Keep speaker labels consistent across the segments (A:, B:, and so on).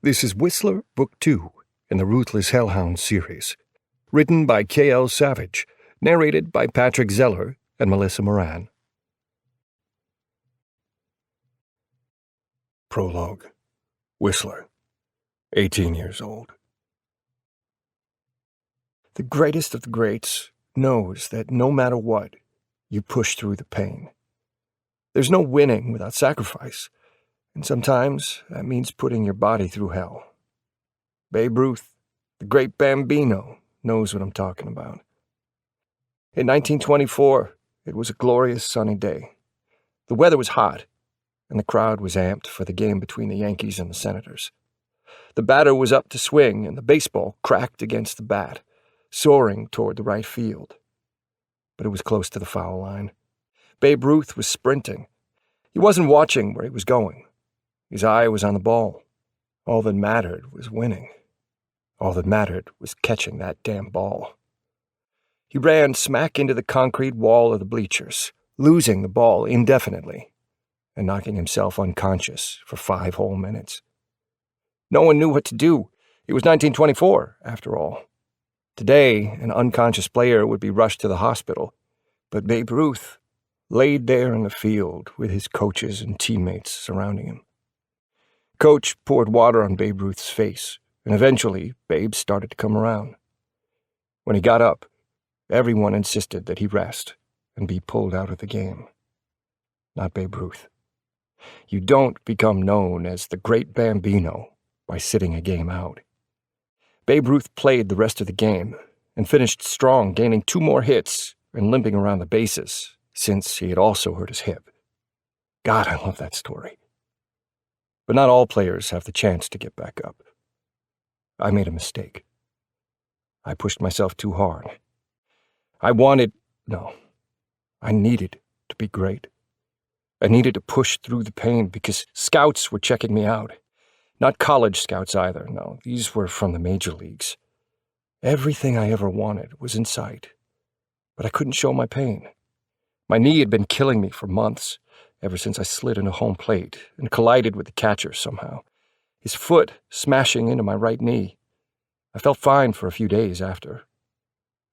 A: This is Whistler, Book 2, in the Ruthless Hellhound series. Written by 𝐂𝐲𝐵𝐵, narrated by Patrick Zeller and Melissa Moran. Prologue. Whistler, 18 years old. The greatest of the greats knows that no matter what, you push through the pain. There's no winning without sacrifice, and sometimes that means putting your body through hell. Babe Ruth, the great Bambino, knows what I'm talking about. In 1924, it was a glorious sunny day. The weather was hot, and the crowd was amped for the game between the Yankees and the Senators. The batter was up to swing, and the baseball cracked against the bat, soaring toward the right field. But it was close to the foul line. Babe Ruth was sprinting. He wasn't watching where he was going. His eye was on the ball. All that mattered was winning. All that mattered was catching that damn ball. He ran smack into the concrete wall of the bleachers, losing the ball indefinitely, and knocking himself unconscious for 5 whole minutes. No one knew what to do. It was 1924, after all. Today, an unconscious player would be rushed to the hospital, but Babe Ruth laid there in the field with his coaches and teammates surrounding him. Coach poured water on Babe Ruth's face, and eventually Babe started to come around. When he got up, everyone insisted that he rest and be pulled out of the game. Not Babe Ruth. You don't become known as the Great Bambino by sitting a game out. Babe Ruth played the rest of the game and finished strong, gaining 2 more hits and limping around the bases, since he had also hurt his hip. God, I love that story. But not all players have the chance to get back up. I made a mistake. I pushed myself too hard. I needed to be great. I needed to push through the pain because scouts were checking me out. Not college scouts either, no. These were from the major leagues. Everything I ever wanted was in sight. But I couldn't show my pain. My knee had been killing me for months, ever since I slid into home plate and collided with the catcher somehow, his foot smashing into my right knee. I felt fine for a few days after,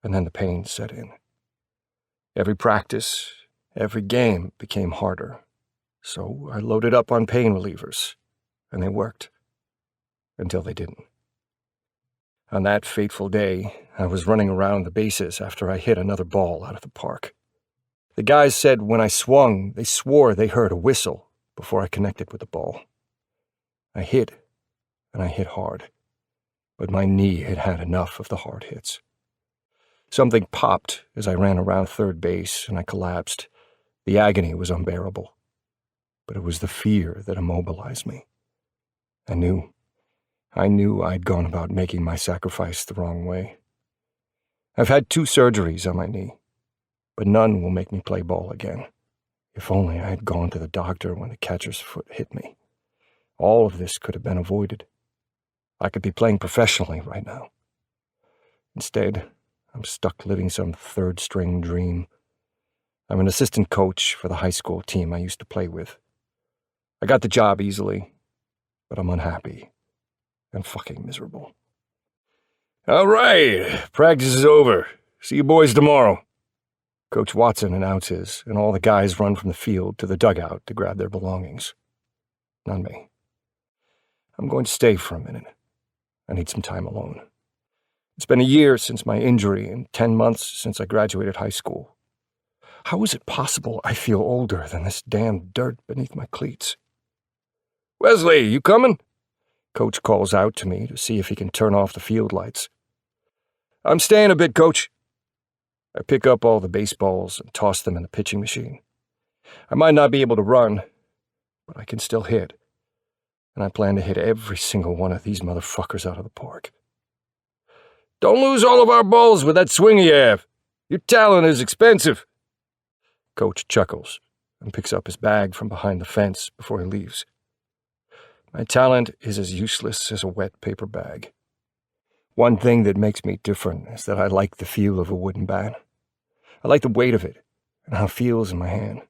A: and then the pain set in. Every practice, every game became harder, so I loaded up on pain relievers, and they worked, until they didn't. On that fateful day, I was running around the bases after I hit another ball out of the park. The guys said when I swung, they swore they heard a whistle before I connected with the ball. I hit, and I hit hard, but my knee had had enough of the hard hits. Something popped as I ran around third base, and I collapsed. The agony was unbearable, but it was the fear that immobilized me. I knew I'd gone about making my sacrifice the wrong way. I've had 2 surgeries on my knee, but none will make me play ball again. If only I had gone to the doctor when the catcher's foot hit me. All of this could have been avoided. I could be playing professionally right now. Instead, I'm stuck living some 3rd-string dream. I'm an assistant coach for the high school team I used to play with. I got the job easily, but I'm unhappy and fucking miserable. All right, practice is over. See you boys tomorrow. Coach Watson announces, and all the guys run from the field to the dugout to grab their belongings. Not me. I'm going to stay for a minute. I need some time alone. It's been a year since my injury and 10 months since I graduated high school. How is it possible I feel older than this damn dirt beneath my cleats? Wesley, you coming? Coach calls out to me to see if he can turn off the field lights. I'm staying a bit, Coach. I pick up all the baseballs and toss them in the pitching machine. I might not be able to run, but I can still hit. And I plan to hit every single one of these motherfuckers out of the park. Don't lose all of our balls with that swing you have. Your talent is expensive. Coach chuckles and picks up his bag from behind the fence before he leaves. My talent is as useless as a wet paper bag. One thing that makes me different is that I like the feel of a wooden bat. I like the weight of it and how it feels in my hand.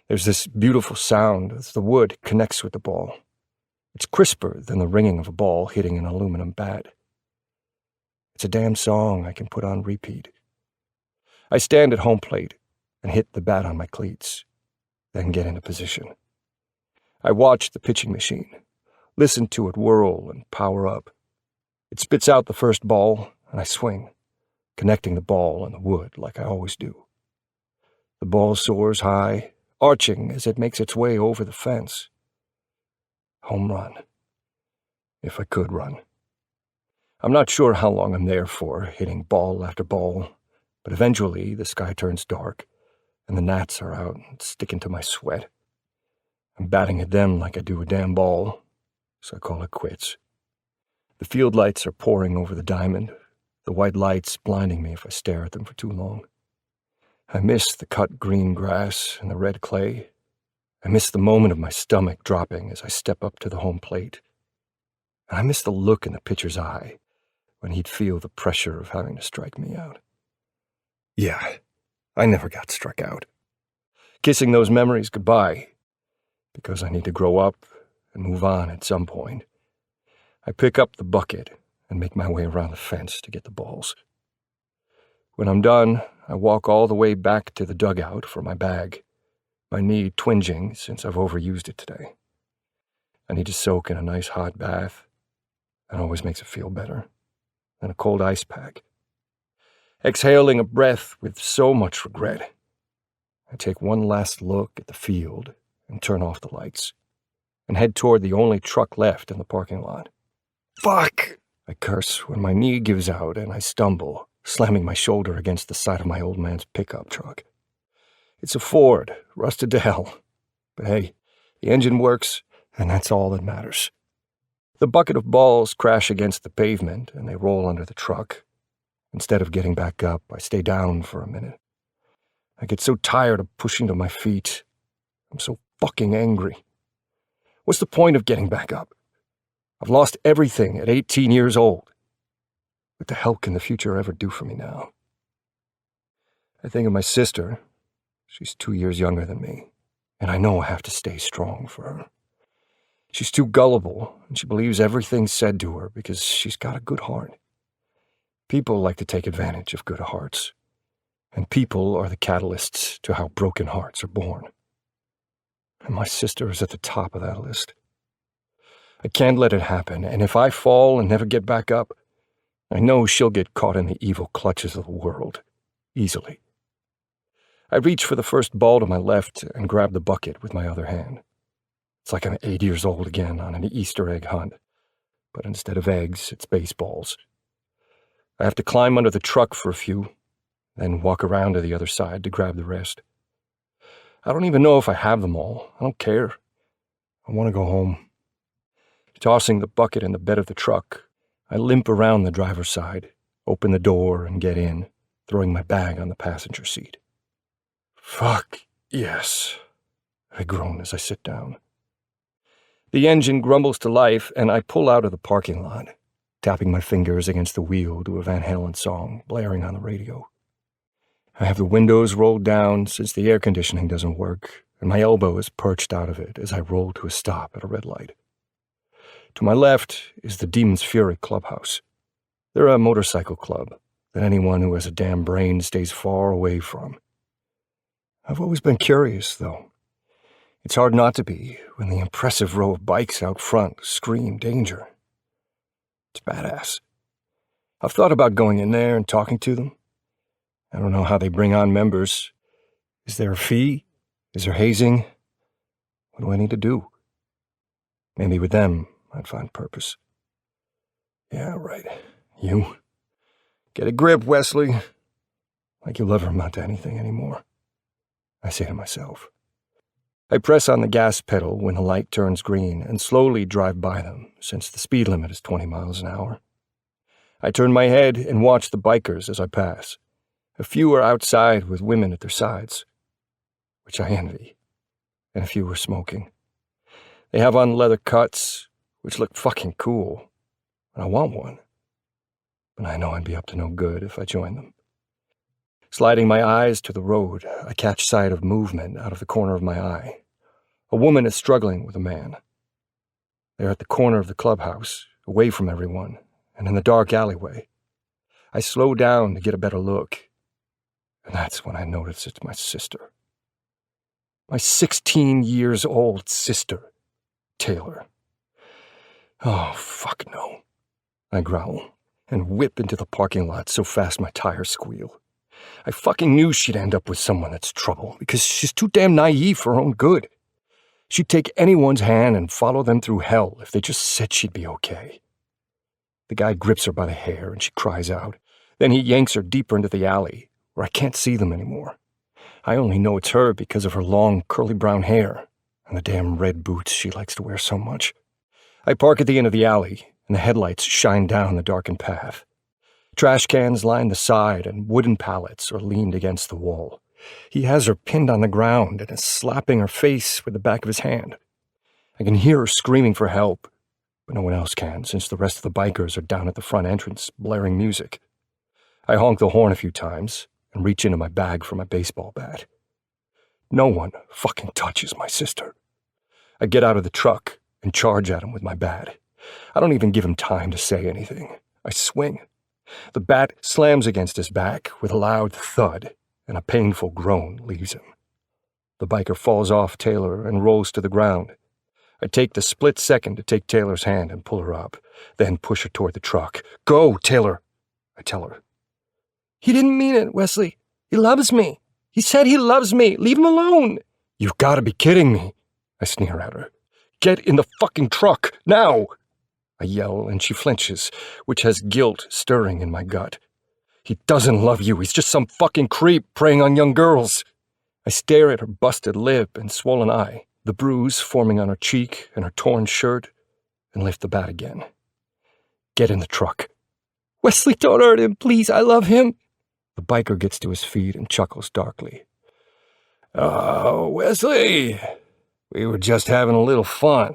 A: There's this beautiful sound as the wood connects with the ball. It's crisper than the ringing of a ball hitting an aluminum bat. It's a damn song I can put on repeat. I stand at home plate and hit the bat on my cleats, then get into position. I watch the pitching machine, listen to it whirl and power up. It spits out the first ball, and I swing, connecting the ball and the wood like I always do. The ball soars high, arching as it makes its way over the fence. Home run. If I could run. I'm not sure how long I'm there for, hitting ball after ball, but eventually the sky turns dark, and the gnats are out and sticking to my sweat. I'm batting at them like I do a damn ball, so I call it quits. The field lights are pouring over the diamond, the white lights blinding me if I stare at them for too long. I miss the cut green grass and the red clay. I miss the moment of my stomach dropping as I step up to the home plate. And I miss the look in the pitcher's eye when he'd feel the pressure of having to strike me out. Yeah, I never got struck out. Kissing those memories goodbye, because I need to grow up and move on at some point. I pick up the bucket and make my way around the fence to get the balls. When I'm done, I walk all the way back to the dugout for my bag, my knee twinging since I've overused it today. I need to soak in a nice hot bath. That always makes it feel better than a cold ice pack. Exhaling a breath with so much regret, I take one last look at the field and turn off the lights and head toward the only truck left in the parking lot. Fuck! I curse when my knee gives out and I stumble, slamming my shoulder against the side of my old man's pickup truck. It's a Ford, rusted to hell. But hey, the engine works, and that's all that matters. The bucket of balls crash against the pavement, and they roll under the truck. Instead of getting back up, I stay down for a minute. I get so tired of pushing to my feet. I'm so fucking angry. What's the point of getting back up? I've lost everything at 18 years old. What the hell can the future ever do for me now? I think of my sister. She's 2 years younger than me, and I know I have to stay strong for her. She's too gullible, and she believes everything said to her because she's got a good heart. People like to take advantage of good hearts, and people are the catalysts to how broken hearts are born. And my sister is at the top of that list. I can't let it happen, and if I fall and never get back up, I know she'll get caught in the evil clutches of the world, easily. I reach for the first ball to my left and grab the bucket with my other hand. It's like I'm 8 years old again on an Easter egg hunt, but instead of eggs, it's baseballs. I have to climb under the truck for a few, then walk around to the other side to grab the rest. I don't even know if I have them all. I don't care. I want to go home. Tossing the bucket in the bed of the truck, I limp around the driver's side, open the door, and get in, throwing my bag on the passenger seat. Fuck, yes, I groan as I sit down. The engine grumbles to life, and I pull out of the parking lot, tapping my fingers against the wheel to a Van Halen song blaring on the radio. I have the windows rolled down since the air conditioning doesn't work, and my elbow is perched out of it as I roll to a stop at a red light. To my left is the Demon's Fury Clubhouse. They're a motorcycle club that anyone who has a damn brain stays far away from. I've always been curious, though. It's hard not to be when the impressive row of bikes out front scream danger. It's badass. I've thought about going in there and talking to them. I don't know how they bring on members. Is there a fee? Is there hazing? What do I need to do? Maybe with them, I'd find purpose. Yeah, right. You. Get a grip, Wesley. Like you'll ever amount to anything anymore, I say to myself. I press on the gas pedal when the light turns green and slowly drive by them, since the speed limit is 20 miles an hour. I turn my head and watch the bikers as I pass. A few are outside with women at their sides, which I envy, and a few are smoking. They have on leather cuts, which look fucking cool, and I want one. But I know I'd be up to no good if I joined them. Sliding my eyes to the road, I catch sight of movement out of the corner of my eye. A woman is struggling with a man. They're at the corner of the clubhouse, away from everyone, and in the dark alleyway. I slow down to get a better look, and that's when I notice it's my sister. My 16-year-old sister, Taylor. Oh, fuck no. I growl and whip into the parking lot so fast my tires squeal. I fucking knew she'd end up with someone that's trouble because she's too damn naive for her own good. She'd take anyone's hand and follow them through hell if they just said she'd be okay. The guy grips her by the hair and she cries out. Then he yanks her deeper into the alley where I can't see them anymore. I only know it's her because of her long, curly brown hair and the damn red boots she likes to wear so much. I park at the end of the alley, and the headlights shine down the darkened path. Trash cans line the side, and wooden pallets are leaned against the wall. He has her pinned on the ground and is slapping her face with the back of his hand. I can hear her screaming for help, but no one else can since the rest of the bikers are down at the front entrance, blaring music. I honk the horn a few times and reach into my bag for my baseball bat. No one fucking touches my sister. I get out of the truck and charge at him with my bat. I don't even give him time to say anything. I swing. The bat slams against his back with a loud thud, and a painful groan leaves him. The biker falls off Taylor and rolls to the ground. I take the split second to take Taylor's hand and pull her up, then push her toward the truck. "Go, Taylor," I tell her.
B: "He didn't mean it, Wesley. He loves me. He said he loves me. Leave him alone."
A: "You've got to be kidding me," I sneer at her. "Get in the fucking truck, now!" I yell, and she flinches, which has guilt stirring in my gut. "He doesn't love you. He's just some fucking creep preying on young girls." I stare at her busted lip and swollen eye, the bruise forming on her cheek and her torn shirt, and lift the bat again. "Get in the truck."
B: "Wesley, don't hurt him, please. I love him."
A: The biker gets to his feet and chuckles darkly. "Oh, Wesley, we were just having a little fun."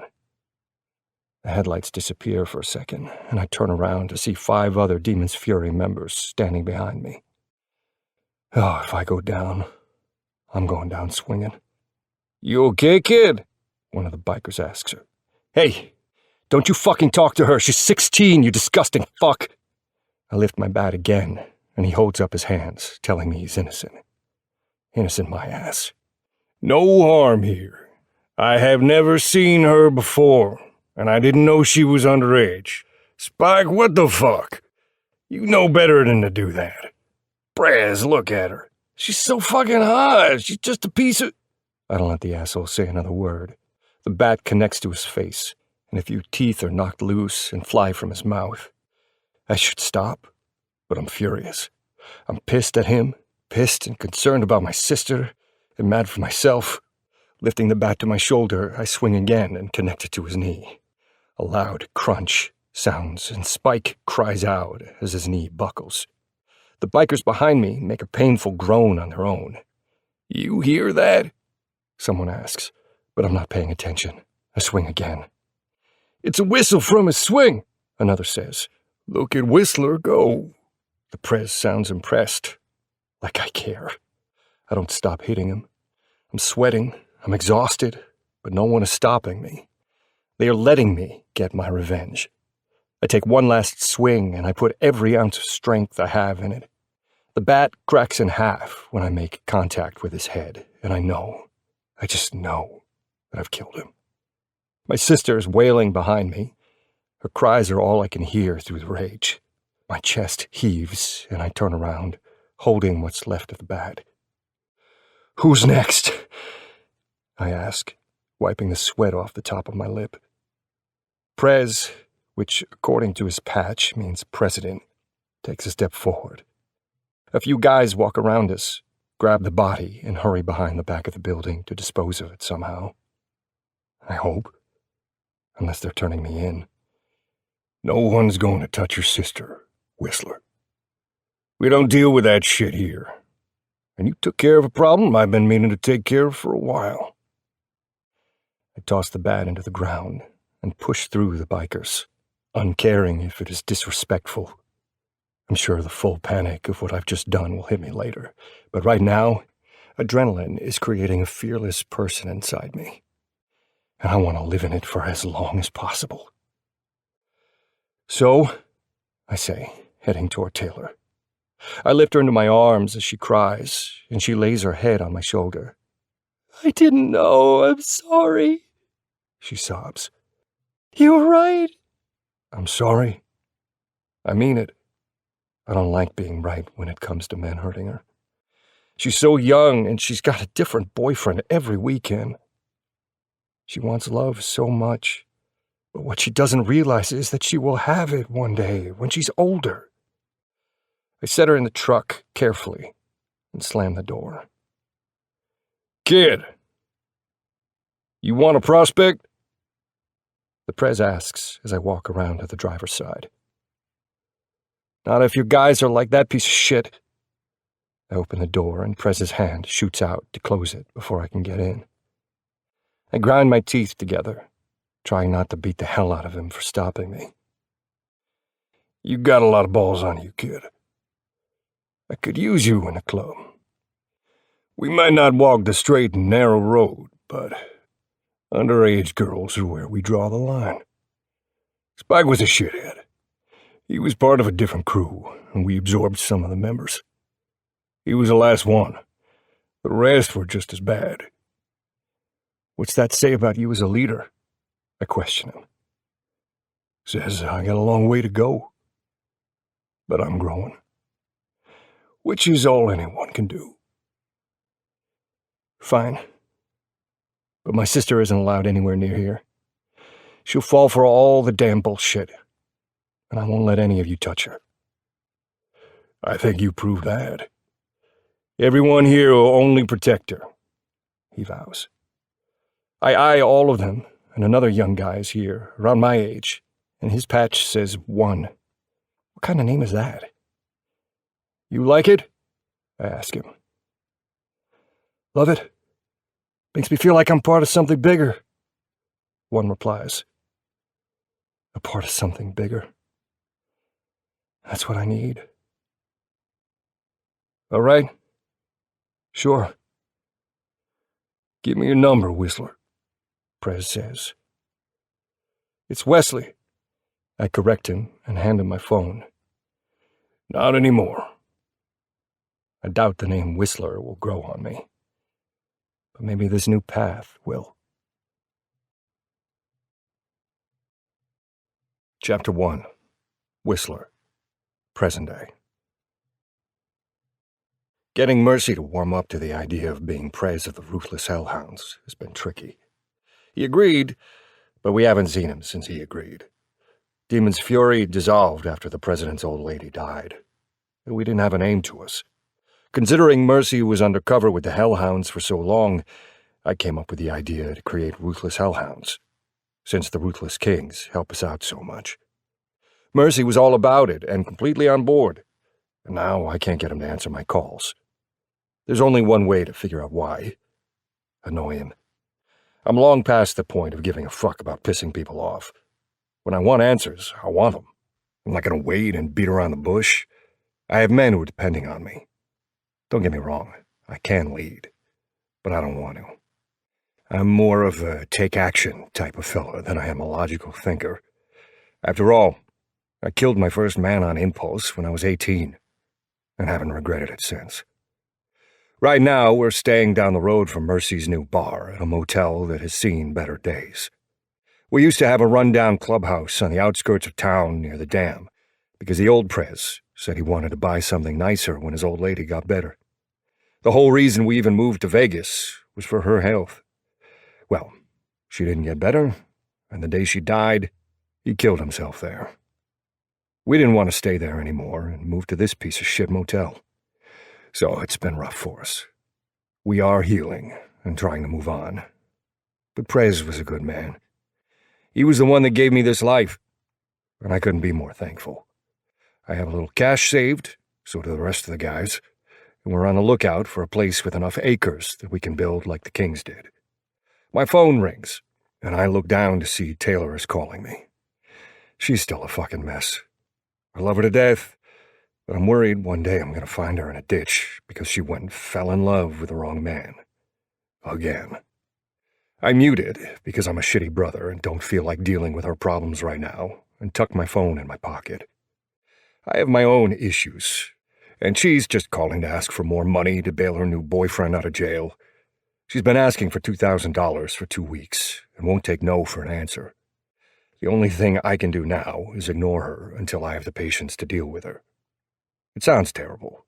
A: The headlights disappear for a second, and I turn around to see 5 other Demon's Fury members standing behind me. Oh, if I go down, I'm going down swinging. "You okay, kid?" one of the bikers asks her. "Hey, don't you fucking talk to her. She's 16, you disgusting fuck." I lift my bat again, and he holds up his hands, telling me he's innocent. Innocent my ass. "No harm here. I have never seen her before, and I didn't know she was underage. Spike, what the fuck? You know better than to do that. Brez, look at her. She's so fucking hot. She's just a piece of—" I don't let the asshole say another word. The bat connects to his face, and a few teeth are knocked loose and fly from his mouth. I should stop, but I'm furious. I'm pissed at him, pissed and concerned about my sister, and mad for myself. Lifting the bat to my shoulder, I swing again and connect it to his knee. A loud crunch sounds, and Spike cries out as his knee buckles. The bikers behind me make a painful groan on their own. "You hear that?" someone asks, but I'm not paying attention. I swing again. "It's a whistle from his swing," another says. "Look at Whistler go." The prez sounds impressed, like I care. I don't stop hitting him. I'm sweating, I'm exhausted, but no one is stopping me. They are letting me get my revenge. I take one last swing, and I put every ounce of strength I have in it. The bat cracks in half when I make contact with his head, and I just know that I've killed him. My sister is wailing behind me. Her cries are all I can hear through the rage. My chest heaves, and I turn around, holding what's left of the bat. "Who's next?" I ask, wiping the sweat off the top of my lip. Prez, which according to his patch means president, takes a step forward. A few guys walk around us, grab the body, and hurry behind the back of the building to dispose of it somehow. I hope, unless they're turning me in. "No one's going to touch your sister, Whistler. We don't deal with that shit here. And you took care of a problem I've been meaning to take care of for a while." I toss the bat into the ground and push through the bikers, uncaring if it is disrespectful. I'm sure the full panic of what I've just done will hit me later, but right now, adrenaline is creating a fearless person inside me. and I want to live in it for as long as possible. So, I say, heading toward Taylor. I lift her into my arms as she cries, and she lays her head on my shoulder.
B: I didn't know. I'm sorry,
A: she sobs.
B: You were right.
A: I'm sorry. I mean it. I don't like being right when it comes to men hurting her. She's so young, and she's got a different boyfriend every weekend. She wants love so much, but what she doesn't realize is that she will have it one day when she's older. I set her in the truck carefully and slam the door. Kid, you want a prospect? The Prez asks as I walk around to the driver's side. Not if your guys are like that piece of shit. I open the door and Prez's hand shoots out to close it before I can get in. I grind my teeth together, trying not to beat the hell out of him for stopping me. You got a lot of balls on you, kid. I could use you in a club. We might not walk the straight and narrow road, but underage girls are where we draw the line. Spike was a shithead. He was part of a different crew, and we absorbed some of the members. He was the last one. The rest were just as bad. What's that say about you as a leader? I question him. Says I got a long way to go. But I'm growing. Which is all anyone can do. Fine. But my sister isn't allowed anywhere near here. She'll fall for all the damn bullshit, and I won't let any of you touch her. I think you proved that. Everyone here will only protect her, he vows. I eye all of them, and another young guy is here, around my age, and his patch says 1. What kind of name is that? You like it? I ask him. Love it. Makes me feel like I'm part of something bigger, 1 replies. A part of something bigger. That's what I need. All right. Sure. Give me your number, Whistler, Prez says. It's Wesley. I correct him and hand him my phone. Not anymore. I doubt the name Whistler will grow on me. But maybe this new path will. Chapter 1. Whistler. Present day. Getting Mercy to warm up to the idea of being Prez of the Ruthless Hellhounds has been tricky. He agreed, but we haven't seen him since he agreed. Demon's Fury dissolved after the President's old lady died. And we didn't have a name to us. Considering Mercy was undercover with the Hellhounds for so long, I came up with the idea to create Ruthless Hellhounds, since the Ruthless Kings help us out so much. Mercy was all about it and completely on board, and now I can't get him to answer my calls. There's only one way to figure out why. Annoy him. I'm long past the point of giving a fuck about pissing people off. When I want answers, I want them. I'm not going to wait and beat around the bush. I have men who are depending on me. Don't get me wrong, I can lead, but I don't want to. I'm more of a take-action type of fella than I am a logical thinker. After all, I killed my first man on impulse when I was 18, and haven't regretted it since. Right now, we're staying down the road from Mercy's new bar at a motel that has seen better days. We used to have a rundown clubhouse on the outskirts of town near the dam, because the old Prez said he wanted to buy something nicer when his old lady got better. The whole reason we even moved to Vegas was for her health. Well, she didn't get better, and the day she died, he killed himself there. We didn't want to stay there anymore and moved to this piece of shit motel. So it's been rough for us. We are healing and trying to move on. But Prez was a good man. He was the one that gave me this life, and I couldn't be more thankful. I have a little cash saved, so do the rest of the guys, and we're on the lookout for a place with enough acres that we can build like the Kings did. My phone rings, and I look down to see Taylor is calling me. She's still a fucking mess. I love her to death, but I'm worried one day I'm going to find her in a ditch because she went and fell in love with the wrong man. Again. I muted because I'm a shitty brother and don't feel like dealing with her problems right now, and tucked my phone in my pocket. I have my own issues, and she's just calling to ask for more money to bail her new boyfriend out of jail. She's been asking for $2,000 for 2 weeks and won't take no for an answer. The only thing I can do now is ignore her until I have the patience to deal with her. It sounds terrible,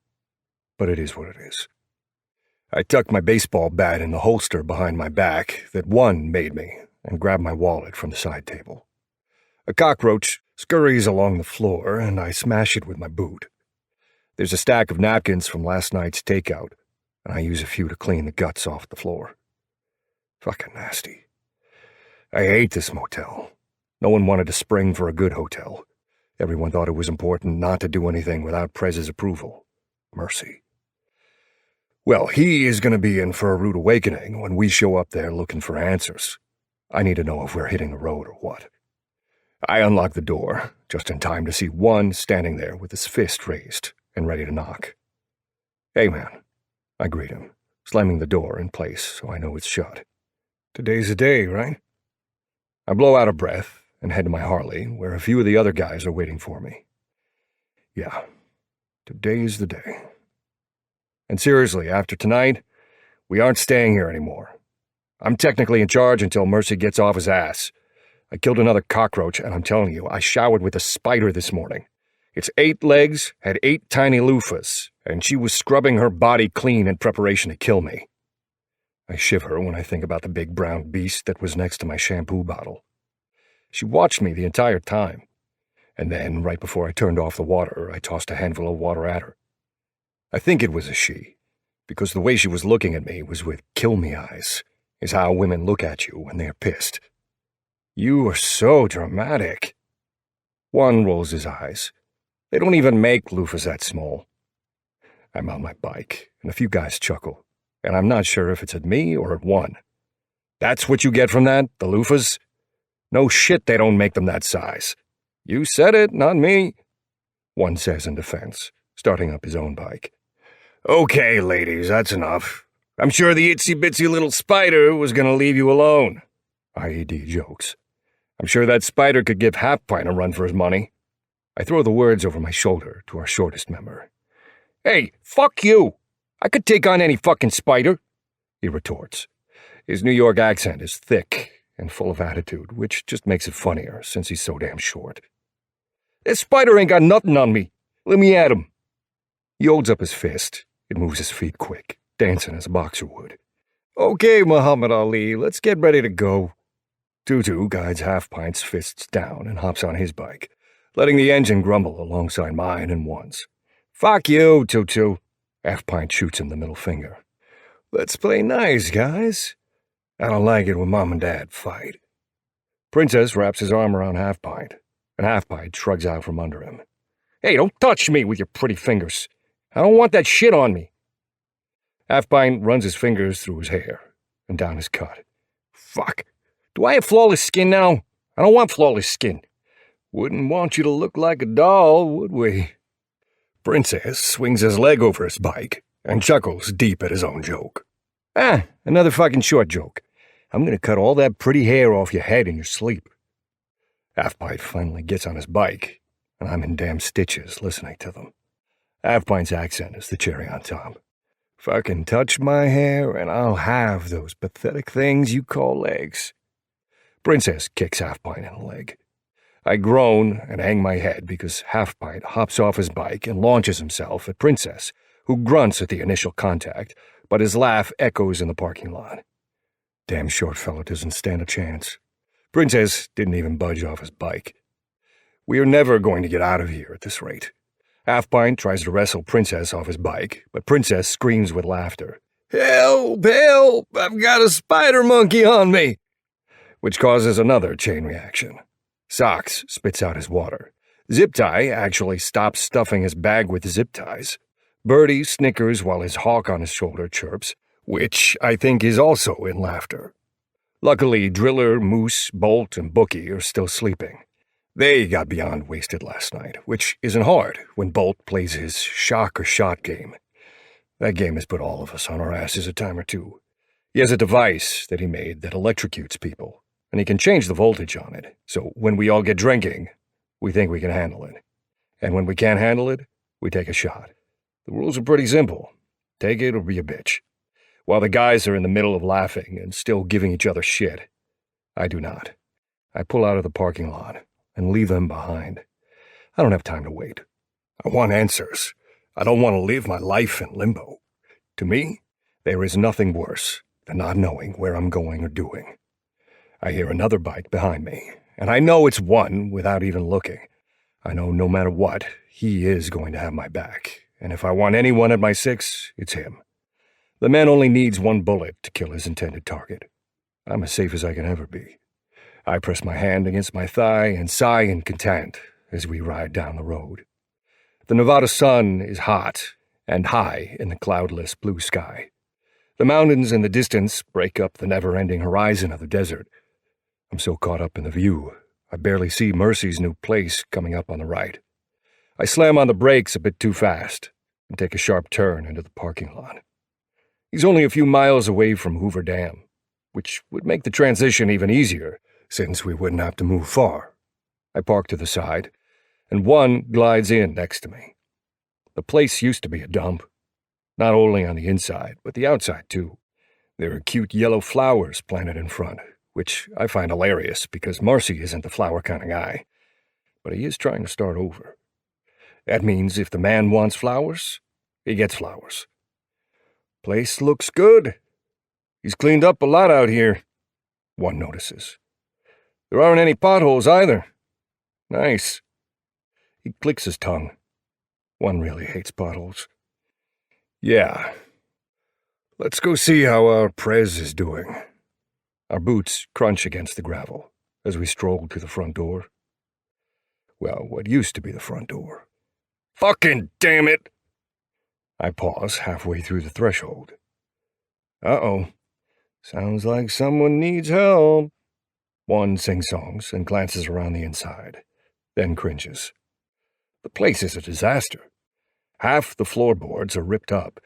A: but it is what it is. I tucked my baseball bat in the holster behind my back that one made me and grabbed my wallet from the side table. A cockroach scurries along the floor and I smash it with my boot. There's a stack of napkins from last night's takeout, and I use a few to clean the guts off the floor. Fucking nasty. I hate this motel. No one wanted to spring for a good hotel. Everyone thought it was important not to do anything without Prez's approval. Mercy. Well, he is going to be in for a rude awakening when we show up there looking for answers. I need to know if we're hitting the road or what. I unlock the door, just in time to see one standing there with his fist raised and ready to knock. "Hey, man," I greet him, slamming the door in place so I know it's shut. "Today's the day, right?" I blow out a breath and head to my Harley, where a few of the other guys are waiting for me. Yeah, today is the day. And seriously, after tonight, we aren't staying here anymore. I'm technically in charge until Mercy gets off his ass. I killed another cockroach, and I'm telling you, I showered with a spider this morning. Its 8 legs had 8 tiny loofahs, and she was scrubbing her body clean in preparation to kill me. I shiver when I think about the big brown beast that was next to my shampoo bottle. She watched me the entire time, and then, right before I turned off the water, I tossed a handful of water at her. I think it was a she, because the way she was looking at me was with kill-me eyes, is how women look at you when they're pissed. "You are so dramatic." One rolls his eyes. "They don't even make loofahs that small." I mount my bike, and a few guys chuckle, and I'm not sure if it's at me or at one. "That's what you get from that, the loofahs? No shit, they don't make them that size." "You said it, not me," one says in defense, starting up his own bike. "Okay, ladies, that's enough. I'm sure the itsy-bitsy little spider was going to leave you alone." IED jokes. "I'm sure that spider could give Half-Pint a run for his money." I throw the words over my shoulder to our shortest member. "Hey, fuck you! I could take on any fucking spider," he retorts. His New York accent is thick and full of attitude, which just makes it funnier since he's so damn short. "This spider ain't got nothing on me. Let me at him." He holds up his fist. It moves his feet quick, dancing as a boxer would. "Okay, Muhammad Ali, let's get ready to go." Tutu guides Half-Pint's fists down and hops on his bike, letting the engine grumble alongside mine and one's. "Fuck you, Tutu." Half-Pint shoots him the middle finger. "Let's play nice, guys. I don't like it when Mom and Dad fight." Princess wraps his arm around Half-Pint, and Half-Pint shrugs out from under him. "Hey, don't touch me with your pretty fingers. I don't want that shit on me." Half-Pint runs his fingers through his hair and down his cut. "Fuck. Do I have flawless skin now? I don't want flawless skin." "Wouldn't want you to look like a doll, would we?" Princess swings his leg over his bike and chuckles deep at his own joke. Another fucking short joke. I'm gonna cut all that pretty hair off your head in your sleep." Half-Pint finally gets on his bike, and I'm in damn stitches listening to them. Half-Pint's accent is the cherry on top. "Fucking touch my hair, and I'll have those pathetic things you call legs." Princess kicks Half-Pint in the leg. I groan and hang my head because Half-Pint hops off his bike and launches himself at Princess, who grunts at the initial contact, but his laugh echoes in the parking lot. Damn short fellow doesn't stand a chance. Princess didn't even budge off his bike. We are never going to get out of here at this rate. Half-Pint tries to wrestle Princess off his bike, but Princess screams with laughter. "Help! Help! I've got a spider monkey on me!" Which causes another chain reaction. Socks spits out his water. Zip-Tie actually stops stuffing his bag with zip ties. Birdie snickers while his hawk on his shoulder chirps, which I think is also in laughter. Luckily, Driller, Moose, Bolt, and Bookie are still sleeping. They got beyond wasted last night, which isn't hard when Bolt plays his shock or shot game. That game has put all of us on our asses a time or two. He has a device that he made that electrocutes people, and he can change the voltage on it, so when we all get drinking, we think we can handle it. And when we can't handle it, we take a shot. The rules are pretty simple. Take it or be a bitch. While the guys are in the middle of laughing and still giving each other shit, I do not. I pull out of the parking lot and leave them behind. I don't have time to wait. I want answers. I don't want to live my life in limbo. To me, there is nothing worse than not knowing where I'm going or doing. I hear another bite behind me, and I know it's one without even looking. I know no matter what, he is going to have my back, and if I want anyone at my six, it's him. The man only needs one bullet to kill his intended target. I'm as safe as I can ever be. I press my hand against my thigh and sigh in content as we ride down the road. The Nevada sun is hot and high in the cloudless blue sky. The mountains in the distance break up the never-ending horizon of the desert. I'm so caught up in the view, I barely see Mercy's new place coming up on the right. I slam on the brakes a bit too fast and take a sharp turn into the parking lot. He's only a few miles away from Hoover Dam, which would make the transition even easier, since we wouldn't have to move far. I park to the side, and one glides in next to me. The place used to be a dump, not only on the inside, but the outside too. There are cute yellow flowers planted in front, which I find hilarious because Marcy isn't the flower kind of guy, but he is trying to start over. That means if the man wants flowers, he gets flowers. Place looks good. He's cleaned up a lot out here, one notices. There aren't any potholes either. Nice. He clicks his tongue. One really hates potholes. Yeah. Let's go see how our Prez is doing. Our boots crunch against the gravel as we stroll to the front door. Well, what used to be the front door. Fucking damn it! I pause halfway through the threshold. Uh-oh. Sounds like someone needs help. One sing-songs and glances around the inside, then cringes. The place is a disaster. Half the floorboards are ripped up.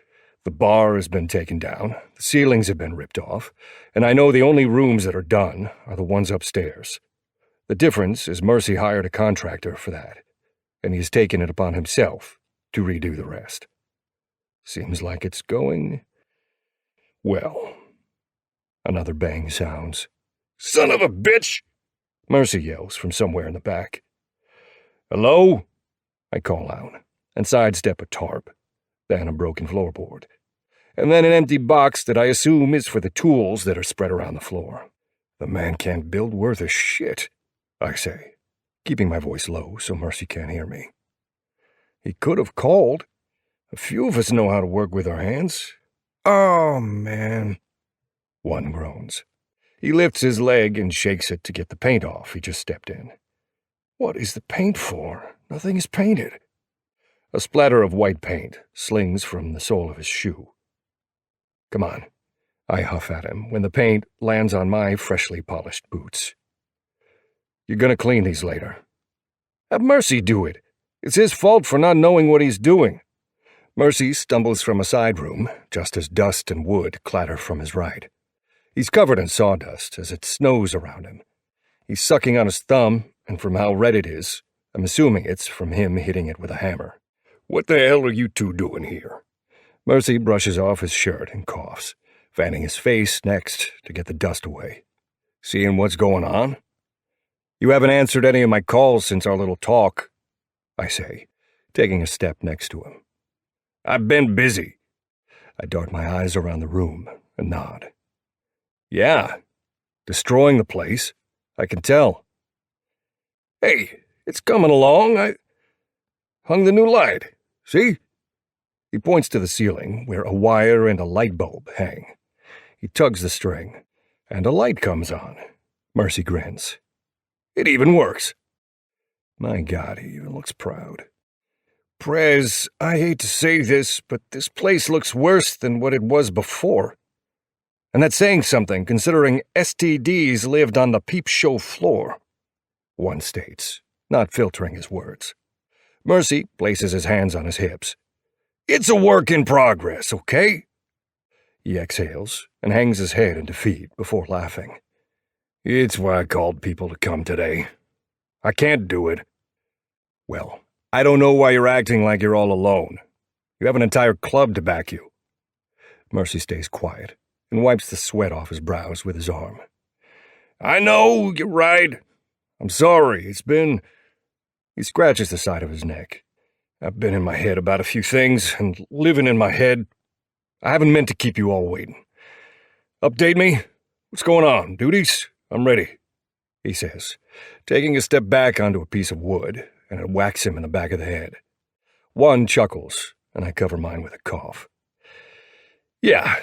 A: The bar has been taken down, the ceilings have been ripped off, and I know the only rooms that are done are the ones upstairs. The difference is Mercy hired a contractor for that, and he's taken it upon himself to redo the rest. Seems like it's going well. Another bang sounds. Son of a bitch! Mercy yells from somewhere in the back. Hello? I call out and sidestep a tarp, then a broken floorboard, and then an empty box that I assume is for the tools that are spread around the floor. The man can't build worth a shit, I say, keeping my voice low so Mercy can't hear me. He could have called. A few of us know how to work with our hands. Oh, man. One groans. He lifts his leg and shakes it to get the paint off he just stepped in. What is the paint for? Nothing is painted. A splatter of white paint slings from the sole of his shoe. Come on, I huff at him when the paint lands on my freshly polished boots. You're gonna clean these later. Have Mercy do it. It's his fault for not knowing what he's doing. Mercy stumbles from a side room just as dust and wood clatter from his right. He's covered in sawdust as it snows around him. He's sucking on his thumb, and from how red it is, I'm assuming it's from him hitting it with a hammer. What the hell are you two doing here? Mercy brushes off his shirt and coughs, fanning his face next to get the dust away. Seeing what's going on? You haven't answered any of my calls since our little talk, I say, taking a step next to him. I've been busy. I dart my eyes around the room and nod. Yeah, destroying the place. I can tell. Hey, it's coming along. I hung the new light. See? He points to the ceiling where a wire and a light bulb hang. He tugs the string, and a light comes on. Mercy grins. It even works. My God, he even looks proud. Prez, I hate to say this, but this place looks worse than what it was before. And that's saying something, considering STDs lived on the peep show floor, one states, not filtering his words. Mercy places his hands on his hips. It's a work in progress, okay? He exhales and hangs his head in defeat before laughing. It's why I called people to come today. I can't do it. Well, I don't know why you're acting like you're all alone. You have an entire club to back you. Mercy stays quiet and wipes the sweat off his brows with his arm. I know, you're right. I'm sorry, it's been... He scratches the side of his neck. I've been in my head about a few things, and living in my head. I haven't meant to keep you all waiting. Update me? What's going on? Duties? I'm ready, he says, taking a step back onto a piece of wood, and it whacks him in the back of the head. One chuckles, and I cover mine with a cough. Yeah,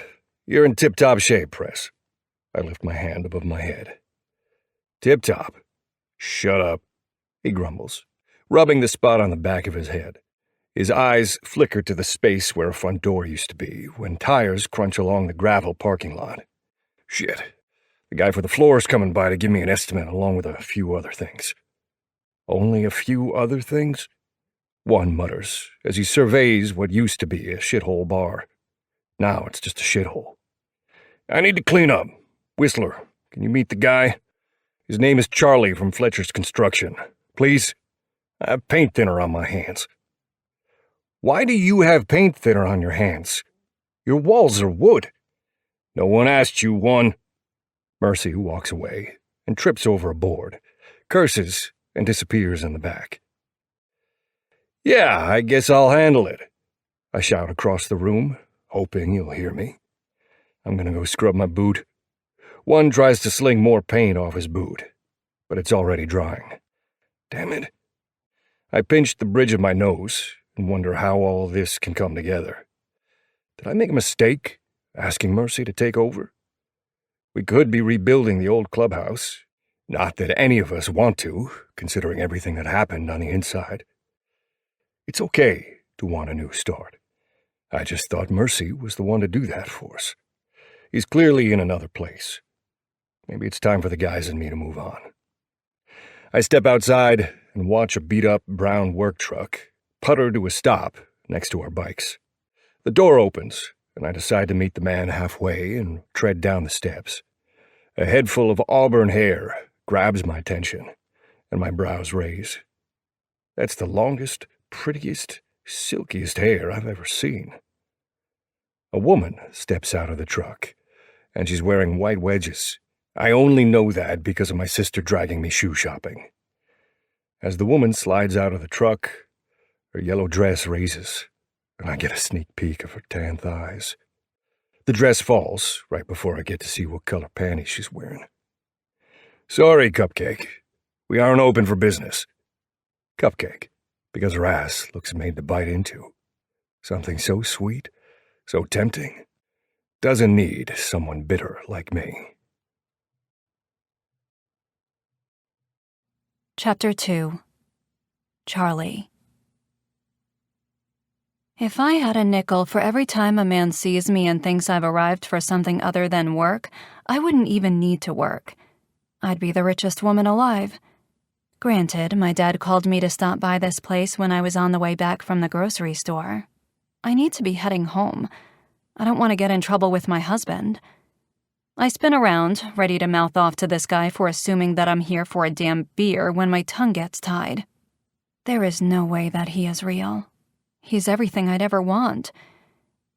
A: you're in tip-top shape, Press. I lift my hand above my head. Tip-top? Shut up, he grumbles, rubbing the spot on the back of his head. His eyes flicker to the space where a front door used to be, when tires crunch along the gravel parking lot. Shit. The guy for the floor's coming by to give me an estimate along with a few other things. Only a few other things? One mutters as he surveys what used to be a shithole bar. Now it's just a shithole. I need to clean up. Whistler, can you meet the guy? His name is Charlie from Fletcher's Construction. Please? I have paint thinner on my hands. Why do you have paint thinner on your hands? Your walls are wood. No one asked you one. Mercy walks away and trips over a board, curses, and disappears in the back. Yeah, I guess I'll handle it. I shout across the room, hoping you'll hear me. I'm gonna go scrub my boot. One tries to sling more paint off his boot, but it's already drying. Damn it. I pinch the bridge of my nose and wonder how all this can come together. Did I make a mistake, asking Mercy to take over? We could be rebuilding the old clubhouse. Not that any of us want to, considering everything that happened on the inside. It's okay to want a new start. I just thought Mercy was the one to do that for us. He's clearly in another place. Maybe it's time for the guys and me to move on. I step outside and watch a beat-up brown work truck putter to a stop next to our bikes. The door opens, and I decide to meet the man halfway and tread down the steps. A head full of auburn hair grabs my attention, and my brows raise. That's the longest, prettiest, silkiest hair I've ever seen. A woman steps out of the truck, and she's wearing white wedges. I only know that because of my sister dragging me shoe shopping. As the woman slides out of the truck, her yellow dress raises, and I get a sneak peek of her tan thighs. The dress falls right before I get to see what color panties she's wearing. Sorry, Cupcake. We aren't open for business. Cupcake, because her ass looks made to bite into. Something so sweet, so tempting, doesn't need someone bitter like me.
C: Chapter 2. Charlie. If I had a nickel for every time a man sees me and thinks I've arrived for something other than work, I wouldn't even need to work. I'd be the richest woman alive. Granted, my dad called me to stop by this place when I was on the way back from the grocery store. I need to be heading home. I don't want to get in trouble with my husband. I spin around, ready to mouth off to this guy for assuming that I'm here for a damn beer when my tongue gets tied. There is no way that he is real. He's everything I'd ever want.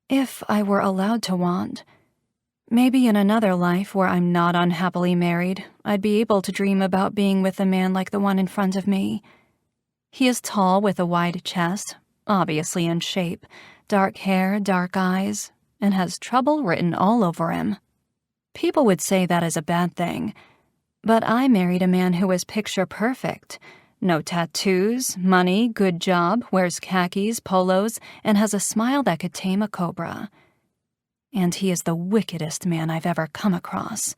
C: If I were allowed to want. Maybe in another life where I'm not unhappily married, I'd be able to dream about being with a man like the one in front of me. He is tall with a wide chest, obviously in shape, dark hair, dark eyes, and has trouble written all over him. People would say that is a bad thing, but I married a man who was picture perfect. No tattoos, money, good job, wears khakis, polos, and has a smile that could tame a cobra. And he is the wickedest man I've ever come across.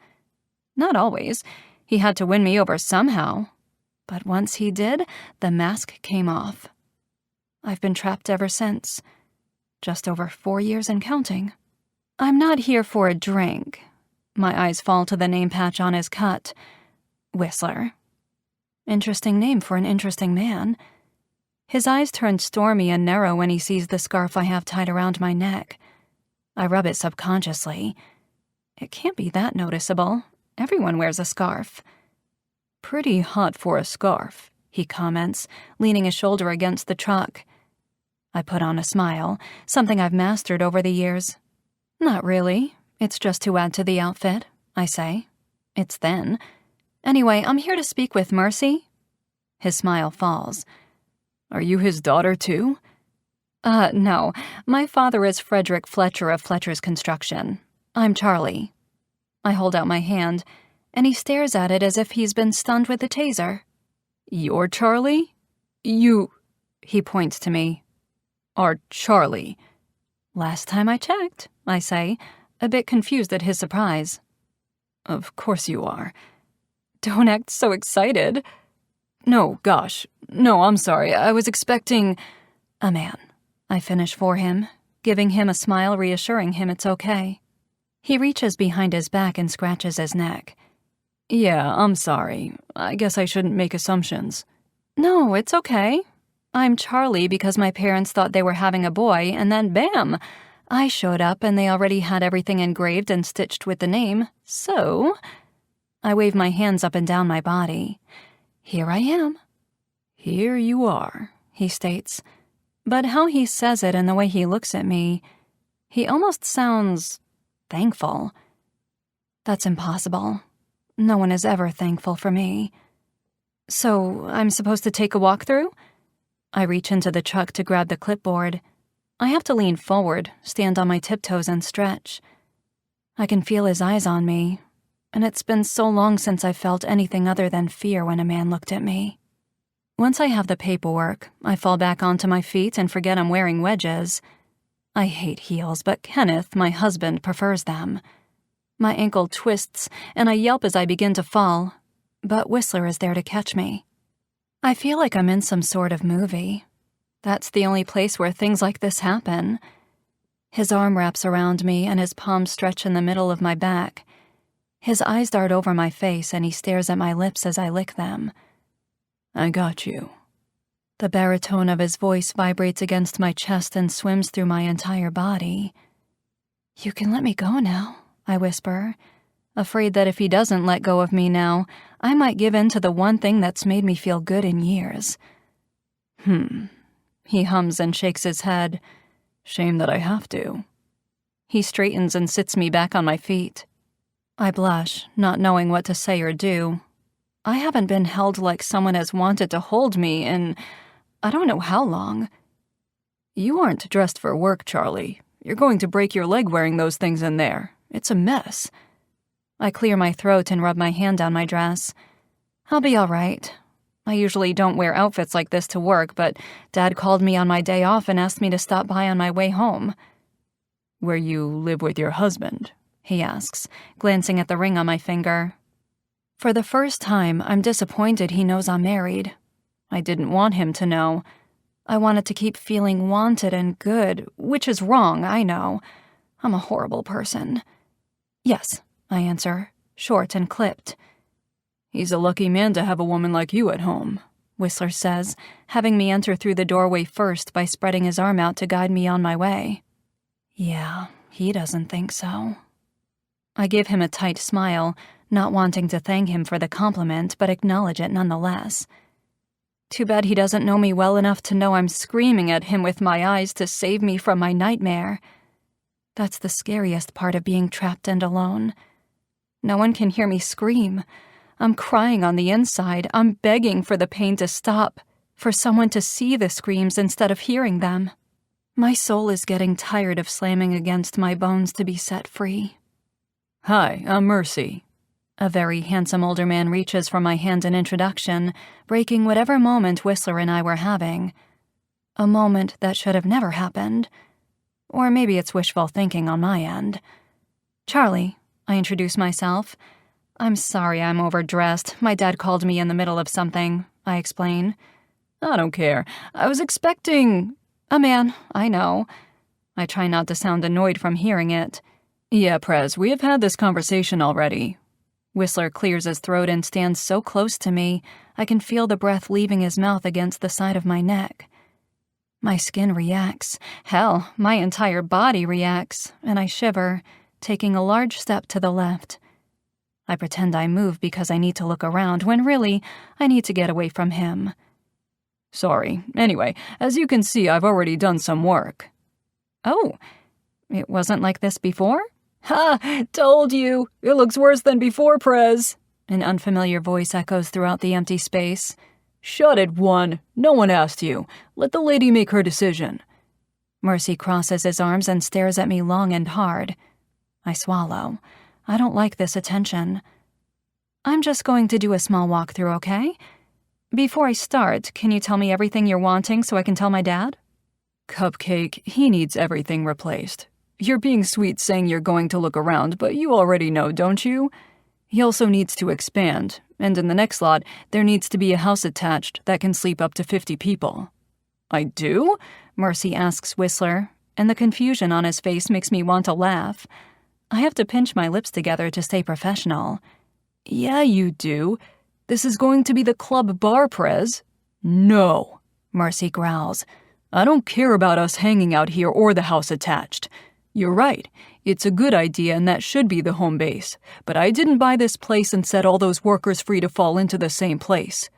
C: Not always. He had to win me over somehow. But once he did, the mask came off. I've been trapped ever since. Just over 4 years and counting. I'm not here for a drink. My eyes fall to the name patch on his cut. Whistler. Interesting name for an interesting man. His eyes turn stormy and narrow when he sees the scarf I have tied around my neck. I rub it subconsciously. It can't be that noticeable. Everyone wears a scarf. Pretty hot for a scarf, he comments, leaning a shoulder against the truck. I put on a smile, something I've mastered over the years. Not really. It's just to add to the outfit, I say. It's thin. Anyway, I'm here to speak with Mercy. His smile falls. Are you his daughter, too? No. My father is Frederick Fletcher of Fletcher's Construction. I'm Charlie. I hold out my hand, and he stares at it as if he's been stunned with a taser. You're Charlie? You, he points to me, are Charlie. Last time I checked, I say, a bit confused at his surprise. Of course you are. Don't act so excited. No, gosh. No, I'm sorry. I was expecting a man. I finish for him, giving him a smile reassuring him it's okay. He reaches behind his back and scratches his neck. Yeah, I'm sorry. I guess I shouldn't make assumptions. No, it's okay. I'm Charlie because my parents thought they were having a boy, and then bam! I showed up and they already had everything engraved and stitched with the name, so... I wave my hands up and down my body. Here I am. Here you are, he states. But how he says it and the way he looks at me, he almost sounds thankful. That's impossible. No one is ever thankful for me. So, I'm supposed to take a walkthrough? I reach into the truck to grab the clipboard. I have to lean forward, stand on my tiptoes and stretch. I can feel his eyes on me, and it's been so long since I felt anything other than fear when a man looked at me. Once I have the paperwork, I fall back onto my feet and forget I'm wearing wedges. I hate heels, but Kenneth, my husband, prefers them. My ankle twists, and I yelp as I begin to fall, but Whistler is there to catch me. I feel like I'm in some sort of movie. That's the only place where things like this happen. His arm wraps around me, and his palms stretch in the middle of my back. His eyes dart over my face, and he stares at my lips as I lick them. I got you. The baritone of his voice vibrates against my chest and swims through my entire body. You can let me go now, I whisper, afraid that if he doesn't let go of me now, I might give in to the one thing that's made me feel good in years. He hums and shakes his head. Shame that I have to. He straightens and sits me back on my feet. I blush, not knowing what to say or do. I haven't been held like someone has wanted to hold me in I don't know how long. You aren't dressed for work, Charlie. You're going to break your leg wearing those things in there. It's a mess. I clear my throat and rub my hand down my dress. I'll be all right. I usually don't wear outfits like this to work, but Dad called me on my day off and asked me to stop by on my way home. Where you live with your husband? He asks, glancing at the ring on my finger. For the first time, I'm disappointed he knows I'm married. I didn't want him to know. I wanted to keep feeling wanted and good, which is wrong, I know. I'm a horrible person. Yes, I answer, short and clipped. He's a lucky man to have a woman like you at home, Whistler says, having me enter through the doorway first by spreading his arm out to guide me on my way. Yeah, he doesn't think so. I give him a tight smile, not wanting to thank him for the compliment, but acknowledge it nonetheless. Too bad he doesn't know me well enough to know I'm screaming at him with my eyes to save me from my nightmare. That's the scariest part of being trapped and alone. No one can hear me scream. I'm crying on the inside. I'm begging for the pain to stop, for someone to see the screams instead of hearing them. My soul is getting tired of slamming against my bones to be set free. Hi, I'm Mercy. A very handsome older man reaches for my hand in introduction, breaking whatever moment Whistler and I were having. A moment that should have never happened. Or maybe it's wishful thinking on my end. Charlie, I introduce myself. I'm sorry I'm overdressed. My dad called me in the middle of something, I explain. I don't care. I was expecting a man, I know. I try not to sound annoyed from hearing it. Yeah, Prez, we have had this conversation already. Whistler clears his throat and stands so close to me, I can feel the breath leaving his mouth against the side of my neck. My skin reacts. Hell, my entire body reacts, and I shiver, taking a large step to the left. I pretend I move because I need to look around, when really, I need to get away from him.
B: Sorry. Anyway, as you can see, I've already done some work.
C: Oh, it wasn't like this before?
B: Ha! Told you! It looks worse than before, Prez. An unfamiliar voice echoes throughout the empty space. Shut it, One. No one asked you. Let the lady make her decision.
C: Mercy crosses his arms and stares at me long and hard. I swallow. I don't like this attention. I'm just going to do a small walkthrough, okay? Before I start, can you tell me everything you're wanting so I can tell my dad?
B: Cupcake, he needs everything replaced. You're being sweet saying you're going to look around, but you already know, don't you? He also needs to expand, and in the next lot, there needs to be a house attached that can sleep up to 50 people. I do?
C: Mercy asks Whistler, and the confusion on his face makes me want to laugh. I have to pinch my lips together to stay professional.
B: Yeah, you do. This is going to be the club bar, Prez. No, Mercy growls. I don't care about us hanging out here or the house attached. You're right. It's a good idea and that should be the home base. But I didn't buy this place and set all those workers free to fall into the same place.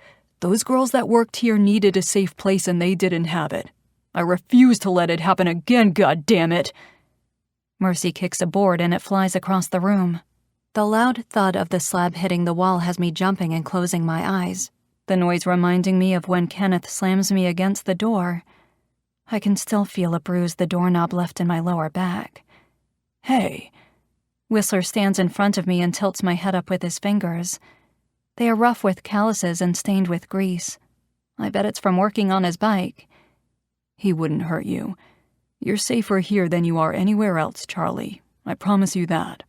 B: Those girls that worked here needed a safe place and they didn't have it. I refuse to let it happen again, goddammit.
C: Mercy kicks a board and it flies across the room. The loud thud of the slab hitting the wall has me jumping and closing my eyes, the noise reminding me of when Kenneth slams me against the door. I can still feel a bruise the doorknob left in my lower back.
B: Hey.
C: Whistler stands in front of me and tilts my head up with his fingers. They are rough with calluses and stained with grease. I bet it's from working on his bike.
B: He wouldn't hurt you. You're safer here than you are anywhere else, Charlie. I promise you that.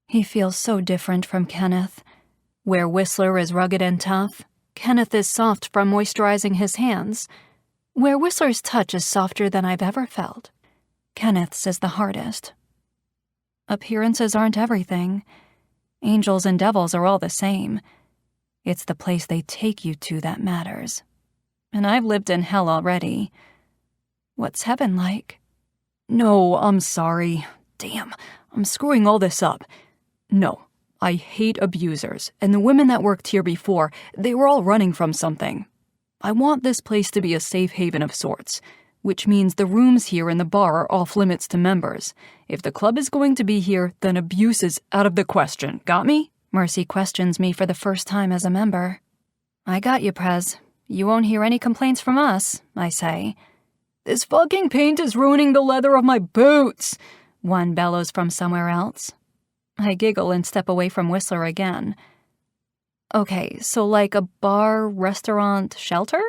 C: He feels so different from Kenneth. Where Whistler is rugged and tough, Kenneth is soft from moisturizing his hands. Where Whistler's touch is softer than I've ever felt, Kenneth's is the hardest. Appearances aren't everything. Angels and devils are all the same. It's the place they take you to that matters. And I've lived in hell already. What's heaven like?
B: No, I'm sorry. Damn, I'm screwing all this up. No, I hate abusers, and the women that worked here before, they were all running from something. I want this place to be a safe haven of sorts, which means the rooms here and the bar are off limits to members. If the club is going to be here, then abuse is out of the question. Got me?
C: Mercy questions me for the first time as a member. I got you, Prez. You won't hear any complaints from us, I say.
B: This fucking paint is ruining the leather of my boots,
C: one bellows from somewhere else. I giggle and step away from Whistler again. Okay, so like a bar, restaurant, shelter?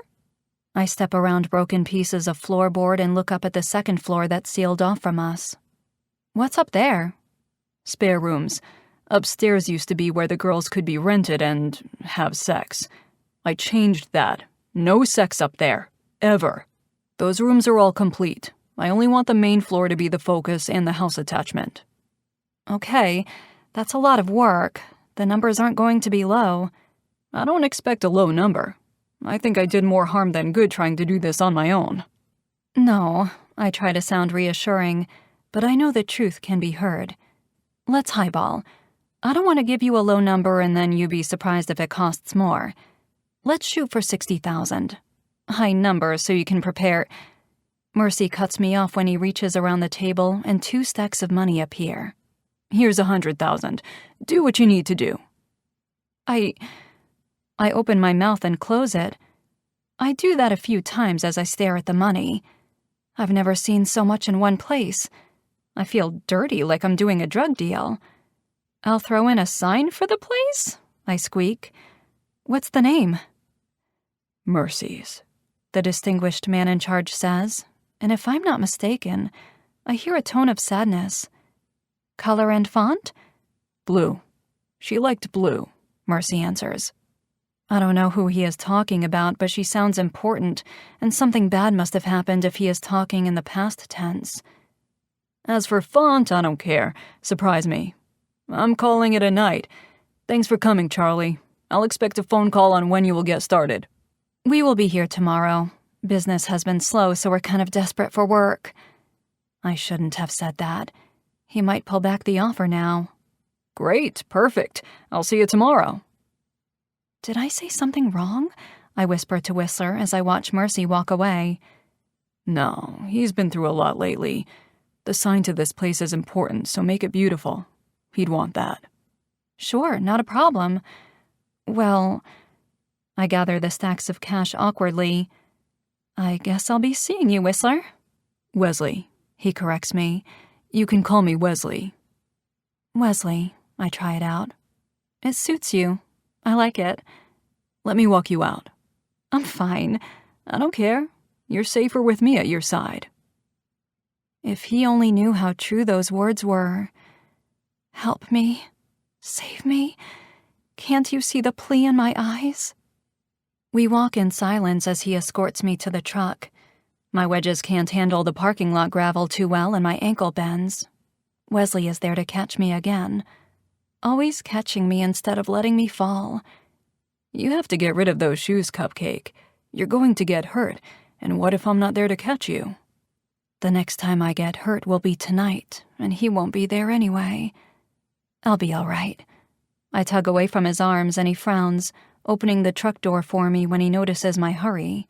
C: I step around broken pieces of floorboard and look up at the second floor that's sealed off from us. What's up there?
B: Spare rooms. Upstairs used to be where the girls could be rented and have sex. I changed that. No sex up there. Ever. Those rooms are all complete. I only want the main floor to be the focus and the house attachment.
C: Okay, that's a lot of work. The numbers aren't going to be low.
B: I don't expect a low number. I think I did more harm than good trying to do this on my own.
C: No, I try to sound reassuring, but I know the truth can be heard. Let's highball. I don't want to give you a low number and then you be surprised if it costs more. Let's shoot for 60,000. High number so you can prepare. Mercy cuts me off when he reaches around the table and 2 stacks of money appear.
B: Here's 100,000. Do what you need to do.
C: I open my mouth and close it. I do that a few times as I stare at the money. I've never seen so much in one place. I feel dirty like I'm doing a drug deal. I'll throw in a sign for the place, I squeak. What's the name?
B: Mercy's,
C: the distinguished man in charge says, and if I'm not mistaken, I hear a tone of sadness. Color and font?
B: Blue. She liked blue,
C: Mercy answers. I don't know who he is talking about, but she sounds important, and something bad must have happened if he is talking in the past tense.
B: As for font, I don't care. Surprise me. I'm calling it a night. Thanks for coming, Charlie. I'll expect a phone call on when you will get started.
C: We will be here tomorrow. Business has been slow, so we're kind of desperate for work. I shouldn't have said that. He might pull back the offer now.
B: Great, perfect. I'll see you tomorrow.
C: Did I say something wrong? I whispered to Whistler as I watched Mercy walk away.
B: No, he's been through a lot lately. The sign to this place is important, so make it beautiful. He'd want that.
C: Sure, not a problem. Well, I gather the stacks of cash awkwardly. I guess I'll be seeing you, Whistler.
B: Wesley, he corrects me. You can call me Wesley.
C: Wesley, I try it out. It suits you. I like it.
B: Let me walk you out.
C: I'm fine.
B: I don't care. You're safer with me at your side.
C: If he only knew how true those words were. Help me. Save me. Can't you see the plea in my eyes? We walk in silence as he escorts me to the truck. My wedges can't handle the parking lot gravel too well and my ankle bends. Wesley is there to catch me again. Always catching me instead of letting me fall.
B: You have to get rid of those shoes, Cupcake. You're going to get hurt, and what if I'm not there to catch you?
C: The next time I get hurt will be tonight, and he won't be there anyway. I'll be all right. I tug away from his arms and he frowns, opening the truck door for me when he notices my hurry.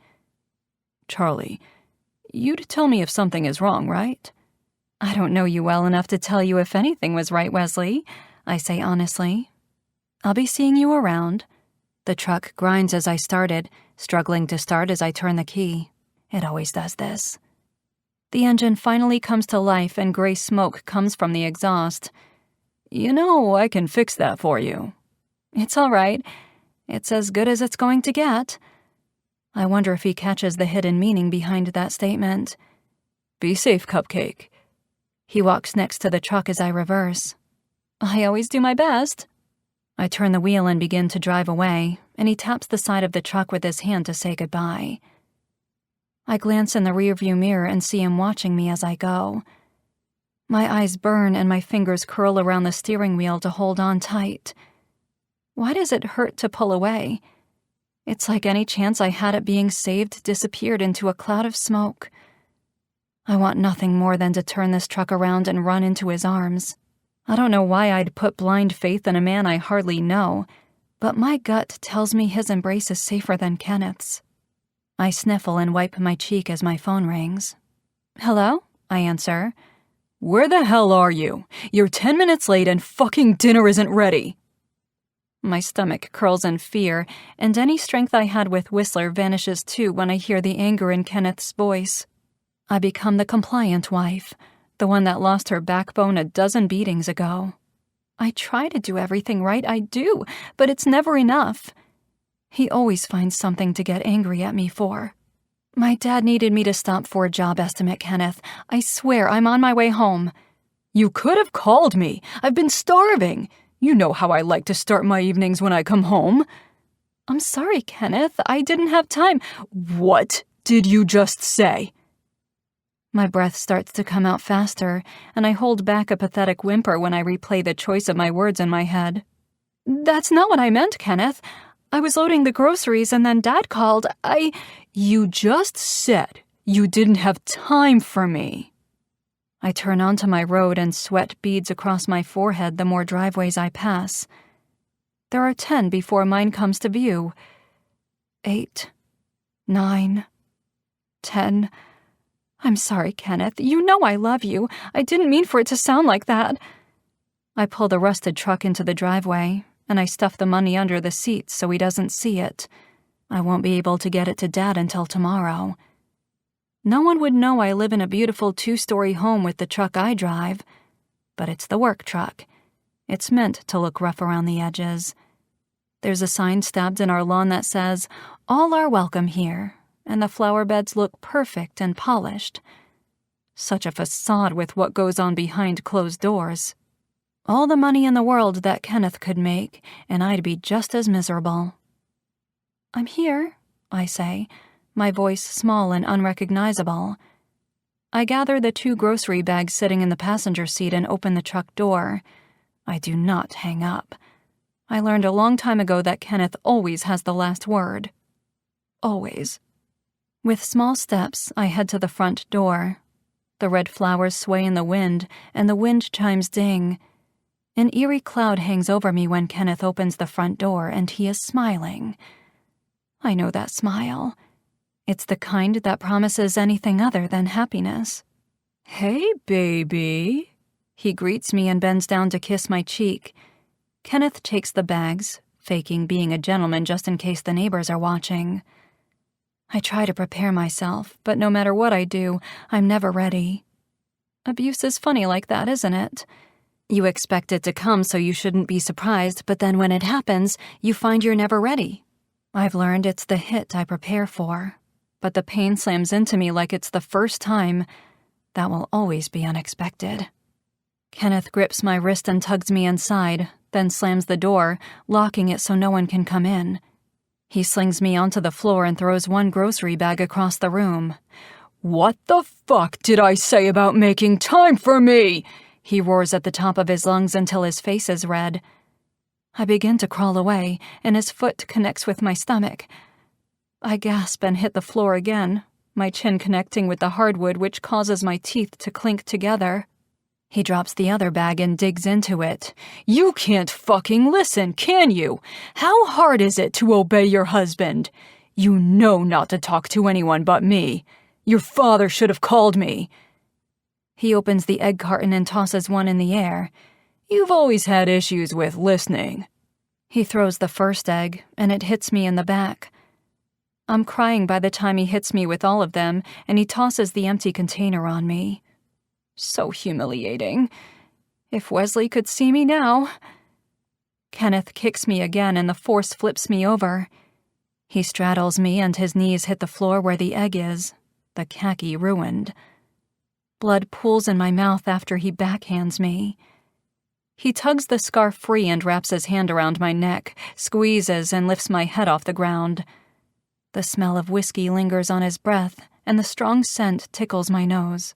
B: Charlie, you'd tell me if something is wrong, right?
C: I don't know you well enough to tell you if anything was right, Wesley, I say honestly. I'll be seeing you around. The truck grinds as I started, struggling to start as I turn the key. It always does this. The engine finally comes to life and gray smoke comes from the exhaust.
B: You know, I can fix that for you.
C: It's all right. It's as good as it's going to get. I wonder if he catches the hidden meaning behind that statement.
B: Be safe, Cupcake.
C: He walks next to the truck as I reverse. I always do my best. I turn the wheel and begin to drive away, and he taps the side of the truck with his hand to say goodbye. I glance in the rearview mirror and see him watching me as I go. My eyes burn and my fingers curl around the steering wheel to hold on tight. Why does it hurt to pull away? It's like any chance I had at being saved disappeared into a cloud of smoke. I want nothing more than to turn this truck around and run into his arms. I don't know why I'd put blind faith in a man I hardly know, but my gut tells me his embrace is safer than Kenneth's. I sniffle and wipe my cheek as my phone rings. Hello? I answer.
B: Where the hell are you? You're 10 minutes late and fucking dinner isn't ready.
C: My stomach curls in fear, and any strength I had with Whistler vanishes too when I hear the anger in Kenneth's voice. I become the compliant wife, the one that lost her backbone a dozen beatings ago. I try to do everything right, I do, but it's never enough. He always finds something to get angry at me for. My dad needed me to stop for a job estimate, Kenneth. I swear I'm on my way home.
B: You could have called me. I've been starving. You know how I like to start my evenings when I come home.
C: I'm sorry, Kenneth. I didn't have time.
B: What did you just say?
C: My breath starts to come out faster, and I hold back a pathetic whimper when I replay the choice of my words in my head. That's not what I meant, Kenneth. I was loading the groceries and then Dad called.
B: You just said you didn't have time for me.
C: I turn onto my road and sweat beads across my forehead the more driveways I pass. There are 10 before mine comes to view. 8, 9, 10. I'm sorry, Kenneth. You know I love you. I didn't mean for it to sound like that. I pull the rusted truck into the driveway, and I stuff the money under the seat so he doesn't see it. I won't be able to get it to Dad until tomorrow. No one would know I live in a beautiful 2-story home with the truck I drive, but it's the work truck. It's meant to look rough around the edges. There's a sign stabbed in our lawn that says, "All are welcome here," and the flower beds look perfect and polished. Such a facade with what goes on behind closed doors. All the money in the world that Kenneth could make, and I'd be just as miserable. I'm here, I say, my voice small and unrecognizable. I gather the 2 grocery bags sitting in the passenger seat and open the truck door. I do not hang up. I learned a long time ago that Kenneth always has the last word. Always. With small steps, I head to the front door. The red flowers sway in the wind, and the wind chimes ding. An eerie cloud hangs over me when Kenneth opens the front door, and he is smiling. I know that smile. It's the kind that promises anything other than happiness. "Hey, baby." He greets me and bends down to kiss my cheek. Kenneth takes the bags, faking being a gentleman just in case the neighbors are watching. I try to prepare myself, but no matter what I do, I'm never ready. Abuse is funny like that, isn't it? You expect it to come so you shouldn't be surprised, but then when it happens, you find you're never ready. I've learned it's the hit I prepare for, but the pain slams into me like it's the first time. That will always be unexpected. Kenneth grips my wrist and tugs me inside, then slams the door, locking it so no one can come in. He slings me onto the floor and throws one grocery bag across the room. "What the fuck did I say about making time for me?" He roars at the top of his lungs until his face is red. I begin to crawl away, and his foot connects with my stomach. I gasp and hit the floor again, my chin connecting with the hardwood, which causes my teeth to clink together. He drops the other bag and digs into it. "You can't fucking listen, can you? How hard is it to obey your husband? You know not to talk to anyone but me. Your father should have called me." He opens the egg carton and tosses one in the air. "You've always had issues with listening." He throws the first egg, and it hits me in the back. I'm crying by the time he hits me with all of them, and he tosses the empty container on me. So humiliating. If Wesley could see me now. Kenneth kicks me again, and the force flips me over. He straddles me, and his knees hit the floor where the egg is, the khaki ruined. Blood pools in my mouth after he backhands me. He tugs the scarf free and wraps his hand around my neck, squeezes and lifts my head off the ground. The smell of whiskey lingers on his breath, and the strong scent tickles my nose.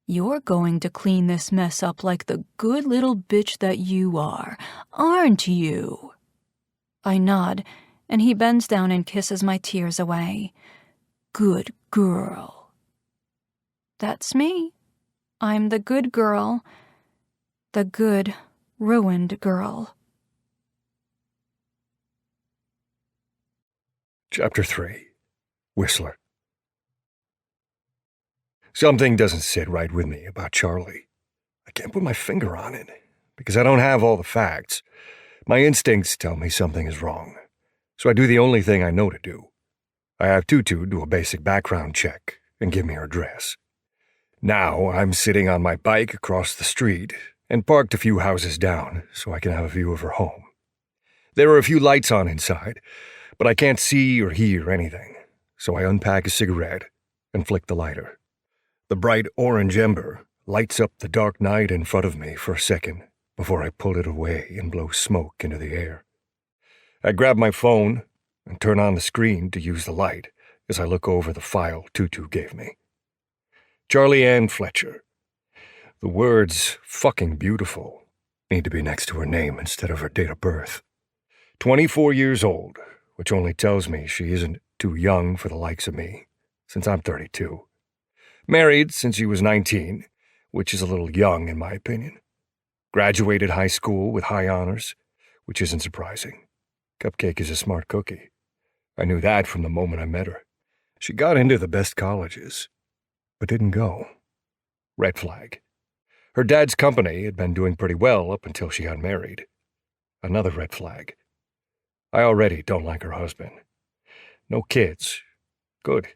C: "You're going to clean this mess up like the good little bitch that you are, aren't you?" I nod, and he bends down and kisses my tears away. "Good girl." That's me. I'm the good girl. The good, ruined girl.
A: Chapter 3. Whistler. Something doesn't sit right with me about Charlie. I can't put my finger on it, because I don't have all the facts. My instincts tell me something is wrong, so I do the only thing I know to do. I have Tutu do a basic background check and give me her address. Now I'm sitting on my bike across the street and parked a few houses down so I can have a view of her home. There are a few lights on inside, but I can't see or hear anything, so I unpack a cigarette and flick the lighter. The bright orange ember lights up the dark night in front of me for a second before I pull it away and blow smoke into the air. I grab my phone and turn on the screen to use the light as I look over the file Tutu gave me. Charlie Ann Fletcher. The words "fucking beautiful" need to be next to her name instead of her date of birth. 24 years old, which only tells me she isn't too young for the likes of me, since I'm 32. Married since she was 19, which is a little young in my opinion. Graduated high school with high honors, which isn't surprising. Cupcake is a smart cookie. I knew that from the moment I met her. She got into the best colleges, but didn't go. Red flag. Her dad's company had been doing pretty well up until she got married. Another red flag. I already don't like her husband. No kids. Good.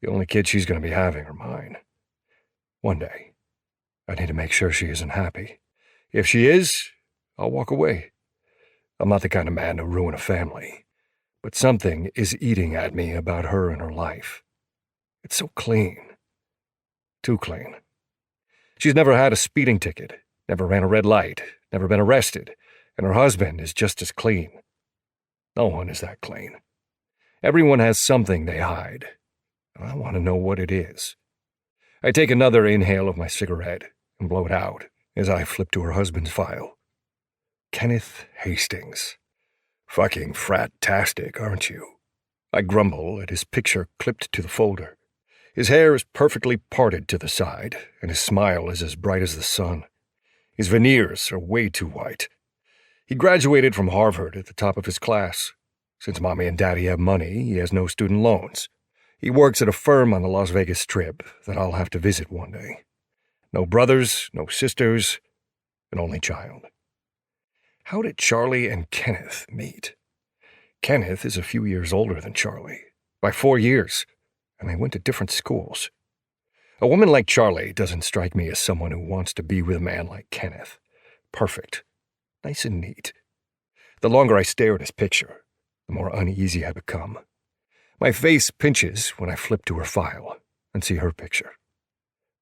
A: The only kids she's going to be having are mine. One day, I need to make sure she isn't happy. If she is, I'll walk away. I'm not the kind of man to ruin a family, but something is eating at me about her and her life. It's so clean. Too clean. She's never had a speeding ticket, never ran a red light, never been arrested, and her husband is just as clean. No one is that clean. Everyone has something they hide. I want to know what it is. I take another inhale of my cigarette and blow it out as I flip to her husband's file. Kenneth Hastings. Fucking frat-tastic, aren't you? I grumble at his picture clipped to the folder. His hair is perfectly parted to the side, and his smile is as bright as the sun. His veneers are way too white. He graduated from Harvard at the top of his class. Since Mommy and Daddy have money, he has no student loans. He works at a firm on the Las Vegas Strip that I'll have to visit one day. No brothers, no sisters, an only child. How did Charlie and Kenneth meet? Kenneth is a few years older than Charlie, by 4 years, and they went to different schools. A woman like Charlie doesn't strike me as someone who wants to be with a man like Kenneth. Perfect. Nice and neat. The longer I stare at his picture, the more uneasy I become. My face pinches when I flip to her file and see her picture.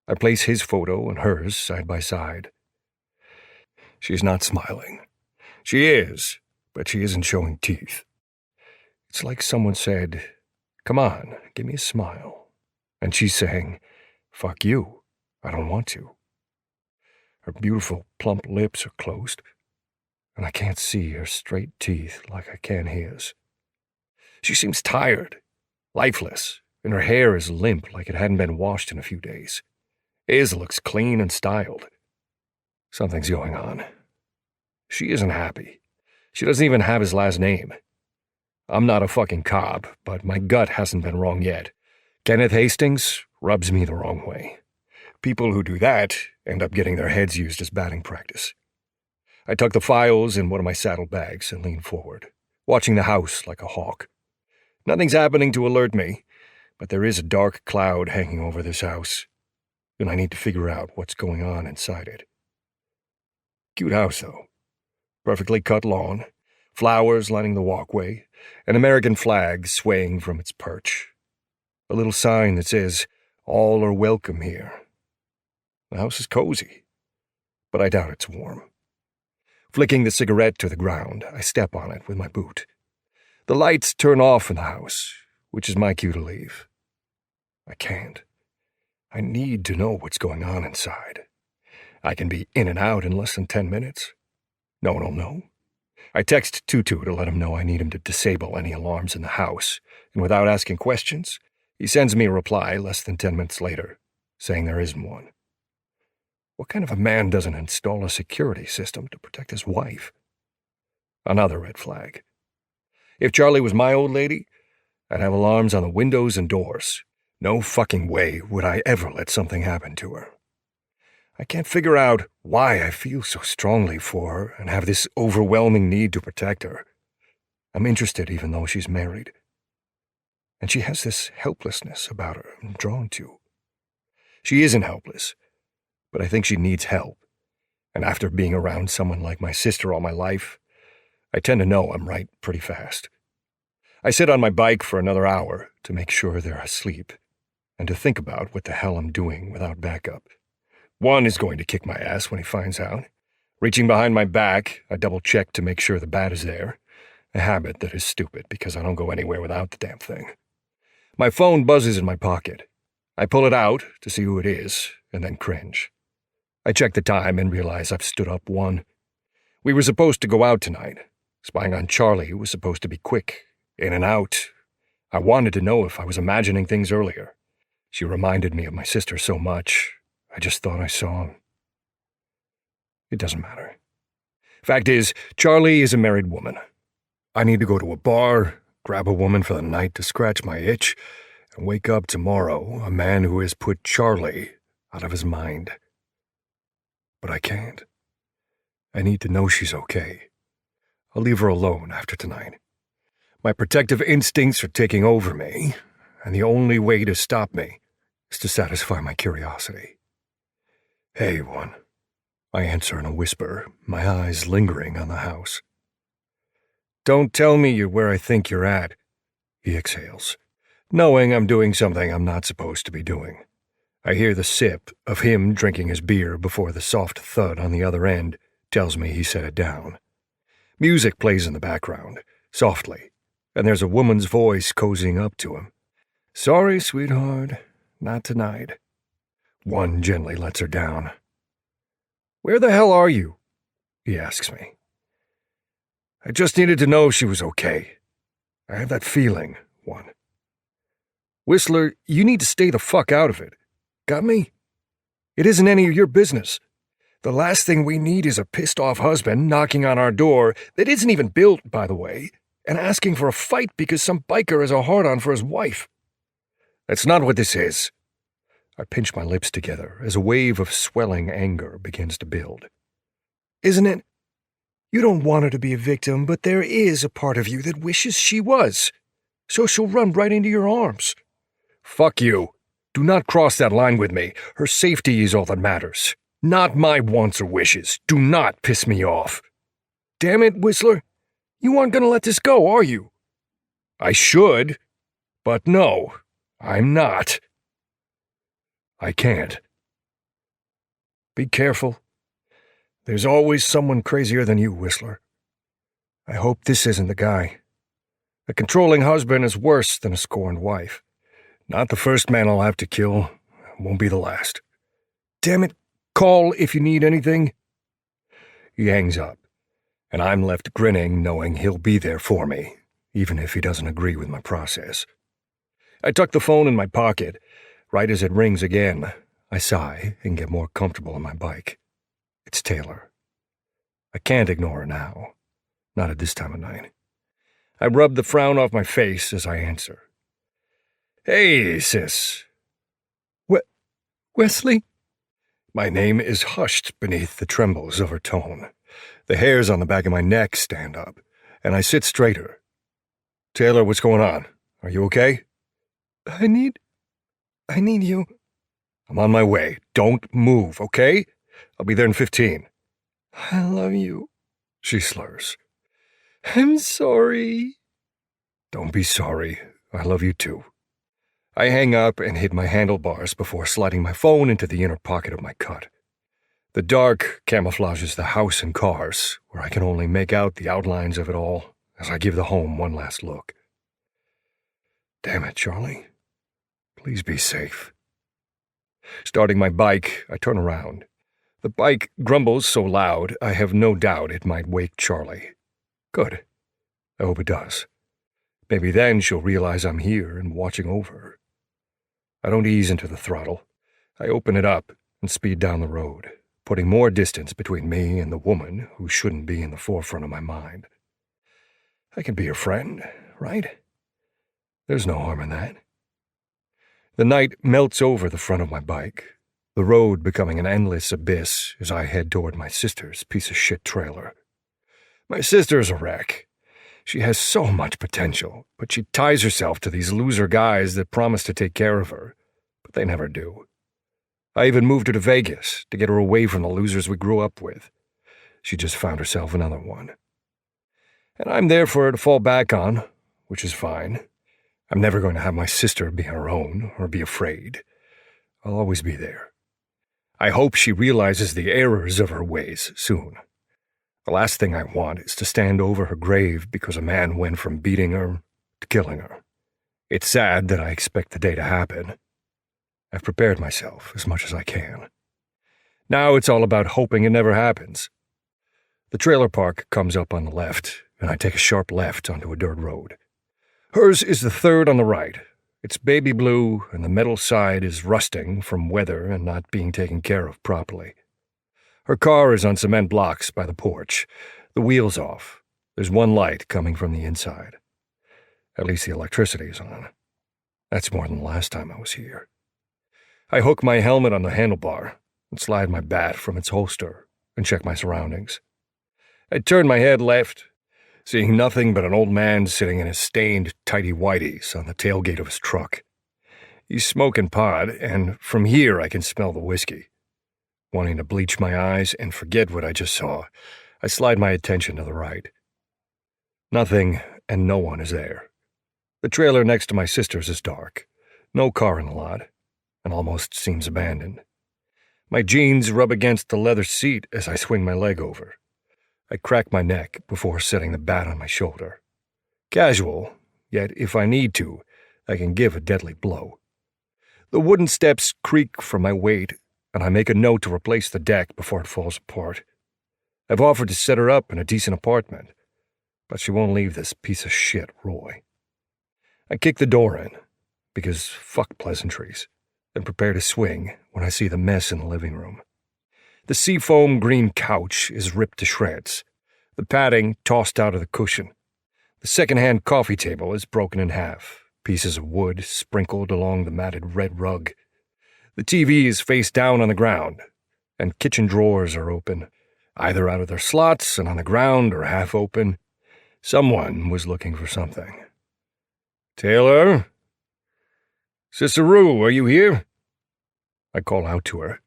A: I place his photo and hers side by side. She's not smiling. She is, but she isn't showing teeth. It's like someone said, "Come on, give me a smile." And she's saying, "Fuck you, I don't want to." Her beautiful, plump lips are closed, and I can't see her straight teeth like I can his. She seems tired, lifeless, and her hair is limp like it hadn't been washed in a few days. His looks clean and styled. Something's going on. She isn't happy. She doesn't even have his last name. I'm not a fucking cop, but my gut hasn't been wrong yet. Kenneth Hastings rubs me the wrong way. People who do that end up getting their heads used as batting practice. I tuck the files in one of my saddlebags and lean forward, watching the house like a hawk. Nothing's happening to alert me, but there is a dark cloud hanging over this house, and I need to figure out what's going on inside it. Cute house, though. Perfectly cut lawn, flowers lining the walkway, an American flag swaying from its perch. A little sign that says, "All are welcome here." The house is cozy, but I doubt it's warm. Flicking the cigarette to the ground, I step on it with my boot. The lights turn off in the house, which is my cue to leave. I can't. I need to know what's going on inside. I can be in and out in less than 10 minutes. No one will know. I text Tutu to let him know I need him to disable any alarms in the house, and without asking questions, he sends me a reply less than 10 minutes later, saying there isn't one. What kind of a man doesn't install a security system to protect his wife? Another red flag. If Charlie was my old lady, I'd have alarms on the windows and doors. No fucking way would I ever let something happen to her. I can't figure out why I feel so strongly for her and have this overwhelming need to protect her. I'm interested even though she's married. And she has this helplessness about her I'm drawn to. She isn't helpless, but I think she needs help. And after being around someone like my sister all my life, I tend to know I'm right pretty fast. I sit on my bike for another hour to make sure they're asleep and to think about what the hell I'm doing without backup. One is going to kick my ass when he finds out. Reaching behind my back, I double-check to make sure the bat is there, a habit that is stupid because I don't go anywhere without the damn thing. My phone buzzes in my pocket. I pull it out to see who it is, and then cringe. I check the time and realize I've stood up one. We were supposed to go out tonight. Spying on Charlie was supposed to be quick, in and out. I wanted to know if I was imagining things earlier. She reminded me of my sister so much, I just thought I saw him. It doesn't matter. Fact is, Charlie is a married woman. I need to go to a bar, grab a woman for the night to scratch my itch, and wake up tomorrow a man who has put Charlie out of his mind. But I can't. I need to know she's okay. I'll leave her alone after tonight. My protective instincts are taking over me, and the only way to stop me is to satisfy my curiosity. "Hey, one," I answer in a whisper, my eyes lingering on the house. "Don't tell me you're where I think you're at," he exhales, knowing I'm doing something I'm not supposed to be doing. I hear the sip of him drinking his beer before the soft thud on the other end tells me he set it down. Music plays in the background, softly, and there's a woman's voice cozying up to him. "Sorry, sweetheart, not tonight." One gently lets her down. "Where the hell are you?" he asks me. I just needed to know she was okay. I have that feeling 1. Whistler, you need to stay the fuck out of it. Got me? It isn't any of your business. The last thing we need is a pissed-off husband knocking on our door that isn't even built, by the way, and asking for a fight because some biker has a hard-on for his wife. That's not what this is. I pinch my lips together as a wave of swelling anger begins to build. Isn't it? You don't want her to be a victim, but there is a part of you that wishes she was. So she'll run right into your arms. Fuck you. Do not cross that line with me. Her safety is all that matters. Not my wants or wishes. Do not piss me off. Damn it, Whistler. You aren't going to let this go, are you? I should, but no, I'm not. I can't. Be careful. There's always someone crazier than you, Whistler. I hope this isn't the guy. A controlling husband is worse than a scorned wife. Not the first man I'll have to kill. Won't be the last. Damn it, call if you need anything. He hangs up, and I'm left grinning knowing he'll be there for me, even if he doesn't agree with my process. I tuck the phone in my pocket. Right as it rings again, I sigh and get more comfortable on my bike. It's Taylor. I can't ignore her now. Not at this time of night. I rub the frown off my face as I answer. Hey, sis. Wesley? My name is hushed beneath the trembles of her tone. The hairs on the back of my neck stand up, and I sit straighter. Taylor, what's going on? Are you okay? I need you. I'm on my way. Don't move, okay? I'll be there in 15. I love you, she slurs. I'm sorry. Don't be sorry. I love you too. I hang up and hit my handlebars before sliding my phone into the inner pocket of my cut. The dark camouflages the house and cars, where I can only make out the outlines of it all as I give the home one last look. Damn it, Charlie. Please be safe. Starting my bike, I turn around. The bike grumbles so loud, I have no doubt it might wake Charlie. Good. I hope it does. Maybe then she'll realize I'm here and watching over her. I don't ease into the throttle. I open it up and speed down the road, putting more distance between me and the woman who shouldn't be in the forefront of my mind. I can be her friend, right? There's no harm in that. The night melts over the front of my bike, the road becoming an endless abyss as I head toward my sister's piece-of-shit trailer. My sister's a wreck. She has so much potential, but she ties herself to these loser guys that promise to take care of her, but they never do. I even moved her to Vegas to get her away from the losers we grew up with. She just found herself another one. And I'm there for her to fall back on, which is fine. I'm never going to have my sister be on her own or be afraid. I'll always be there. I hope she realizes the errors of her ways soon. The last thing I want is to stand over her grave because a man went from beating her to killing her. It's sad that I expect the day to happen. I've prepared myself as much as I can. Now it's all about hoping it never happens. The trailer park comes up on the left, and I take a sharp left onto a dirt road. Hers is the third on the right. It's baby blue, and the metal side is rusting from weather and not being taken care of properly. Her car is on cement blocks by the porch, the wheels off. There's one light coming from the inside. At least the electricity is on. That's more than the last time I was here. I hook my helmet on the handlebar and slide my bat from its holster and check my surroundings. I turn my head left, seeing nothing but an old man sitting in his stained tighty-whities on the tailgate of his truck. He's smoking pot, and from here I can smell the whiskey. Wanting to bleach my eyes and forget what I just saw, I slide my attention to the right. Nothing and no one is there. The trailer next to my sister's is dark. No car in the lot, and almost seems abandoned. My jeans rub against the leather seat as I swing my leg over. I crack my neck before setting the bat on my shoulder. Casual, yet if I need to, I can give a deadly blow. The wooden steps creak from my weight, and I make a note to replace the deck before it falls apart. I've offered to set her up in a decent apartment, but she won't leave this piece of shit, Roy. I kick the door in, because fuck pleasantries, and prepare to swing when I see the mess in the living room. The seafoam green couch is ripped to shreds, the padding tossed out of the cushion. The second-hand coffee table is broken in half, pieces of wood sprinkled along the matted red rug. The TV is face down on the ground, and kitchen drawers are open, either out of their slots and on the ground or half open. Someone was looking for something. "Taylor? 𝐶𝐸, are you here?" I call out to her,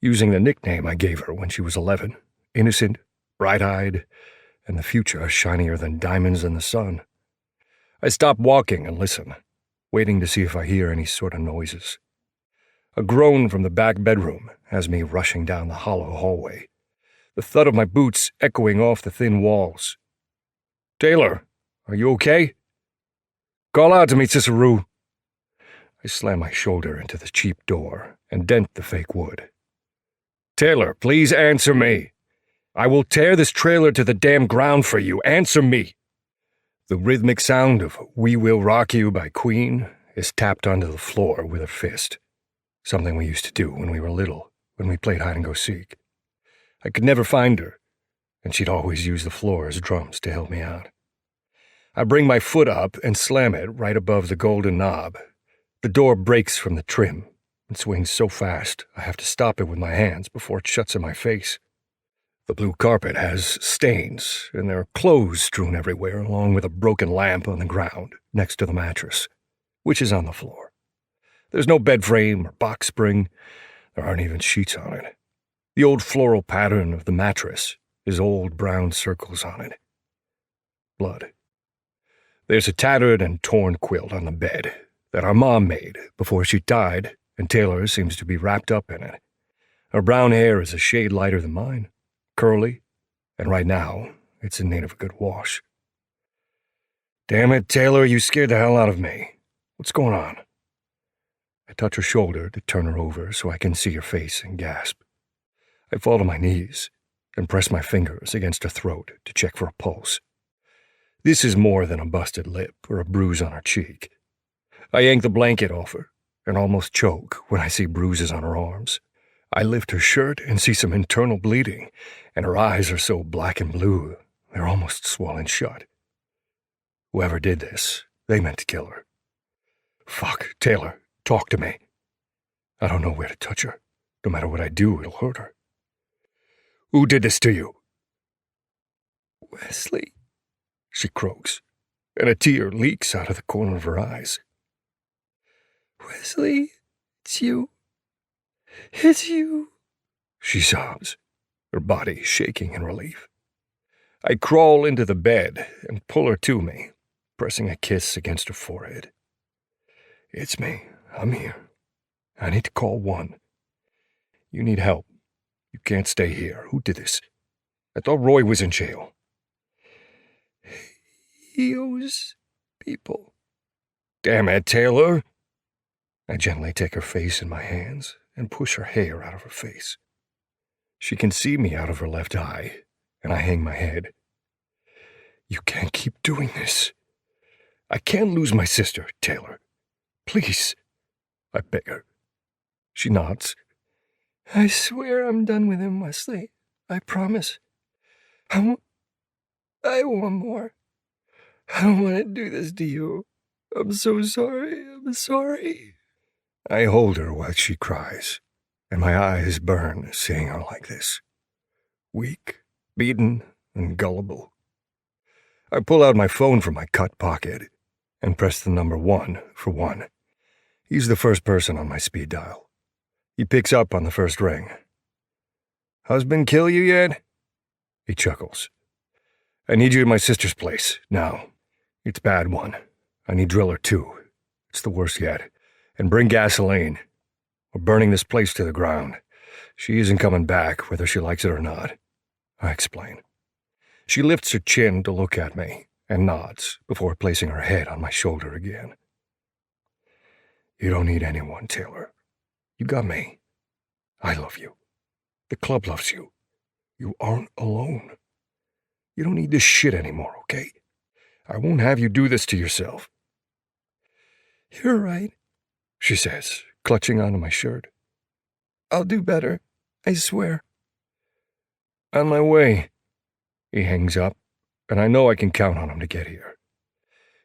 A: using the nickname I gave her when she was 11, innocent, bright-eyed, and the future shinier than diamonds in the sun. I stop walking and listen, waiting to see if I hear any sort of noises. A groan from the back bedroom has me rushing down the hollow hallway, the thud of my boots echoing off the thin walls. "Taylor, are you okay? Call out to me, 𝐶𝐸." I slam my shoulder into the cheap door and dent the fake wood. "Taylor, please answer me. I will tear this trailer to the damn ground for you. Answer me." The rhythmic sound of "We Will Rock You" by Queen is tapped onto the floor with a fist, something we used to do when we were little, when we played hide-and-go-seek. I could never find her, and she'd always use the floor as drums to help me out. I bring my foot up and slam it right above the golden knob. The door breaks from the trim and swings so fast I have to stop it with my hands before it shuts in my face. The blue carpet has stains, and there are clothes strewn everywhere, along with a broken lamp on the ground next to the mattress, which is on the floor. There's no bed frame or box spring. There aren't even sheets on it. The old floral pattern of the mattress is old brown circles on it. Blood. There's a tattered and torn quilt on the bed that our mom made before she died, and Taylor seems to be wrapped up in it. Her brown hair is a shade lighter than mine, curly, and right now it's in need of a good wash. "Damn it, Taylor, you scared the hell out of me. What's going on?" I touch her shoulder to turn her over so I can see her face and gasp. I fall to my knees and press my fingers against her throat to check for a pulse. This is more than a busted lip or a bruise on her cheek. I yank the blanket off her and almost choke when I see bruises on her arms. I lift her shirt and see some internal bleeding, and her eyes are so black and blue they're almost swollen shut. Whoever did this, they meant to kill her. Fuck, Taylor, talk to me. I don't know where to touch her. No matter what I do, it'll hurt her. "Who did this to you?"
D: "Wesley,"
A: she croaks, and a tear leaks out of the corner of her eyes.
D: "Wesley, it's you. It's you,"
A: she sobs, her body shaking in relief. I crawl into the bed and pull her to me, pressing a kiss against her forehead. "It's me. I'm here. I need to call 1. You need help. You can't stay here. Who did this? I thought Roy was in jail."
D: "He owes people."
A: "Damn it, Taylor." I gently take her face in my hands and push her hair out of her face. She can see me out of her left eye, and I hang my head. "You can't keep doing this. I can't lose my sister, Taylor. Please," I beg her. She nods.
D: "I swear I'm done with him, Wesley. I promise. I want more. I don't want to do this to you. I'm so sorry. I'm sorry."
A: I hold her while she cries, and my eyes burn seeing her like this. Weak, beaten, and gullible. I pull out my phone from my cut pocket and press the number 1 for 1. He's the first person on my speed dial. He picks up on the first ring. "Husband kill you yet?" He chuckles. "I need you at my sister's place, now. It's bad one. I need Driller too. It's the worst yet. And bring gasoline. We're burning this place to the ground. She isn't coming back, whether she likes it or not," I explain. She lifts her chin to look at me and nods before placing her head on my shoulder again. "You don't need anyone, Taylor. You got me. I love you. The club loves you. You aren't alone. You don't need this shit anymore, okay? I won't have you do this to yourself."
D: You're right, she says, clutching onto my shirt. I'll do better, I swear.
A: On my way. He hangs up, and I know I can count on him to get here.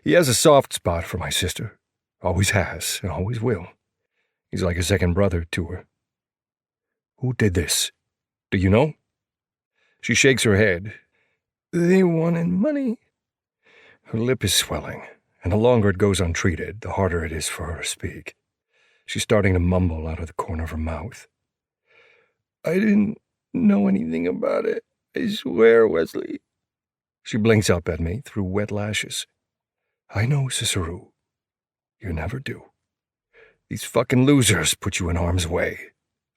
A: He has a soft spot for my sister. Always has, and always will. He's like a second brother to her. Who did this? Do you know? She shakes her head.
D: They wanted money.
A: Her lip is swelling, and the longer it goes untreated, the harder it is for her to speak. She's starting to mumble out of the corner of her mouth.
D: I didn't know anything about it. I swear, Wesley.
A: She blinks up at me through wet lashes. I know, Cicero. You never do. These fucking losers put you in harm's way.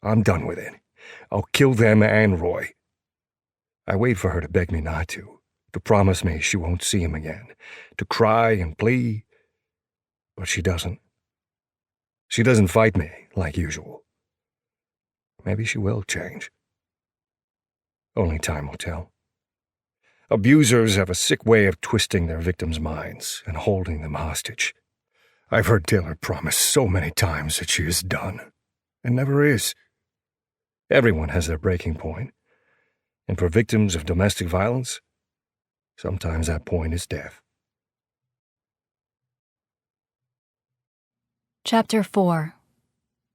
A: I'm done with it. I'll kill them and Roy. I wait for her to beg me not to promise me she won't see him again, to cry and plead. But she doesn't. She doesn't fight me like usual. Maybe she will change. Only time will tell. Abusers have a sick way of twisting their victims' minds and holding them hostage. I've heard Taylor promise so many times that she is done, and never is. Everyone has their breaking point, and for victims of domestic violence, sometimes that point is death.
C: Chapter 4.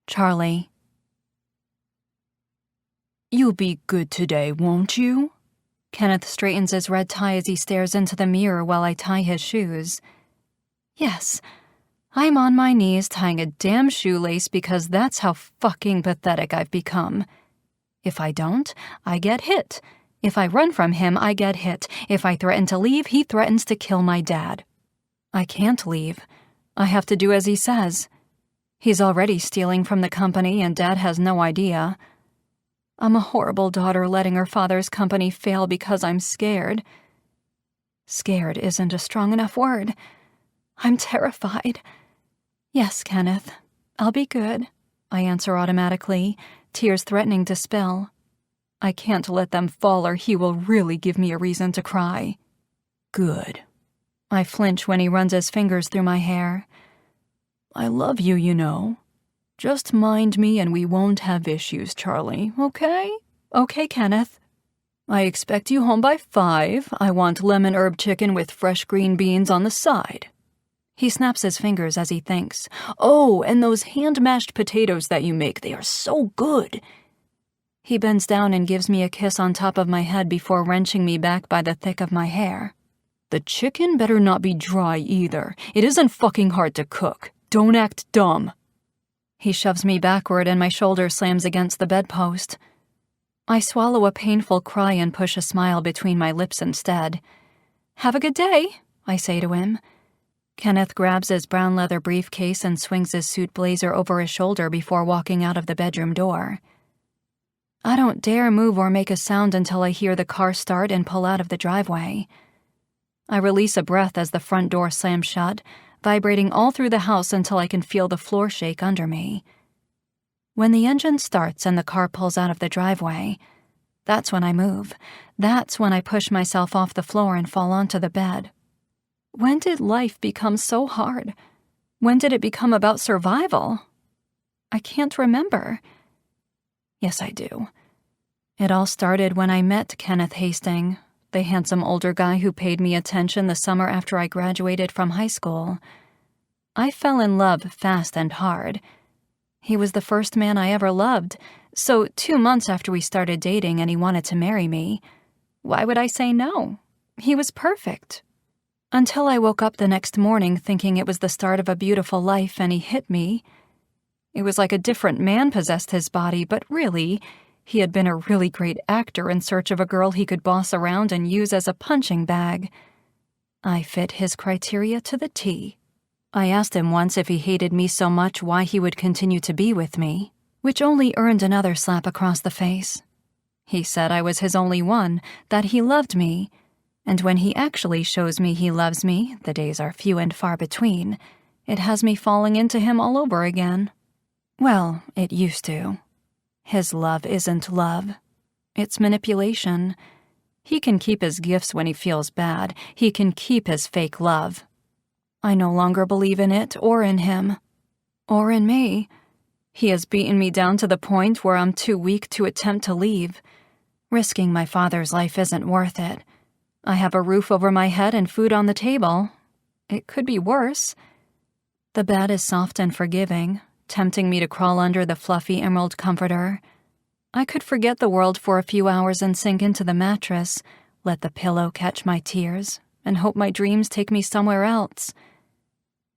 C: Charlie.
B: You'll be good today, won't you?
C: Kenneth straightens his red tie as he stares into the mirror while I tie his shoes. Yes, I'm on my knees tying a damn shoelace because that's how fucking pathetic I've become. If I don't, I get hit. If I run from him, I get hit. If I threaten to leave, he threatens to kill my dad. I can't leave. I have to do as he says. He's already stealing from the company and Dad has no idea. I'm a horrible daughter letting her father's company fail because I'm scared. Scared isn't a strong enough word. I'm terrified. Yes, Kenneth, I'll be good, I answer automatically, tears threatening to spill. I can't let them fall or he will really give me a reason to cry. Good. I flinch when he runs his fingers through my hair. I love you, you know. Just mind me and we won't have issues, Charlie, okay? Okay, Kenneth. I expect you home by 5. I want lemon herb chicken with fresh green beans on the side. He snaps his fingers as he thinks. Oh, and those hand-mashed potatoes that you make, they are so good. He bends down and gives me a kiss on top of my head before wrenching me back by the thick of my hair. The chicken better not be dry either. It isn't fucking hard to cook. Don't act dumb. He shoves me backward and my shoulder slams against the bedpost. I swallow a painful cry and push a smile between my lips instead. Have a good day, I say to him. Kenneth grabs his brown leather briefcase and swings his suit blazer over his shoulder before walking out of the bedroom door. I don't dare move or make a sound until I hear the car start and pull out of the driveway. I release a breath as the front door slams shut, vibrating all through the house until I can feel the floor shake under me. When the engine starts and the car pulls out of the driveway, that's when I move. That's when I push myself off the floor and fall onto the bed. When did life become so hard? When did it become about survival? I can't remember. Yes, I do. It all started when I met Kenneth Hastings, the handsome older guy who paid me attention the summer after I graduated from high school. I fell in love fast and hard. He was the first man I ever loved, so 2 months after we started dating and he wanted to marry me, why would I say no? He was perfect. Until I woke up the next morning thinking it was the start of a beautiful life and he hit me. It was like a different man possessed his body, but really, he had been a really great actor in search of a girl he could boss around and use as a punching bag. I fit his criteria to the T. I asked him once if he hated me so much why he would continue to be with me, which only earned another slap across the face. He said I was his only one, that he loved me, and when he actually shows me he loves me, the days are few and far between, it has me falling into him all over again. Well, it used to. His love isn't love. It's manipulation. He can keep his gifts when he feels bad. He can keep his fake love.
B: I no longer believe in it or in him. Or in me. He has beaten me down to the point where I'm too weak to attempt to leave. Risking my father's life isn't worth it. I have a roof over my head and food on the table. It could be worse. The bed is soft and forgiving, tempting me to crawl under the fluffy emerald comforter. I could forget the world for a few hours and sink into the mattress, let the pillow catch my tears, and hope my dreams take me somewhere else.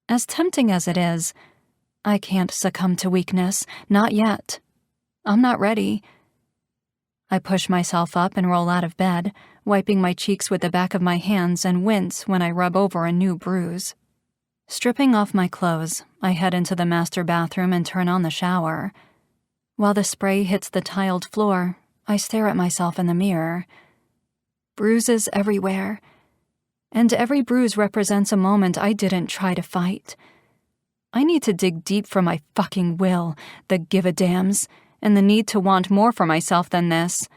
B: As tempting as it is, I can't succumb to weakness, not yet. I'm not ready. I push myself up and roll out of bed, wiping my cheeks with the back of my hands and wince when I rub over a new bruise. Stripping off my clothes, I head into the master bathroom and turn on the shower. While the spray hits the tiled floor, I stare at myself in the mirror. Bruises everywhere. And every bruise represents a moment I didn't try to fight. I need to dig deep for my fucking will, the give-a-dams, and the need to want more for myself than this.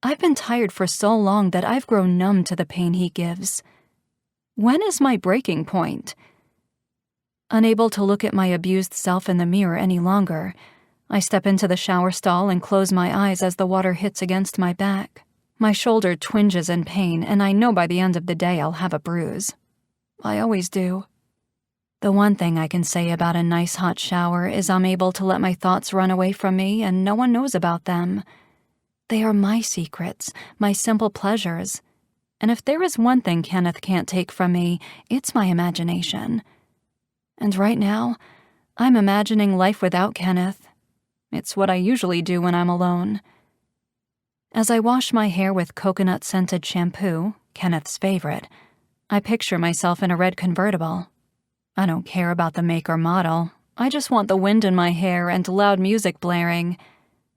B: I've been tired for so long that I've grown numb to the pain he gives. When is my breaking point? Unable to look at my abused self in the mirror any longer, I step into the shower stall and close my eyes as the water hits against my back. My shoulder twinges in pain, and I know by the end of the day I'll have a bruise. I always do. The one thing I can say about a nice hot shower is I'm able to let my thoughts run away from me and no one knows about them. They are my secrets, my simple pleasures. And if there is one thing Kenneth can't take from me, it's my imagination. And right now, I'm imagining life without Kenneth. It's what I usually do when I'm alone. As I wash my hair with coconut-scented shampoo, Kenneth's favorite, I picture myself in a red convertible. I don't care about the make or model. I just want the wind in my hair and loud music blaring.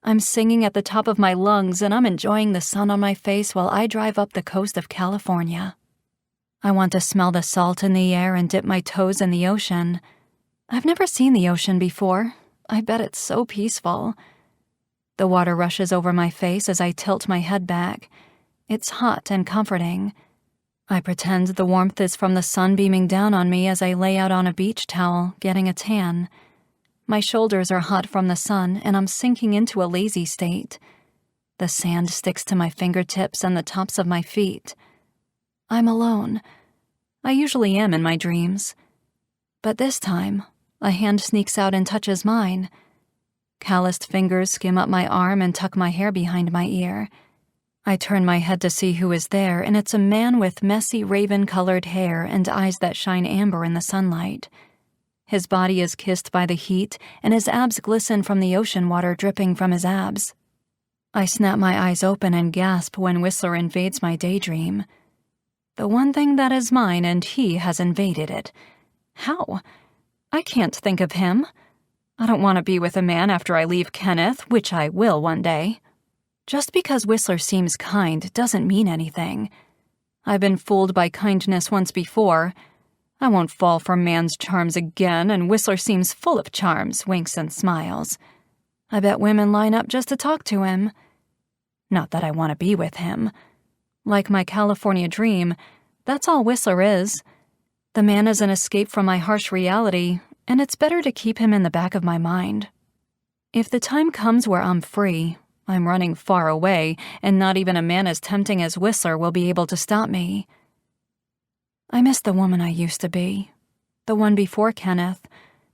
B: I'm singing at the top of my lungs and I'm enjoying the sun on my face while I drive up the coast of California. I want to smell the salt in the air and dip my toes in the ocean. I've never seen the ocean before. I bet it's so peaceful. The water rushes over my face as I tilt my head back. It's hot and comforting. I pretend the warmth is from the sun beaming down on me as I lay out on a beach towel, getting a tan. My shoulders are hot from the sun, and I'm sinking into a lazy state. The sand sticks to my fingertips and the tops of my feet. I'm alone. I usually am in my dreams. But this time, a hand sneaks out and touches mine. Calloused fingers skim up my arm and tuck my hair behind my ear. I turn my head to see who is there, and it's a man with messy raven-colored hair and eyes that shine amber in the sunlight. His body is kissed by the heat, and his abs glisten from the ocean water dripping from his abs. I snap my eyes open and gasp when Whistler invades my daydream. The one thing that is mine, and he has invaded it. How? I can't think of him. I don't want to be with a man after I leave Kenneth, which I will one day. Just because Whistler seems kind doesn't mean anything. I've been fooled by kindness once before. I won't fall for man's charms again, and Whistler seems full of charms, winks and smiles. I bet women line up just to talk to him. Not that I want to be with him. Like my California dream, that's all Whistler is. The man is an escape from my harsh reality, and it's better to keep him in the back of my mind. If the time comes where I'm free, I'm running far away, and not even a man as tempting as Whistler will be able to stop me. I miss the woman I used to be. The one before Kenneth.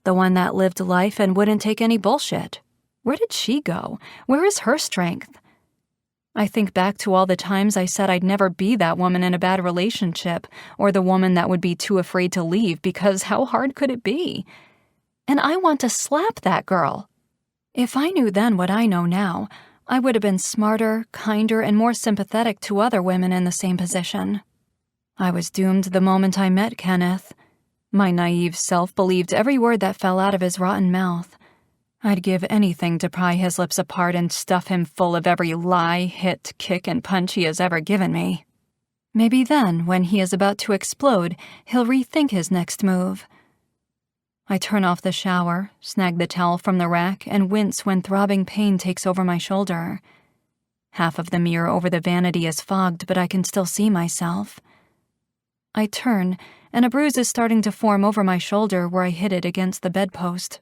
B: The one that lived life and wouldn't take any bullshit. Where did she go? Where is her strength? I think back to all the times I said I'd never be that woman in a bad relationship, or the woman that would be too afraid to leave because how hard could it be? And I want to slap that girl. If I knew then what I know now, I would have been smarter, kinder, and more sympathetic to other women in the same position. I was doomed the moment I met Kenneth. My naive self believed every word that fell out of his rotten mouth. I'd give anything to pry his lips apart and stuff him full of every lie, hit, kick, and punch he has ever given me. Maybe then, when he is about to explode, he'll rethink his next move. I turn off the shower, snag the towel from the rack, and wince when throbbing pain takes over my shoulder. Half of the mirror over the vanity is fogged, but I can still see myself.
C: I turn, and a bruise is starting to form over my shoulder where I hit it against the bedpost.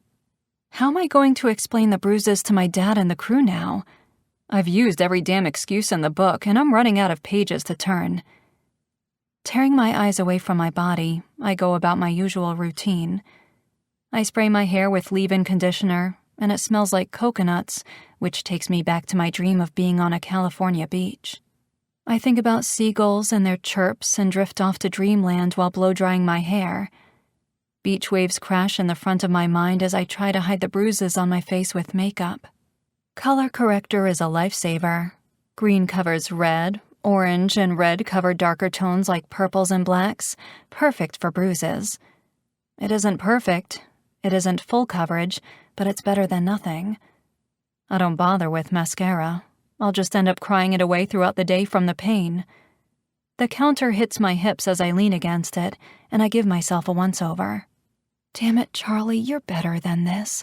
C: How am I going to explain the bruises to my dad and the crew now? I've used every damn excuse in the book, and I'm running out of pages to turn. Tearing my eyes away from my body, I go about my usual routine. I spray my hair with leave-in conditioner, and it smells like coconuts, which takes me back to my dream of being on a California beach. I think about seagulls and their chirps and drift off to dreamland while blow-drying my hair. Beach waves crash in the front of my mind as I try to hide the bruises on my face with makeup. Color corrector is a lifesaver. Green covers red, orange and red cover darker tones like purples and blacks, perfect for bruises. It isn't perfect, it isn't full coverage, but it's better than nothing. I don't bother with mascara. I'll just end up crying it away throughout the day from the pain. The counter hits my hips as I lean against it, and I give myself a once-over. Damn it, Charlie, you're better than this.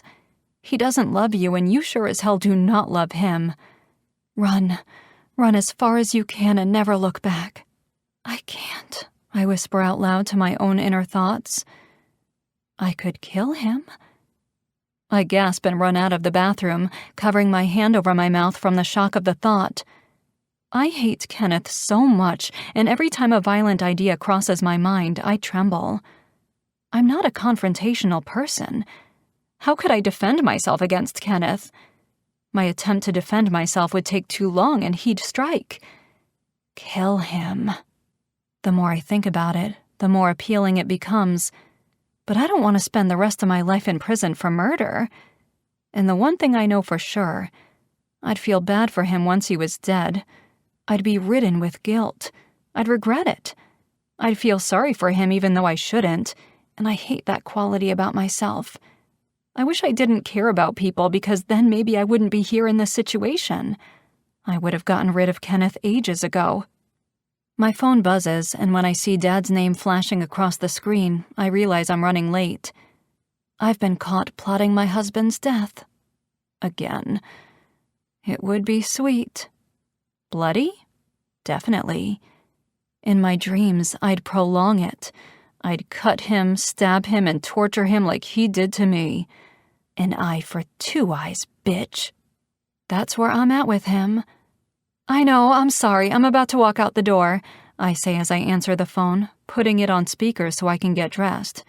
C: He doesn't love you, and you sure as hell do not love him. Run. Run as far as you can and never look back. I can't, I whisper out loud to my own inner thoughts. I could kill him. I gasp and run out of the bathroom, covering my hand over my mouth from the shock of the thought. I hate Kenneth so much, and every time a violent idea crosses my mind, I tremble. I'm not a confrontational person. How could I defend myself against Kenneth? My attempt to defend myself would take too long, and he'd strike. Kill him. The more I think about it, the more appealing it becomes. But I don't want to spend the rest of my life in prison for murder. And the one thing I know for sure, I'd feel bad for him once he was dead. I'd be ridden with guilt. I'd regret it. I'd feel sorry for him even though I shouldn't, and I hate that quality about myself. I wish I didn't care about people because then maybe I wouldn't be here in this situation. I would have gotten rid of Kenneth ages ago. My phone buzzes, and when I see Dad's name flashing across the screen, I realize I'm running late. I've been caught plotting my husband's death. Again. It would be sweet. Bloody? Definitely. In my dreams, I'd prolong it. I'd cut him, stab him, and torture him like he did to me. An eye for two eyes, bitch. That's where I'm at with him. I know, I'm sorry, I'm about to walk out the door, I say as I answer the phone, putting it on speaker so I can get dressed.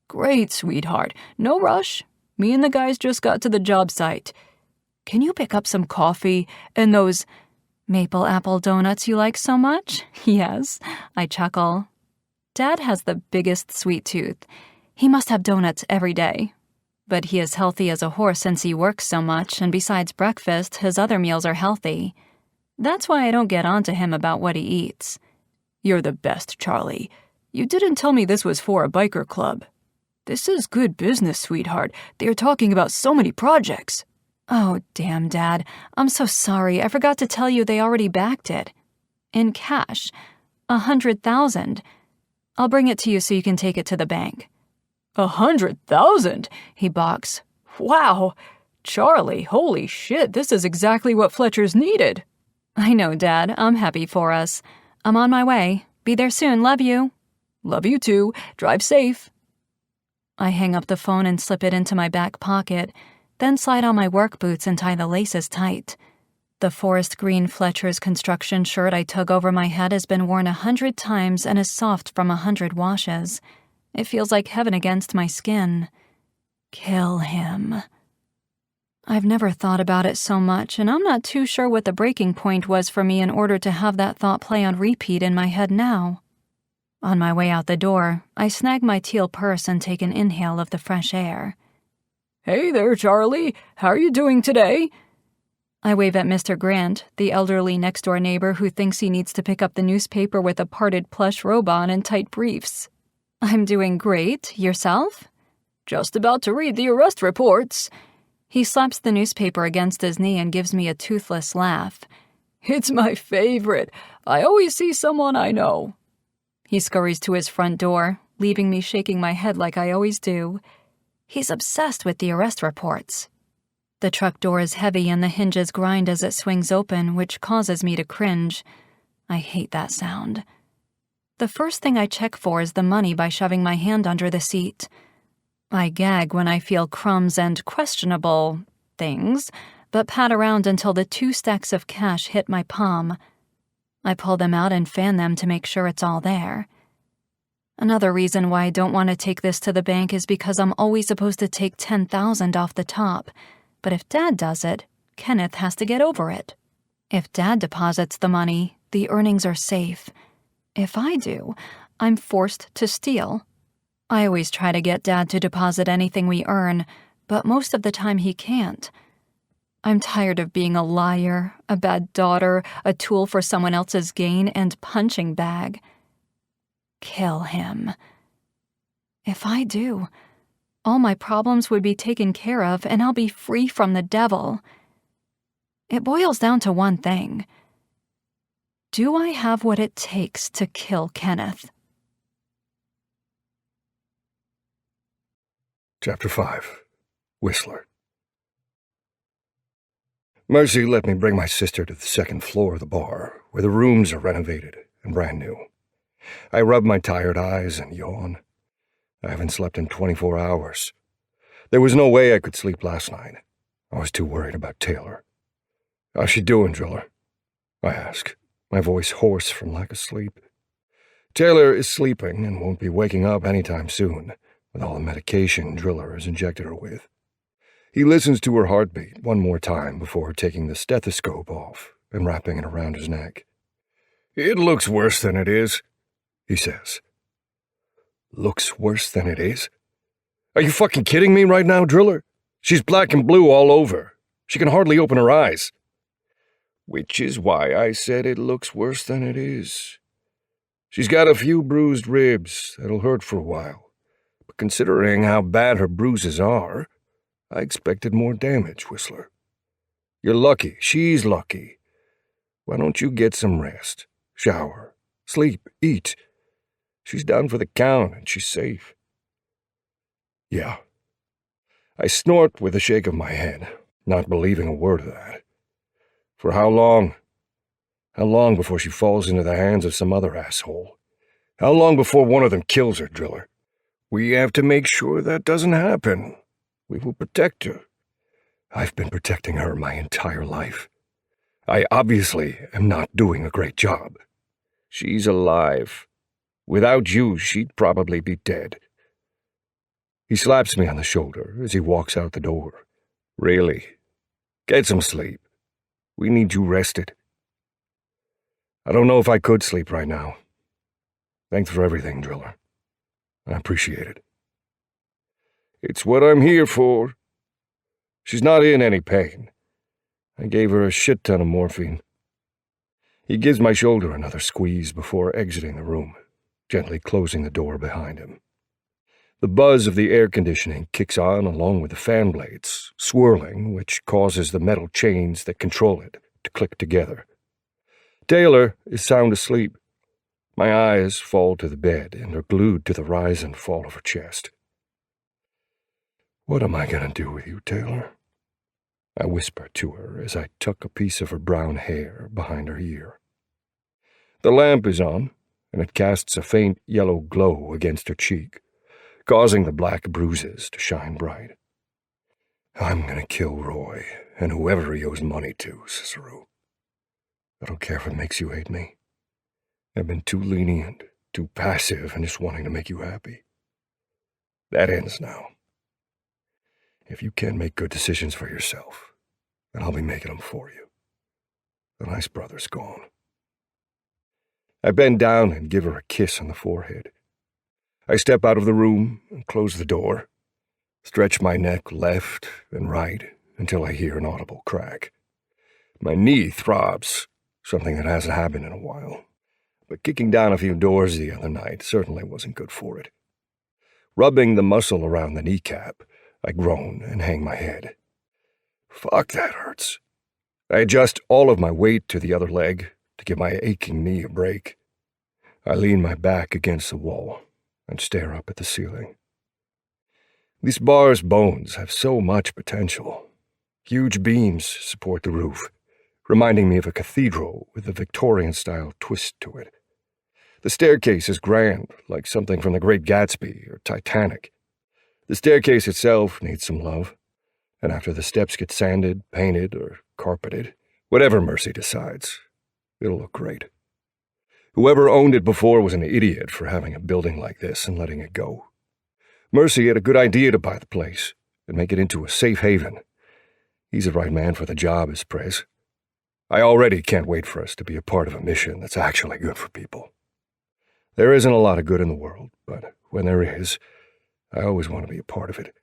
C: Great, sweetheart. No rush. Me and the guys just got to the job site. Can you pick up some coffee and those maple apple donuts you like so much? Yes, I chuckle. Dad has the biggest sweet tooth. He must have donuts every day. But he is healthy as a horse since he works so much, and besides breakfast, his other meals are healthy. That's why I don't get on to him about what he eats. You're the best, Charlie. You didn't tell me this was for a biker club. This is good business, sweetheart. They are talking about so many projects. Oh, damn, Dad. I'm so sorry. I forgot to tell you they already backed it. In cash. 100,000. I'll bring it to you so you can take it to the bank. 100,000? He balks. Wow. Charlie, holy shit, this is exactly what Fletcher's needed. I know, Dad. I'm happy for us. I'm on my way. Be there soon. Love you. Love you too. Drive safe. I hang up the phone and slip it into my back pocket, then slide on my work boots and tie the laces tight. The forest green Fletcher's construction shirt I tug over my head has been worn 100 times and is soft from 100 washes. It feels like heaven against my skin. Kill him. I've never thought about it so much, and I'm not too sure what the breaking point was for me in order to have that thought play on repeat in my head now. On my way out the door, I snag my teal purse and take an inhale of the fresh air. Hey there, Charlie. How are you doing today? I wave at Mr. Grant, the elderly next-door neighbor who thinks he needs to pick up the newspaper with a parted plush robe on and tight briefs. I'm doing great. Yourself? Just about to read the arrest reports. He slaps the newspaper against his knee and gives me a toothless laugh. It's my favorite. I always see someone I know. He scurries to his front door, leaving me shaking my head like I always do. He's obsessed with the arrest reports. The truck door is heavy and the hinges grind as it swings open, which causes me to cringe. I hate that sound. the first thing I check for is the money by shoving my hand under the seat. I gag when I feel crumbs and questionable things, but pat around until the 2 stacks of cash hit my palm. I pull them out and fan them to make sure it's all there. Another reason why I don't want to take this to the bank is because I'm always supposed to take $10,000 off the top, but if Dad does it, Kenneth has to get over it. If Dad deposits the money, the earnings are safe. If I do, I'm forced to steal. I always try to get Dad to deposit anything we earn, but most of the time he can't. I'm tired of being a liar, a bad daughter, a tool for someone else's gain, and punching bag. Kill him. If I do, all my problems would be taken care of and I'll be free from the devil. It boils down to one thing. Do I have what it takes to kill Kenneth?
D: Chapter 5. Whistler. Mercy let me bring my sister to the 2nd floor of the bar, where the rooms are renovated and brand new. I rub my tired eyes and yawn. I haven't slept in 24 hours. There was no way I could sleep last night. I was too worried about Taylor. "How's she doing, Driller?" I ask, my voice hoarse from lack of sleep. Taylor is sleeping and won't be waking up anytime soon, with all the medication Driller has injected her with. He listens to her heartbeat one more time before taking the stethoscope off and wrapping it around his neck. "It looks worse than it is," he says. "Looks worse than it is? Are you fucking kidding me right now, Driller? She's black and blue all over. She can hardly open her eyes." "Which is why I said it looks worse than it is. She's got a few bruised ribs that'll hurt for a while. But considering how bad her bruises are, I expected more damage, Whistler. You're lucky. She's lucky. Why don't you get some rest? Shower, sleep, eat. She's down for the count and she's safe." "Yeah." I snort with a shake of my head, not believing a word of that. "For how long? How long before she falls into the hands of some other asshole? How long before one of them kills her, Driller? We have to make sure that doesn't happen. We will protect her. I've been protecting her my entire life. I obviously am not doing a great job. She's alive. Without you, she'd probably be dead." He slaps me on the shoulder as he walks out the door. "Really? Get some sleep. We need you rested." I don't know if I could sleep right now. Thanks for everything, Driller. I appreciate it. "It's what I'm here for. She's not in any pain. I gave her a shit ton of morphine." He gives my shoulder another squeeze before exiting the room, gently closing the door behind him. The buzz of the air conditioning kicks on along with the fan blades, swirling, which causes the metal chains that control it to click together. Taylor is sound asleep. My eyes fall to the bed and are glued to the rise and fall of her chest. "What am I going to do with you, Taylor?" I whisper to her as I tuck a piece of her brown hair behind her ear. The lamp is on, and it casts a faint yellow glow against her cheek, causing the black bruises to shine bright. "I'm going to kill Roy and whoever he owes money to, Cicero. I don't care if it makes you hate me. I've been too lenient, too passive, and just wanting to make you happy. That ends now. If you can't make good decisions for yourself, then I'll be making them for you. The nice brother's gone." I bend down and give her a kiss on the forehead. I step out of the room and close the door, stretch my neck left and right until I hear an audible crack. My knee throbs, something that hasn't happened in a while, but kicking down a few doors the other night certainly wasn't good for it. Rubbing the muscle around the kneecap, I groan and hang my head. Fuck, that hurts. I adjust all of my weight to the other leg to give my aching knee a break. I lean my back against the wall and stare up at the ceiling. This bar's bones have so much potential. Huge beams support the roof, reminding me of a cathedral with a Victorian-style twist to it.
A: The staircase is grand, like something from the Great Gatsby or Titanic. The staircase itself needs some love, and after the steps get sanded, painted, or carpeted, whatever Mercy decides, it'll look great. Whoever owned it before was an idiot for having a building like this and letting it go. Mercy had a good idea to buy the place and make it into a safe haven. He's the right man for the job, as Prez. I already can't wait for us to be a part of a mission that's actually good for people. There isn't a lot of good in the world, but when there is, I always want to be a part of it.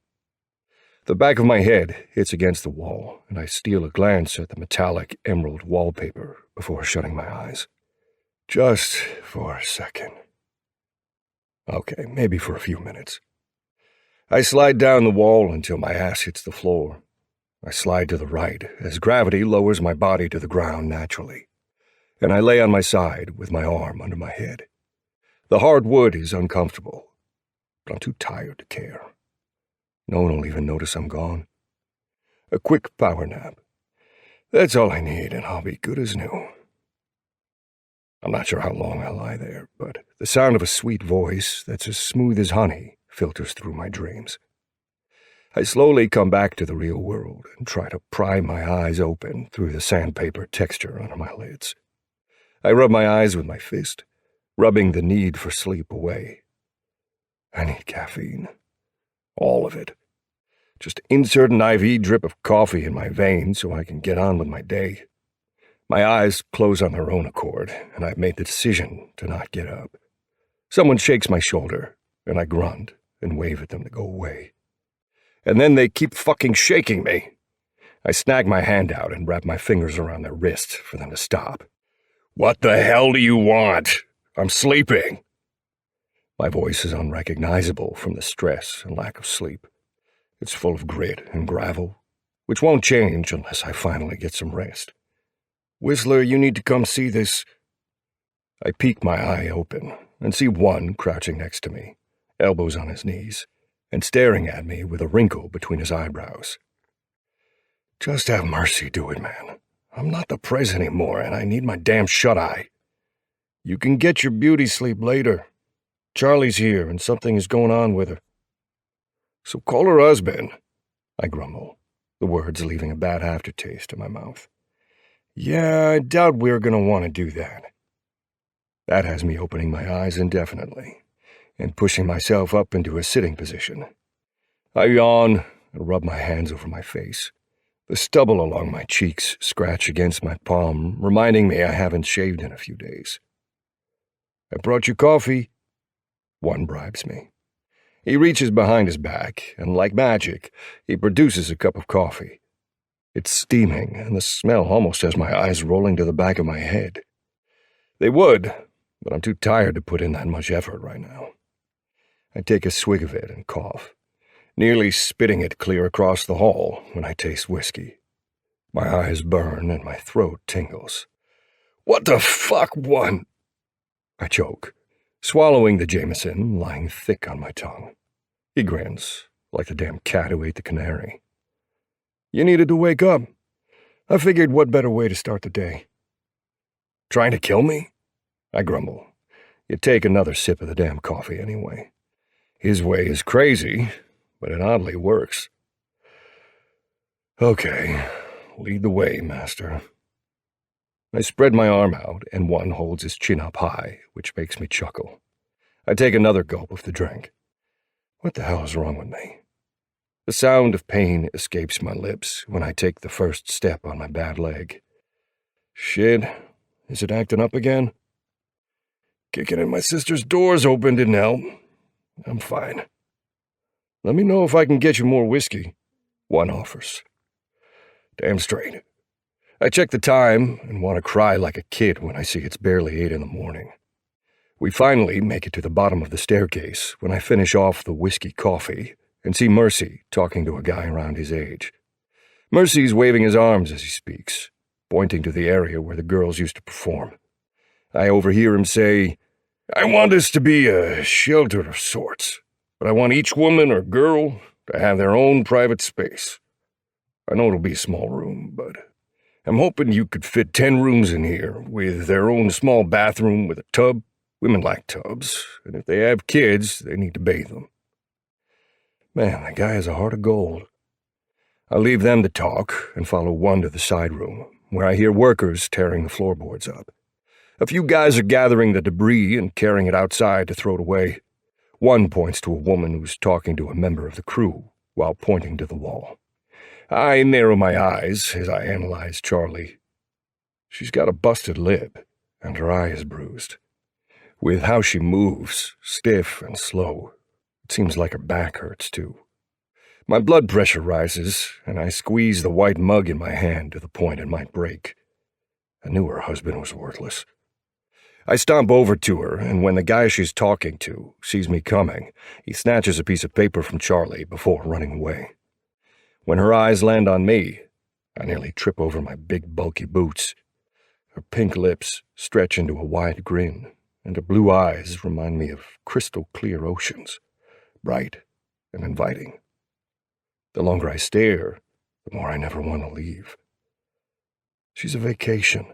A: The back of my head hits against the wall, and I steal a glance at the metallic emerald wallpaper before shutting my eyes. Just for a second. Okay, maybe for a few minutes. I slide down the wall until my ass hits the floor. I slide to the right as gravity lowers my body to the ground naturally, and I lay on my side with my arm under my head. The hard wood is uncomfortable, but I'm too tired to care. No one will even notice I'm gone. A quick power nap. That's all I need, and I'll be good as new. I'm not sure how long I'll lie there, but the sound of a sweet voice that's as smooth as honey filters through my dreams. I slowly come back to the real world and try to pry my eyes open through the sandpaper texture under my lids. I rub my eyes with my fist, rubbing the need for sleep away. I need caffeine. All of it. Just insert an IV drip of coffee in my veins so I can get on with my day. My eyes close on their own accord, and I've made the decision to not get up. Someone shakes my shoulder, and I grunt and wave at them to go away. And then they keep fucking shaking me. I snag my hand out and wrap my fingers around their wrist for them to stop. What the hell do you want? I'm sleeping. My voice is unrecognizable from the stress and lack of sleep. It's full of grit and gravel, which won't change unless I finally get some rest. Whistler, you need to come see this. I peek my eye open and see one crouching next to me, elbows on his knees, and staring at me with a wrinkle between his eyebrows. Just have Mercy do it, man. I'm not the Prez anymore, and I need my damn shut-eye. You can get your beauty sleep later. Charlie's here, and something is going on with her. So call her husband, I grumble, the words leaving a bad aftertaste in my mouth. Yeah, I doubt we're going to want to do that. That has me opening my eyes indefinitely and pushing myself up into a sitting position. I yawn and rub my hands over my face. The stubble along my cheeks scratch against my palm, reminding me I haven't shaved in a few days. I brought you coffee. One bribes me. He reaches behind his back, and like magic, he produces a cup of coffee. It's steaming, and the smell almost has my eyes rolling to the back of my head. They would, but I'm too tired to put in that much effort right now. I take a swig of it and cough, nearly spitting it clear across the hall when I taste whiskey. My eyes burn and my throat tingles. What the fuck, one? I choke, swallowing the Jameson lying thick on my tongue. He grins, like the damn cat who ate the canary. You needed to wake up. I figured what better way to start the day. Trying to kill me? I grumble. You take another sip of the damn coffee anyway. His way is crazy, but it oddly works. Okay, lead the way, master. I spread my arm out, and one holds his chin up high, which makes me chuckle. I take another gulp of the drink. What the hell is wrong with me? The sound of pain escapes my lips when I take the first step on my bad leg. Shit, is it acting up again? Kicking in my sister's doors open didn't help. I'm fine. Let me know if I can get you more whiskey. One offers. Damn straight. I check the time and want to cry like a kid when I see it's barely 8 in the morning. We finally make it to the bottom of the staircase when I finish off the whiskey coffee and see Mercy talking to a guy around his age. Mercy's waving his arms as he speaks, pointing to the area where the girls used to perform. I overhear him say, I want this to be a shelter of sorts, but I want each woman or girl to have their own private space. I know it'll be a small room, but I'm hoping you could fit 10 rooms in here with their own small bathroom with a tub, Women like tubs, and if they have kids, they need to bathe them. Man, the guy has a heart of gold. I leave them to talk and follow one to the side room, where I hear workers tearing the floorboards up. A few guys are gathering the debris and carrying it outside to throw it away. One points to a woman who's talking to a member of the crew while pointing to the wall. I narrow my eyes as I analyze Charlie. She's got a busted lip, and her eye is bruised. With how she moves, stiff and slow, it seems like her back hurts too. My blood pressure rises, and I squeeze the white mug in my hand to the point it might break. I knew her husband was worthless. I stomp over to her, and when the guy she's talking to sees me coming, he snatches a piece of paper from Charlie before running away. When her eyes land on me, I nearly trip over my big, bulky boots. Her pink lips stretch into a wide grin, and her blue eyes remind me of crystal-clear oceans, bright and inviting. The longer I stare, the more I never want to leave. She's a vacation,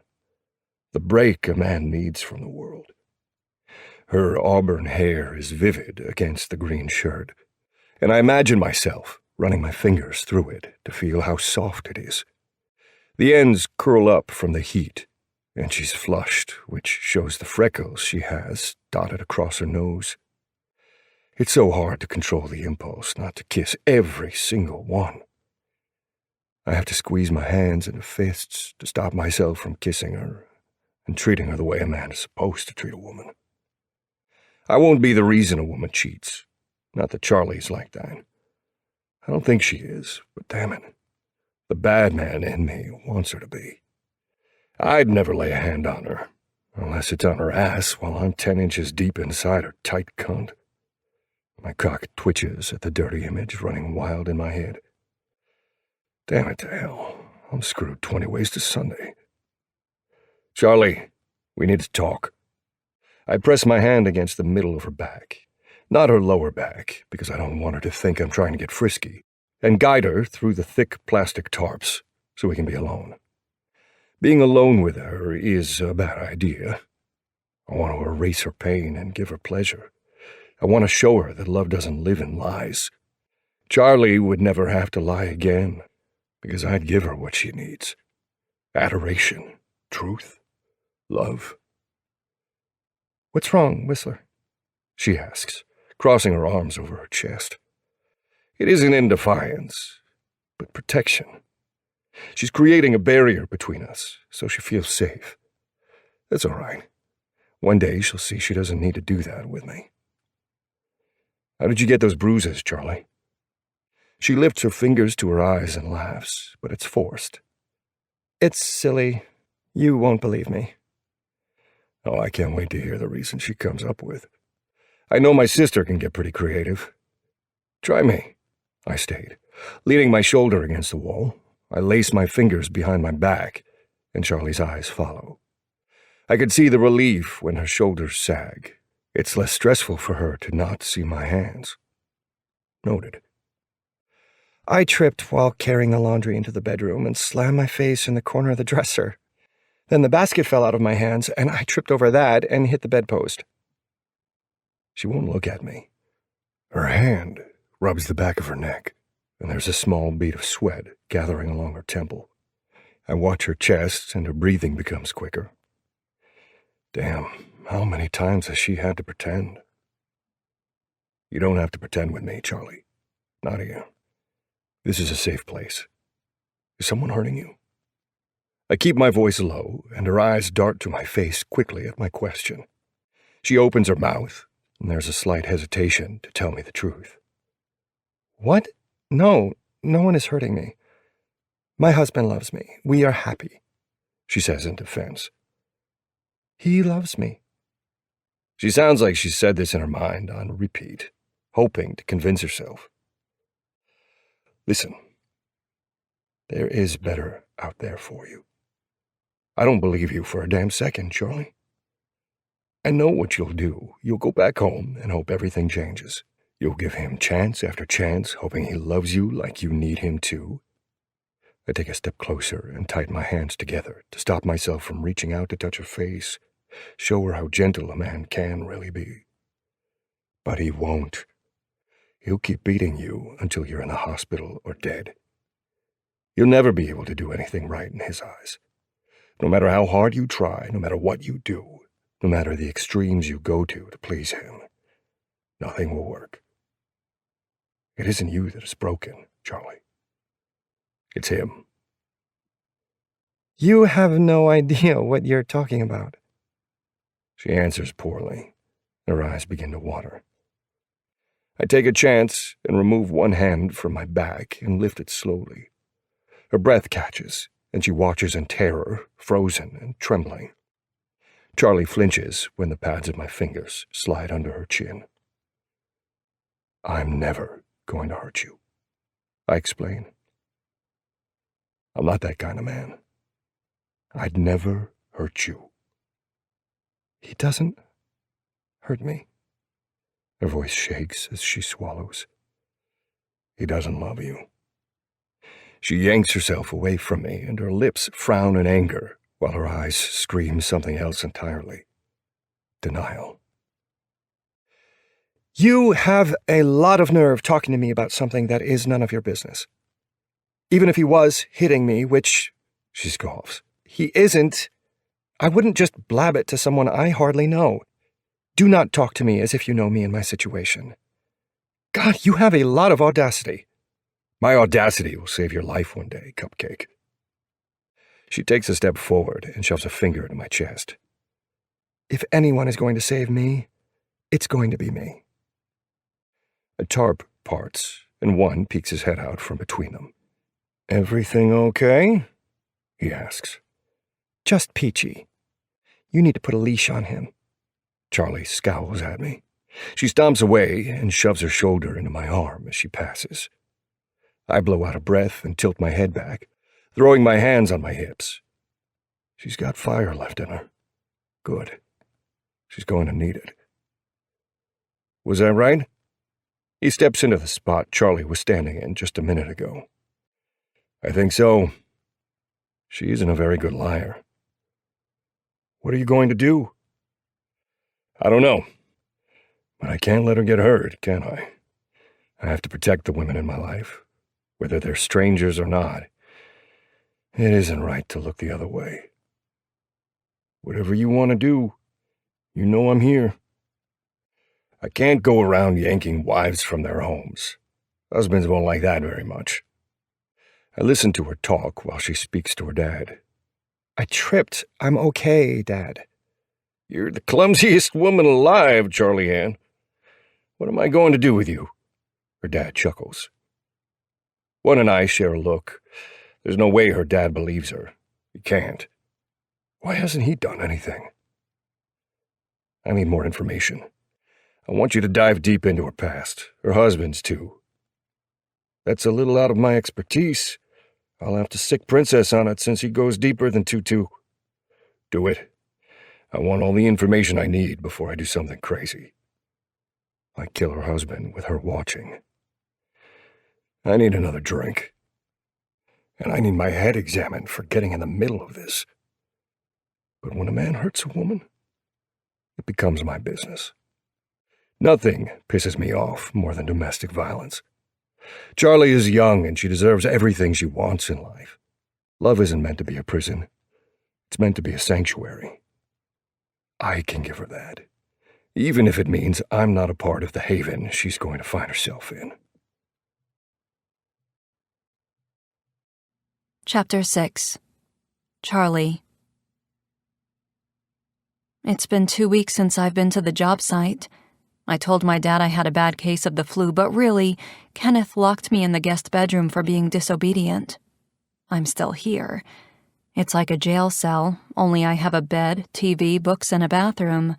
A: the break a man needs from the world. Her auburn hair is vivid against the green shirt, and I imagine myself running my fingers through it to feel how soft it is. The ends curl up from the heat, and she's flushed, which shows the freckles she has dotted across her nose. It's so hard to control the impulse not to kiss every single one. I have to squeeze my hands into fists to stop myself from kissing her and treating her the way a man is supposed to treat a woman. I won't be the reason a woman cheats. Not that Charlie's like that. I don't think she is, but damn it, the bad man in me wants her to be. I'd never lay a hand on her, unless it's on her ass while I'm 10 inches deep inside her tight cunt. My cock twitches at the dirty image running wild in my head. Damn it to hell, I'm screwed 20 ways to Sunday. Charlie, we need to talk. I press my hand against the middle of her back, not her lower back, because I don't want her to think I'm trying to get frisky, and guide her through the thick plastic tarps so we can be alone. Being alone with her is a bad idea. I want to erase her pain and give her pleasure. I want to show her that love doesn't live in lies. Charlie would never have to lie again, because I'd give her what she needs. Adoration, truth, love.
D: What's wrong, Whistler?
A: She asks, crossing her arms over her chest. It isn't in defiance, but protection. She's creating a barrier between us, so she feels safe. That's all right. One day she'll see she doesn't need to do that with me. How did you get those bruises, Charlie? She lifts her fingers to her eyes and laughs, but it's forced.
D: It's silly. You won't believe me.
A: Oh, I can't wait to hear the reason she comes up with. I know my sister can get pretty creative. Try me, I stayed, leaning my shoulder against the wall. I lace my fingers behind my back, and Charlie's eyes follow. I could see the relief when her shoulders sag. It's less stressful for her to not see my hands. Noted.
D: I tripped while carrying the laundry into the bedroom and slammed my face in the corner of the dresser. Then the basket fell out of my hands, and I tripped over that and hit the bedpost.
A: She won't look at me. Her hand rubs the back of her neck, and there's a small bead of sweat gathering along her temple. I watch her chest, and her breathing becomes quicker. Damn, how many times has she had to pretend? You don't have to pretend with me, Charlie. Not here. This is a safe place. Is someone hurting you? I keep my voice low, and her eyes dart to my face quickly at my question. She opens her mouth, and there's a slight hesitation to tell me the truth.
D: What? No one is hurting me. My husband loves me. We are happy,
A: she says in defense.
D: He loves me.
A: She sounds like she said this in her mind on repeat, hoping to convince herself. Listen, there is better out there for you. I don't believe you for a damn second, Charlie. I know what you'll do. You'll go back home and hope everything changes. You'll give him chance after chance, hoping he loves you like you need him to. I take a step closer and tighten my hands together to stop myself from reaching out to touch her face.
D: Show her how gentle a man can really be. But he won't. He'll keep beating you until you're in the hospital or dead. You'll never be able to do anything right in his eyes. No matter how hard you try, no matter what you do, no matter the extremes you go to please him, nothing will work. It isn't you that is broken, Charlie. It's him.
A: You have no idea what you're talking about.
D: She answers poorly. Her eyes begin to water. I take a chance and remove one hand from my back and lift it slowly. Her breath catches, and she watches in terror, frozen and trembling. Charlie flinches when the pads of my fingers slide under her chin. I'm never going to hurt you, I explain. I'm not that kind of man. I'd never hurt you.
A: He doesn't hurt me.
D: Her voice shakes as she swallows. He doesn't love you. She yanks herself away from me, and her lips frown in anger, while her eyes scream something else entirely. Denial.
A: You have a lot of nerve talking to me about something that is none of your business. Even if he was hitting me, which,
D: she scoffs,
A: he isn't, I wouldn't just blab it to someone I hardly know. Do not talk to me as if you know me and my situation. God, you have a lot of audacity.
D: My audacity will save your life one day, Cupcake. She takes a step forward and shoves a finger into my chest.
A: If anyone is going to save me, it's going to be me.
D: A tarp parts, and one peeks his head out from between them. Everything okay? He asks.
A: Just peachy. You need to put a leash on him.
D: Charlie scowls at me. She stomps away and shoves her shoulder into my arm as she passes. I blow out a breath and tilt my head back, throwing my hands on my hips. She's got fire left in her. Good. She's going to need it. Was I right? He steps into the spot Charlie was standing in just a minute ago. I think so. She isn't a very good liar. What are you going to do? I don't know. But I can't let her get hurt, can I? I have to protect the women in my life, whether they're strangers or not. It isn't right to look the other way. Whatever you want to do, you know I'm here. I can't go around yanking wives from their homes. Husbands won't like that very much. I listen to her talk while she speaks to her dad.
A: I tripped. I'm okay, Dad.
D: You're the clumsiest woman alive, Charlie Ann. What am I going to do with you? Her dad chuckles. One and I share a look. There's no way her dad believes her. He can't. Why hasn't he done anything? I need more information. I want you to dive deep into her past, her husband's too. That's a little out of my expertise. I'll have to sick Princess on it since he goes deeper than Tutu. Do it. I want all the information I need before I do something crazy. I kill her husband with her watching. I need another drink. And I need my head examined for getting in the middle of this. But when a man hurts a woman, it becomes my business. Nothing pisses me off more than domestic violence. Charlie is young and she deserves everything she wants in life. Love isn't meant to be a prison. It's meant to be a sanctuary. I can give her that, even if it means I'm not a part of the haven she's going to find herself in.
C: Chapter 6. Charlie. It's been 2 weeks since I've been to the job site. I told my dad I had a bad case of the flu, but really, Kenneth locked me in the guest bedroom for being disobedient. I'm still here. It's like a jail cell, only I have a bed, TV, books, and a bathroom.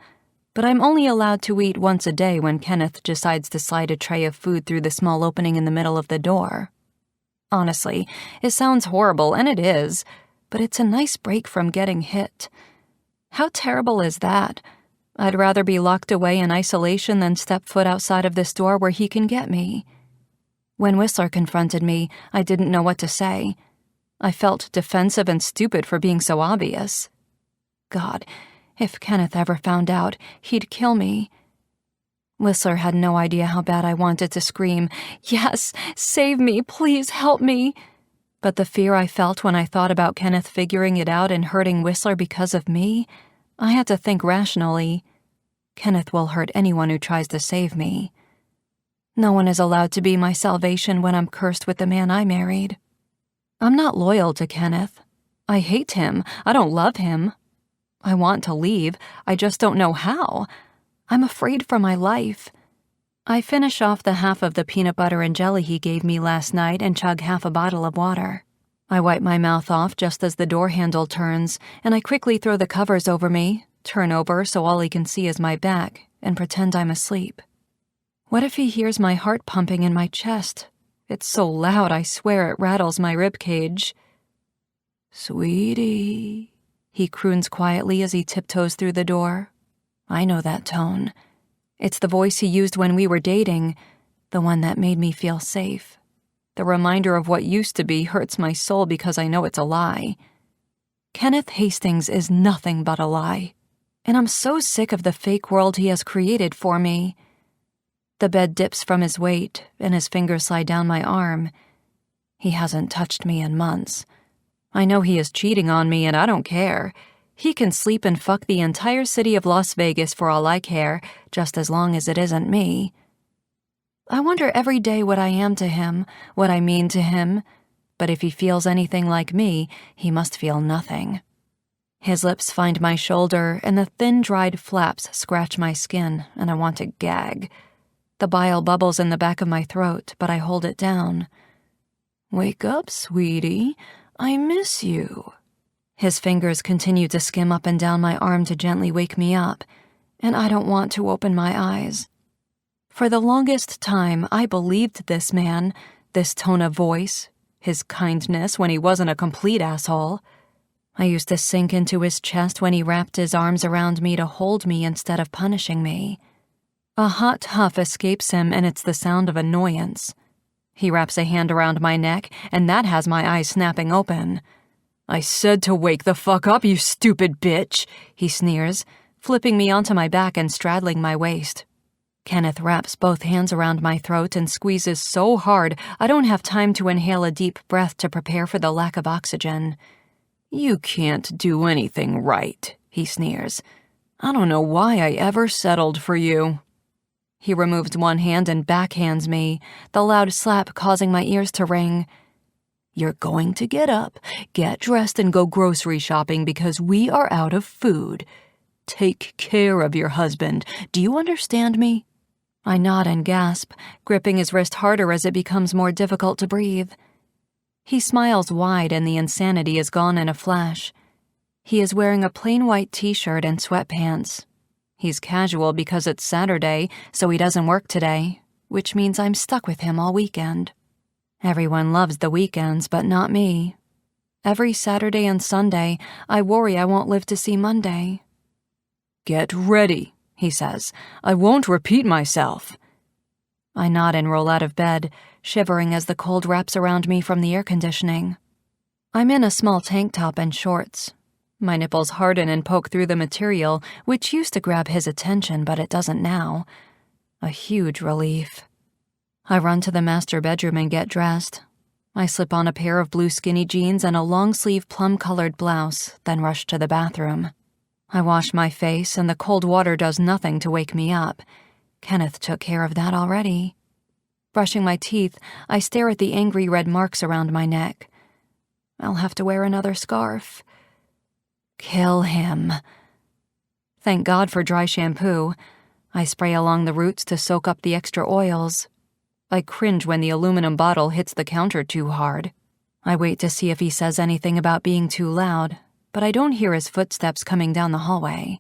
C: But I'm only allowed to eat once a day when Kenneth decides to slide a tray of food through the small opening in the middle of the door. Honestly, it sounds horrible, and it is, but it's a nice break from getting hit. How terrible is that? I'd rather be locked away in isolation than step foot outside of this door where he can get me. When Whistler confronted me, I didn't know what to say. I felt defensive and stupid for being so obvious. God, If Kenneth ever found out, he'd kill me. Whistler had no idea how bad I wanted to scream, "Yes, save me, please help me." But the fear I felt when I thought about Kenneth figuring it out and hurting Whistler because of me, I had to think rationally. Kenneth will hurt anyone who tries to save me. No one is allowed to be my salvation when I'm cursed with the man I married. I'm not loyal to Kenneth. I hate him. I don't love him. I want to leave. I just don't know how. I'm afraid for my life. I finish off the half of the peanut butter and jelly he gave me last night and chug half a bottle of water. I wipe my mouth off just as the door handle turns, and I quickly throw the covers over me, turn over so all he can see is my back, and pretend I'm asleep. What if he hears my heart pumping in my chest? It's so loud I swear it rattles my rib cage. "Sweetie," he croons quietly as he tiptoes through the door. I know that tone. It's the voice he used when we were dating, the one that made me feel safe. The reminder of what used to be hurts my soul because I know it's a lie. Kenneth Hastings is nothing but a lie, and I'm so sick of the fake world he has created for me. The bed dips from his weight, and his fingers slide down my arm. He hasn't touched me in months. I know he is cheating on me, and I don't care. He can sleep and fuck the entire city of Las Vegas for all I care, just as long as it isn't me. I wonder every day what I am to him, what I mean to him, but if he feels anything like me, he must feel nothing. His lips find my shoulder, and the thin, dried flaps scratch my skin, and I want to gag. The bile bubbles in the back of my throat, but I hold it down. "Wake up, sweetie. I miss you." His fingers continue to skim up and down my arm to gently wake me up, and I don't want to open my eyes. For the longest time, I believed this man, this tone of voice, his kindness when he wasn't a complete asshole. I used to sink into his chest when he wrapped his arms around me to hold me instead of punishing me. A hot huff escapes him, and it's the sound of annoyance. He wraps a hand around my neck, and that has my eyes snapping open. "I said to wake the fuck up, you stupid bitch," he sneers, flipping me onto my back and straddling my waist. Kenneth wraps both hands around my throat and squeezes so hard I don't have time to inhale a deep breath to prepare for the lack of oxygen. "You can't do anything right," he sneers. "I don't know why I ever settled for you." He removes one hand and backhands me, the loud slap causing my ears to ring. "You're going to get up, get dressed, and go grocery shopping because we are out of food. Take care of your husband. Do you understand me?" I nod and gasp, gripping his wrist harder as it becomes more difficult to breathe. He smiles wide and the insanity is gone in a flash. He is wearing a plain white t-shirt and sweatpants. He's casual because it's Saturday, so he doesn't work today, which means I'm stuck with him all weekend. Everyone loves the weekends, but not me. Every Saturday and Sunday, I worry I won't live to see Monday. "Get ready," he says. "I won't repeat myself." I nod and roll out of bed, shivering as the cold wraps around me from the air conditioning. I'm in a small tank top and shorts. My nipples harden and poke through the material, which used to grab his attention, but it doesn't now. A huge relief. I run to the master bedroom and get dressed. I slip on a pair of blue skinny jeans and a long-sleeve plum-colored blouse, then rush to the bathroom. I wash my face, and the cold water does nothing to wake me up. Kenneth took care of that already. Brushing my teeth, I stare at the angry red marks around my neck. I'll have to wear another scarf. Kill him. Thank God for dry shampoo. I spray along the roots to soak up the extra oils. I cringe when the aluminum bottle hits the counter too hard. I wait to see if he says anything about being too loud, but I don't hear his footsteps coming down the hallway.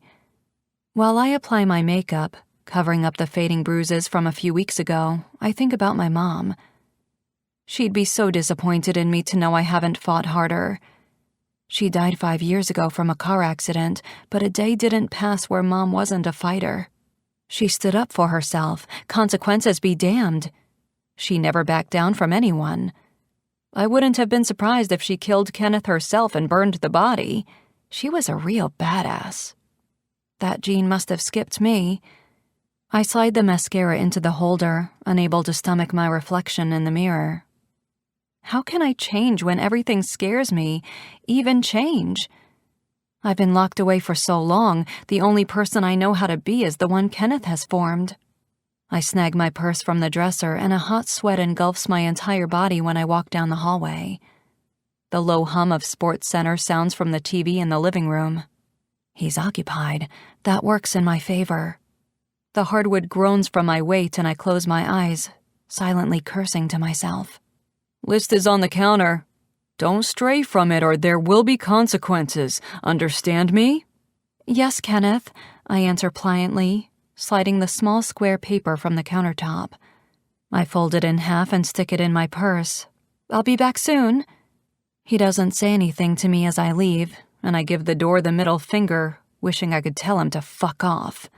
C: While I apply my makeup, covering up the fading bruises from a few weeks ago, I think about my mom. She'd be so disappointed in me to know I haven't fought harder. She died 5 years ago from a car accident, but a day didn't pass where Mom wasn't a fighter. She stood up for herself, consequences be damned. She never backed down from anyone. I wouldn't have been surprised if she killed Kenneth herself and burned the body. She was a real badass. That gene must have skipped me. I slide the mascara into the holder, unable to stomach my reflection in the mirror. How can I change when everything scares me, even change? I've been locked away for so long, the only person I know how to be is the one Kenneth has formed. I snag my purse from the dresser and a hot sweat engulfs my entire body when I walk down the hallway. The low hum of Sports Center sounds from the TV in the living room. He's occupied. That works in my favor. The hardwood groans from my weight and I close my eyes, silently cursing to myself. List is on the counter. Don't stray from it or there will be consequences. Understand me? Yes, Kenneth, I answer pliantly, sliding the small square paper from the countertop. I fold it in half and stick it in my purse. I'll be back soon. He doesn't say anything to me as I leave, and I give the door the middle finger, wishing I could tell him to fuck off.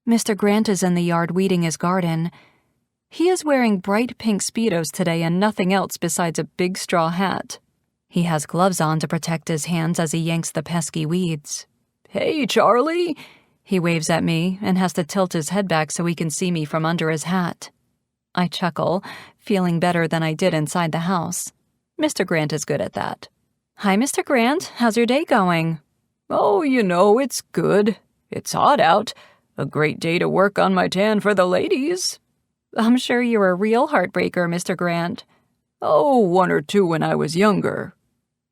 C: Mr. Grant is in the yard weeding his garden. He is wearing bright pink Speedos today and nothing else besides a big straw hat. He has gloves on to protect his hands as he yanks the pesky weeds. Hey, Charlie! He waves at me and has to tilt his head back so he can see me from under his hat. I chuckle, feeling better than I did inside the house. Mr. Grant is good at that. Hi, Mr. Grant. How's your day going? Oh, it's good. It's hot out. A great day to work on my tan for the ladies. I'm sure you're a real heartbreaker, Mr. Grant. Oh, 1 or 2 when I was younger.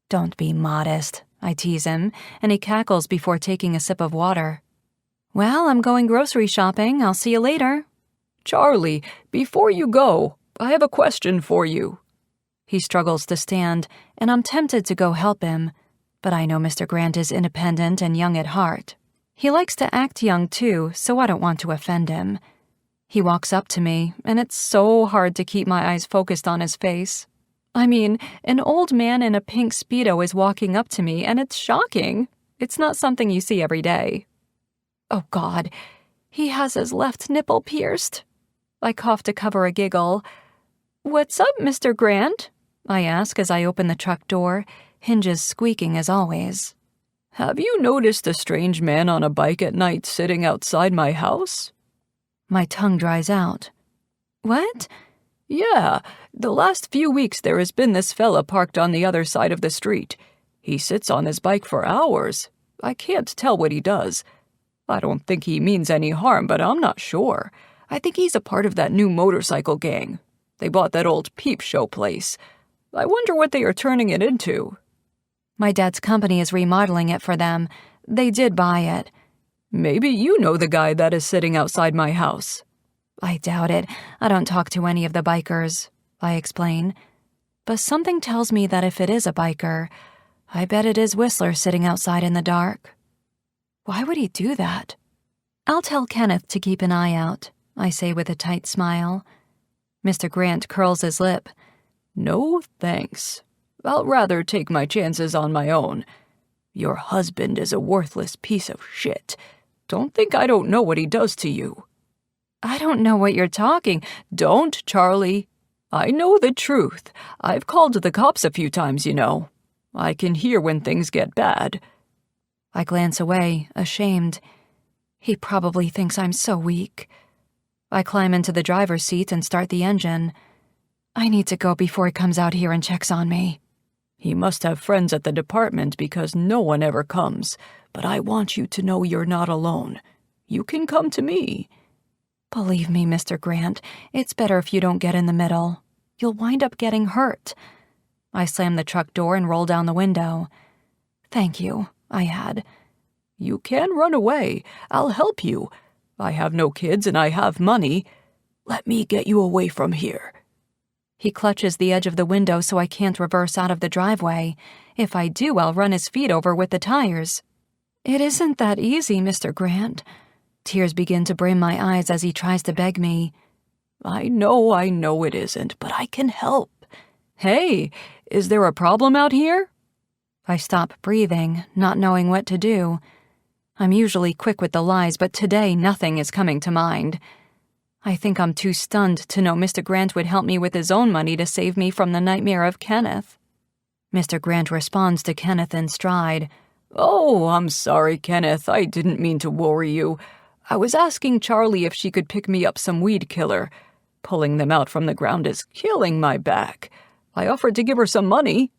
C: Don't be modest, I tease him, and he cackles before taking a sip of water. Well, I'm going grocery shopping. I'll see you later. Charlie, before you go, I have a question for you. He struggles to stand, and I'm tempted to go help him, but I know Mr. Grant is independent and young at heart. He likes to act young, too, so I don't want to offend him. He walks up to me, and it's so hard to keep my eyes focused on his face. I mean, an old man in a pink Speedo is walking up to me, and it's shocking. It's not something you see every day. Oh, God, he has his left nipple pierced. I cough to cover a giggle. What's up, Mr. Grant? I ask as I open the truck door, hinges squeaking as always. Have you noticed a strange man on a bike at night sitting outside my house? My tongue dries out. What? Yeah, the last few weeks there has been this fella parked on the other side of the street. He sits on his bike for hours. I can't tell what he does. I don't think he means any harm, but I'm not sure. I think he's a part of that new motorcycle gang. They bought that old peep show place. I wonder what they are turning it into. My dad's company is remodeling it for them. They did buy it. Maybe you know the guy that is sitting outside my house. I doubt it. I don't talk to any of the bikers, I explain. But something tells me that if it is a biker, I bet it is Whistler sitting outside in the dark. Why would he do that? I'll tell Kenneth to keep an eye out, I say with a tight smile. Mr. Grant curls his lip. No, thanks. I'll rather take my chances on my own. Your husband is a worthless piece of shit. Don't think I don't know what he does to you. I don't know what you're talking. Don't, Charlie. I know the truth. I've called the cops a few times, I can hear when things get bad. I glance away, ashamed. He probably thinks I'm so weak. I climb into the driver's seat and start the engine. I need to go before he comes out here and checks on me. He must have friends at the department because no one ever comes, but I want you to know you're not alone. You can come to me. Believe me, Mr. Grant, it's better if you don't get in the middle. You'll wind up getting hurt. I slam the truck door and roll down the window. Thank you, I add. You can run away. I'll help you. I have no kids and I have money. Let me get you away from here. He clutches the edge of the window so I can't reverse out of the driveway. If I do, I'll run his feet over with the tires. It isn't that easy, Mr. Grant. Tears begin to brim my eyes as he tries to beg me. I know it isn't, but I can help. Hey, is there a problem out here? I stop breathing, not knowing what to do. I'm usually quick with the lies, but today nothing is coming to mind. I think I'm too stunned to know Mr. Grant would help me with his own money to save me from the nightmare of Kenneth. Mr. Grant responds to Kenneth in stride.
B: Oh, I'm sorry, Kenneth. I didn't mean to worry you. I was asking Charlie if she could pick me up some weed killer. Pulling them out from the ground is killing my back. I offered to give her some money.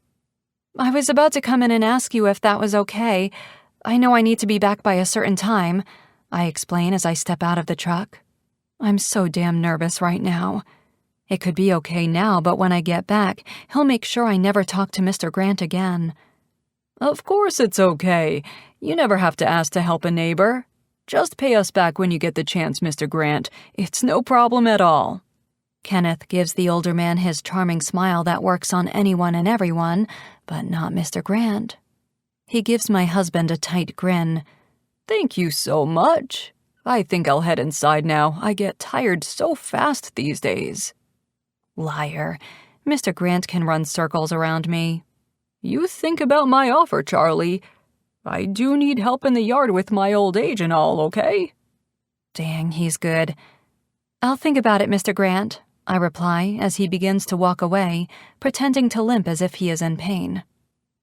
C: I was about to come in and ask you if that was okay. I know I need to be back by a certain time, I explain as I step out of the truck. I'm so damn nervous right now. It could be okay now, but when I get back, he'll make sure I never talk to Mr. Grant again.
B: Of course it's okay. You never have to ask to help a neighbor. Just pay us back when you get the chance, Mr. Grant. It's no problem at all.
C: Kenneth gives the older man his charming smile that works on anyone and everyone, but not Mr. Grant. He gives my husband a tight grin.
B: Thank you so much. I think I'll head inside now. I get tired so fast these days.
C: Liar. Mr. Grant can run circles around me.
B: You think about my offer, Charlie. I do need help in the yard with my old age and all, okay?
C: Dang, he's good. I'll think about it, Mr. Grant, I reply as he begins to walk away, pretending to limp as if he is in pain.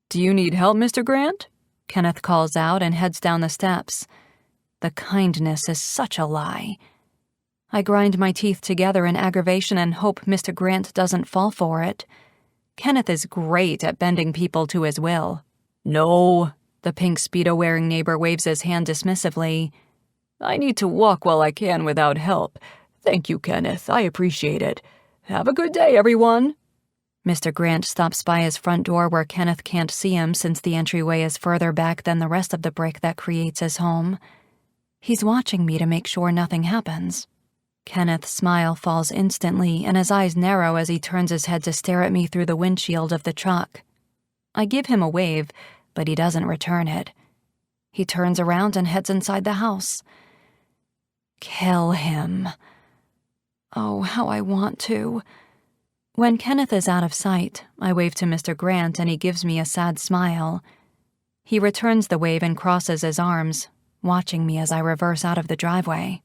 B: Do you need help, Mr. Grant?
C: Kenneth calls out and heads down the steps. The kindness is such a lie. I grind my teeth together in aggravation and hope Mr. Grant doesn't fall for it. Kenneth is great at bending people to his will.
B: No,
C: the pink Speedo-wearing neighbor waves his hand dismissively.
B: I need to walk while I can without help. Thank you, Kenneth. I appreciate it. Have a good day, everyone.
C: Mr. Grant stops by his front door where Kenneth can't see him since the entryway is further back than the rest of the brick that creates his home. He's watching me to make sure nothing happens. Kenneth's smile falls instantly, and his eyes narrow as he turns his head to stare at me through the windshield of the truck. I give him a wave, but he doesn't return it. He turns around and heads inside the house. Kill him. Oh, how I want to. When Kenneth is out of sight, I wave to Mr. Grant and he gives me a sad smile. He returns the wave and crosses his arms, watching me as I reverse out of the driveway.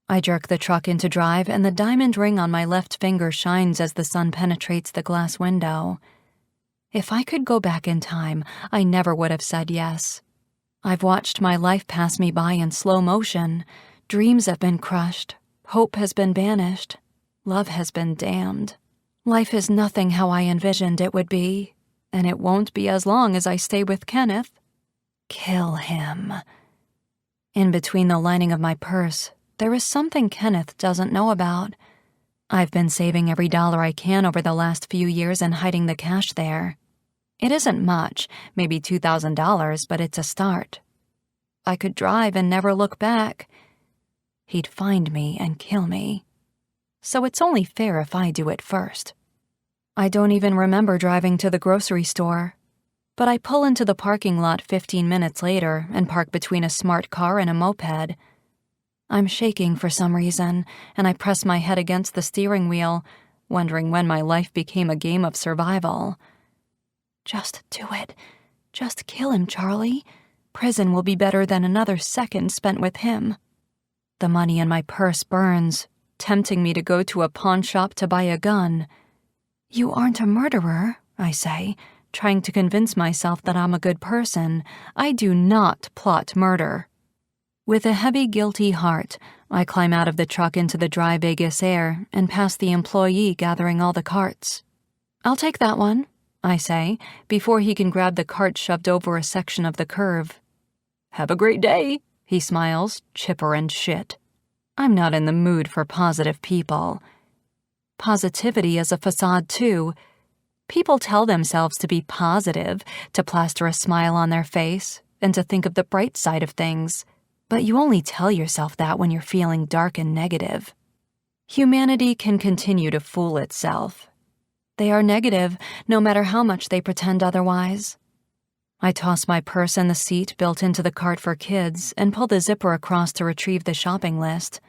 C: I jerk the truck into drive and the diamond ring on my left finger shines as the sun penetrates the glass window. If I could go back in time, I never would have said yes. I've watched my life pass me by in slow motion. Dreams have been crushed. Hope has been banished. Love has been damned. Life is nothing how I envisioned it would be, and it won't be as long as I stay with Kenneth. Kill him. In between the lining of my purse, there is something Kenneth doesn't know about. I've been saving every dollar I can over the last few years and hiding the cash there. It isn't much, maybe $2,000, but it's a start. I could drive and never look back. He'd find me and kill me. So it's only fair if I do it first. I don't even remember driving to the grocery store, but I pull into the parking lot 15 minutes later and park between a smart car and a moped. I'm shaking for some reason, and I press my head against the steering wheel, wondering when my life became a game of survival. Just do it. Just kill him, Charlie. Prison will be better than another second spent with him. The money in my purse burns, tempting me to go to a pawn shop to buy a gun. You aren't a murderer, I say, trying to convince myself that I'm a good person. I do not plot murder. With a heavy, guilty heart, I climb out of the truck into the dry Vegas air and past the employee gathering all the carts. I'll take that one, I say, before he can grab the cart shoved over a section of the curve.
B: Have a great day,
C: he smiles, chipper and shit. I'm not in the mood for positive people. Positivity is a facade, too. People tell themselves to be positive, to plaster a smile on their face, and to think of the bright side of things. But you only tell yourself that when you're feeling dark and negative. Humanity can continue to fool itself. They are negative, no matter how much they pretend otherwise. I toss my purse in the seat built into the cart for kids and pull the zipper across to retrieve the shopping list.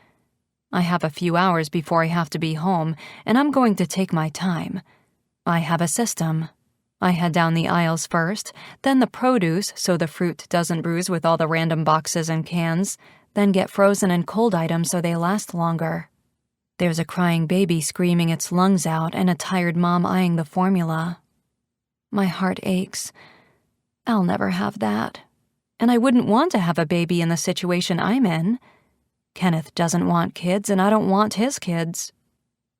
C: I have a few hours before I have to be home, and I'm going to take my time. I have a system. I head down the aisles first, then the produce so the fruit doesn't bruise with all the random boxes and cans, then get frozen and cold items so they last longer. There's a crying baby screaming its lungs out and a tired mom eyeing the formula. My heart aches. I'll never have that. And I wouldn't want to have a baby in the situation I'm in. Kenneth doesn't want kids, and I don't want his kids.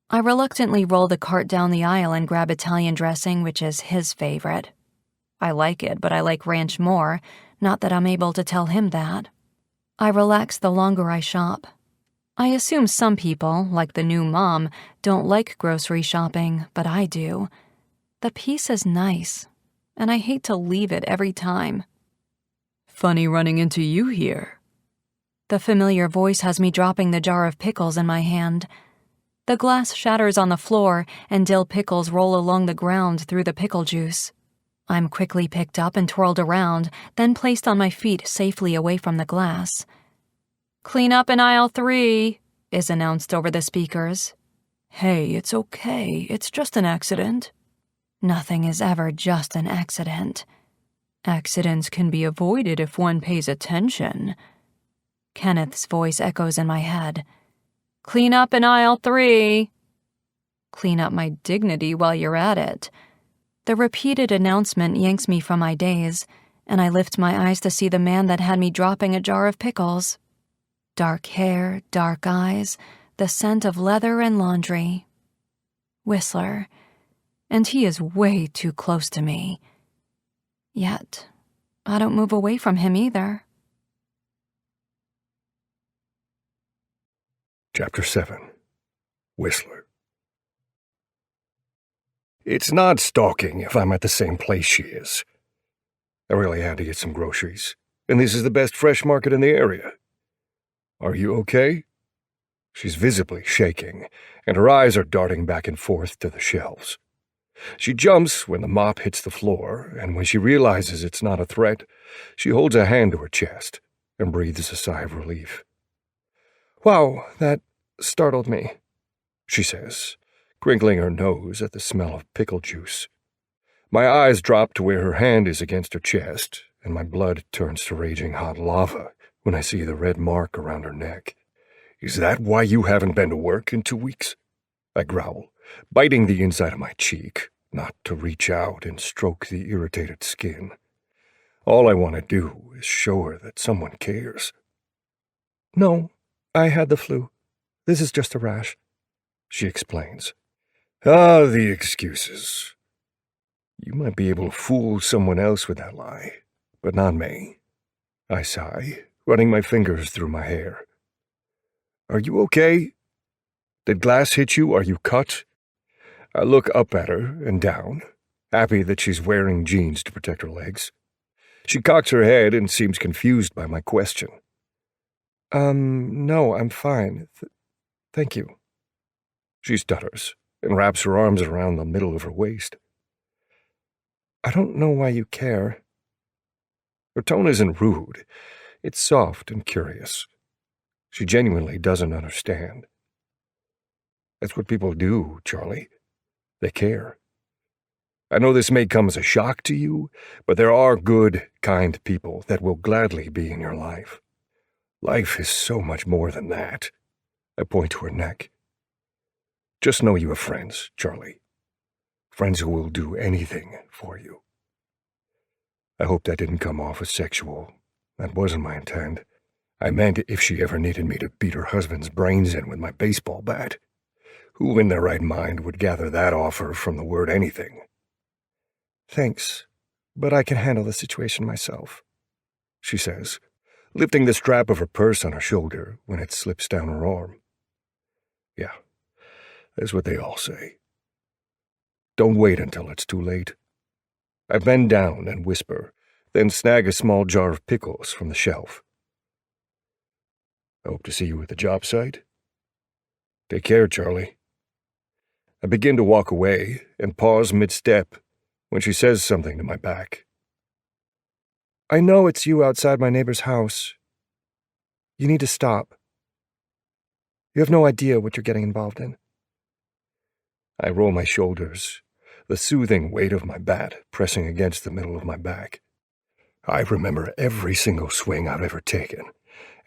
C: I reluctantly roll the cart down the aisle and grab Italian dressing, which is his favorite. I like it, but I like ranch more, not that I'm able to tell him that. I relax the longer I shop. I assume some people, like the new mom, don't like grocery shopping, but I do. The piece is nice, and I hate to leave it every time.
B: Funny running into you here.
C: The familiar voice has me dropping the jar of pickles in my hand. The glass shatters on the floor, and dill pickles roll along the ground through the pickle juice. I'm quickly picked up and twirled around, then placed on my feet safely away from the glass. "Clean up in aisle 3, is announced over the speakers.
B: Hey, it's okay. It's just an accident.
C: Nothing is ever just an accident.
B: Accidents can be avoided if one pays attention.
C: Kenneth's voice echoes in my head.
B: "Clean up in aisle 3.
C: Clean up my dignity while you're at it. The repeated announcement yanks me from my daze, and I lift my eyes to see the man that had me dropping a jar of pickles. Dark hair, dark eyes, the scent of leather and laundry. Whistler. And he is way too close to me. Yet, I don't move away from him either.
A: Chapter 7. Whistler. It's not stalking if I'm at the same place she is. I really had to get some groceries, and this is the best fresh market in the area. Are you okay? She's visibly shaking, and her eyes are darting back and forth to the shelves. She jumps when the mop hits the floor, and when she realizes it's not a threat, she holds a hand to her chest and breathes a sigh of relief.
D: "Wow, that startled me,"
A: she says, crinkling her nose at the smell of pickle juice. My eyes drop to where her hand is against her chest, and my blood turns to raging hot lava when I see the red mark around her neck. "Is that why you haven't been to work in 2 weeks?" I growl, biting the inside of my cheek, not to reach out and stroke the irritated skin. All I want to do is show her that someone cares.
D: "No, I had the flu. This is just a rash,"
A: she explains. Ah, the excuses. You might be able to fool someone else with that lie, but not me. I sigh, running my fingers through my hair. Are you okay? Did glass hit you? Are you cut? I look up at her and down, happy that she's wearing jeans to protect her legs. She cocks her head and seems confused by my question.
D: No, I'm fine. Thank you."
A: She stutters and wraps her arms around the middle of her waist.
D: "I don't know why you care."
A: Her tone isn't rude. It's soft and curious. She genuinely doesn't understand. That's what people do, Charlie. They care. I know this may come as a shock to you, but there are good, kind people that will gladly be in your life. Life is so much more than that. I point to her neck. Just know you have friends, Charlie. Friends who will do anything for you. I hope that didn't come off as sexual. That wasn't my intent. I meant if she ever needed me to beat her husband's brains in with my baseball bat. Who in their right mind would gather that offer from the word anything?
D: "Thanks, but I can handle the situation myself,"
A: she says, lifting the strap of her purse on her shoulder when it slips down her arm. Yeah, that's what they all say. Don't wait until it's too late. I bend down and whisper, then snag a small jar of pickles from the shelf. I hope to see you at the job site. Take care, Charlie. I begin to walk away and pause mid-step when she says something to my back.
D: "I know it's you outside my neighbor's house. You need to stop. You have no idea what you're getting involved in."
A: I roll my shoulders, the soothing weight of my bat pressing against the middle of my back. I remember every single swing I've ever taken,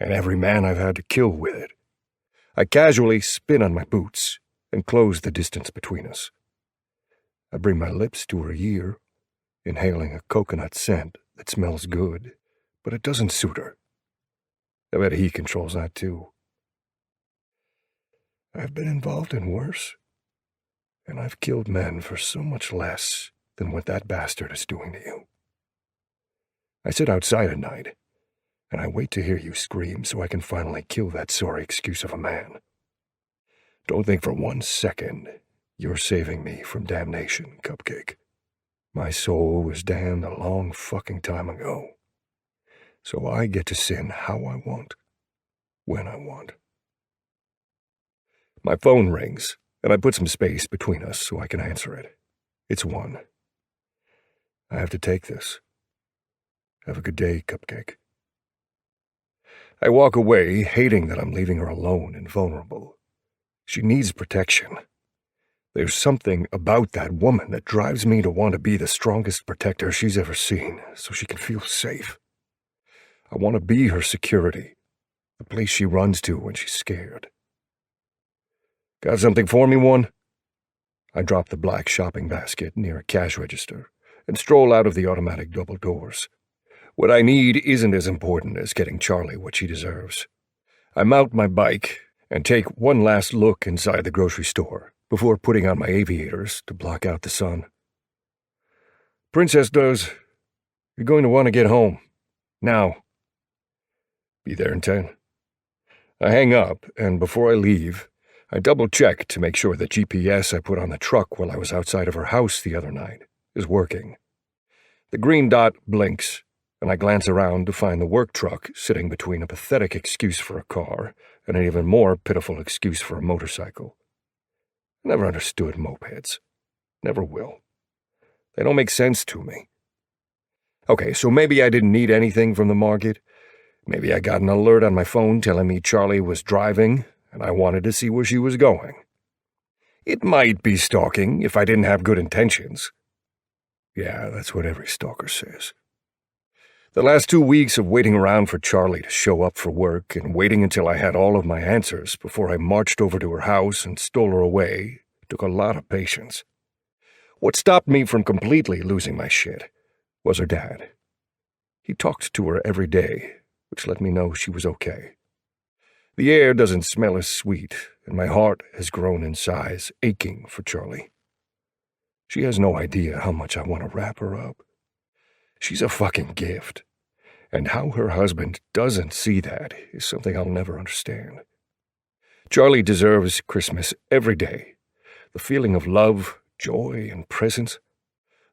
A: and every man I've had to kill with it. I casually spin on my boots and close the distance between us. I bring my lips to her ear, inhaling a coconut scent that smells good, but it doesn't suit her. I bet he controls that too. I've been involved in worse, and I've killed men for so much less than what that bastard is doing to you. I sit outside at night, and I wait to hear you scream so I can finally kill that sorry excuse of a man. Don't think for 1 second you're saving me from damnation, Cupcake. My soul was damned a long fucking time ago, so I get to sin how I want, when I want. My phone rings, and I put some space between us so I can answer it. It's 1. I have to take this. Have a good day, Cupcake. I walk away, hating that I'm leaving her alone and vulnerable. She needs protection. There's something about that woman that drives me to want to be the strongest protector she's ever seen, so she can feel safe. I want to be her security, the place she runs to when she's scared. Got something for me, one? I drop the black shopping basket near a cash register and stroll out of the automatic double doors. What I need isn't as important as getting Charlie what she deserves. I mount my bike and take one last look inside the grocery store before putting on my aviators to block out the sun. Princess does. You're going to want to get home. Now. Be there in 10. I hang up, and before I leave, I double-check to make sure the GPS I put on the truck while I was outside of her house the other night is working. The green dot blinks, and I glance around to find the work truck sitting between a pathetic excuse for a car and an even more pitiful excuse for a motorcycle. I never understood mopeds. Never will. They don't make sense to me. Okay, so maybe I didn't need anything from the market. Maybe I got an alert on my phone telling me Charlie was driving, and I wanted to see where she was going. It might be stalking if I didn't have good intentions. Yeah, that's what every stalker says. The last 2 weeks of waiting around for Charlie to show up for work and waiting until I had all of my answers before I marched over to her house and stole her away took a lot of patience. What stopped me from completely losing my shit was her dad. He talked to her every day, which let me know she was okay. The air doesn't smell as sweet, and my heart has grown in size, aching for Charlie. She has no idea how much I want to wrap her up. She's a fucking gift, and how her husband doesn't see that is something I'll never understand. Charlie deserves Christmas every day, the feeling of love, joy, and presence,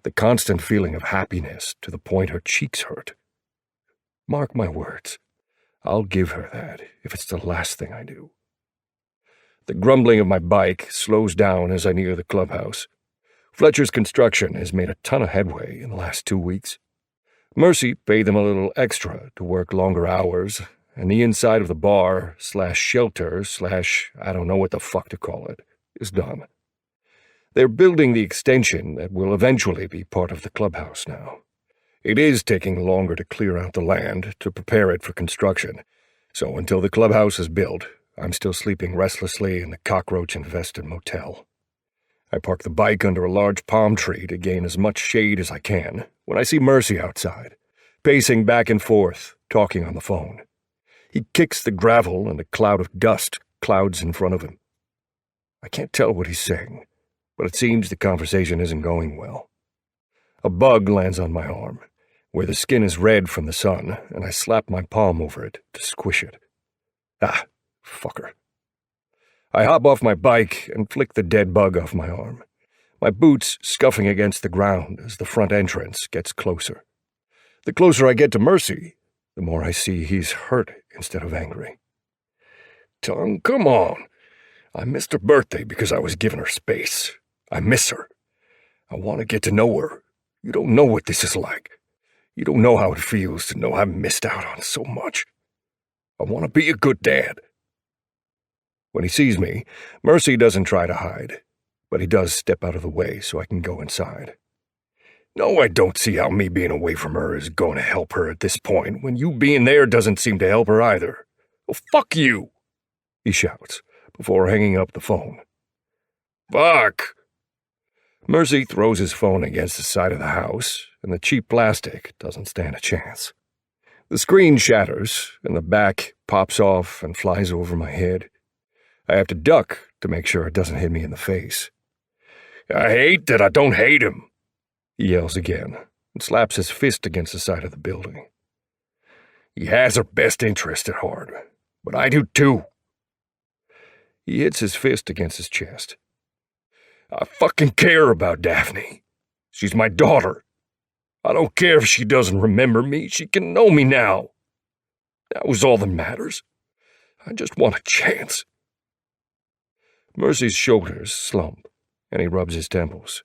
A: the constant feeling of happiness to the point her cheeks hurt. Mark my words, I'll give her that if it's the last thing I do. The grumbling of my bike slows down as I near the clubhouse. Fletcher's construction has made a ton of headway in the last 2 weeks. Mercy paid them a little extra to work longer hours, and the inside of the bar/shelter/ I don't know what the fuck to call it, is done. They're building the extension that will eventually be part of the clubhouse now. It is taking longer to clear out the land to prepare it for construction, so until the clubhouse is built, I'm still sleeping restlessly in the cockroach-infested motel. I park the bike under a large palm tree to gain as much shade as I can when I see Mercy outside, pacing back and forth, talking on the phone. He kicks the gravel and a cloud of dust clouds in front of him. I can't tell what he's saying, but it seems the conversation isn't going well. A bug lands on my arm, where the skin is red from the sun, and I slap my palm over it to squish it. Ah, fucker. I hop off my bike and flick the dead bug off my arm, my boots scuffing against the ground as the front entrance gets closer. The closer I get to Mercy, the more I see he's hurt instead of angry. Tongue, come on. I missed her birthday because I was giving her space. I miss her. I want to get to know her. You don't know what this is like. You don't know how it feels to know I've missed out on so much. I want to be a good dad. When he sees me, Mercy doesn't try to hide, but he does step out of the way so I can go inside. No, I don't see how me being away from her is going to help her at this point, when you being there doesn't seem to help her either. Well, fuck you, he shouts, before hanging up the phone. Fuck! Mercy throws his phone against the side of the house, and the cheap plastic doesn't stand a chance. The screen shatters, and the back pops off and flies over my head. I have to duck to make sure it doesn't hit me in the face. "I hate that I don't hate him," he yells again and slaps his fist against the side of the building. "He has her best interest at heart, but I do too." He hits his fist against his chest. "I fucking care about Daphne. She's my daughter. I don't care if she doesn't remember me. She can know me now. That was all that matters. I just want a chance." Mercy's shoulders slump, and he rubs his temples.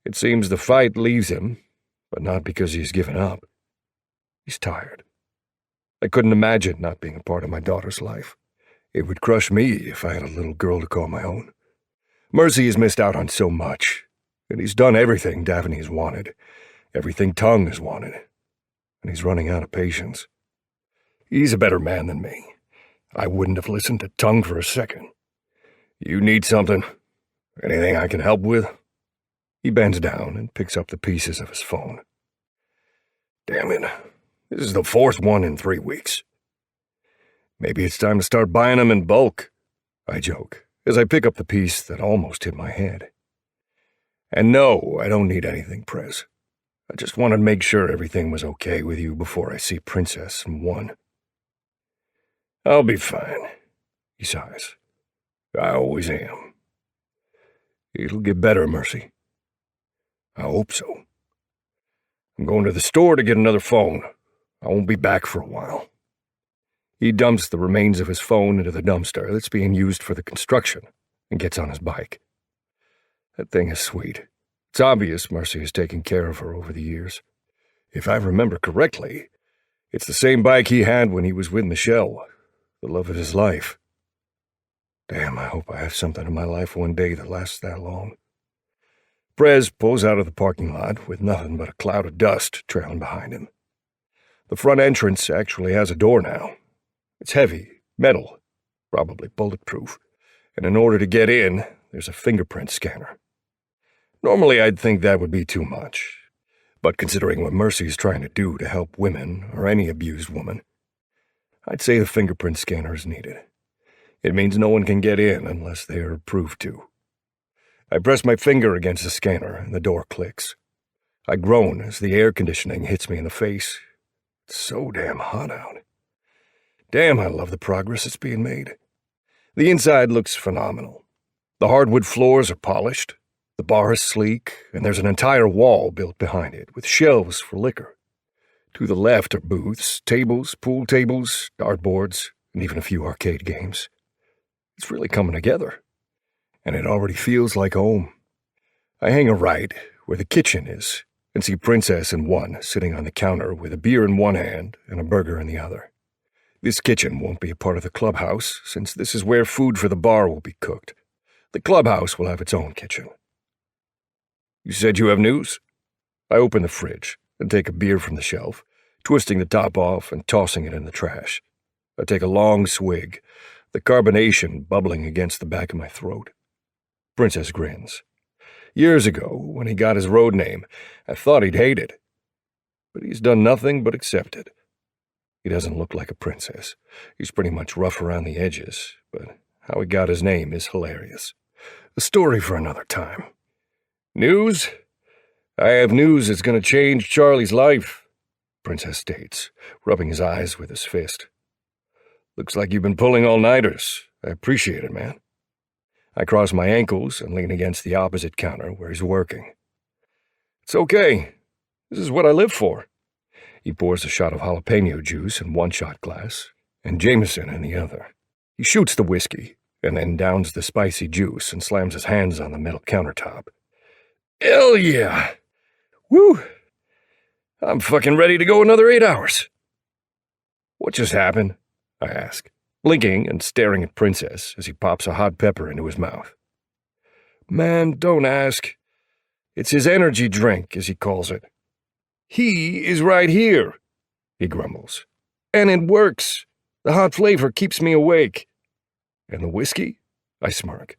A: It seems the fight leaves him, but not because he's given up. He's tired. I couldn't imagine not being a part of my daughter's life. It would crush me if I had a little girl to call my own. Mercy has missed out on so much, and he's done everything Daphne has wanted, everything Tongue has wanted, and he's running out of patience. He's a better man than me. I wouldn't have listened to Tongue for a second. "You need something? Anything I can help with?" He bends down and picks up the pieces of his phone. "Damn it. This is the 4th one in 3 weeks. Maybe it's time to start buying them in bulk," I joke, as I pick up the piece that almost hit my head. "And no, I don't need anything, Prez. I just wanted to make sure everything was okay with you before I see Princess and One." "I'll be fine," he sighs. "I always am. It'll get better, Mercy. I hope so. I'm going to the store to get another phone. I won't be back for a while." He dumps the remains of his phone into the dumpster that's being used for the construction and gets on his bike. That thing is sweet. It's obvious Mercy has taken care of her over the years. If I remember correctly, it's the same bike he had when he was with Michelle, the love of his life. Damn, I hope I have something in my life one day that lasts that long. Prez pulls out of the parking lot with nothing but a cloud of dust trailing behind him. The front entrance actually has a door now. It's heavy, metal, probably bulletproof, and in order to get in, there's a fingerprint scanner. Normally I'd think that would be too much, but considering what Mercy's trying to do to help women or any abused woman, I'd say the fingerprint scanner is needed. It means no one can get in unless they are approved to. I press my finger against the scanner and the door clicks. I groan as the air conditioning hits me in the face. It's so damn hot out. Damn, I love the progress that's being made. The inside looks phenomenal. The hardwood floors are polished, the bar is sleek, and there's an entire wall built behind it with shelves for liquor. To the left are booths, tables, pool tables, dartboards, and even a few arcade games. It's really coming together, and it already feels like home. I hang a right where the kitchen is and see Princess and One sitting on the counter with a beer in one hand and a burger in the other. This kitchen won't be a part of the clubhouse, since this is where food for the bar will be cooked. The clubhouse will have its own kitchen. "You said you have news?" I open the fridge and take a beer from the shelf, twisting the top off and tossing it in the trash. I take a long swig, the carbonation bubbling against the back of my throat. Princess grins. Years ago, when he got his road name, I thought he'd hate it. But he's done nothing but accept it. He doesn't look like a princess. He's pretty much rough around the edges, but how he got his name is hilarious. A story for another time. "News? I have news that's going to change Charlie's life," Princess states, rubbing his eyes with his fist. "Looks like you've been pulling all-nighters. I appreciate it, man." I cross my ankles and lean against the opposite counter where he's working. "It's okay. This is what I live for." He pours a shot of jalapeno juice in one shot glass and Jameson in the other. He shoots the whiskey and then downs the spicy juice and slams his hands on the metal countertop. "Hell yeah! Woo! I'm fucking ready to go another 8 hours." "What just happened?" I ask, blinking and staring at Princess as he pops a hot pepper into his mouth. "Man, don't ask. It's his energy drink, as he calls it. He is right here," he grumbles. "And it works. The hot flavor keeps me awake." "And the whiskey?" I smirk.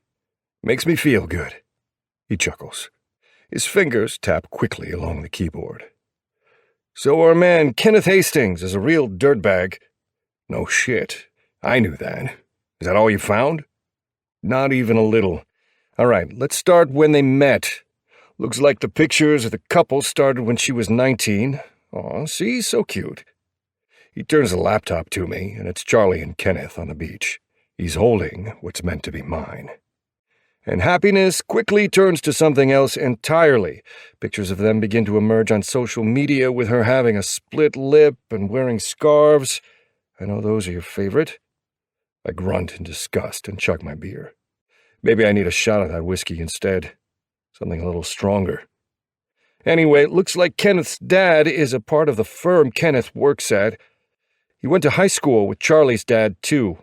A: "Makes me feel good." He chuckles. His fingers tap quickly along the keyboard. So our man Kenneth Hastings is a real dirtbag. No shit. I knew that. Is that all you found? Not even a little. All right, let's start when they met. Looks like the pictures of the couple started when she was 19. Aw, see? So cute. He turns the laptop to me, and it's Charlie and Kenneth on the beach. He's holding what's meant to be mine. And happiness quickly turns to something else entirely. Pictures of them begin to emerge on social media with her having a split lip and wearing scarves. I know those are your favorite. I grunt in disgust and chug my beer. Maybe I need a shot of that whiskey instead. Something a little stronger. Anyway, it looks like Kenneth's dad is a part of the firm Kenneth works at. He went to high school with Charlie's dad, too.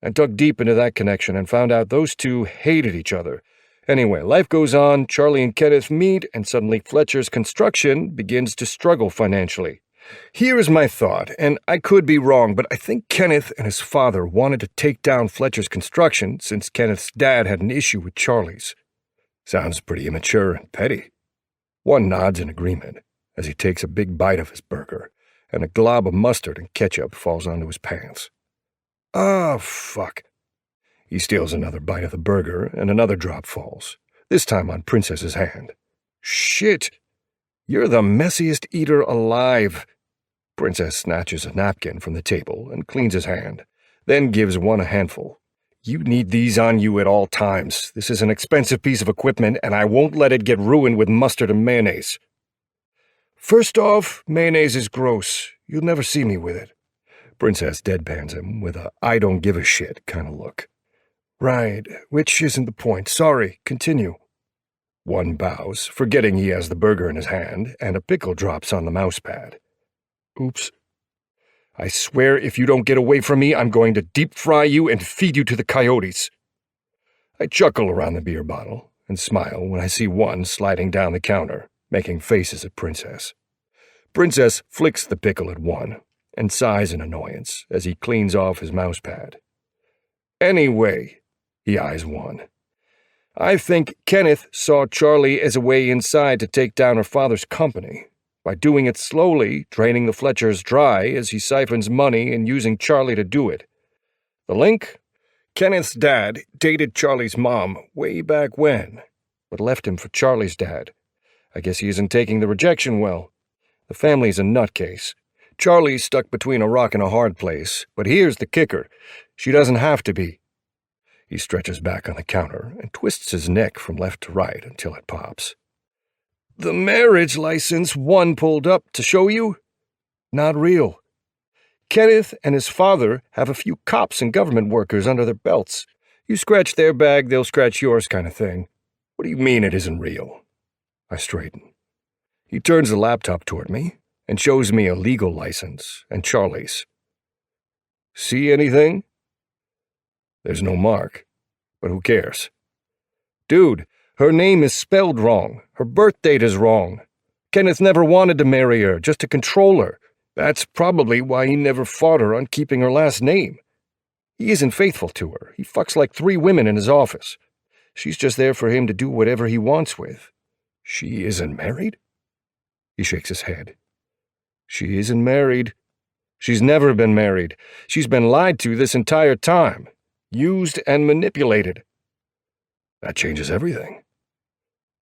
A: I dug deep into that connection and found out those two hated each other. Anyway, life goes on, Charlie and Kenneth meet, and suddenly Fletcher's construction begins to struggle financially. Here is my thought, and I could be wrong, but I think Kenneth and his father wanted to take down Fletcher's construction since Kenneth's dad had an issue with Charlie's. Sounds pretty immature and petty. One nods in agreement as he takes a big bite of his burger, and a glob of mustard and ketchup falls onto his pants. Ah, fuck. He steals another bite of the burger, and another drop falls, this time on Princess's hand. Shit! You're the messiest eater alive. Princess snatches a napkin from the table and cleans his hand, then gives one a handful. You need these on you at all times. This is an expensive piece of equipment, and I won't let it get ruined with mustard and mayonnaise. First off, mayonnaise is gross. You'll never see me with it. Princess deadpans him with a I don't give a shit kind of look. Right, which isn't the point. Sorry, continue. One bows, forgetting he has the burger in his hand, and a pickle drops on the mouse pad. Oops. I swear if you don't get away from me, I'm going to deep fry you and feed you to the coyotes. I chuckle around the beer bottle and smile when I see one sliding down the counter, making faces at Princess. Princess flicks the pickle at one and sighs in annoyance as he cleans off his mouse pad. Anyway, he eyes one. I think Kenneth saw Charlie as a way inside to take down her father's company, by doing it slowly, draining the Fletchers dry as he siphons money and using Charlie to do it. The link? Kenneth's dad dated Charlie's mom way back when, but left him for Charlie's dad. I guess he isn't taking the rejection well. The family's a nutcase. Charlie's stuck between a rock and a hard place, but here's the kicker. She doesn't have to be. He stretches back on the counter and twists his neck from left to right until it pops. The marriage license one pulled up to show you? Not real. Kenneth and his father have a few cops and government workers under their belts. You scratch their bag, they'll scratch yours kind of thing. What do you mean it isn't real? I straighten. He turns the laptop toward me and shows me a legal license and Charlie's. See anything? There's no mark, but who cares? Dude, her name is spelled wrong. Her birth date is wrong. Kenneth never wanted to marry her, just to control her. That's probably why he never fought her on keeping her last name. He isn't faithful to her. He fucks like 3 women in his office. She's just there for him to do whatever he wants with. She isn't married? He shakes his head. She isn't married. She's never been married. She's been lied to this entire time. Used and manipulated. That changes everything.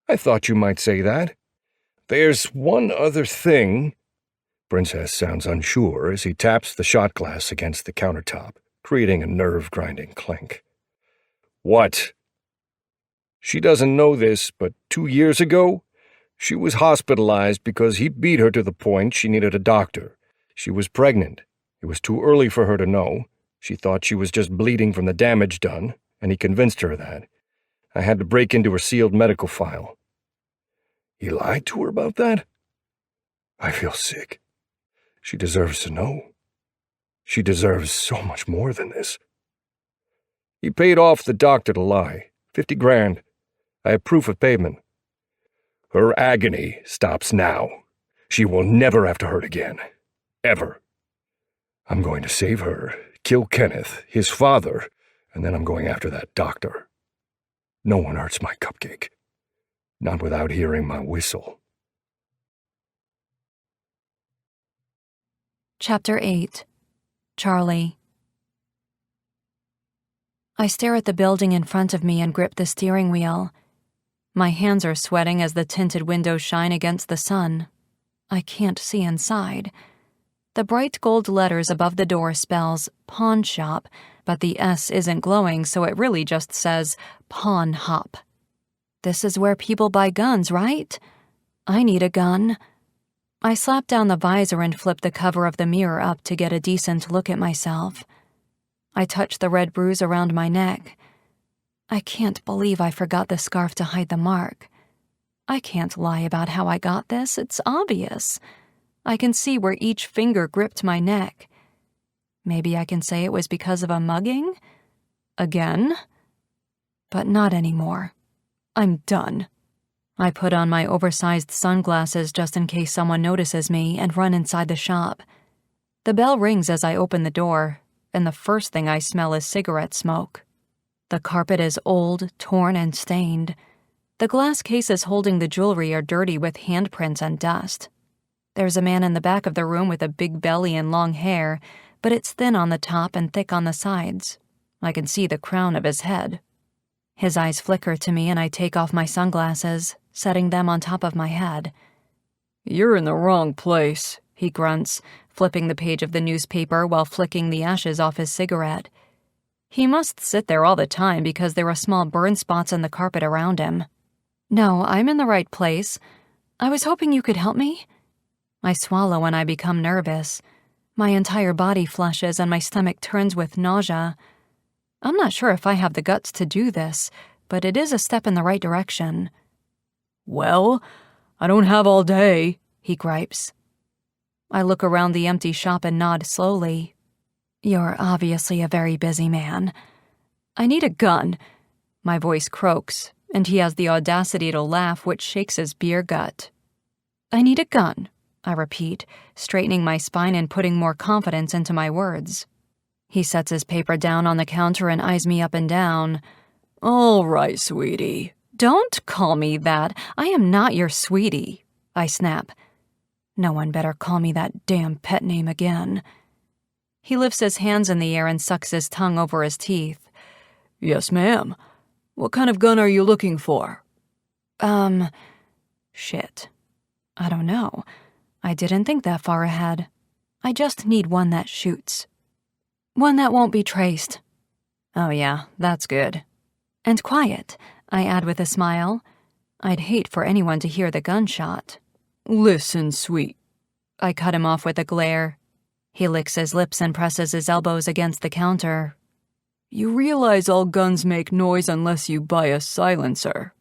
A: I thought you might say that. There's one other thing. Princess sounds unsure as he taps the shot glass against the countertop, creating a nerve-grinding clink. What? She doesn't know this, but 2 years ago, she was hospitalized because he beat her to the point she needed a doctor. She was pregnant. It was too early for her to know. She thought she was just bleeding from the damage done, and he convinced her of that. I had to break into her sealed medical file. He lied to her about that? I feel sick. She deserves to know. She deserves so much more than this. He paid off the doctor to lie. 50 grand. I have proof of payment. Her agony stops now. She will never have to hurt again. Ever. I'm going to save her, kill Kenneth, his father, and then I'm going after that doctor. No one hurts my cupcake. Not without hearing my whistle.
C: Chapter 8. Charlie. I stare at the building in front of me and grip the steering wheel. My hands are sweating as the tinted windows shine against the sun. I can't see inside. The bright gold letters above the door spells pawn shop, but the S isn't glowing, so it really just says pawn hop. This is where people buy guns, right? I need a gun. I slap down the visor and flip the cover of the mirror up to get a decent look at myself. I touch the red bruise around my neck. I can't believe I forgot the scarf to hide the mark. I can't lie about how I got this, it's obvious. I can see where each finger gripped my neck. Maybe I can say it was because of a mugging? Again? But not anymore. I'm done. I put on my oversized sunglasses just in case someone notices me and run inside the shop. The bell rings as I open the door, and the first thing I smell is cigarette smoke. The carpet is old, torn, and stained. The glass cases holding the jewelry are dirty with handprints and dust. There's a man in the back of the room with a big belly and long hair, but it's thin on the top and thick on the sides. I can see the crown of his head. His eyes flicker to me and I take off my sunglasses, setting them on top of my head.
B: "You're in the wrong place," he grunts, flipping the page of the newspaper while flicking the ashes off his cigarette. He must sit there all the time because there are small burn spots in the carpet around him. "No, I'm in the right place. I was hoping you could help me." I swallow when I become nervous. My entire body flushes and my stomach turns with nausea. I'm not sure if I have the guts to do this, but it is a step in the right direction.
E: "Well, I don't have all day,"
B: he gripes. I look around the empty shop and nod slowly. "You're obviously a very busy man. I need a gun." My voice croaks, and he has the audacity to laugh, which shakes his beer gut. "I need a gun," I repeat, straightening my spine and putting more confidence into my words. He sets his paper down on the counter and eyes me up and down.
E: "All right, sweetie."
B: "Don't call me that. I am not your sweetie," I snap. No one better call me that damn pet name again. He lifts his hands in the air and sucks his tongue over his teeth.
E: "Yes, ma'am. What kind of gun are you looking for?"
B: Shit. I don't know. I didn't think that far ahead. I just need one that shoots. One that won't be traced. Oh yeah, that's good. And quiet, I add with a smile. I'd hate for anyone to hear the gunshot.
E: "Listen, sweet."
B: I cut him off with a glare. He licks his lips and presses his elbows against the counter.
E: "You realize all guns make noise unless you buy a silencer."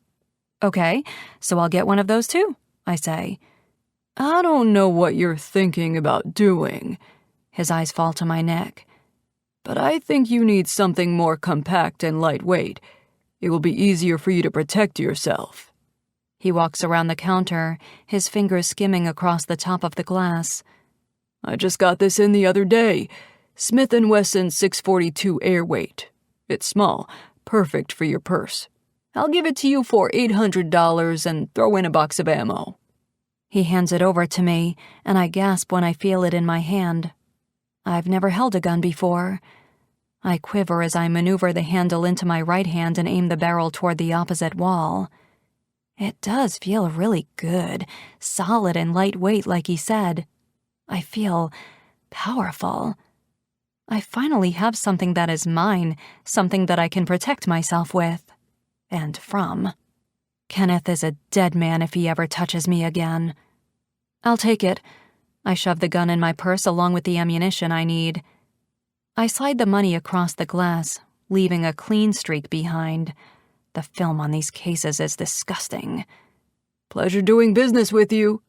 B: "Okay, so I'll get one of those too," I say.
E: "I don't know what you're thinking about doing."
B: His eyes fall to my neck.
E: "But I think you need something more compact and lightweight. It will be easier for you to protect yourself."
B: He walks around the counter, his fingers skimming across the top of the glass.
E: "I just got this in the other day. Smith & Wesson 642 Airweight. It's small, perfect for your purse. I'll give it to you for $800 and throw in a box of ammo."
B: He hands it over to me, and I gasp when I feel it in my hand. I've never held a gun before. I quiver as I maneuver the handle into my right hand and aim the barrel toward the opposite wall. It does feel really good, solid and lightweight like he said. I feel powerful. I finally have something that is mine, something that I can protect myself with. And from. Kenneth is a dead man if he ever touches me again. I'll take it. I shove the gun in my purse along with the ammunition I need. I slide the money across the glass, leaving a clean streak behind. The film on these cases is disgusting.
E: "Pleasure doing business with you."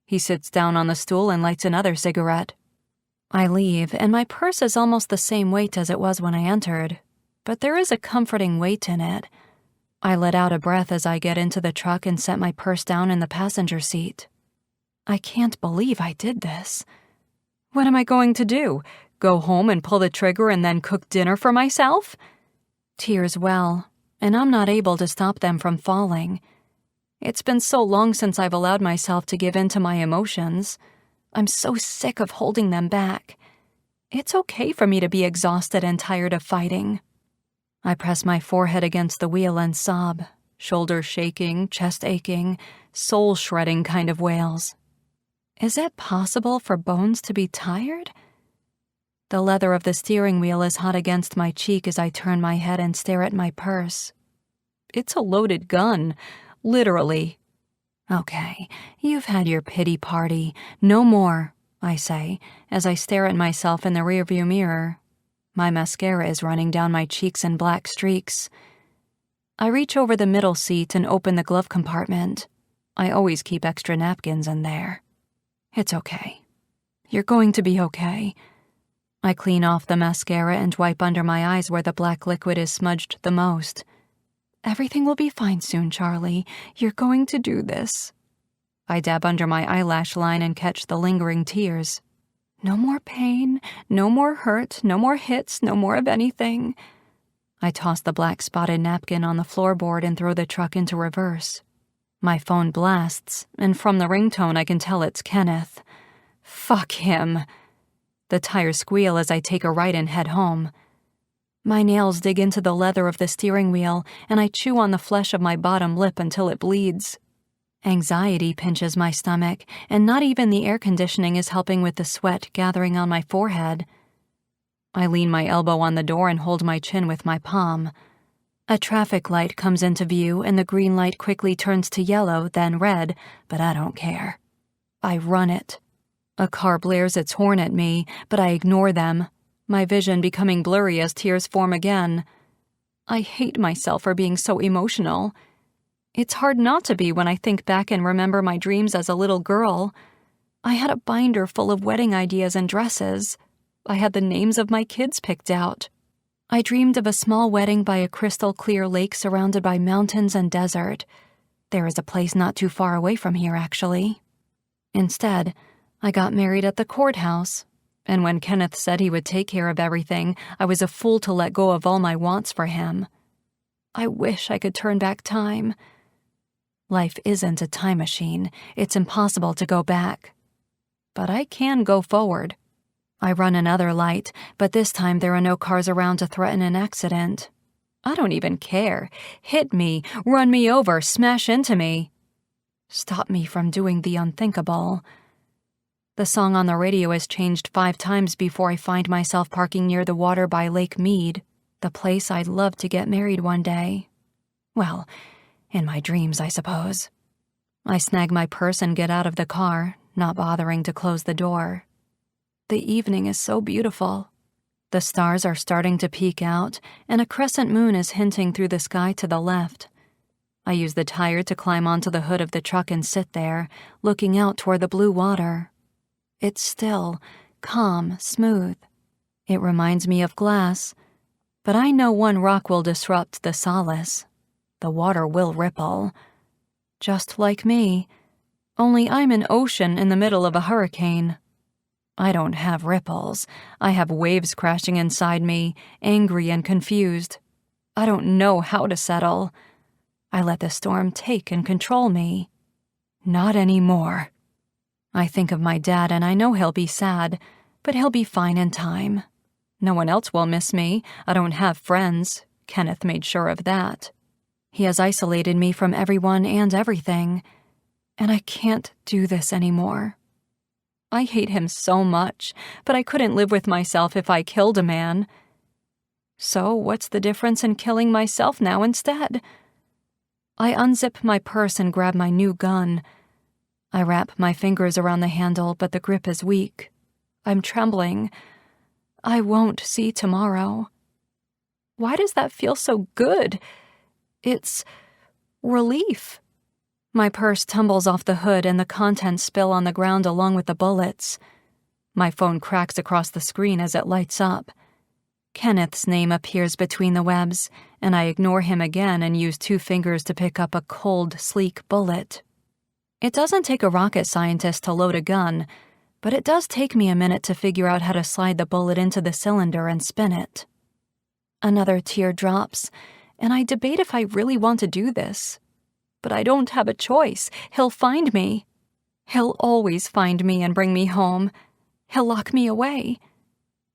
B: He sits down on the stool and lights another cigarette. I leave, and my purse is almost the same weight as it was when I entered, but there is a comforting weight in it. I let out a breath as I get into the truck and set my purse down in the passenger seat. I can't believe I did this. What am I going to do? Go home and pull the trigger and then cook dinner for myself? Tears well, and I'm not able to stop them from falling. It's been so long since I've allowed myself to give in to my emotions.
C: I'm so sick of holding them back. It's okay for me to be exhausted and tired of fighting. I press my forehead against the wheel and sob, shoulders shaking, chest aching, soul-shredding kind of wails. Is it possible for bones to be tired? The leather of the steering wheel is hot against my cheek as I turn my head and stare at my purse. It's a loaded gun, literally. Okay, you've had your pity party. No more, I say, as I stare at myself in the rearview mirror. My mascara is running down my cheeks in black streaks. I reach over the middle seat and open the glove compartment. I always keep extra napkins in there. It's okay. You're going to be okay. I clean off the mascara and wipe under my eyes where the black liquid is smudged the most. Everything will be fine soon, Charlie. You're going to do this. I dab under my eyelash line and catch the lingering tears. No more pain, no more hurt, no more hits, no more of anything. I toss the black spotted napkin on the floorboard and throw the truck into reverse. My phone blasts, and from the ringtone I can tell it's Kenneth. Fuck him. The tires squeal as I take a right and head home. My nails dig into the leather of the steering wheel, and I chew on the flesh of my bottom lip until it bleeds. Anxiety pinches my stomach, and not even the air conditioning is helping with the sweat gathering on my forehead. I lean my elbow on the door and hold my chin with my palm. A traffic light comes into view, and the green light quickly turns to yellow, then red, but I don't care. I run it. A car blares its horn at me, but I ignore them, my vision becoming blurry as tears form again. I hate myself for being so emotional. It's hard not to be when I think back and remember my dreams as a little girl. I had a binder full of wedding ideas and dresses. I had the names of my kids picked out. I dreamed of a small wedding by a crystal-clear lake surrounded by mountains and desert. There is a place not too far away from here, actually. Instead, I got married at the courthouse, and when Kenneth said he would take care of everything, I was a fool to let go of all my wants for him. I wish I could turn back time. Life isn't a time machine. It's impossible to go back. But I can go forward. I run another light, but this time there are no cars around to threaten an accident. I don't even care. Hit me, run me over, smash into me. Stop me from doing the unthinkable. The song on the radio has changed 5 times before I find myself parking near the water by Lake Mead, the place I'd love to get married one day. Well, in my dreams, I suppose. I snag my purse and get out of the car, not bothering to close the door. The evening is so beautiful. The stars are starting to peek out, and a crescent moon is hinting through the sky to the left. I use the tire to climb onto the hood of the truck and sit there, looking out toward the blue water. It's still, calm, smooth. It reminds me of glass, but I know one rock will disrupt the solace. The water will ripple. Just like me, only I'm an ocean in the middle of a hurricane. I don't have ripples. I have waves crashing inside me, angry and confused. I don't know how to settle. I let the storm take and control me. Not anymore. I think of my dad and I know he'll be sad, but he'll be fine in time. No one else will miss me. I don't have friends. Kenneth made sure of that. He has isolated me from everyone and everything, and I can't do this anymore. I hate him so much, but I couldn't live with myself if I killed a man. So what's the difference in killing myself now instead? I unzip my purse and grab my new gun. I wrap my fingers around the handle, but the grip is weak. I'm trembling. I won't see tomorrow. Why does that feel so good? It's relief. My purse tumbles off the hood and the contents spill on the ground along with the bullets. My phone cracks across the screen as it lights up. Kenneth's name appears between the webs, and I ignore him again and use 2 fingers to pick up a cold, sleek bullet. It doesn't take a rocket scientist to load a gun, but it does take me a minute to figure out how to slide the bullet into the cylinder and spin it. Another tear drops, and I debate if I really want to do this. But I don't have a choice. He'll find me. He'll always find me and bring me home. He'll lock me away.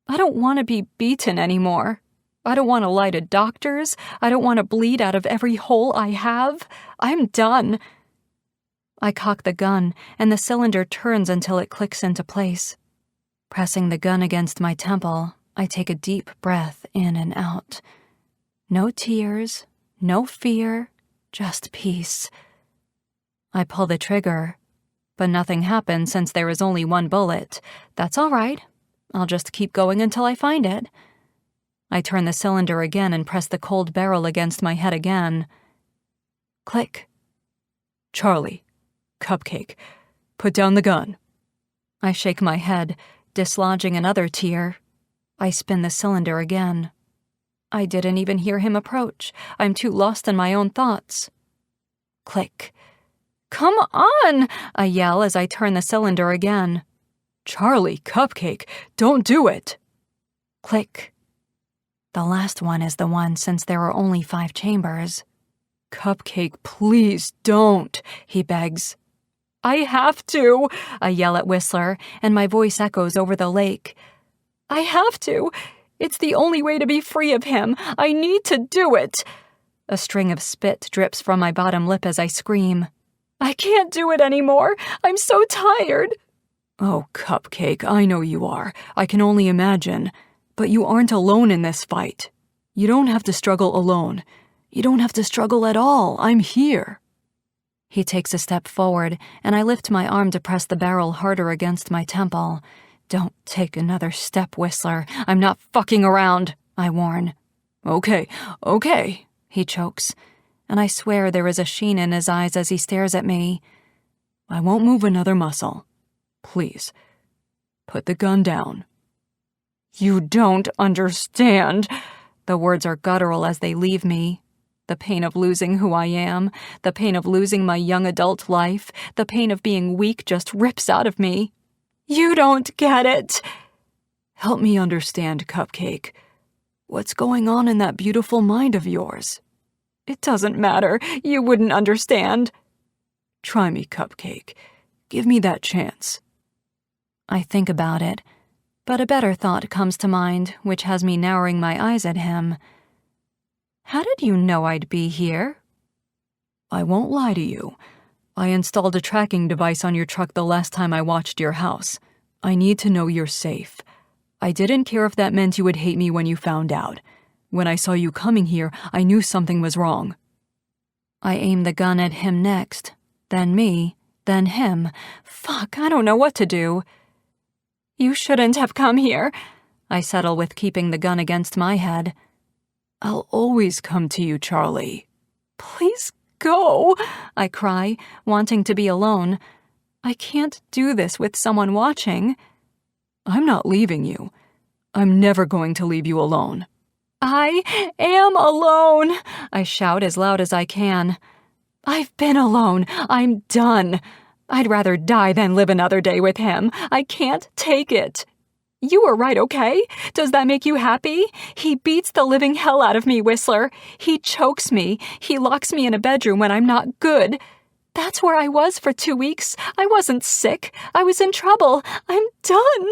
C: I don't want to be beaten anymore. I don't want to lie to doctors. I don't want to bleed out of every hole I have. I'm done. I cock the gun, and the cylinder turns until it clicks into place. Pressing the gun against my temple, I take a deep breath in and out. No tears, no fear, just peace. I pull the trigger, but nothing happens since there is only one bullet. That's all right. I'll just keep going until I find it. I turn the cylinder again and press the cold barrel against my head again. Click.
E: Charlie, Cupcake, put down the gun.
C: I shake my head, dislodging another tear. I spin the cylinder again. I didn't even hear him approach. I'm too lost in my own thoughts. Click. Come on, I yell as I turn the cylinder again.
E: Charlie, Cupcake, don't do it.
C: Click. The last one is the one since there are only 5 chambers.
E: Cupcake, please don't, he begs.
C: I have to, I yell at Whistler, and my voice echoes over the lake. I have to. It's the only way to be free of him. I need to do it. A string of spit drips from my bottom lip as I scream. I can't do it anymore. I'm so tired.
E: Oh, Cupcake, I know you are. I can only imagine. But you aren't alone in this fight. You don't have to struggle alone. You don't have to struggle at all. I'm here.
C: He takes a step forward, and I lift my arm to press the barrel harder against my temple. Don't take another step, Whistler. I'm not fucking around, I warn.
E: Okay,
C: he chokes, and I swear there is a sheen in his eyes as he stares at me.
E: I won't move another muscle. Please, put the gun down.
C: You don't understand. The words are guttural as they leave me. The pain of losing who I am, the pain of losing my young adult life, the pain of being weak just rips out of me. You don't get it.
E: Help me understand, Cupcake. What's going on in that beautiful mind of yours?
C: It doesn't matter. You wouldn't understand.
E: Try me, Cupcake. Give me that chance.
C: I think about it, but a better thought comes to mind, which has me narrowing my eyes at him. How did you know I'd be here?
E: I won't lie to you. I installed a tracking device on your truck the last time I watched your house. I need to know you're safe. I didn't care if that meant you would hate me when you found out. When I saw you coming here, I knew something was wrong.
C: I aim the gun at him next, then me, then him. Fuck, I don't know what to do. You shouldn't have come here. I settle with keeping the gun against my head.
E: I'll always come to you, Charlie.
C: Please go, I cry, wanting to be alone. I can't do this with someone watching.
E: I'm not leaving you. I'm never going to leave you alone.
C: I am alone, I shout as loud as I can. I've been alone. I'm done. I'd rather die than live another day with him. I can't take it. You were right, okay? Does that make you happy? He beats the living hell out of me, Whistler. He chokes me. He locks me in a bedroom when I'm not good. That's where I was for 2 weeks. I wasn't sick. I was in trouble. I'm done.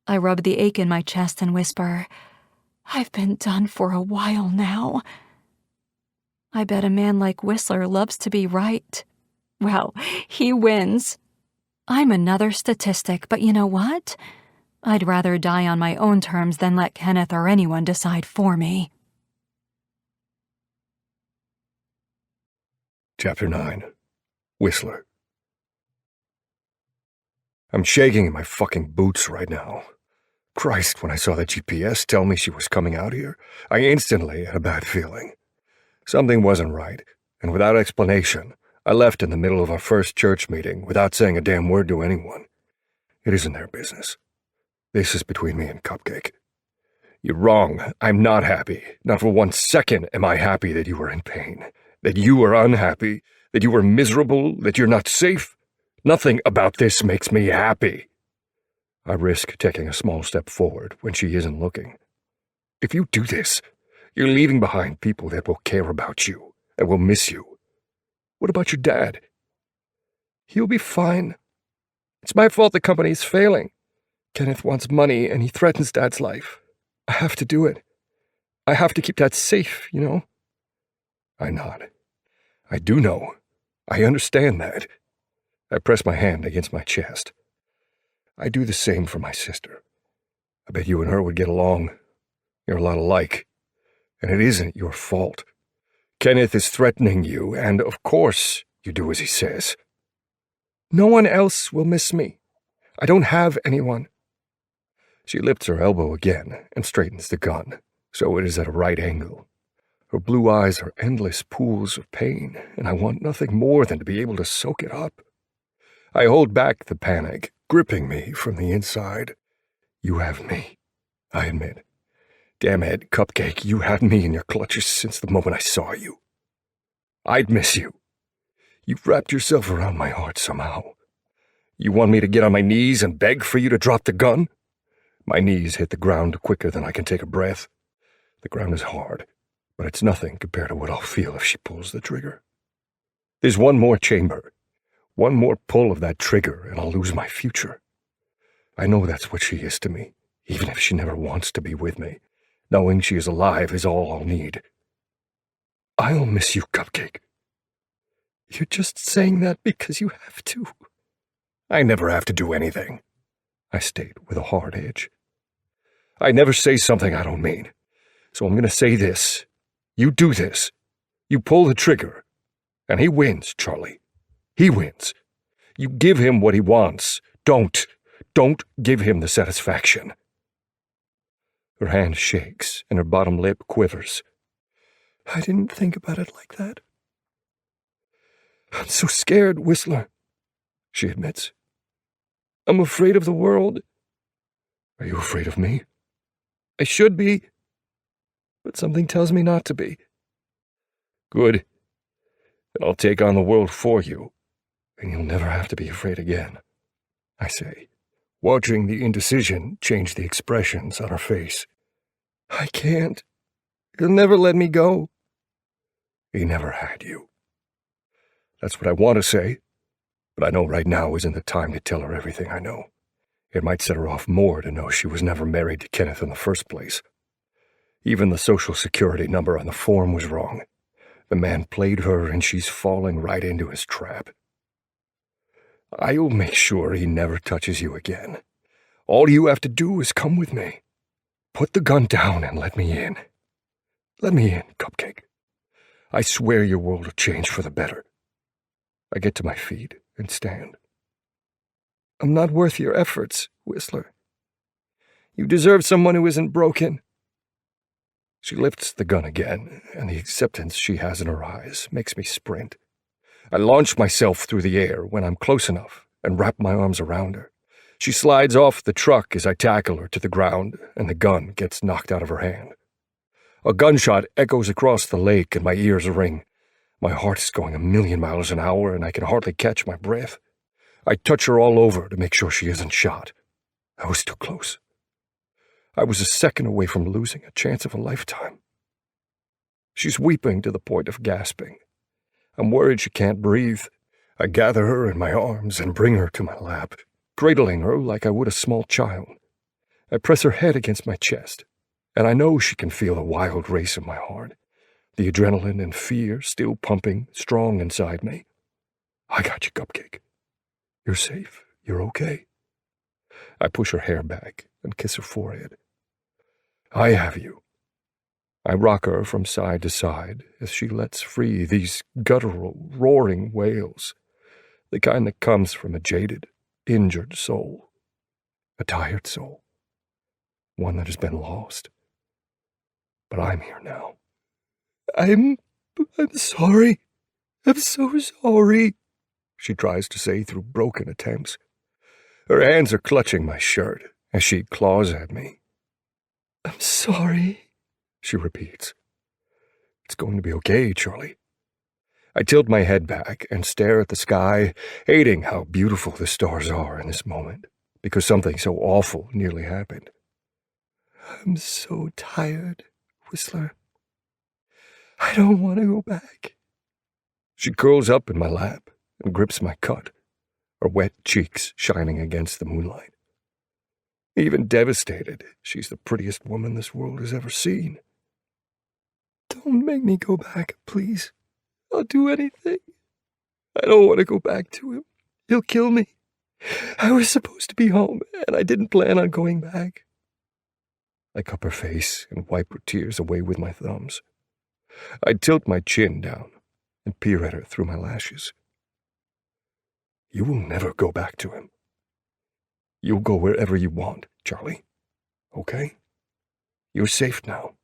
C: I rub the ache in my chest and whisper, I've been done for a while now. I bet a man like Whistler loves to be right. Well, he wins. I'm another statistic, but you know what? I'd rather die on my own terms than let Kenneth or anyone decide for me.
A: Chapter 9. Whistler. I'm shaking in my fucking boots right now. Christ, when I saw the GPS tell me she was coming out here, I instantly had a bad feeling. Something wasn't right, and without explanation, I left in the middle of our first church meeting without saying a damn word to anyone. It isn't their business. This is between me and Cupcake. You're wrong. I'm not happy. Not for 1 second am I happy that you were in pain, that you were unhappy, that you were miserable, that you're not safe. Nothing about this makes me happy. I risk taking a small step forward when she isn't looking. If you do this, you're leaving behind people that will care about you and will miss you. What about your dad?
D: He'll be fine. It's my fault the company is failing. Kenneth wants money and he threatens Dad's life. I have to do it. I have to keep Dad safe, you know?
A: I nod. I do know. I understand that. I press my hand against my chest. I do the same for my sister. I bet you and her would get along. You're a lot alike. And it isn't your fault. Kenneth is threatening you, and of course you do as he says.
D: No one else will miss me. I don't have anyone.
A: She lifts her elbow again and straightens the gun, so it is at a right angle. Her blue eyes are endless pools of pain, and I want nothing more than to be able to soak it up. I hold back the panic, gripping me from the inside. You have me, I admit. Damn it, Cupcake, you had me in your clutches since the moment I saw you. I'd miss you. You've wrapped yourself around my heart somehow. You want me to get on my knees and beg for you to drop the gun? My knees hit the ground quicker than I can take a breath. The ground is hard, but it's nothing compared to what I'll feel if she pulls the trigger. There's one more chamber, one more pull of that trigger, and I'll lose my future. I know that's what she is to me, even if she never wants to be with me. Knowing she is alive is all I'll need. I'll miss you, Cupcake.
D: You're just saying that because you have to.
A: I never have to do anything, I state with a hard edge. I never say something I don't mean. So I'm going to say this. You do this. You pull the trigger. And he wins, Charlie. He wins. You give him what he wants. Don't give him the satisfaction. Her hand shakes and her bottom lip quivers.
D: I didn't think about it like that. I'm so scared, Whistler, she admits. I'm afraid of the world.
A: Are you afraid of me?
D: I should be, but something tells me not to be.
A: Good. Then I'll take on the world for you, and you'll never have to be afraid again, I say, watching the indecision change the expressions on her face.
D: I can't. He'll never let me go.
A: He never had you. That's what I want to say, but I know right now isn't the time to tell her everything I know. It might set her off more to know she was never married to Kenneth in the first place. Even the Social Security number on the form was wrong. The man played her, and she's falling right into his trap. I'll make sure he never touches you again. All you have to do is come with me. Put the gun down and let me in. Let me in, Cupcake. I swear your world will change for the better. I get to my feet and stand.
D: I'm not worth your efforts, Whistler. You deserve someone who isn't broken.
A: She lifts the gun again, and the acceptance she has in her eyes makes me sprint. I launch myself through the air when I'm close enough and wrap my arms around her. She slides off the truck as I tackle her to the ground, and the gun gets knocked out of her hand. A gunshot echoes across the lake, and my ears ring. My heart's going 1,000,000 miles an hour, and I can hardly catch my breath. I touch her all over to make sure she isn't shot. I was too close. I was a second away from losing a chance of a lifetime. She's weeping to the point of gasping. I'm worried she can't breathe. I gather her in my arms and bring her to my lap, cradling her like I would a small child. I press her head against my chest, and I know she can feel a wild race in my heart, the adrenaline and fear still pumping strong inside me. I got you, Cupcake. You're safe. You're okay. I push her hair back and kiss her forehead. I have you. I rock her from side to side as she lets free these guttural, roaring wails, the kind that comes from a jaded, injured soul, a tired soul, one that has been lost. But I'm here now.
D: I'm sorry. I'm so sorry, she tries to say through broken attempts.
A: Her hands are clutching my shirt as she claws at me.
D: I'm sorry,
A: she repeats. It's going to be okay, Charlie. I tilt my head back and stare at the sky, hating how beautiful the stars are in this moment, because something so awful nearly happened.
D: I'm so tired, Whistler. I don't want to go back.
A: She curls up in my lap and grips my cut, her wet cheeks shining against the moonlight. Even devastated, she's the prettiest woman this world has ever seen.
D: Don't make me go back, please. I'll do anything. I don't want to go back to him. He'll kill me. I was supposed to be home, and I didn't plan on going back.
A: I cup her face and wipe her tears away with my thumbs. I tilt my chin down and peer at her through my lashes. You will never go back to him. You'll go wherever you want, Charlie. Okay? You're safe now.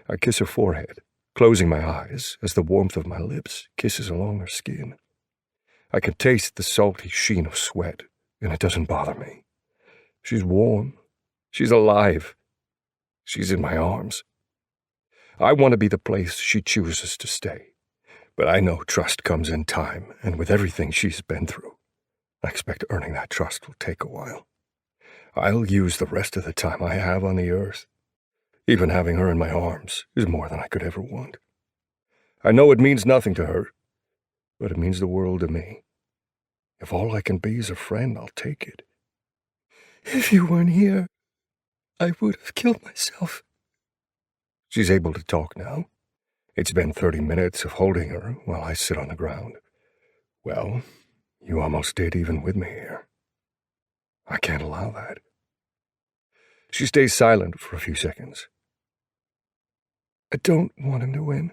A: I kiss her forehead, closing my eyes as the warmth of my lips kisses along her skin. I can taste the salty sheen of sweat, and it doesn't bother me. She's warm. She's alive. She's in my arms. I want to be the place she chooses to stay, but I know trust comes in time, and with everything she's been through, I expect earning that trust will take a while. I'll use the rest of the time I have on the earth. Even having her in my arms is more than I could ever want. I know it means nothing to her, but it means the world to me. If all I can be is a friend, I'll take it.
D: If you weren't here, I would have killed myself.
A: She's able to talk now. It's been 30 minutes of holding her while I sit on the ground. Well, you almost did even with me here. I can't allow that. She stays silent for a few seconds.
D: I don't want him to win.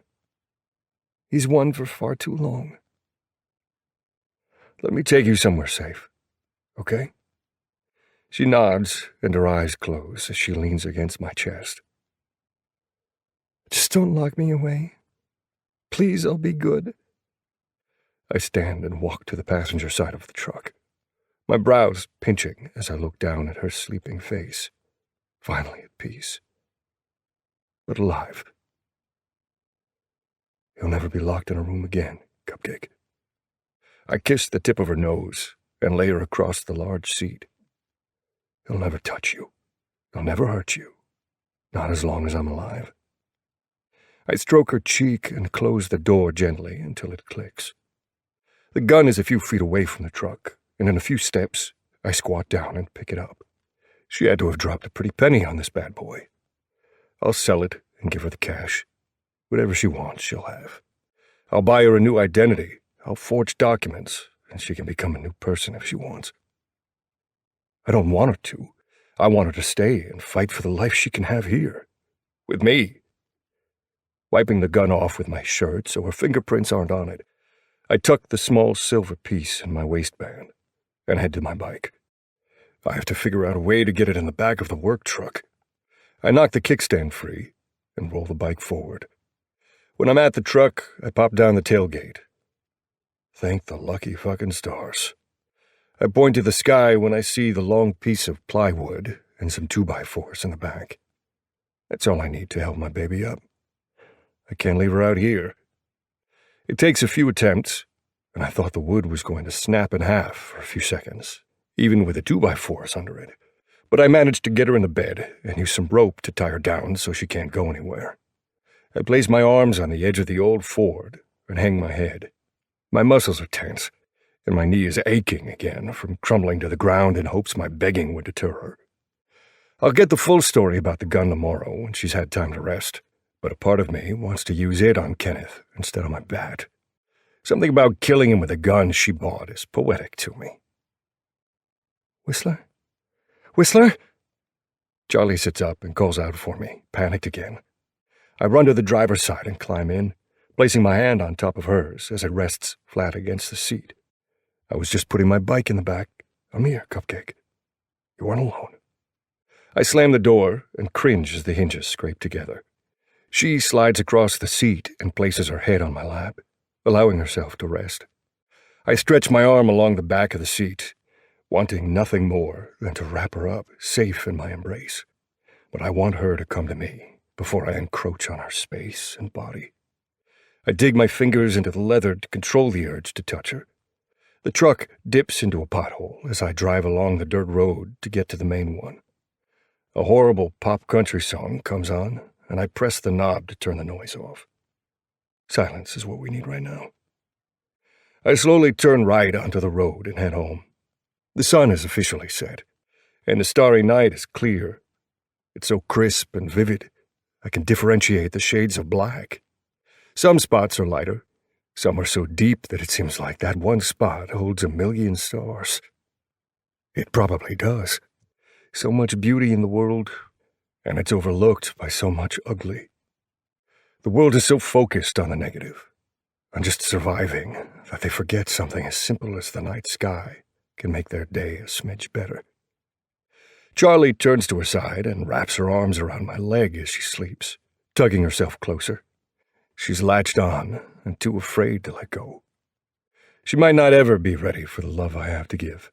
D: He's won for far too long.
A: Let me take you somewhere safe, okay? She nods, and her eyes close as she leans against my chest.
D: Just don't lock me away. Please, I'll be good.
A: I stand and walk to the passenger side of the truck, my brows pinching as I look down at her sleeping face, finally at peace, but alive. You'll never be locked in a room again, Cupcake. I kiss the tip of her nose and lay her across the large seat. He'll never touch you. He'll never hurt you. Not as long as I'm alive. I stroke her cheek and close the door gently until it clicks. The gun is a few feet away from the truck, and in a few steps, I squat down and pick it up. She had to have dropped a pretty penny on this bad boy. I'll sell it and give her the cash. Whatever she wants, she'll have. I'll buy her a new identity. I'll forge documents, and she can become a new person if she wants. I don't want her to. I want her to stay and fight for the life she can have here. With me. Wiping the gun off with my shirt so her fingerprints aren't on it, I tuck the small silver piece in my waistband and head to my bike. I have to figure out a way to get it in the back of the work truck. I knock the kickstand free and roll the bike forward. When I'm at the truck, I pop down the tailgate. Thank the lucky fucking stars. I point to the sky when I see the long piece of plywood and some 2x4s in the back. That's all I need to help my baby up. I can't leave her out here. It takes a few attempts, and I thought the wood was going to snap in half for a few seconds, even with the 2x4s under it. But I managed to get her in the bed and use some rope to tie her down so she can't go anywhere. I place my arms on the edge of the old Ford and hang my head. My muscles are tense, and my knee is aching again from crumbling to the ground in hopes my begging would deter her. I'll get the full story about the gun tomorrow when she's had time to rest, but a part of me wants to use it on Kenneth instead of my bat. Something about killing him with a gun she bought is poetic to me. Whistler? Whistler? Charlie sits up and calls out for me, panicked again. I run to the driver's side and climb in, placing my hand on top of hers as it rests flat against the seat. I was just putting my bike in the back. I'm here, Cupcake. You aren't alone. I slam the door and cringe as the hinges scrape together. She slides across the seat and places her head on my lap, allowing herself to rest. I stretch my arm along the back of the seat, wanting nothing more than to wrap her up, safe in my embrace. But I want her to come to me before I encroach on her space and body. I dig my fingers into the leather to control the urge to touch her. The truck dips into a pothole as I drive along the dirt road to get to the main one. A horrible pop country song comes on, and I press the knob to turn the noise off. Silence is what we need right now. I slowly turn right onto the road and head home. The sun is officially set, and the starry night is clear. It's so crisp and vivid, I can differentiate the shades of black. Some spots are lighter, some are so deep that it seems like that one spot holds 1,000,000 stars. It probably does. So much beauty in the world, and it's overlooked by so much ugly. The world is so focused on the negative, on just surviving, that they forget something as simple as the night sky can make their day a smidge better. Charlie turns to her side and wraps her arms around my leg as she sleeps, tugging herself closer. She's latched on and too afraid to let go. She might not ever be ready for the love I have to give,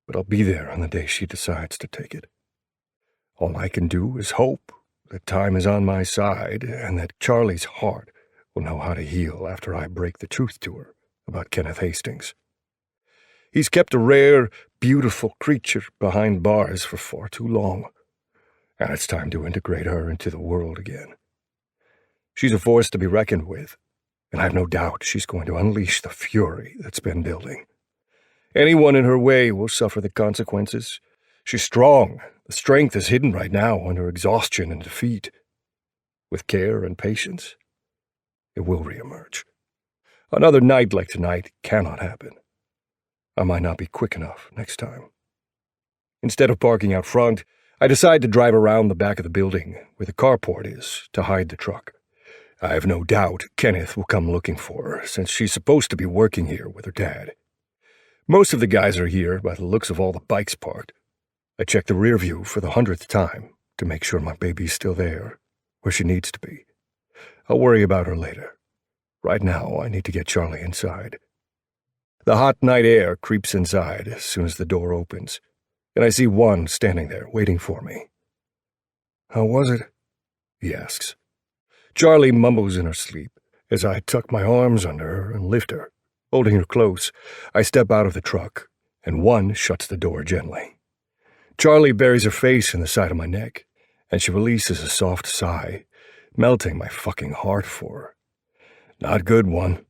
A: but I'll be there on the day she decides to take it. All I can do is hope that time is on my side and that Charlie's heart will know how to heal after I break the truth to her about Kenneth Hastings. He's kept a rare, beautiful creature behind bars for far too long, and it's time to integrate her into the world again. She's a force to be reckoned with, and I've no doubt she's going to unleash the fury that's been building. Anyone in her way will suffer the consequences. She's strong. The strength is hidden right now under exhaustion and defeat. With care and patience, it will reemerge. Another night like tonight cannot happen. I might not be quick enough next time. Instead of parking out front, I decide to drive around the back of the building where the carport is to hide the truck. I have no doubt Kenneth will come looking for her, since she's supposed to be working here with her dad. Most of the guys are here by the looks of all the bikes parked. I check the rear view for the 100th time to make sure my baby's still there, where she needs to be. I'll worry about her later. Right now, I need to get Charlie inside. The hot night air creeps inside as soon as the door opens, and I see one standing there waiting for me. "How was it?" he asks. Charlie mumbles in her sleep as I tuck my arms under her and lift her. Holding her close, I step out of the truck, and one shuts the door gently. Charlie buries her face in the side of my neck, and she releases a soft sigh, melting my fucking heart for her. "Not good, one.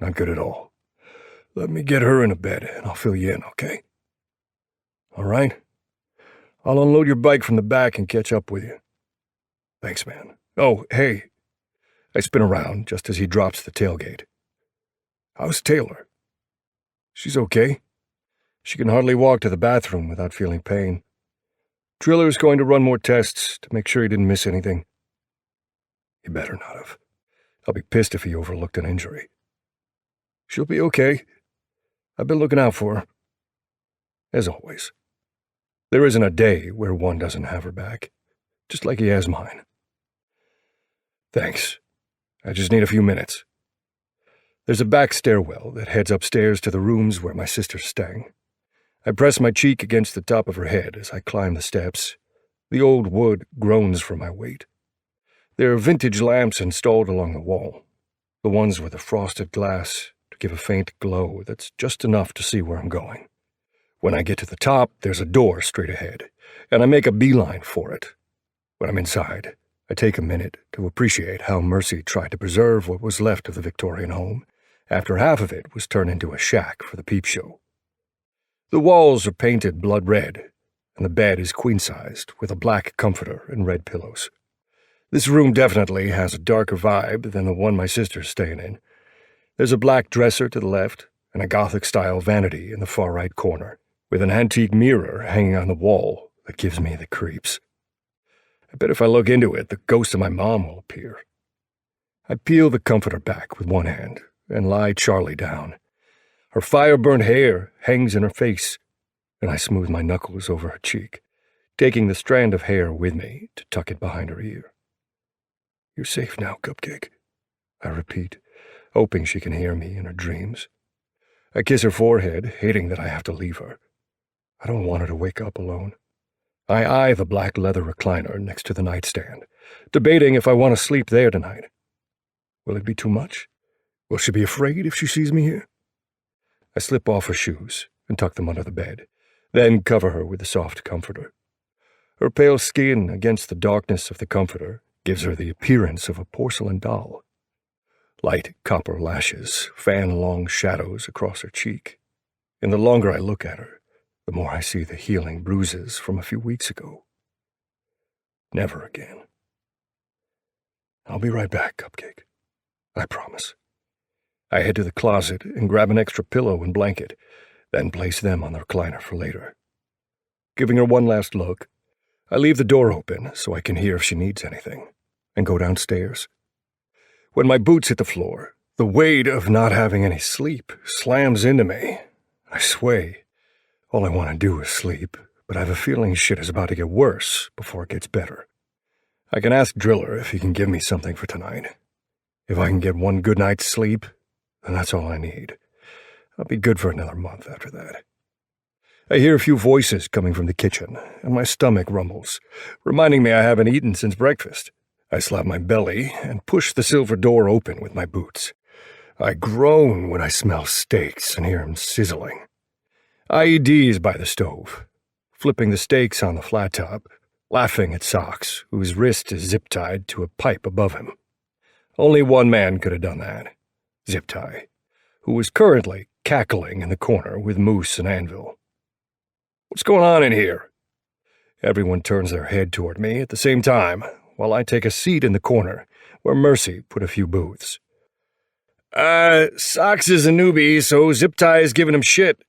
A: Not good at all. Let me get her in a bed, and I'll fill you in, okay?" "All right. I'll unload your bike from the back and catch up with you." "Thanks, man. Oh, hey." I spin around just as he drops the tailgate. "How's Taylor?" "She's okay. She can hardly walk to the bathroom without feeling pain. Triller's going to run more tests to make sure he didn't miss anything." "He better not have. I'll be pissed if he overlooked an injury." "She'll be okay. I've been looking out for her." As always. There isn't a day where one doesn't have her back, just like he has mine. "Thanks. I just need a few minutes." There's a back stairwell that heads upstairs to the rooms where my sister's staying. I press my cheek against the top of her head as I climb the steps. The old wood groans from my weight. There are vintage lamps installed along the wall, the ones with the frosted glass to give a faint glow that's just enough to see where I'm going. When I get to the top, there's a door straight ahead, and I make a beeline for it. When I'm inside, I take a minute to appreciate how Mercy tried to preserve what was left of the Victorian home, after half of it was turned into a shack for the peep show. The walls are painted blood red, and the bed is queen-sized with a black comforter and red pillows. This room definitely has a darker vibe than the one my sister's staying in. There's a black dresser to the left and a Gothic-style vanity in the far right corner, with an antique mirror hanging on the wall that gives me the creeps. I bet if I look into it, the ghost of my mom will appear. I peel the comforter back with one hand and lie Charlie down. Her fire-burnt hair hangs in her face, and I smooth my knuckles over her cheek, taking the strand of hair with me to tuck it behind her ear. "You're safe now, Cupcake," I repeat, hoping she can hear me in her dreams. I kiss her forehead, hating that I have to leave her. I don't want her to wake up alone. I eye the black leather recliner next to the nightstand, debating if I want to sleep there tonight. Will it be too much? Will she be afraid if she sees me here? I slip off her shoes and tuck them under the bed, then cover her with the soft comforter. Her pale skin against the darkness of the comforter gives her the appearance of a porcelain doll. Light copper lashes fan long shadows across her cheek, and the longer I look at her, the more I see the healing bruises from a few weeks ago. Never again. I'll be right back, Cupcake. I promise. I head to the closet and grab an extra pillow and blanket, then place them on the recliner for later. Giving her one last look, I leave the door open so I can hear if she needs anything, and go downstairs. When my boots hit the floor, the weight of not having any sleep slams into me. I sway. All I want to do is sleep, but I have a feeling shit is about to get worse before it gets better. I can ask Driller if he can give me something for tonight. If I can get one good night's sleep, then that's all I need. I'll be good for another month after that. I hear a few voices coming from the kitchen, and my stomach rumbles, reminding me I haven't eaten since breakfast. I slap my belly and push the silver door open with my boots. I groan when I smell steaks and hear them sizzling. IED is by the stove, flipping the steaks on the flat top, laughing at Socks, whose wrist is zip-tied to a pipe above him. Only one man could have done that, Zip-Tie, who was currently cackling in the corner with Moose and Anvil. "What's going on in here?" Everyone turns their head toward me at the same time, while I take a seat in the corner, where Mercy put a few booths. Socks is a newbie, so Zip-Tie is giving him shit,"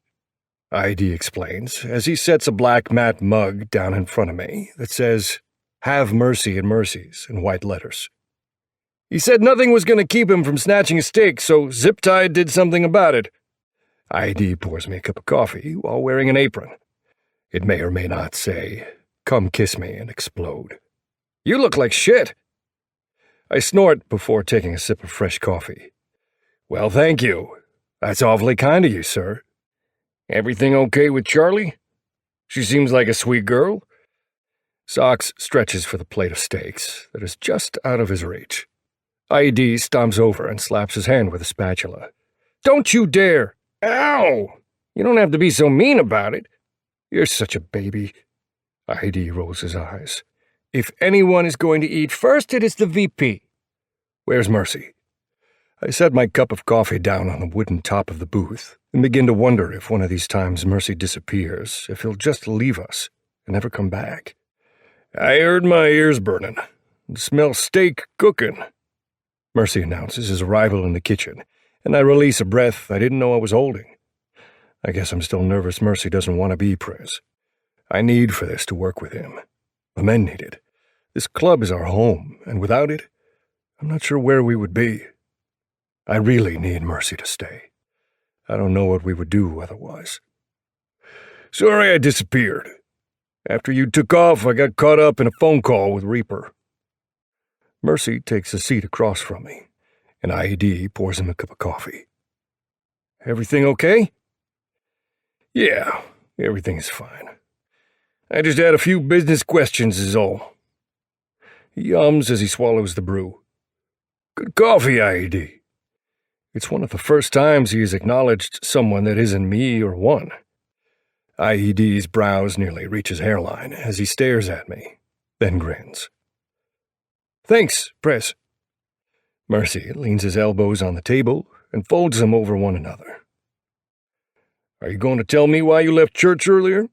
A: ID explains, as he sets a black matte mug down in front of me that says, "Have Mercy and Mercies," in white letters. "He said nothing was going to keep him from snatching a steak, so Zip-Tie did something about it." ID pours me a cup of coffee while wearing an apron. It may or may not say, "Come kiss me and explode." "You look like shit." I snort before taking a sip of fresh coffee. "Well, thank you. That's awfully kind of you, sir. Everything okay with Charlie? She seems like a sweet girl." Socks stretches for the plate of steaks that is just out of his reach. ID stomps over and slaps his hand with a spatula. "Don't you dare!" "Ow! You don't have to be so mean about it. You're such a baby." ID rolls his eyes. "If anyone is going to eat first, it is the VP. Where's Mercy?" I set my cup of coffee down on the wooden top of the booth and begin to wonder if one of these times Mercy disappears, if he'll just leave us and never come back. "I heard my ears burning. Smell steak cooking," Mercy announces his arrival in the kitchen, and I release a breath I didn't know I was holding. I guess I'm still nervous Mercy doesn't want to be Prez. I need for this to work with him. The men need it. This club is our home, and without it, I'm not sure where we would be. I really need Mercy to stay. I don't know what we would do otherwise. "Sorry I disappeared. After you took off, I got caught up in a phone call with Reaper." Mercy takes a seat across from me, and IED pours him a cup of coffee. "Everything okay?" "Yeah, everything is fine. I just had a few business questions is all." He hums as he swallows the brew. "Good coffee, IED. It's one of the first times he has acknowledged someone that isn't me or one." IED's brows nearly reach his hairline as he stares at me, then grins. "Thanks, Prez." Mercy leans his elbows on the table and folds them over one another. "Are you going to tell me why you left church earlier?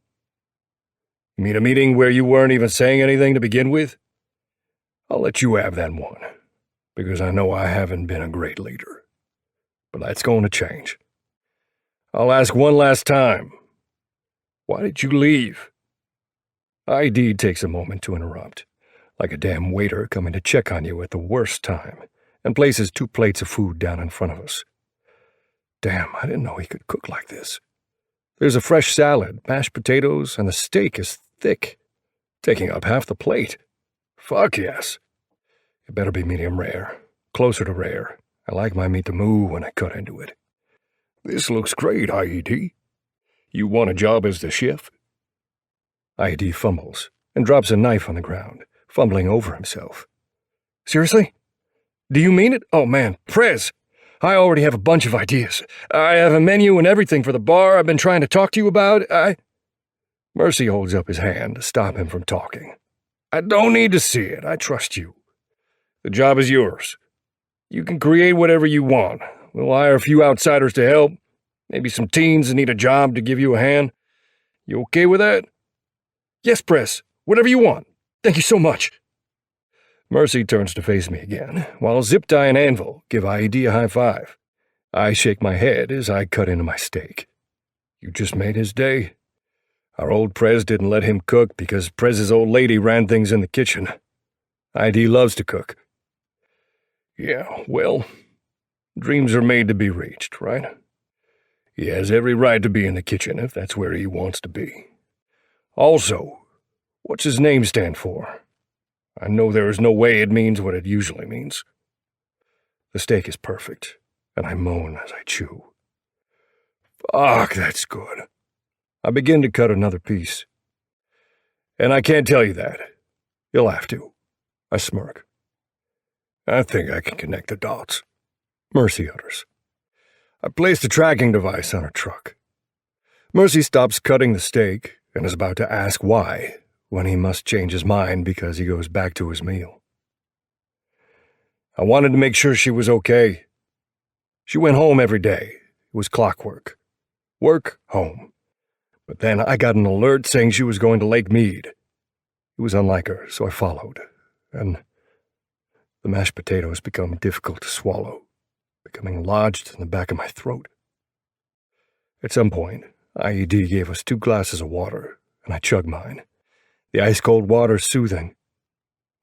A: You mean a meeting where you weren't even saying anything to begin with? I'll let you have that one, because I know I haven't been a great leader. But that's going to change. I'll ask one last time. Why did you leave?" ID takes a moment to interrupt, like a damn waiter coming to check on you at the worst time, and places 2 plates of food down in front of us. Damn, I didn't know he could cook like this. There's a fresh salad, mashed potatoes, and the steak is thick, taking up half the plate. Fuck yes. It better be medium rare, closer to rare. I like my meat to move when I cut into it. "This looks great, IED. You want a job as the chef?" IED fumbles and drops a knife on the ground, fumbling over himself. "Seriously? Do you mean it? Oh man, Prez! I already have a bunch of ideas. I have a menu and everything for the bar I've been trying to talk to you about. Mercy holds up his hand to stop him from talking. "I don't need to see it. I trust you. The job is yours. You can create whatever you want. We'll hire a few outsiders to help. Maybe some teens that need a job to give you a hand. You okay with that? Yes, Press. Whatever you want. Thank you so much. Mercy turns to face me again, while Zip Tie and Anvil give IED a high five. I shake my head as I cut into my steak. You just made his day. Our old Prez didn't let him cook because Prez's old lady ran things in the kitchen. ID loves to cook. Yeah, well, dreams are made to be reached, right? He has every right to be in the kitchen if that's where he wants to be. Also, what's his name stand for? I know there is no way it means what it usually means. The steak is perfect, and I moan as I chew. Fuck, that's good. I begin to cut another piece. And I can't tell you that. You'll have to. I smirk. I think I can connect the dots. Mercy utters. I place the tracking device on her truck. Mercy stops cutting the steak and is about to ask why, when he must change his mind because he goes back to his meal. I wanted to make sure she was okay. She went home every day. It was clockwork. Work, home. But then I got an alert saying she was going to Lake Mead. It was unlike her, so I followed. And the mashed potatoes become difficult to swallow, becoming lodged in the back of my throat. At some point, IED gave us 2 glasses of water, and I chugged mine. The ice-cold water soothing.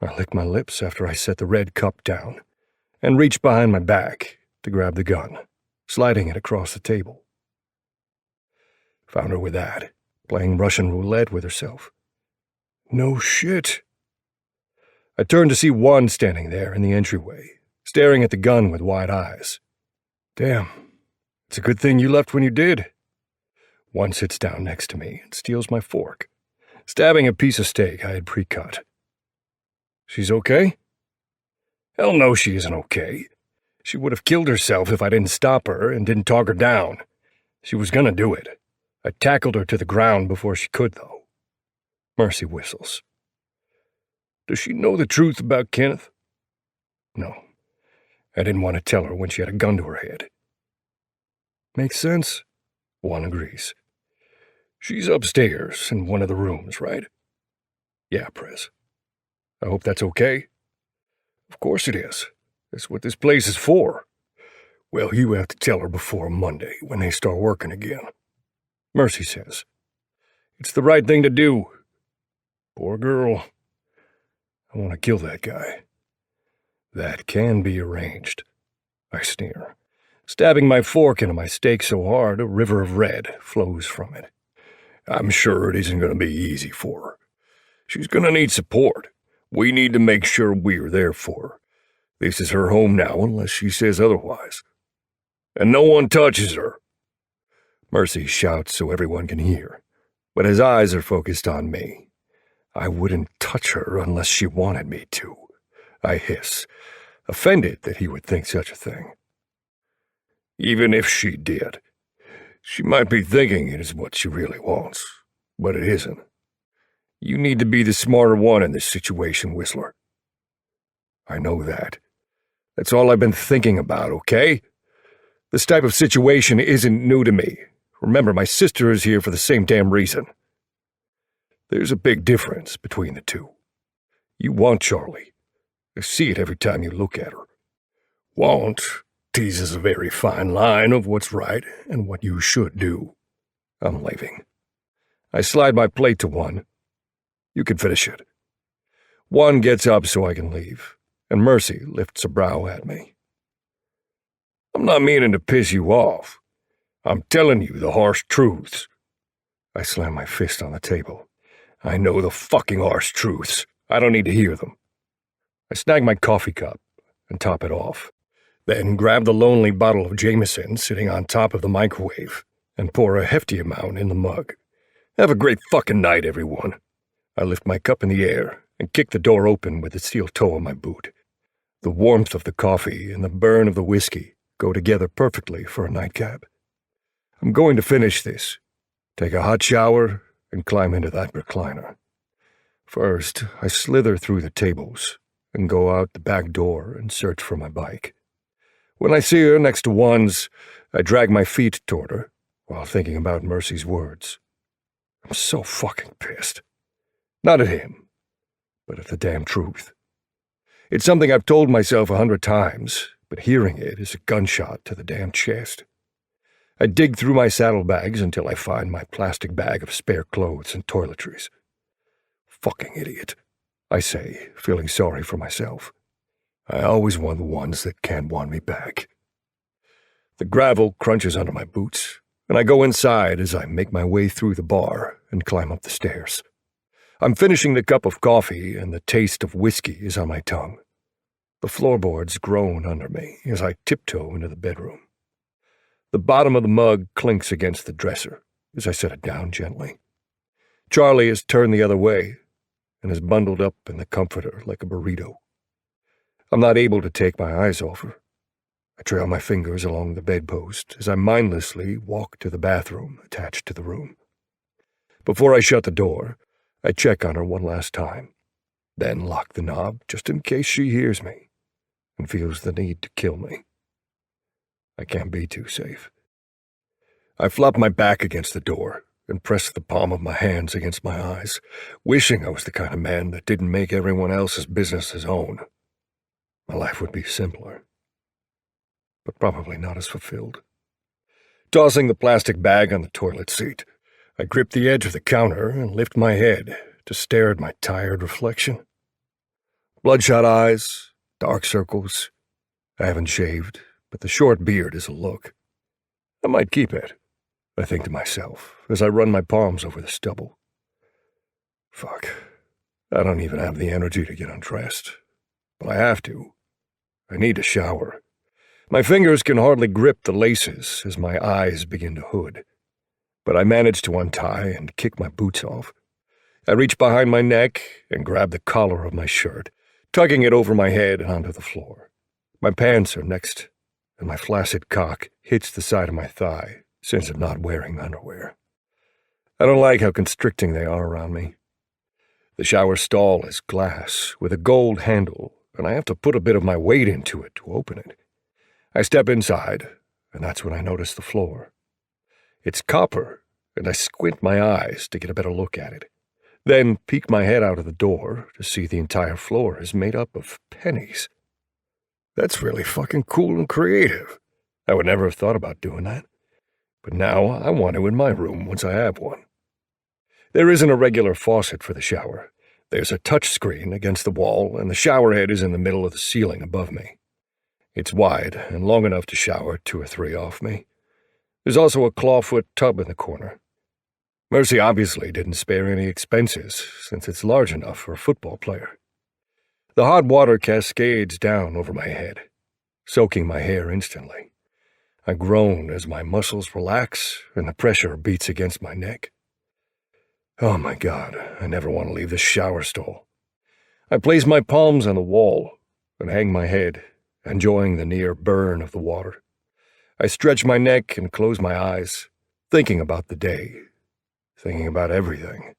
A: I licked my lips after I set the red cup down, and reached behind my back to grab the gun, sliding it across the table. Found her with that, playing Russian roulette with herself. No shit. I turned to see one standing there in the entryway, staring at the gun with wide eyes. Damn, it's a good thing you left when you did. One sits down next to me and steals my fork, stabbing a piece of steak I had pre-cut. She's okay? Hell no, she isn't okay. She would have killed herself if I didn't stop her and didn't talk her down. She was gonna do it. I tackled her to the ground before she could, though. Mercy whistles. Does she know the truth about Kenneth? No. I didn't want to tell her when she had a gun to her head. Makes sense. One agrees. She's upstairs in one of the rooms, right? Yeah, Prez. I hope that's okay. Of course it is. That's what this place is for. Well, you have to tell her before Monday when they start working again. Mercy says. It's the right thing to do. Poor girl. I want to kill that guy. That can be arranged. I sneer, stabbing my fork into my steak so hard a river of red flows from it. I'm sure it isn't going to be easy for her. She's going to need support. We need to make sure we're there for her. This is her home now unless she says otherwise. And no one touches her. Mercy shouts so everyone can hear, but his eyes are focused on me. I wouldn't touch her unless she wanted me to. I hiss, offended that he would think such a thing. Even if she did, she might be thinking it is what she really wants, but it isn't. You need to be the smarter one in this situation, Whistler. I know that. That's all I've been thinking about, okay? This type of situation isn't new to me. Remember, my sister is here for the same damn reason. There's a big difference between the two. You want Charlie. I see it every time you look at her. Want teases a very fine line of what's right and what you should do. I'm leaving. I slide my plate to one. You can finish it. One gets up so I can leave, and Mercy lifts a brow at me. I'm not meaning to piss you off. I'm telling you the harsh truths. I slam my fist on the table. I know the fucking harsh truths. I don't need to hear them. I snag my coffee cup and top it off, then grab the lonely bottle of Jameson sitting on top of the microwave and pour a hefty amount in the mug. Have a great fucking night, everyone. I lift my cup in the air and kick the door open with the steel toe of my boot. The warmth of the coffee and the burn of the whiskey go together perfectly for a nightcap. I'm going to finish this, take a hot shower, and climb into that recliner. First, I slither through the tables and go out the back door and search for my bike. When I see her next to Juan's, I drag my feet toward her while thinking about Mercy's words. I'm so fucking pissed. Not at him, but at the damn truth. It's something I've told myself 100 times, but hearing it is a gunshot to the damn chest. I dig through my saddlebags until I find my plastic bag of spare clothes and toiletries. Fucking idiot, I say, feeling sorry for myself. I always want the ones that can't want me back. The gravel crunches under my boots, and I go inside as I make my way through the bar and climb up the stairs. I'm finishing the cup of coffee, and the taste of whiskey is on my tongue. The floorboards groan under me as I tiptoe into the bedroom. The bottom of the mug clinks against the dresser as I set it down gently. Charlie has turned the other way and is bundled up in the comforter like a burrito. I'm not able to take my eyes off her. I trail my fingers along the bedpost as I mindlessly walk to the bathroom attached to the room. Before I shut the door, I check on her one last time, then lock the knob just in case she hears me and feels the need to kill me. I can't be too safe. I flop my back against the door and press the palm of my hands against my eyes, wishing I was the kind of man that didn't make everyone else's business his own. My life would be simpler, but probably not as fulfilled. Tossing the plastic bag on the toilet seat, I grip the edge of the counter and lift my head to stare at my tired reflection. Bloodshot eyes, dark circles. I haven't shaved, but the short beard is a look. I might keep it, I think to myself, as I run my palms over the stubble. Fuck, I don't even have the energy to get undressed, but I have to. I need a shower. My fingers can hardly grip the laces as my eyes begin to hood, but I manage to untie and kick my boots off. I reach behind my neck and grab the collar of my shirt, tugging it over my head and onto the floor. My pants are next, and my flaccid cock hits the side of my thigh since I'm not wearing underwear. I don't like how constricting they are around me. The shower stall is glass with a gold handle, and I have to put a bit of my weight into it to open it. I step inside, and that's when I notice the floor. It's copper, and I squint my eyes to get a better look at it, then peek my head out of the door to see the entire floor is made up of pennies. That's really fucking cool and creative. I would never have thought about doing that, but now I want to in my room once I have one. There isn't a regular faucet for the shower. There's a touch screen against the wall, and the shower head is in the middle of the ceiling above me. It's wide and long enough to shower 2 or 3 off me. There's also a clawfoot tub in the corner. Mercy obviously didn't spare any expenses, since it's large enough for a football player. The hot water cascades down over my head, soaking my hair instantly. I groan as my muscles relax and the pressure beats against my neck. Oh my God, I never want to leave this shower stall. I place my palms on the wall and hang my head, enjoying the near burn of the water. I stretch my neck and close my eyes, thinking about the day, thinking about everything.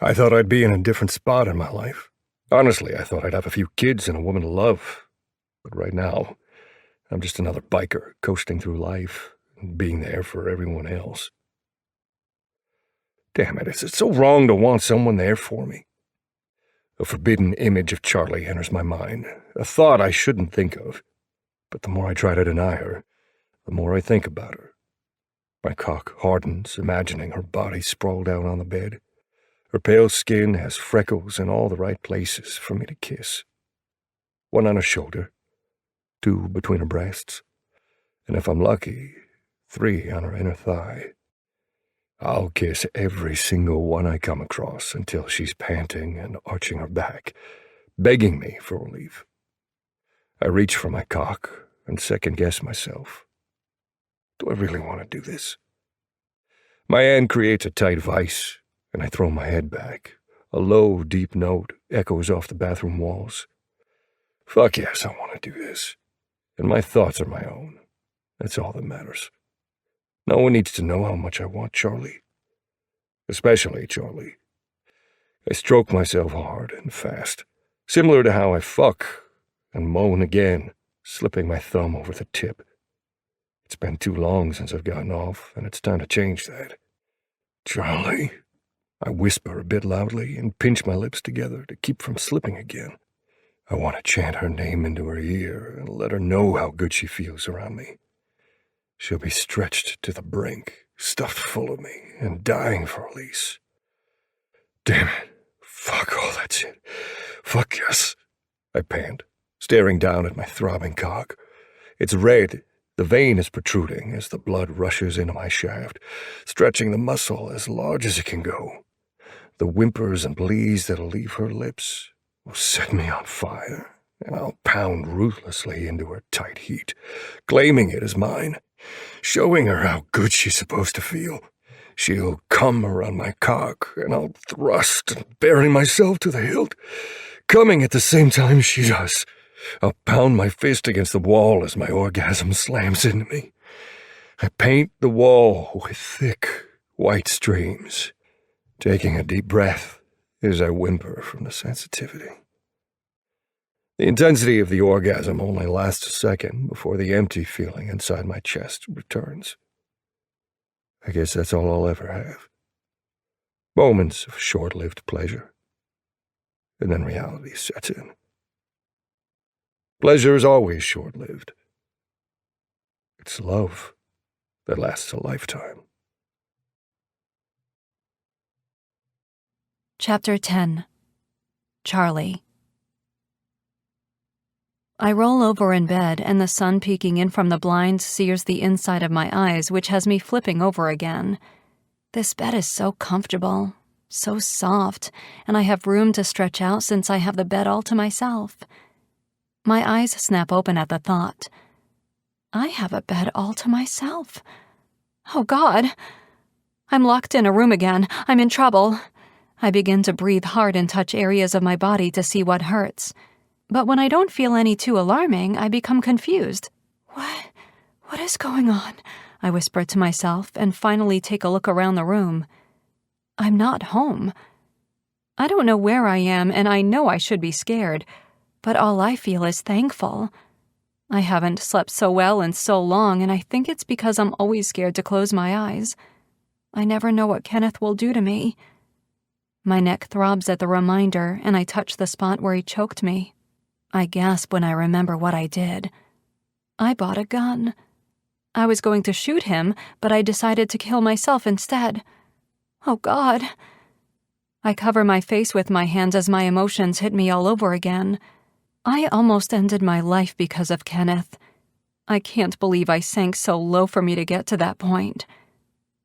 A: I thought I'd be in a different spot in my life. Honestly, I thought I'd have a few kids and a woman to love. But right now, I'm just another biker coasting through life and being there for everyone else. Damn it, it's so wrong to want someone there for me. A forbidden image of Charlie enters my mind, a thought I shouldn't think of. But the more I try to deny her, the more I think about her. My cock hardens, imagining her body sprawled out on the bed. Her pale skin has freckles in all the right places for me to kiss. 1 on her shoulder, 2 between her breasts, and if I'm lucky, 3 on her inner thigh. I'll kiss every single one I come across until she's panting and arching her back, begging me for relief. I reach for my cock and second-guess myself. Do I really want to do this? My hand creates a tight vice, and I throw my head back. A low, deep note echoes off the bathroom walls. Fuck yes, I want to do this. And my thoughts are my own. That's all that matters. No one needs to know how much I want Charlie. Especially Charlie. I stroke myself hard and fast, similar to how I fuck and moan again, slipping my thumb over the tip. It's been too long since I've gotten off, and it's time to change that. Charlie, I whisper a bit loudly and pinch my lips together to keep from slipping again. I want to chant her name into her ear and let her know how good she feels around me. She'll be stretched to the brink, stuffed full of me, and dying for release. Damn it. Fuck all that shit. Fuck yes. I pant, staring down at my throbbing cock. It's red. The vein is protruding as the blood rushes into my shaft, stretching the muscle as large as it can go. The whimpers and bleeds that'll leave her lips will set me on fire, and I'll pound ruthlessly into her tight heat, claiming it as mine, showing her how good she's supposed to feel. She'll come around my cock, and I'll thrust, bearing myself to the hilt, coming at the same time she does. I'll pound my fist against the wall as my orgasm slams into me. I paint the wall with thick, white streams, taking a deep breath as I whimper from the sensitivity. The intensity of the orgasm only lasts a second before the empty feeling inside my chest returns. I guess that's all I'll ever have. Moments of short-lived pleasure, and then reality sets in. Pleasure is always short-lived. It's love that lasts a lifetime.
C: Chapter 10. Charlie. I roll over in bed, and the sun peeking in from the blinds sears the inside of my eyes, which has me flipping over again. This bed is so comfortable, so soft, and I have room to stretch out since I have the bed all to myself. My eyes snap open at the thought. I have a bed all to myself. Oh, God. I'm locked in a room again. I'm in trouble. I begin to breathe hard and touch areas of my body to see what hurts. But when I don't feel any too alarming, I become confused. What is going on? I whisper to myself and finally take a look around the room. I'm not home. I don't know where I am, and I know I should be scared, but all I feel is thankful. I haven't slept so well in so long, and I think it's because I'm always scared to close my eyes. I never know what Kenneth will do to me. My neck throbs at the reminder, and I touch the spot where he choked me. I gasp when I remember what I did. I bought a gun. I was going to shoot him, but I decided to kill myself instead. Oh, God. I cover my face with my hands as my emotions hit me all over again. I almost ended my life because of Kenneth. I can't believe I sank so low for me to get to that point.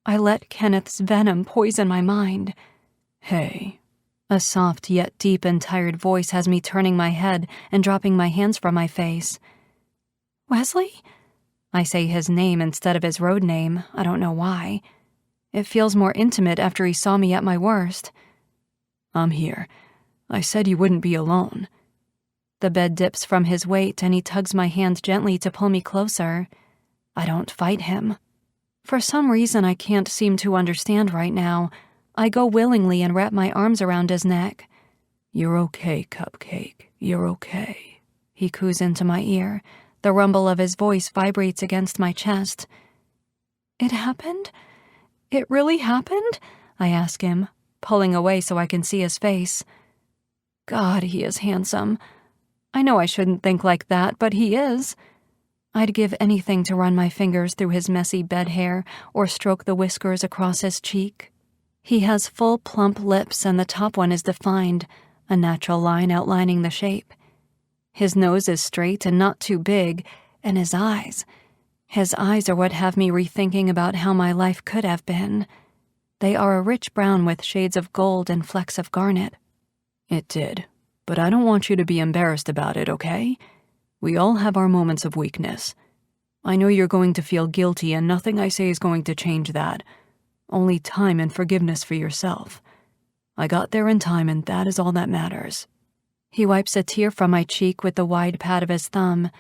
C: I let Kenneth's venom poison my mind. Hey. A soft yet deep and tired voice has me turning my head and dropping my hands from my face. Wesley? I say his name instead of his road name. I don't know why. It feels more intimate after he saw me at my worst. I'm here. I said you wouldn't be alone. The bed dips from his weight and he tugs my hand gently to pull me closer. I don't fight him. For some reason I can't seem to understand right now, I go willingly and wrap my arms around his neck. You're okay, Cupcake. You're okay. He coos into my ear. The rumble of his voice vibrates against my chest. It happened? It really happened? I ask him, pulling away so I can see his face. God, he is handsome. I know I shouldn't think like that, but he is. I'd give anything to run my fingers through his messy bed hair or stroke the whiskers across his cheek. He has full, plump lips, and the top one is defined, a natural line outlining the shape. His nose is straight and not too big, and his eyes are what have me rethinking about how my life could have been. They are a rich brown with shades of gold and flecks of garnet. It did, but I don't want you to be embarrassed about it, okay? We all have our moments of weakness. I know you're going to feel guilty, and nothing I say is going to change that. Only time and forgiveness for yourself. I got there in time, and that is all that matters. He wipes a tear from my cheek with the wide pad of his thumb,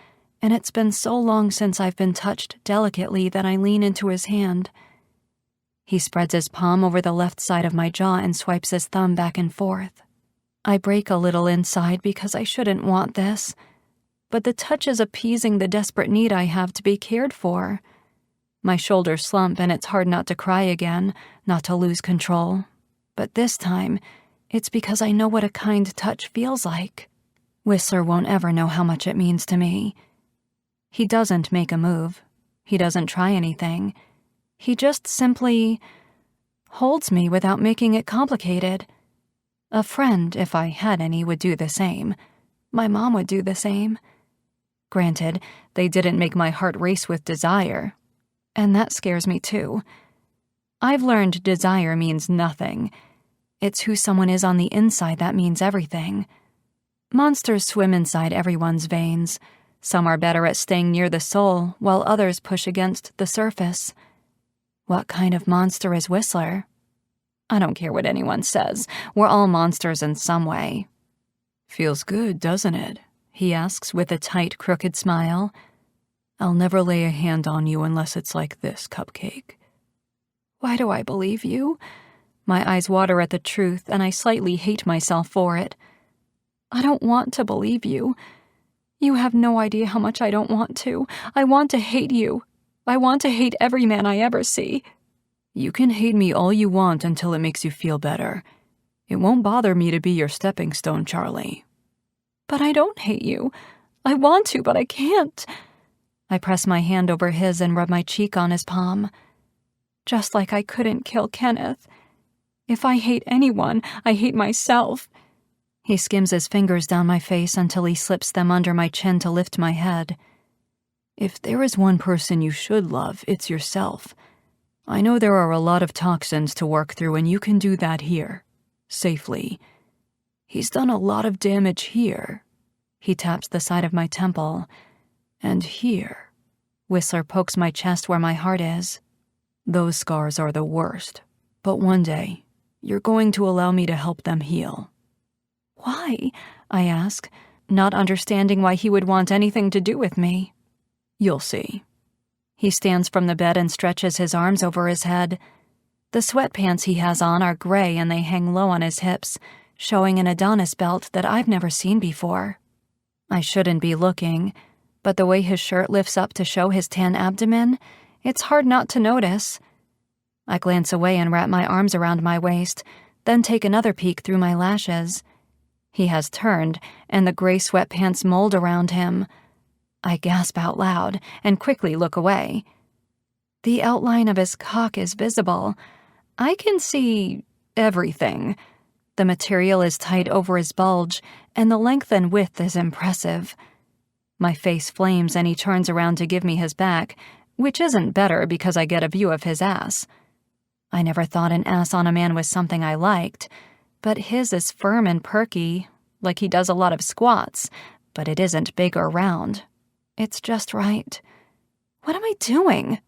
C: and it's been so long since I've been touched delicately that I lean into his hand. He spreads his palm over the left side of my jaw and swipes his thumb back and forth. I break a little inside because I shouldn't want this. but the touch is appeasing the desperate need I have to be cared for. My shoulders slump and it's hard not to cry again, not to lose control. But this time, it's because I know what a kind touch feels like. Whistler won't ever know how much it means to me. He doesn't make a move. He doesn't try anything. He just simply holds me without making it complicated. A friend, if I had any, would do the same. My mom would do the same. Granted, they didn't make my heart race with desire. And that scares me too. I've learned desire means nothing. It's who someone is on the inside that means everything. Monsters swim inside everyone's veins. Some are better at staying near the soul, while others push against the surface. What kind of monster is Whistler? I don't care what anyone says. We're all monsters in some way.
E: Feels good, doesn't it? He asks with a tight, crooked smile. I'll never lay a hand on you unless it's like this, Cupcake.
C: Why do I believe you? My eyes water at the truth, and I slightly hate myself for it. I don't want to believe you. You have no idea how much I don't want to. I want to hate you. I want to hate every man I ever see.
E: You can hate me all you want until it makes you feel better. It won't bother me to be your stepping stone, Charlie.
C: But I don't hate you. I want to, but I can't. I press my hand over his and rub my cheek on his palm. Just like I couldn't kill Kenneth. If I hate anyone, I hate myself. He skims his fingers down my face until he slips them under my chin to lift my head.
E: If there is one person you should love, it's yourself. I know there are a lot of toxins to work through, and you can do that here, safely. He's done a lot of damage here.
C: He taps the side of my temple.
E: And here.
C: Whistler pokes my chest where my heart is.
E: Those scars are the worst. But one day, you're going to allow me to help them heal.
C: Why? I ask, not understanding why he would want anything to do with me.
E: You'll see.
C: He stands from the bed and stretches his arms over his head. The sweatpants he has on are gray and they hang low on his hips, showing an Adonis belt that I've never seen before. I shouldn't be looking, but the way his shirt lifts up to show his tan abdomen, it's hard not to notice. I glance away and wrap my arms around my waist, then take another peek through my lashes. He has turned, and the gray sweatpants mold around him. I gasp out loud and quickly look away. The outline of his cock is visible. I can see everything. The material is tight over his bulge, and the length and width is impressive. My face flames and he turns around to give me his back, which isn't better because I get a view of his ass. I never thought an ass on a man was something I liked, but his is firm and perky, like he does a lot of squats, but it isn't big or round. It's just right. What am I doing?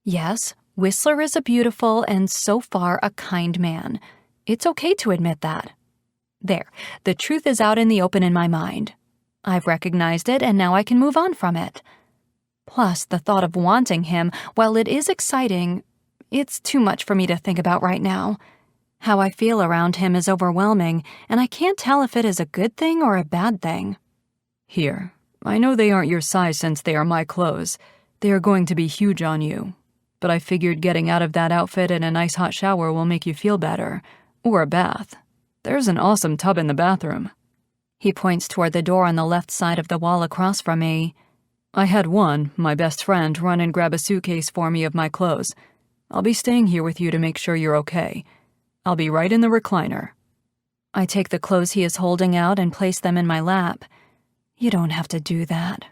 C: Yes, Whistler is a beautiful and so far a kind man. It's okay to admit that. There, the truth is out in the open in my mind. I've recognized it and now I can move on from it. Plus, the thought of wanting him, while it is exciting, it's too much for me to think about right now. How I feel around him is overwhelming, and I can't tell if it is a good thing or a bad thing.
E: Here, I know they aren't your size since they are my clothes. They are going to be huge on you. But I figured getting out of that outfit and a nice hot shower will make you feel better. Or a bath. There's an awesome tub in the bathroom.
C: He points toward the door on the left side of the wall across from me.
E: I had one, my best friend, run and grab a suitcase for me of my clothes. I'll be staying here with you to make sure you're okay. I'll be right in the recliner.
C: I take the clothes he is holding out and place them in my lap. You don't have to do that.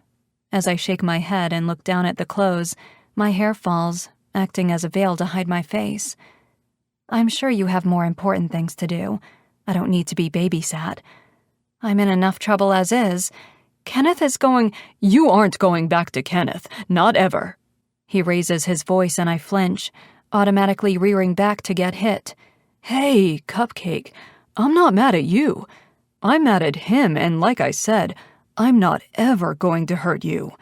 C: As I shake my head and look down at the clothes, my hair falls, acting as a veil to hide my face. I'm sure you have more important things to do. I don't need to be babysat. I'm in enough trouble as is. Kenneth is going—
E: You aren't going back to Kenneth. Not ever.
C: He raises his voice and I flinch, automatically rearing back to get hit.
E: Hey, Cupcake, I'm not mad at you. I'm mad at him, and like I said, I'm not ever going to hurt you.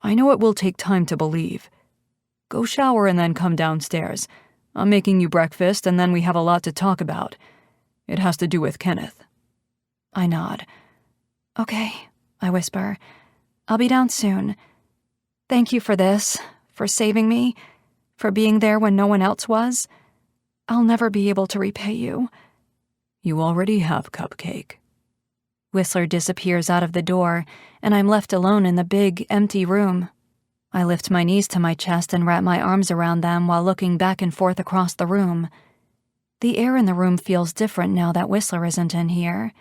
E: I know it will take time to believe. Go shower and then come downstairs. I'm making you breakfast, and then we have a lot to talk about. It has to do with Kenneth.
C: I nod. Okay, I whisper. I'll be down soon. Thank you for this, for saving me, for being there when no one else was. I'll never be able to repay you."
E: "You already have, Cupcake."
C: Whistler disappears out of the door, and I'm left alone in the big, empty room. I lift my knees to my chest and wrap my arms around them while looking back and forth across the room. The air in the room feels different now that Whistler isn't in here.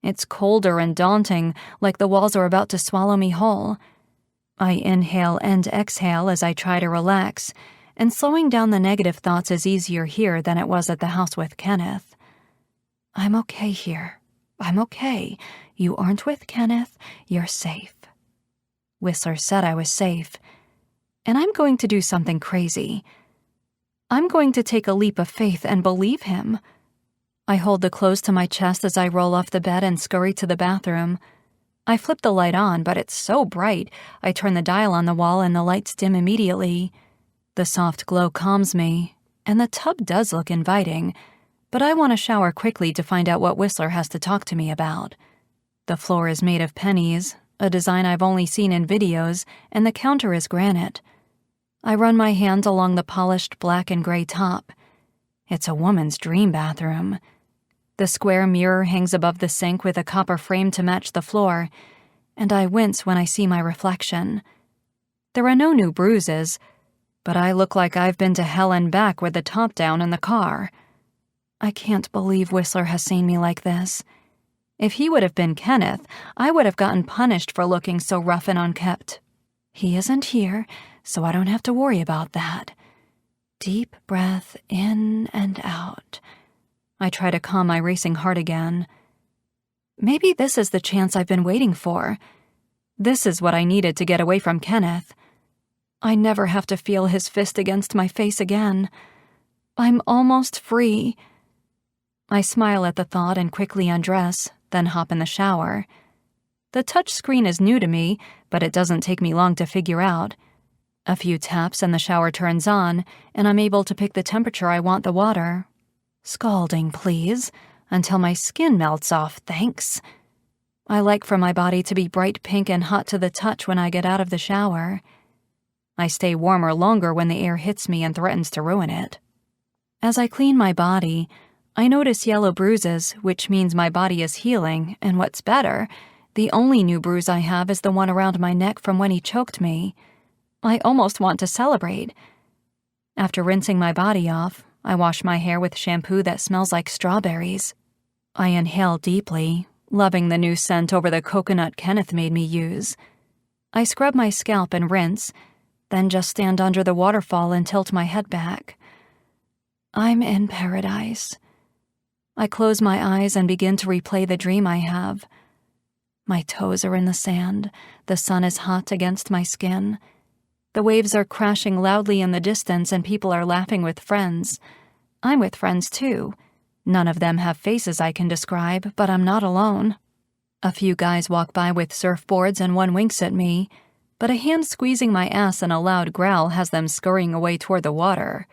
C: It's colder and daunting, like the walls are about to swallow me whole. I inhale and exhale as I try to relax, and slowing down the negative thoughts is easier here than it was at the house with Kenneth. I'm okay here. I'm okay. You aren't with Kenneth. You're safe. Whistler said I was safe. And I'm going to do something crazy. I'm going to take a leap of faith and believe him. I hold the clothes to my chest as I roll off the bed and scurry to the bathroom. I flip the light on, but it's so bright, I turn the dial on the wall and the lights dim immediately. The soft glow calms me, and the tub does look inviting, but I want to shower quickly to find out what Whistler has to talk to me about. The floor is made of pennies, a design I've only seen in videos, and the counter is granite. I run my hand along the polished black and gray top. It's a woman's dream bathroom. The square mirror hangs above the sink with a copper frame to match the floor, and I wince when I see my reflection. There are no new bruises, but I look like I've been to hell and back with the top down in the car. I can't believe Whistler has seen me like this. If he would have been Kenneth, I would have gotten punished for looking so rough and unkempt. He isn't here, so I don't have to worry about that. Deep breath in and out. I try to calm my racing heart again. Maybe this is the chance I've been waiting for. This is what I needed to get away from Kenneth. I never have to feel his fist against my face again. I'm almost free. I smile at the thought and quickly undress, then hop in the shower. The touch screen is new to me, but it doesn't take me long to figure out. A few taps and the shower turns on, and I'm able to pick the temperature I want the water. Scalding, please, until my skin melts off, thanks. I like for my body to be bright pink and hot to the touch when I get out of the shower. I stay warmer longer when the air hits me and threatens to ruin it. As I clean my body, I notice yellow bruises, which means my body is healing, and what's better, the only new bruise I have is the one around my neck from when he choked me. I almost want to celebrate. After rinsing my body off, I wash my hair with shampoo that smells like strawberries. I inhale deeply, loving the new scent over the coconut Kenneth made me use. I scrub my scalp and rinse, then just stand under the waterfall and tilt my head back. I'm in paradise. I close my eyes and begin to replay the dream I have. My toes are in the sand, the sun is hot against my skin. The waves are crashing loudly in the distance and people are laughing with friends. I'm with friends too. None of them have faces I can describe, but I'm not alone. A few guys walk by with surfboards and one winks at me, but a hand squeezing my ass and a loud growl has them scurrying away toward the water.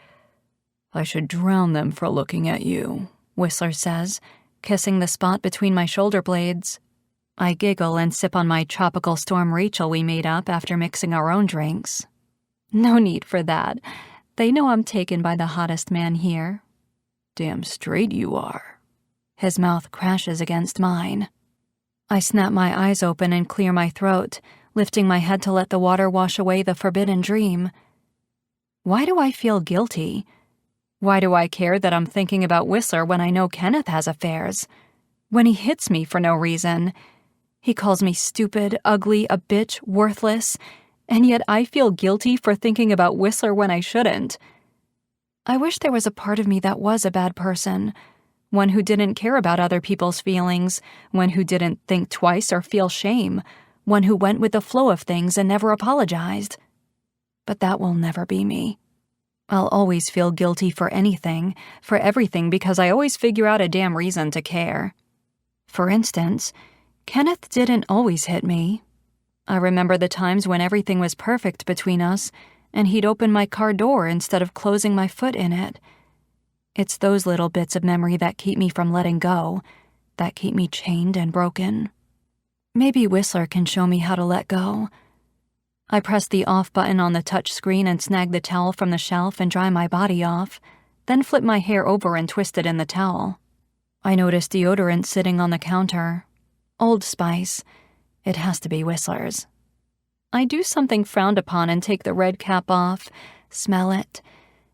E: "I should drown them for looking at you," Whistler says, kissing the spot between my shoulder blades. I giggle and sip on my tropical storm Rachel we made up after mixing our own drinks.
C: No need for that. They know I'm taken by the hottest man here.
E: "Damn straight you are."
C: His mouth crashes against mine. I snap my eyes open and clear my throat, lifting my head to let the water wash away the forbidden dream. Why do I feel guilty? Why do I care that I'm thinking about Whistler when I know Kenneth has affairs? When he hits me for no reason. He calls me stupid, ugly, a bitch, worthless, and yet I feel guilty for thinking about Whistler when I shouldn't. I wish there was a part of me that was a bad person, one who didn't care about other people's feelings, one who didn't think twice or feel shame, one who went with the flow of things and never apologized. But that will never be me. I'll always feel guilty for anything, for everything, because I always figure out a damn reason to care. For instance, Kenneth didn't always hit me. I remember the times when everything was perfect between us, and he'd open my car door instead of closing my foot in it. It's those little bits of memory that keep me from letting go, that keep me chained and broken. Maybe Whistler can show me how to let go. I press the off button on the touch screen and snag the towel from the shelf and dry my body off, then flip my hair over and twist it in the towel. I notice deodorant sitting on the counter. Old Spice. It has to be Whistler's. I do something frowned upon and take the red cap off, smell it,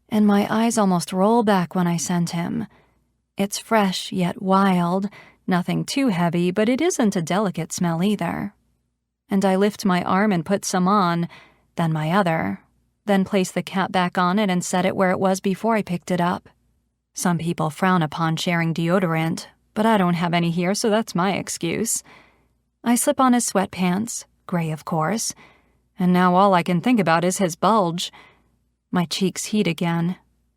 C: and my eyes almost roll back when I scent him. It's fresh yet wild, nothing too heavy, but it isn't a delicate smell either. And I lift my arm and put some on, then my other, then place the cap back on it and set it where it was before I picked it up. Some people frown upon sharing deodorant, but I don't have any here, so that's my excuse. I slip on his sweatpants, gray of course, and now all I can think about is his bulge. My cheeks heat again,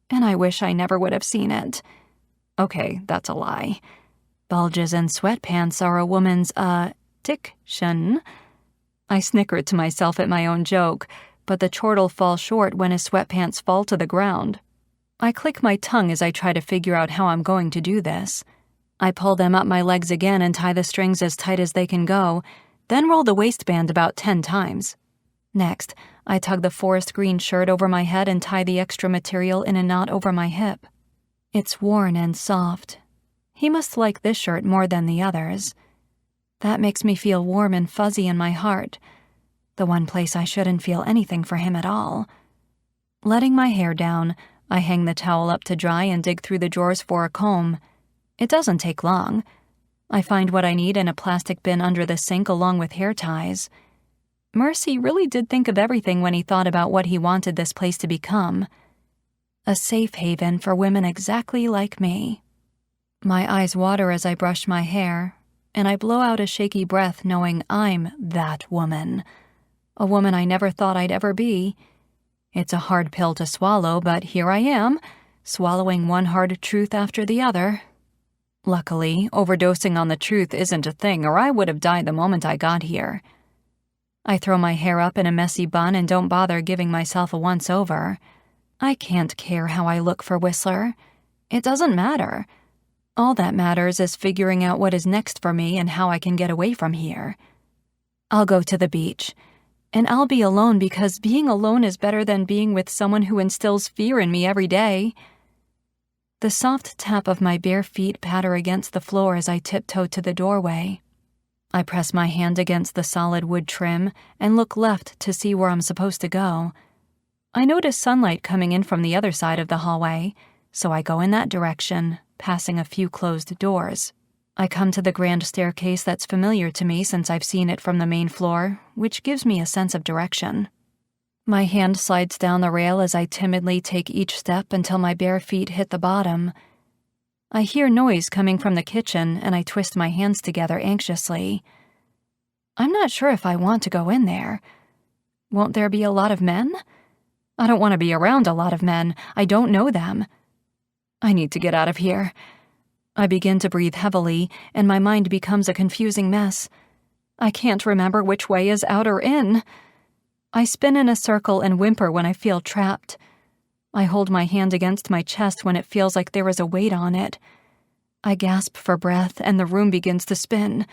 C: and I wish I never would have seen it. Okay, that's a lie. Bulges and sweatpants are a woman's, diction. I snickered to myself at my own joke, but the chortle falls short when his sweatpants fall to the ground. I click my tongue as I try to figure out how I'm going to do this. I pull them up my legs again and tie the strings as tight as they can go, then roll the waistband about 10 times. Next, I tug the forest green shirt over my head and tie the extra material in a knot over my hip. It's worn and soft. He must like this shirt more than the others. That makes me feel warm and fuzzy in my heart, the one place I shouldn't feel anything for him at all. Letting my hair down, I hang the towel up to dry and dig through the drawers for a comb. It doesn't take long. I find what I need in a plastic bin under the sink along with hair ties. Mercy really did think of everything when he thought about what he wanted this place to become. A safe haven for women exactly like me. My eyes water as I brush my hair, and I blow out a shaky breath knowing I'm that woman. A woman I never thought I'd ever be. It's a hard pill to swallow, but here I am, swallowing one hard truth after the other. Luckily, overdosing on the truth isn't a thing, or I would have died the moment I got here. I throw my hair up in a messy bun and don't bother giving myself a once-over. I can't care how I look for Whistler. It doesn't matter. All that matters is figuring out what is next for me and how I can get away from here. I'll go to the beach, and I'll be alone because being alone is better than being with someone who instills fear in me every day. The soft tap of my bare feet patter against the floor as I tiptoe to the doorway. I press my hand against the solid wood trim and look left to see where I'm supposed to go. I notice sunlight coming in from the other side of the hallway, so I go in that direction, passing a few closed doors. I come to the grand staircase that's familiar to me since I've seen it from the main floor, which gives me a sense of direction. My hand slides down the rail as I timidly take each step until my bare feet hit the bottom. I hear noise coming from the kitchen, and I twist my hands together anxiously. I'm not sure if I want to go in there. Won't there be a lot of men? I don't want to be around a lot of men. I don't know them. I need to get out of here. I begin to breathe heavily, and my mind becomes a confusing mess. I can't remember which way is out or in. I spin in a circle and whimper when I feel trapped. I hold my hand against my chest when it feels like there is a weight on it. I gasp for breath, and the room begins to spin.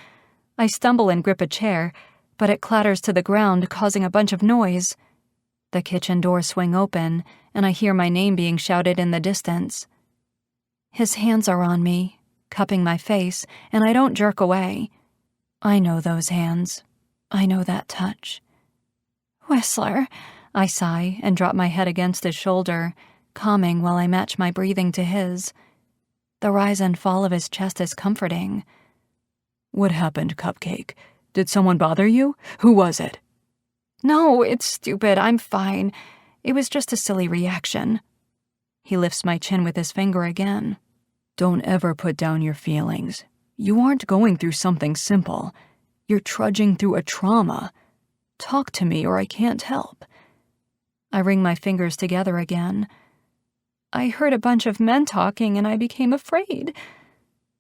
C: I stumble and grip a chair, but it clatters to the ground, causing a bunch of noise. The kitchen doors swing open, and I hear my name being shouted in the distance. His hands are on me, cupping my face, and I don't jerk away. I know those hands. I know that touch. Whistler, I sigh and drop my head against his shoulder, calming while I match my breathing to his. The rise and fall of his chest is comforting.
E: What happened, Cupcake? Did someone bother you? Who was it?
C: No, it's stupid. I'm fine. It was just a silly reaction. He lifts my chin with his finger again.
E: Don't ever put down your feelings. You aren't going through something simple. You're trudging through a trauma. Talk to me or I can't help.
C: I wring my fingers together again. I heard a bunch of men talking and I became afraid.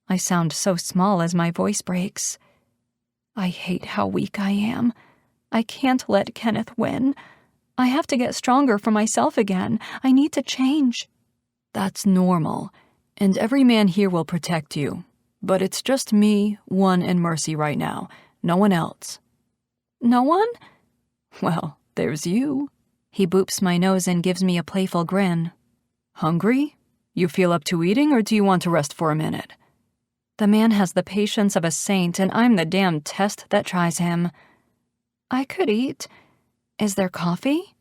C: I sound so small as my voice breaks. I hate how weak I am. I can't let Kenneth win. I have to get stronger for myself again. I need to change.
E: That's normal, and every man here will protect you. But it's just me, One, and Mercy right now,
B: No one else.
C: No one?
B: Well, there's you.
C: He boops my nose and gives me a playful grin.
B: Hungry? You feel up to eating, or do you want to rest for a minute?
C: The man has the patience of a saint, and I'm the damn test that tries him. I could eat. Is there coffee?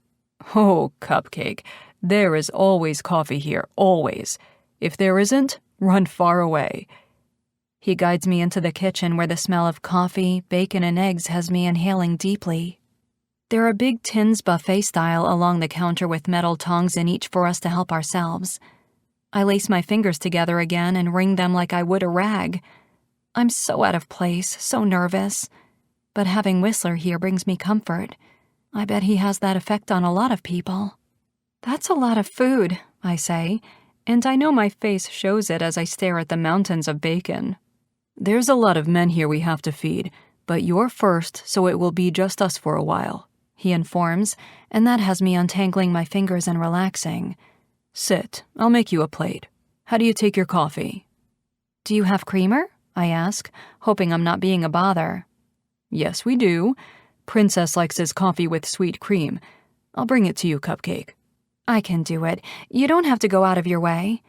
B: Oh, Cupcake, there is always coffee here, always. If there isn't, run far away.
C: He guides me into the kitchen where the smell of coffee, bacon, and eggs has me inhaling deeply. There are big tins buffet style along the counter with metal tongs in each for us to help ourselves. I lace my fingers together again and wring them like I would a rag. I'm so out of place, so nervous. But having Whistler here brings me comfort. I bet he has that effect on a lot of people. That's a lot of food, I say, and I know my face shows it as I stare at the mountains of bacon.
B: There's a lot of men here we have to feed, but you're first, so it will be just us for a while,
C: he informs, and that has me untangling my fingers and relaxing.
B: Sit, I'll make you a plate. How do you take your coffee?
C: Do you have creamer? I ask, hoping I'm not being a bother.
B: Yes, we do. Princess likes his coffee with sweet cream. I'll bring it to you, Cupcake.
C: I can do it. You don't have to go out of your way.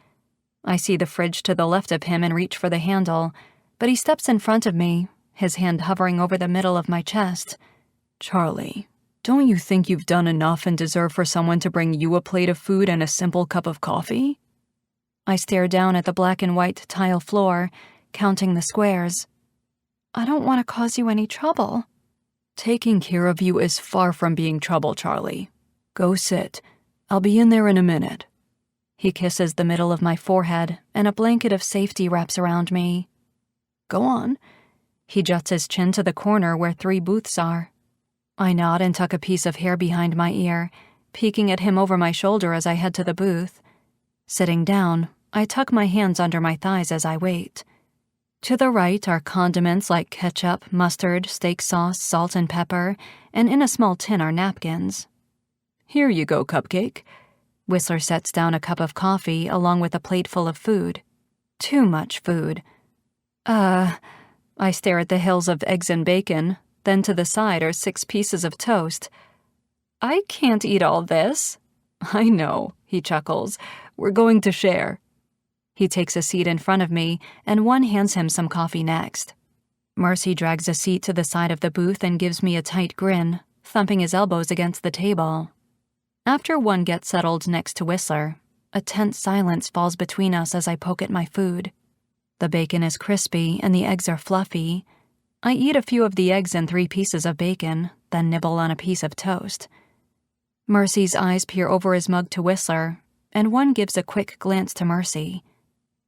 C: I see the fridge to the left of him and reach for the handle, but he steps in front of me, his hand hovering over the middle of my chest.
B: Charlie, don't you think you've done enough and deserve for someone to bring you a plate of food and a simple cup of coffee?
C: I stare down at the black and white tile floor, counting the squares. I don't want to cause you any trouble.
B: Taking care of you is far from being trouble, Charlie. Go sit. I'll be in there in a minute.
C: He kisses the middle of my forehead, and a blanket of safety wraps around me.
B: Go on.
C: He juts his chin to the corner where 3 booths are. I nod and tuck a piece of hair behind my ear, peeking at him over my shoulder as I head to the booth. Sitting down, I tuck my hands under my thighs as I wait. To the right are condiments like ketchup, mustard, steak sauce, salt and pepper, and in a small tin are napkins.
B: Here you go, Cupcake.
C: Whistler sets down a cup of coffee along with a plate full of food. Too much food. I stare at the hills of eggs and bacon, then to the side are 6 pieces of toast. I can't eat all this.
B: I know, he chuckles. We're going to share.
C: He takes a seat in front of me, and one hands him some coffee next. Mercy drags a seat to the side of the booth and gives me a tight grin, thumping his elbows against the table. After one gets settled next to Whistler, a tense silence falls between us as I poke at my food. The bacon is crispy and the eggs are fluffy. I eat a few of the eggs and 3 pieces of bacon, then nibble on a piece of toast. Mercy's eyes peer over his mug to Whistler, and one gives a quick glance to Mercy.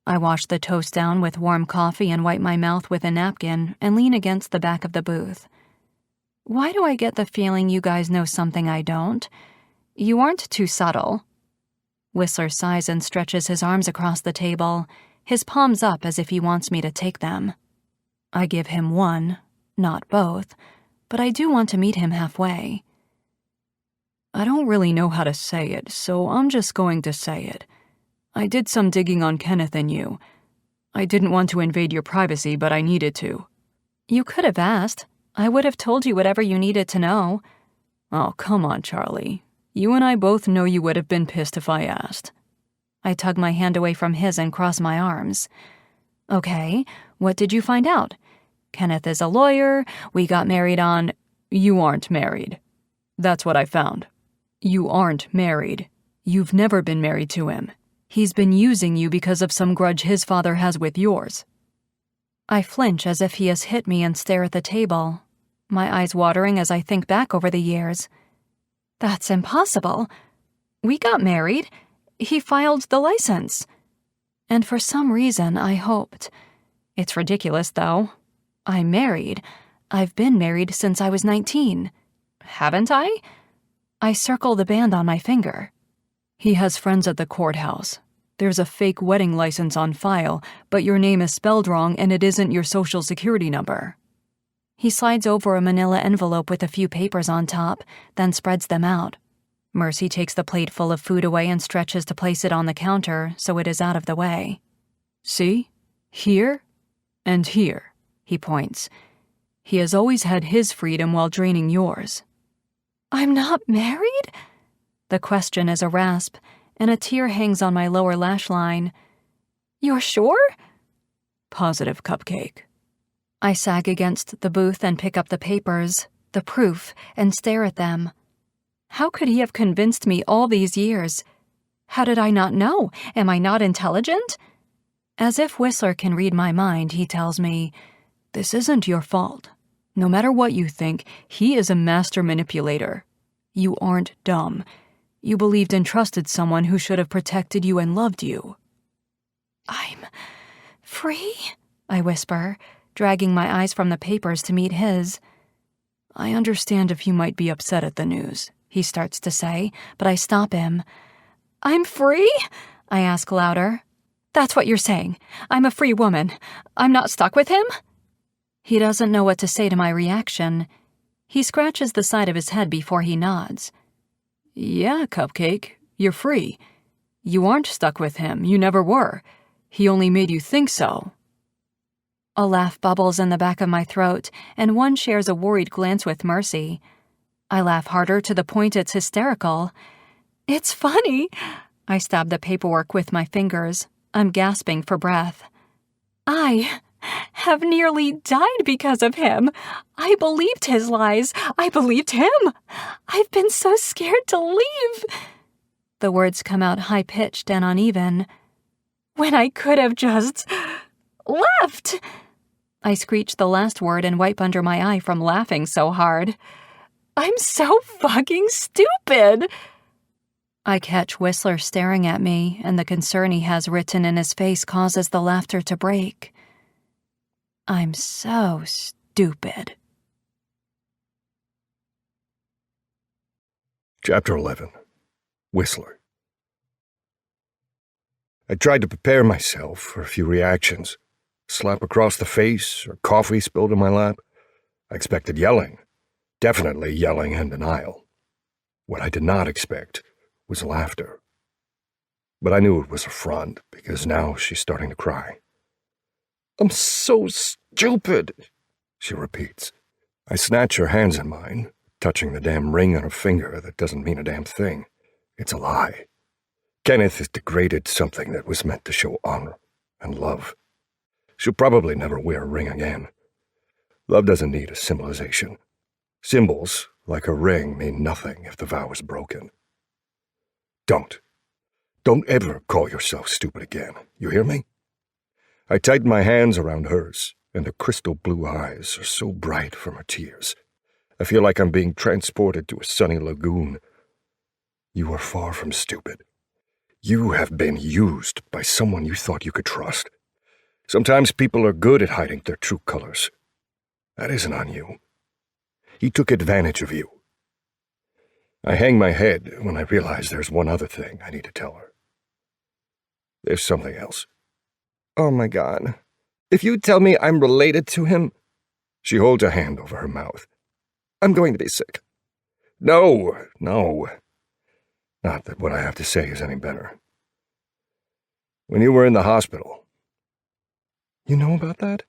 C: I wash the toast down with warm coffee and wipe my mouth with a napkin and lean against the back of the booth. Why do I get the feeling you guys know something I don't? You aren't too subtle. Whistler sighs and stretches his arms across the table, his palms up as if he wants me to take them. I give him one, not both, but I do want to meet him halfway.
B: I don't really know how to say it, so I'm just going to say it. I did some digging on Kenneth and you. I didn't want to invade your privacy, but I needed to.
C: You could have asked. I would have told you whatever you needed to know.
B: Oh, come on, Charlie. You and I both know you would have been pissed if I asked.
C: I tug my hand away from his and cross my arms. Okay, what did you find out? Kenneth is a lawyer. We got married on...
B: You aren't married. That's what I found. You aren't married. You've never been married to him. He's been using you because of some grudge his father has with yours.
C: I flinch as if he has hit me and stare at the table, my eyes watering as I think back over the years. That's impossible. We got married. He filed the license. And for some reason, I hoped. It's ridiculous, though. I'm married. I've been married since I was 19. Haven't I? I circle the band on my finger.
B: He has friends at the courthouse. There's a fake wedding license on file, but your name is spelled wrong and it isn't your social security number.
C: He slides over a manila envelope with a few papers on top, then spreads them out. Mercy takes the plate full of food away and stretches to place it on the counter so it is out of the way.
B: See? Here and here, he points. He has always had his freedom while draining yours.
C: I'm not married? The question is a rasp, and a tear hangs on my lower lash line. You're sure?
B: Positive, Cupcake.
C: I sag against the booth and pick up the papers, the proof, and stare at them. How could he have convinced me all these years? How did I not know? Am I not intelligent? As if Whistler can read my mind, he tells me,
B: "This isn't your fault. No matter what you think, he is a master manipulator. You aren't dumb. You believed and trusted someone who should have protected you and loved you."
C: I'm free? I whisper, dragging my eyes from the papers to meet his.
B: "I understand if you might be upset at the news,"
C: he starts to say, but I stop him. I'm free? I ask louder. That's what you're saying. I'm a free woman. I'm not stuck with him? He doesn't know what to say to my reaction. He scratches the side of his head before he nods.
B: "Yeah, Cupcake, you're free. You aren't stuck with him. You never were. He only made you think so."
C: A laugh bubbles in the back of my throat, and one shares a worried glance with Mercy. I laugh harder to the point it's hysterical. It's funny. I stab the paperwork with my fingers. I'm gasping for breath. I have nearly died because of him. I believed his lies. I believed him. I've been so scared to leave. The words come out high-pitched and uneven. When I could have just left. I screech the last word and wipe under my eye from laughing so hard. I'm so fucking stupid. I catch Whistler staring at me, and the concern he has written in his face causes the laughter to break. I'm so stupid.
A: Chapter 11. Whistler. I tried to prepare myself for a few reactions. Slap across the face, or coffee spilled in my lap. I expected yelling. Definitely yelling and denial. What I did not expect was laughter. But I knew it was a front, because now she's starting to cry. "I'm so stupid," she repeats. I snatch her hands in mine, touching the damn ring on her finger that doesn't mean a damn thing. It's a lie. Kenneth has degraded something that was meant to show honor and love. She'll probably never wear a ring again. Love doesn't need a symbolization. Symbols, like a ring, mean nothing if the vow is broken. Don't ever call yourself stupid again. You hear me? I tighten my hands around hers, and her crystal blue eyes are so bright from her tears. I feel like I'm being transported to a sunny lagoon. You are far from stupid. You have been used by someone you thought you could trust. Sometimes people are good at hiding their true colors. That isn't on you. He took advantage of you. I hang my head when I realize there's one other thing I need to tell her. There's something else.
D: Oh my God. If you tell me I'm related to him...
A: She holds a hand over her mouth.
D: I'm going to be sick.
A: No. Not that what I have to say is any better. When you were in the hospital...
D: You know about that?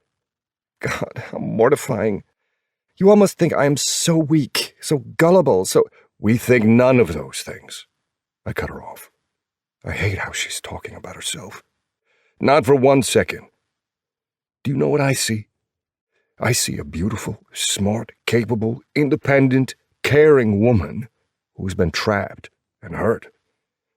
D: God, how mortifying. You almost think I am so weak, so gullible, so...
A: We think none of those things. I cut her off. I hate how she's talking about herself. Not for 1 second. Do you know what I see? I see a beautiful, smart, capable, independent, caring woman who's been trapped and hurt.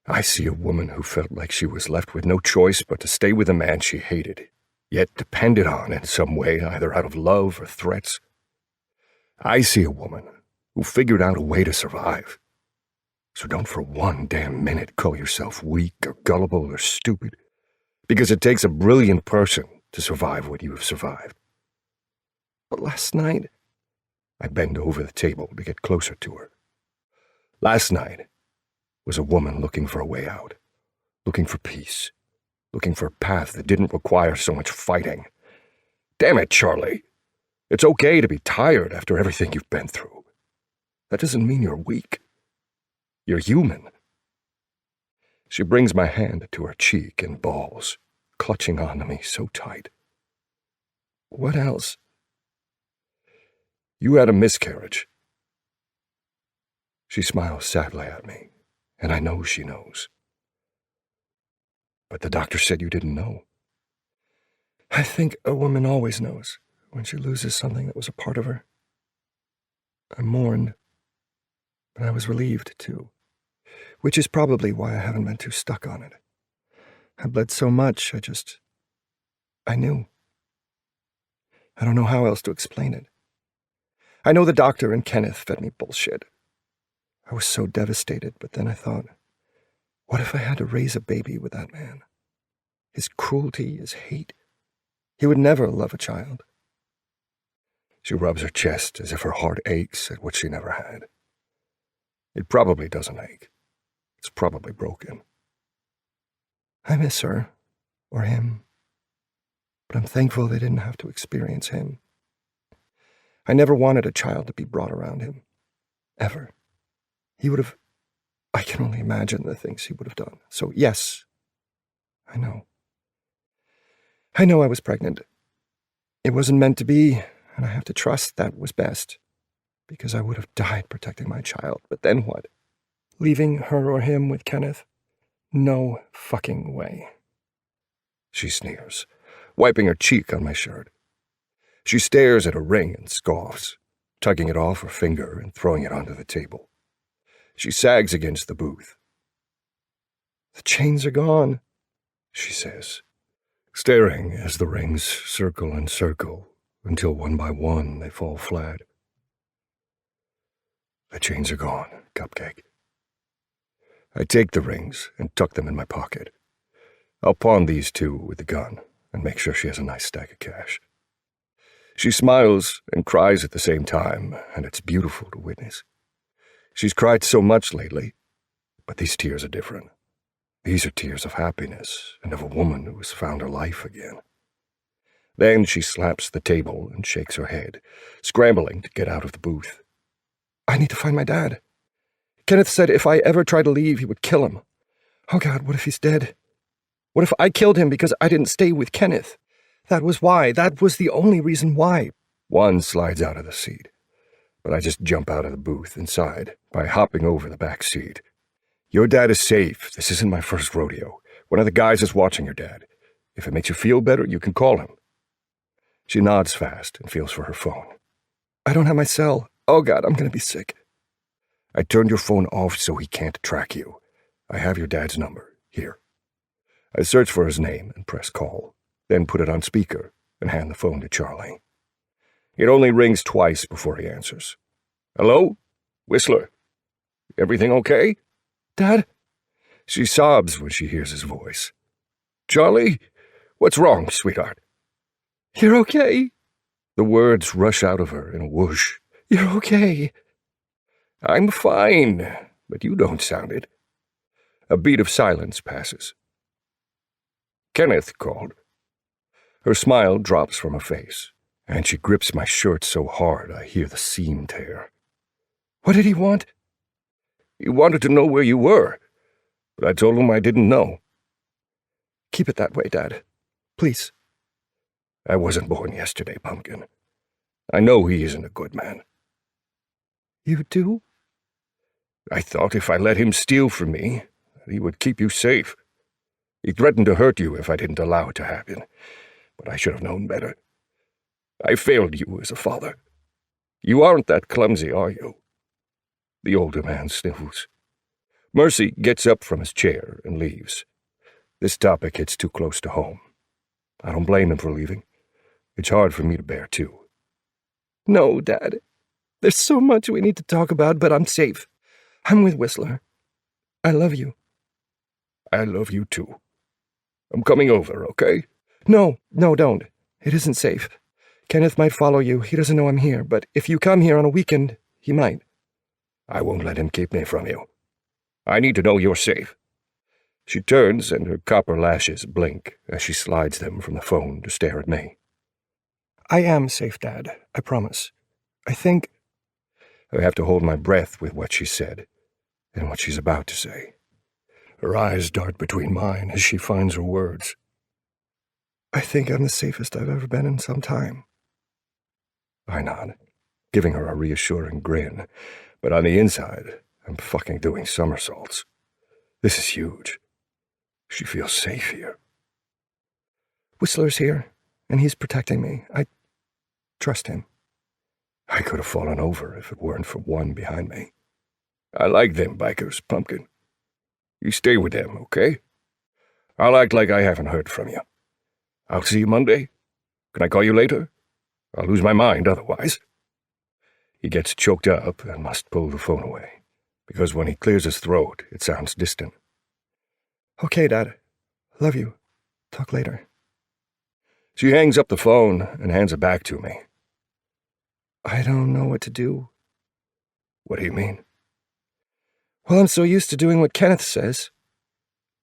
A: I see a woman who felt like she was left with no choice but to stay with a man she hated, yet depended on in some way, either out of love or threats. I see a woman who figured out a way to survive. So don't for one damn minute call yourself weak or gullible or stupid, because it takes a brilliant person to survive what you have survived.
D: But last night...
A: I bend over the table to get closer to her. Last night was a woman looking for a way out, looking for peace, looking for a path that didn't require so much fighting. Damn it, Charlie. It's okay to be tired after everything you've been through. That doesn't mean you're weak. You're human. She brings my hand to her cheek and balls, clutching onto me so tight.
D: What else?
A: You had a miscarriage. She smiles sadly at me, and I know she knows. But the doctor said you didn't know.
D: I think a woman always knows when she loses something that was a part of her. I mourned, but I was relieved too, which is probably why I haven't been too stuck on it. I bled so much, I knew. I don't know how else to explain it. I know the doctor and Kenneth fed me bullshit. I was so devastated, but then I thought, what if I had to raise a baby with that man? His cruelty, his hate. He would never love a child.
A: She rubs her chest as if her heart aches at what she never had. It probably doesn't ache. It's probably broken.
D: I miss her, or him, but I'm thankful they didn't have to experience him. I never wanted a child to be brought around him, ever. I can only imagine the things he would have done. So yes, I know. I know I was pregnant. It wasn't meant to be, and I have to trust that was best, because I would have died protecting my child. But then what? Leaving her or him with Kenneth? No fucking way.
A: She sneers, wiping her cheek on my shirt. She stares at her ring and scoffs, tugging it off her finger and throwing it onto the table. She sags against the booth.
D: The chains are gone,
A: she says, staring as the rings circle and circle until one by one they fall flat. The chains are gone, Cupcake. I take the rings and tuck them in my pocket. I'll pawn these two with the gun and make sure she has a nice stack of cash. She smiles and cries at the same time, and it's beautiful to witness. She's cried so much lately, but these tears are different. These are tears of happiness and of a woman who has found her life again. Then she slaps the table and shakes her head, scrambling to get out of the booth.
D: I need to find my dad. Kenneth said if I ever try to leave, he would kill him. Oh God, what if he's dead? What if I killed him because I didn't stay with Kenneth? That was why. That was the only reason why.
A: One slides out of the seat, but I just jump out of the booth inside by hopping over the back seat. Your dad is safe. This isn't my first rodeo. One of the guys is watching your dad. If it makes you feel better, you can call him. She nods fast and feels for her phone.
D: I don't have my cell. Oh God, I'm going to be sick.
A: I turned your phone off so he can't track you. I have your dad's number. Here. I search for his name and press call, then put it on speaker and hand the phone to Charlie. It only rings twice before he answers. Hello? Whistler. Everything okay?
D: Dad?
A: She sobs when she hears his voice. Charlie? What's wrong, sweetheart?
D: You're okay.
A: The words rush out of her in a whoosh.
D: You're okay.
A: I'm fine, but you don't sound it. A beat of silence passes. Kenneth called. Her smile drops from her face, and she grips my shirt so hard I hear the seam tear.
D: What did he want?
A: He wanted to know where you were, but I told him I didn't know.
D: Keep it that way, Dad. Please.
A: I wasn't born yesterday, Pumpkin. I know he isn't a good man.
D: You do?
A: I thought if I let him steal from me, he would keep you safe. He threatened to hurt you if I didn't allow it to happen, but I should have known better. I failed you as a father. You aren't that clumsy, are you? The older man sniffles. Mercy gets up from his chair and leaves. This topic hits too close to home. I don't blame him for leaving. It's hard for me to bear, too.
D: No, Dad. There's so much we need to talk about, but I'm safe. I'm with Whistler. I love you.
A: I love you, too. I'm coming over, okay?
D: No, don't. It isn't safe. Kenneth might follow you. He doesn't know I'm here, but if you come here on a weekend, he might.
A: I won't let him keep me from you. I need to know you're safe. She turns and her copper lashes blink as she slides them from the phone to stare at me.
D: I am safe, Dad. I promise. I think...
A: I have to hold my breath with what she said and what she's about to say. Her eyes dart between mine as she finds her words.
D: I think I'm the safest I've ever been in some time.
A: I nod. giving her a reassuring grin, but on the inside, I'm fucking doing somersaults. This is huge. She feels safe here.
D: Whistler's here, and he's protecting me. I trust him.
A: I could have fallen over if it weren't for one behind me. I like them bikers, Pumpkin. You stay with them, okay? I'll act like I haven't heard from you. I'll see you Monday. Can I call you later? I'll lose my mind otherwise. He gets choked up and must pull the phone away, because when he clears his throat, it sounds distant.
D: Okay, Dad. Love you. Talk later.
A: She hangs up the phone and hands it back to me.
D: I don't know what to do.
A: What do you mean?
D: Well, I'm so used to doing what Kenneth says.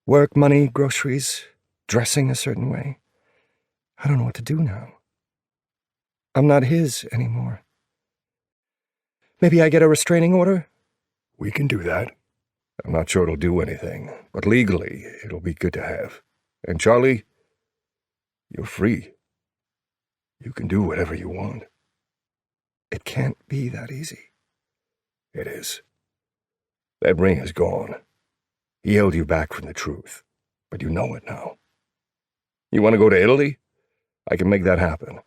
D: Work, money, groceries, dressing a certain way. I don't know what to do now. I'm not his anymore. Maybe I get a restraining order?
A: We can do that. I'm not sure it'll do anything, but legally, it'll be good to have. And Charlie, you're free. You can do whatever you want.
D: It can't be that easy.
A: It is. That ring is gone. He held you back from the truth, but you know it now. You want to go to Italy? I can make that happen.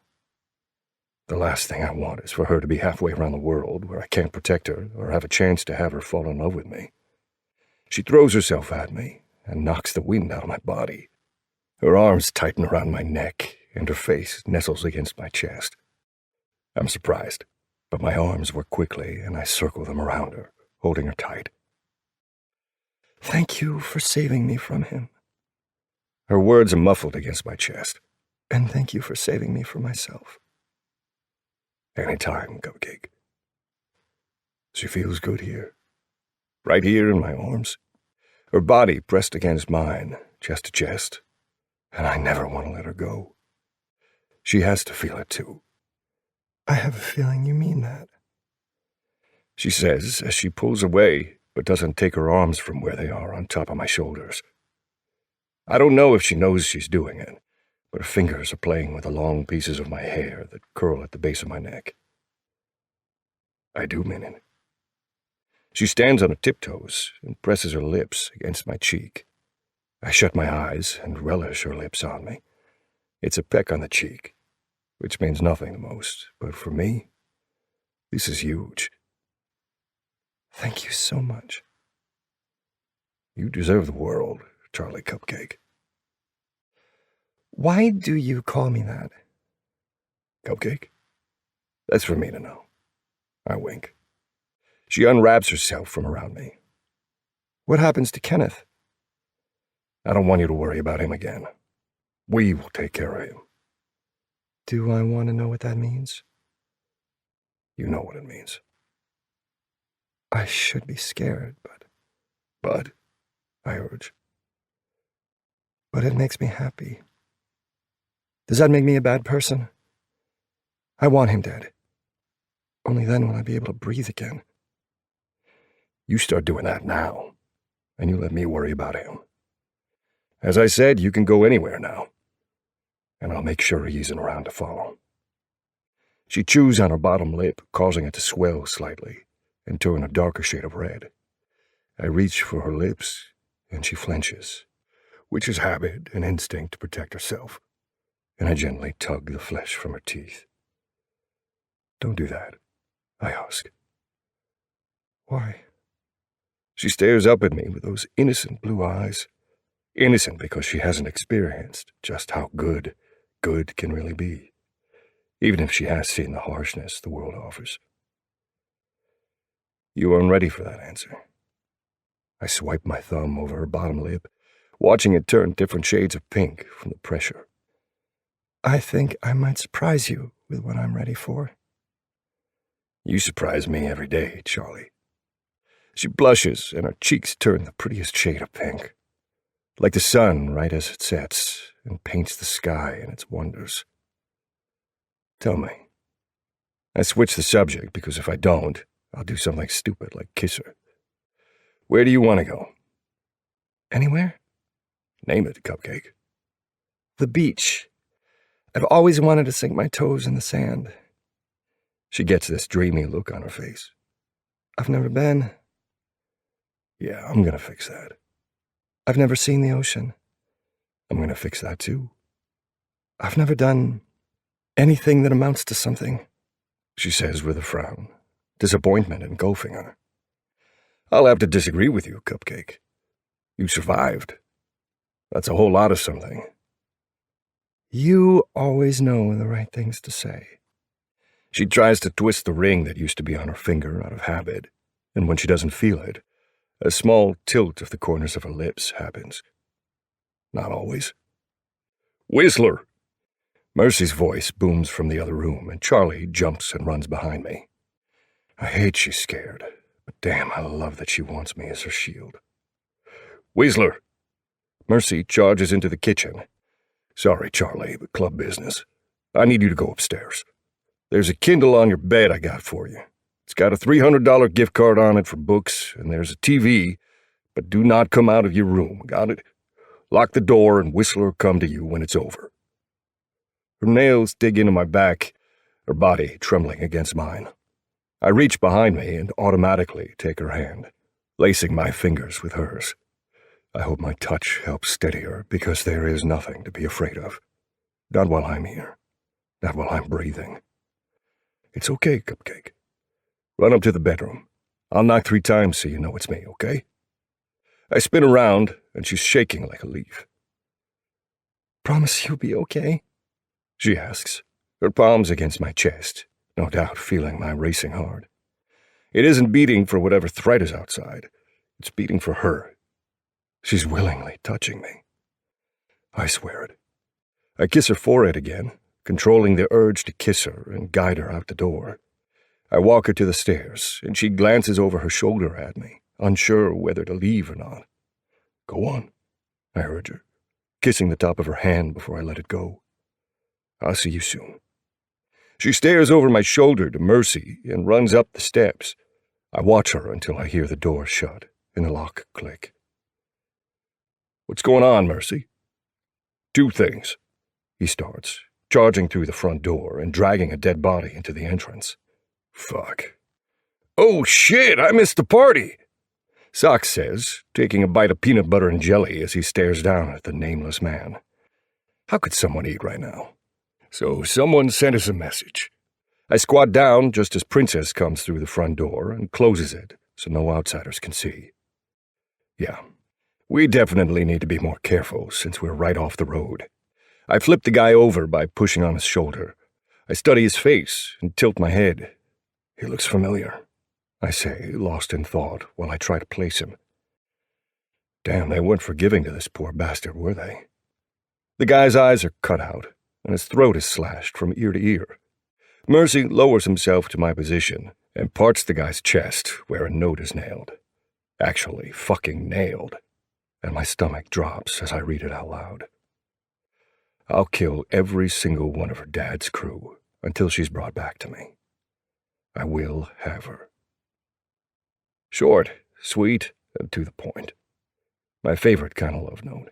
A: The last thing I want is for her to be halfway around the world where I can't protect her or have a chance to have her fall in love with me. She throws herself at me and knocks the wind out of my body. Her arms tighten around my neck and her face nestles against my chest. I'm surprised, but my arms work quickly and I circle them around her, holding her tight.
D: Thank you for saving me from him.
A: Her words are muffled against my chest.
D: And thank you for saving me from myself.
A: Anytime, 𝐿. She feels good here. Right here in my arms. Her body pressed against mine, chest to chest. And I never want to let her go. She has to feel it too.
D: I have a feeling you mean that.
A: She says as she pulls away, but doesn't take her arms from where they are on top of my shoulders. I don't know if she knows she's doing it, but her fingers are playing with the long pieces of my hair that curl at the base of my neck. I do mean it. She stands on her tiptoes and presses her lips against my cheek. I shut my eyes and relish her lips on me. It's a peck on the cheek, which means nothing the most, but for me, this is huge.
D: Thank you so much.
A: You deserve the world, Charlie 𝐿.
D: Why do you call me that?
A: 𝐿? That's for me to know. I wink. She unwraps herself from around me.
D: What happens to Kenneth?
A: I don't want you to worry about him again. We will take care of him.
D: Do I want to know what that means?
A: You know what it means.
D: I should be scared,
A: But, I urge.
D: But it makes me happy. Does that make me a bad person? I want him dead. Only then will I be able to breathe again.
A: You start doing that now, and you let me worry about him. As I said, you can go anywhere now, and I'll make sure he isn't around to follow. She chews on her bottom lip, causing it to swell slightly and turn a darker shade of red. I reach for her lips, and she flinches, which is habit and instinct to protect herself, and I gently tug the flesh from her teeth. Don't do that, I ask.
D: Why?
A: She stares up at me with those innocent blue eyes. Innocent because she hasn't experienced just how good can really be, even if she has seen the harshness the world offers. You aren't ready for that answer. I swipe my thumb over her bottom lip, watching it turn different shades of pink from the pressure.
D: I think I might surprise you with what I'm ready for.
A: You surprise me every day, Charlie. She blushes, and her cheeks turn the prettiest shade of pink, like the sun right as it sets and paints the sky in its wonders. Tell me. I switch the subject because if I don't, I'll do something stupid like kiss her. Where do you want to go?
D: Anywhere?
A: Name it, 𝐿.
D: The beach. I've always wanted to sink my toes in the sand.
A: She gets this dreamy look on her face.
D: I've never been.
A: Yeah, I'm gonna fix that.
D: I've never seen the ocean.
A: I'm gonna fix that too.
D: I've never done anything that amounts to something,
A: she says with a frown, disappointment engulfing her. I'll have to disagree with you, Cupcake. You survived. That's a whole lot of something.
D: You always know the right things to say.
A: She tries to twist the ring that used to be on her finger out of habit, and when she doesn't feel it, a small tilt of the corners of her lips happens. Not always. Whistler! Mercy's voice booms from the other room, and Charlie jumps and runs behind me. I hate she's scared, but damn, I love that she wants me as her shield. Whistler! Mercy charges into the kitchen. Sorry, Charlie, but club business. I need you to go upstairs. There's a Kindle on your bed I got for you. It's got a $300 gift card on it for books, and there's a TV, but do not come out of your room, got it? Lock the door and Whistler will come to you when it's over. Her nails dig into my back, her body trembling against mine. I reach behind me and automatically take her hand, lacing my fingers with hers. I hope my touch helps steady her, because there is nothing to be afraid of. Not while I'm here. Not while I'm breathing. It's okay, Cupcake. Run up to the bedroom. I'll knock 3 times so you know it's me, okay? I spin around, and she's shaking like a leaf.
D: Promise you'll be okay?
A: She asks, her palms against my chest, no doubt feeling my racing heart. It isn't beating for whatever threat is outside. It's beating for her. She's willingly touching me. I swear it. I kiss her forehead again, controlling the urge to kiss her and guide her out the door. I walk her to the stairs, and she glances over her shoulder at me, unsure whether to leave or not. Go on, I urge her, kissing the top of her hand before I let it go. I'll see you soon. She stares over my shoulder to Mercy and runs up the steps. I watch her until I hear the door shut and the lock click. What's going on, Mercy? 2 things, he starts, charging through the front door and dragging a dead body into the entrance. Fuck. Oh shit, I missed the party, Sock says, taking a bite of peanut butter and jelly as he stares down at the nameless man. How could someone eat right now? So someone sent us a message. I squat down just as Princess comes through the front door and closes it so no outsiders can see. Yeah, we definitely need to be more careful since we're right off the road. I flip the guy over by pushing on his shoulder. I study his face and tilt my head. He looks familiar, I say, lost in thought while I try to place him. Damn, they weren't forgiving to this poor bastard, were they? The guy's eyes are cut out, and his throat is slashed from ear to ear. Mercy lowers himself to my position and parts the guy's chest where a note is nailed. Actually, fucking nailed. And my stomach drops as I read it out loud. I'll kill every single one of her dad's crew until she's brought back to me. I will have her. Short, sweet, and to the point. My favorite kind of love note.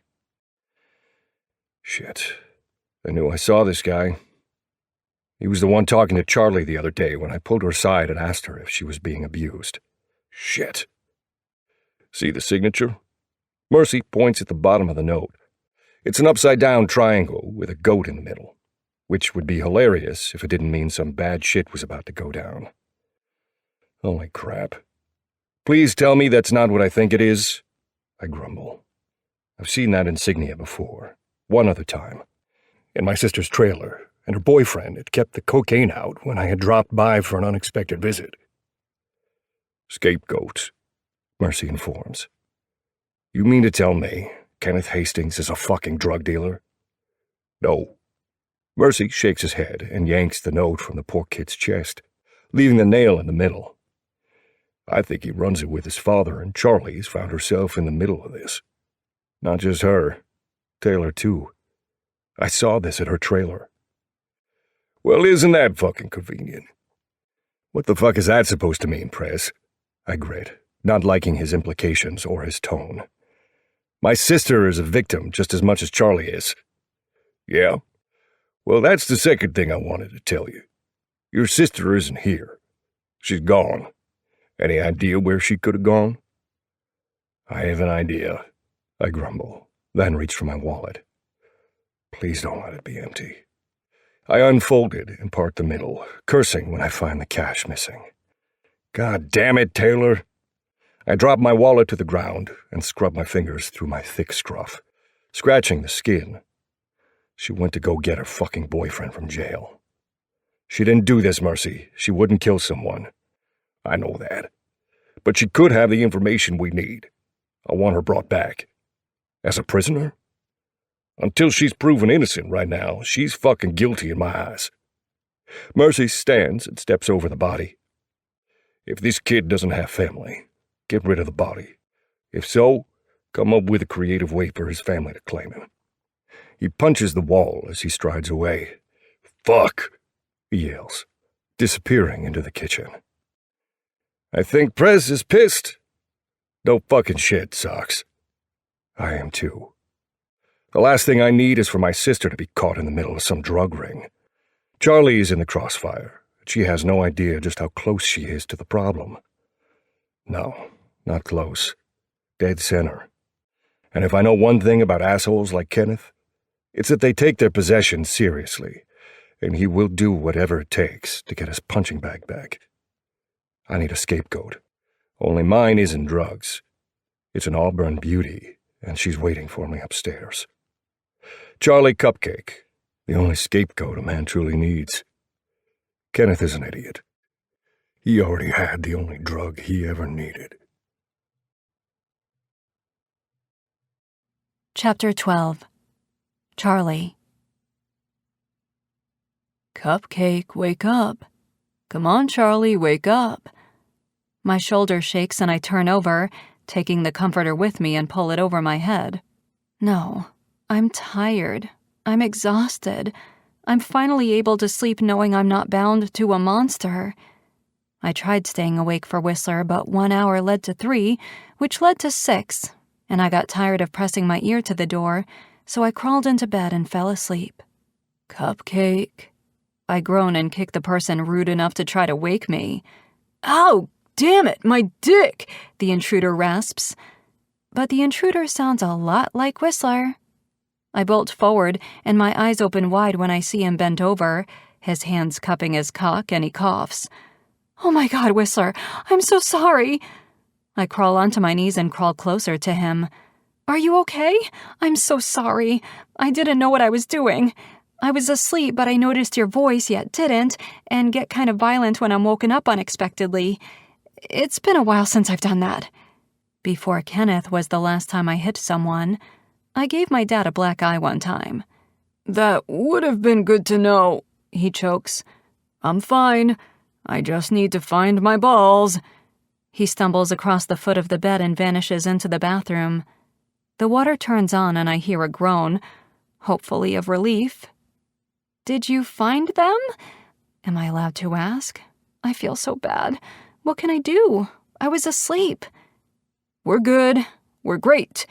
A: Shit. I knew I saw this guy. He was the one talking to Charlie the other day when I pulled her aside and asked her if she was being abused. Shit. See the signature? Mercy points at the bottom of the note. It's an upside-down triangle with a goat in the middle, which would be hilarious if it didn't mean some bad shit was about to go down. Holy crap. Please tell me that's not what I think it is, I grumble. I've seen that insignia before, one other time. In my sister's trailer, and her boyfriend had kept the cocaine out when I had dropped by for an unexpected visit. Scapegoats, Mercy informs. You mean to tell me Kenneth Hastings is a fucking drug dealer? No. Mercy shakes his head and yanks the note from the poor kid's chest, leaving the nail in the middle. I think he runs it with his father, and Charlie's found herself in the middle of this. Not just her, Taylor too. I saw this at her trailer. Well, isn't that fucking convenient? What the fuck is that supposed to mean, Press? I grit, not liking his implications or his tone. My sister is a victim just as much as Charlie is. Yeah? Well, that's the second thing I wanted to tell you. Your sister isn't here. She's gone. Any idea where she could have gone? I have an idea, I grumble, then reach for my wallet. Please don't let it be empty. I unfold it and part the middle, cursing when I find the cash missing. God damn it, Taylor! I drop my wallet to the ground and scrub my fingers through my thick scruff, scratching the skin. She went to go get her fucking boyfriend from jail. She didn't do this, Mercy. She wouldn't kill someone. I know that. But she could have the information we need. I want her brought back. As a prisoner? Until she's proven innocent right now, she's fucking guilty in my eyes. Mercy stands and steps over the body. If this kid doesn't have family, get rid of the body. If so, come up with a creative way for his family to claim him. He punches the wall as he strides away. Fuck, he yells, disappearing into the kitchen. I think Prez is pissed. No fucking shit, Socks. I am too. The last thing I need is for my sister to be caught in the middle of some drug ring. Charlie is in the crossfire. She has no idea just how close she is to the problem. No, not close. Dead center. And if I know one thing about assholes like Kenneth, it's that they take their possessions seriously, and he will do whatever it takes to get his punching bag back. I need a scapegoat. Only mine isn't drugs. It's an Auburn beauty, and she's waiting for me upstairs. Charlie Cupcake, the only scapegoat a man truly needs. Kenneth is an idiot. He already had the only drug he ever needed.
C: Chapter 12. Charlie.
E: Cupcake, wake up. Come on, Charlie, wake up.
C: My shoulder shakes and I turn over, taking the comforter with me and pull it over my head. No, I'm tired. I'm exhausted. I'm finally able to sleep knowing I'm not bound to a monster. I tried staying awake for Whistler, but 1 hour led to 3, which led to 6, and I got tired of pressing my ear to the door, so I crawled into bed and fell asleep.
E: Cupcake.
C: I groan and kick the person rude enough to try to wake me.
E: Ow! Damn it, my dick!
C: The intruder rasps. But the intruder sounds a lot like Whistler. I bolt forward, and my eyes open wide when I see him bent over, his hands cupping his cock, and he coughs. Oh my God, Whistler, I'm so sorry. I crawl onto my knees and crawl closer to him. Are you okay? I'm so sorry. I didn't know what I was doing. I was asleep, but I noticed your voice, yet didn't, and get kind of violent when I'm woken up unexpectedly. It's been a while since I've done that. Before Kenneth was the last time I hit someone. I gave my dad a black eye one time.
E: That would have been good to know, he chokes. I'm fine. I just need to find my balls.
C: He stumbles across the foot of the bed and vanishes into the bathroom. The water turns on and I hear a groan, hopefully of relief. Did you find them? Am I allowed to ask? I feel so bad. What can I do? I was asleep.
E: We're good. We're great.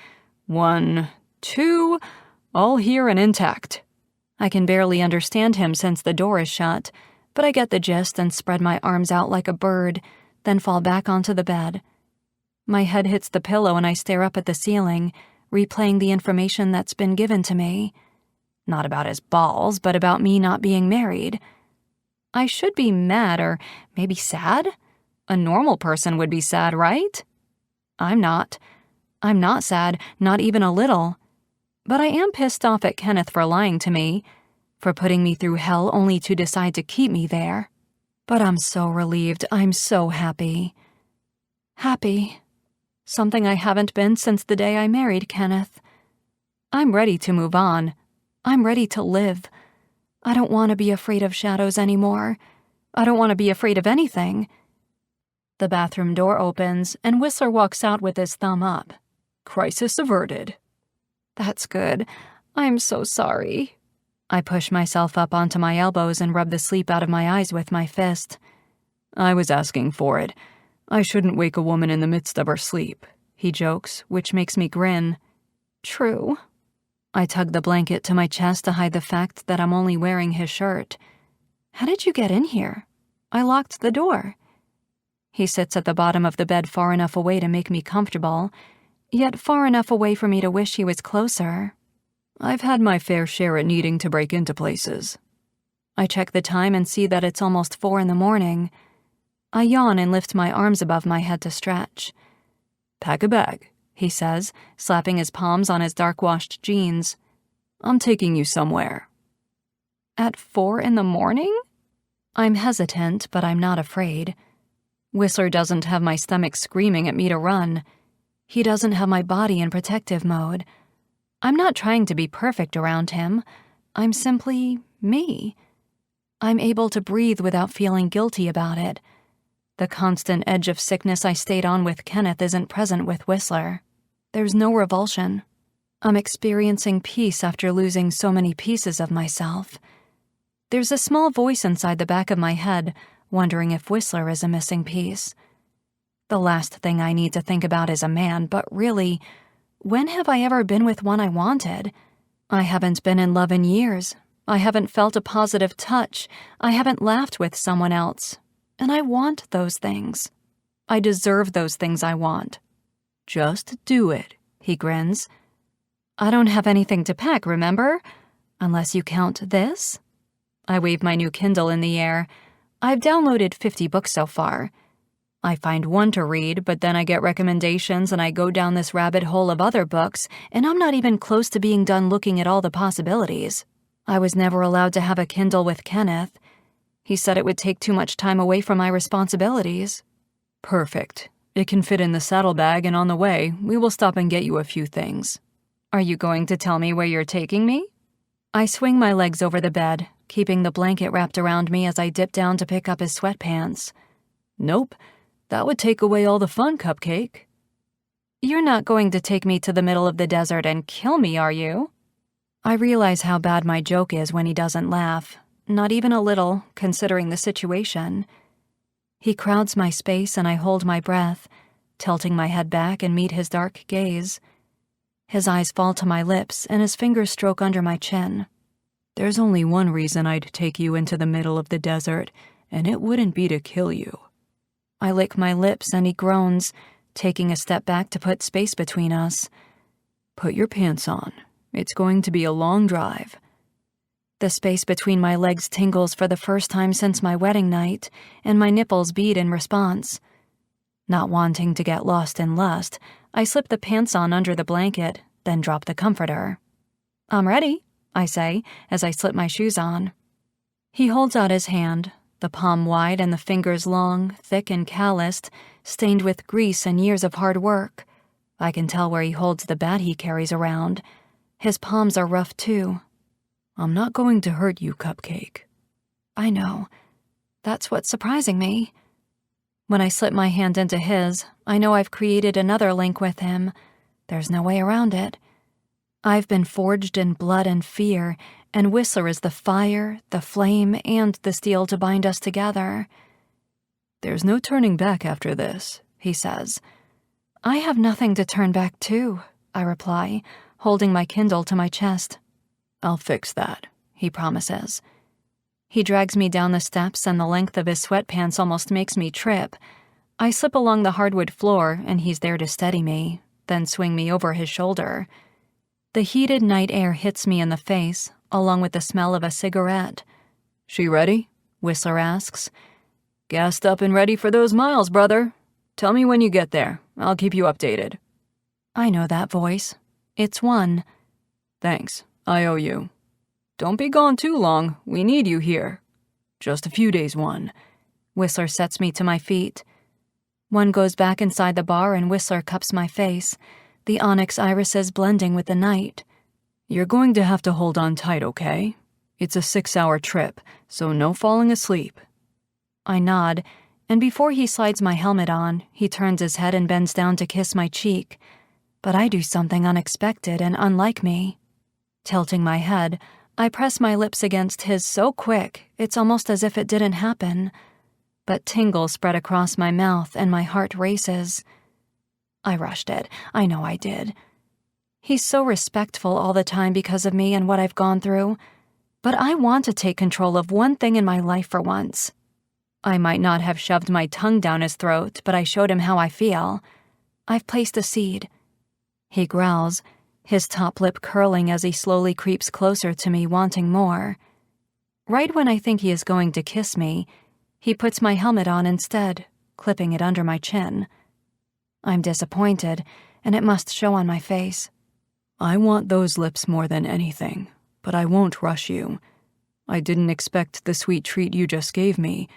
E: 1, 2, all here and intact.
C: I can barely understand him since the door is shut, but I get the gist and spread my arms out like a bird, then fall back onto the bed. My head hits the pillow and I stare up at the ceiling, replaying the information that's been given to me. Not about his balls, but about me not being married. I should be mad or maybe sad? A normal person would be sad, right? I'm not. I'm not sad, not even a little. But I am pissed off at Kenneth for lying to me, for putting me through hell only to decide to keep me there. But I'm so relieved. I'm so happy. Happy. Something I haven't been since the day I married Kenneth. I'm ready to move on. I'm ready to live. I don't want to be afraid of shadows anymore. I don't want to be afraid of anything. The bathroom door opens, and Whistler walks out with his thumb up.
E: Crisis averted.
C: That's good. I'm so sorry. I push myself up onto my elbows and rub the sleep out of my eyes with my fist.
E: I was asking for it. I shouldn't wake a woman in the midst of her sleep, he jokes, which makes me grin.
C: True. I tug the blanket to my chest to hide the fact that I'm only wearing his shirt. How did you get in here? I locked the door. He sits at the bottom of the bed far enough away to make me comfortable, yet far enough away for me to wish he was closer.
E: I've had my fair share at needing to break into places.
C: I check the time and see that it's almost 4 a.m. I yawn and lift my arms above my head to stretch.
E: Pack a bag,
C: he says, slapping his palms on his dark-washed jeans.
E: I'm taking you somewhere.
C: At 4 a.m? I'm hesitant, but I'm not afraid. Whistler doesn't have my stomach screaming at me to run. He doesn't have my body in protective mode. I'm not trying to be perfect around him. I'm simply me. I'm able to breathe without feeling guilty about it. The constant edge of sickness I stayed on with Kenneth isn't present with Whistler. There's no revulsion. I'm experiencing peace after losing so many pieces of myself. There's a small voice inside the back of my head wondering if Whistler is a missing piece. The last thing I need to think about is a man, but really, when have I ever been with one I wanted? I haven't been in love in years. I haven't felt a positive touch. I haven't laughed with someone else. And I want those things. I deserve those things I want.
E: Just do it,
C: he grins. I don't have anything to pack, remember? Unless you count this? I wave my new Kindle in the air. I've downloaded 50 books so far. I find one to read, but then I get recommendations and I go down this rabbit hole of other books, and I'm not even close to being done looking at all the possibilities. I was never allowed to have a Kindle with Kenneth. He said it would take too much time away from my responsibilities.
E: Perfect. It can fit in the saddlebag, and on the way, we will stop and get you a few things.
C: Are you going to tell me where you're taking me? I swing my legs over the bed, keeping the blanket wrapped around me as I dip down to pick up his sweatpants.
E: Nope. That would take away all the fun, Cupcake.
C: You're not going to take me to the middle of the desert and kill me, are you? I realize how bad my joke is when he doesn't laugh. Not even a little, considering the situation. He crowds my space and I hold my breath, tilting my head back and meet his dark gaze. His eyes fall to my lips and his fingers stroke under my chin.
E: There's only one reason I'd take you into the middle of the desert, and it wouldn't be to kill you.
C: I lick my lips and he groans, taking a step back to put space between us.
E: Put your pants on. It's going to be a long drive.
C: The space between my legs tingles for the first time since my wedding night, and my nipples beat in response. Not wanting to get lost in lust, I slip the pants on under the blanket, then drop the comforter. I'm ready, I say, as I slip my shoes on. He holds out his hand, the palm wide and the fingers long, thick and calloused, stained with grease and years of hard work. I can tell where he holds the bat he carries around. His palms are rough, too.
E: I'm not going to hurt you, Cupcake.
C: I know. That's what's surprising me. When I slip my hand into his, I know I've created another link with him. There's no way around it. I've been forged in blood and fear, and Whistler is the fire, the flame, and the steel to bind us together.
E: There's no turning back after this, he says.
C: I have nothing to turn back to, I reply, holding my Kindle to my chest.
E: I'll fix that,
C: he promises. He drags me down the steps and the length of his sweatpants almost makes me trip. I slip along the hardwood floor and he's there to steady me, then swing me over his shoulder. The heated night air hits me in the face, along with the smell of a cigarette.
E: She ready?
C: Whistler asks.
E: Gassed up and ready for those miles, brother. Tell me when you get there. I'll keep you updated.
C: I know that voice. It's one.
E: Thanks. I owe you. Don't be gone too long. We need you here. Just a few days, one.
C: Whistler sets me to my feet. One goes back inside the bar and Whistler cups my face, the onyx irises blending with the night.
E: You're going to have to hold on tight, okay? It's a 6-hour trip, so no falling asleep.
C: I nod, and before he slides my helmet on, he turns his head and bends down to kiss my cheek. But I do something unexpected and unlike me. Tilting my head, I press my lips against his so quick, it's almost as if it didn't happen. But tingles spread across my mouth and my heart races. I rushed it. I know I did. He's so respectful all the time because of me and what I've gone through. But I want to take control of one thing in my life for once. I might not have shoved my tongue down his throat, but I showed him how I feel. I've placed a seed. He growls, his top lip curling as he slowly creeps closer to me, wanting more. Right when I think he is going to kiss me, he puts my helmet on instead, clipping it under my chin. I'm disappointed, and it must show on my face.
E: I want those lips more than anything, but I won't rush you. I didn't expect the sweet treat you just gave me,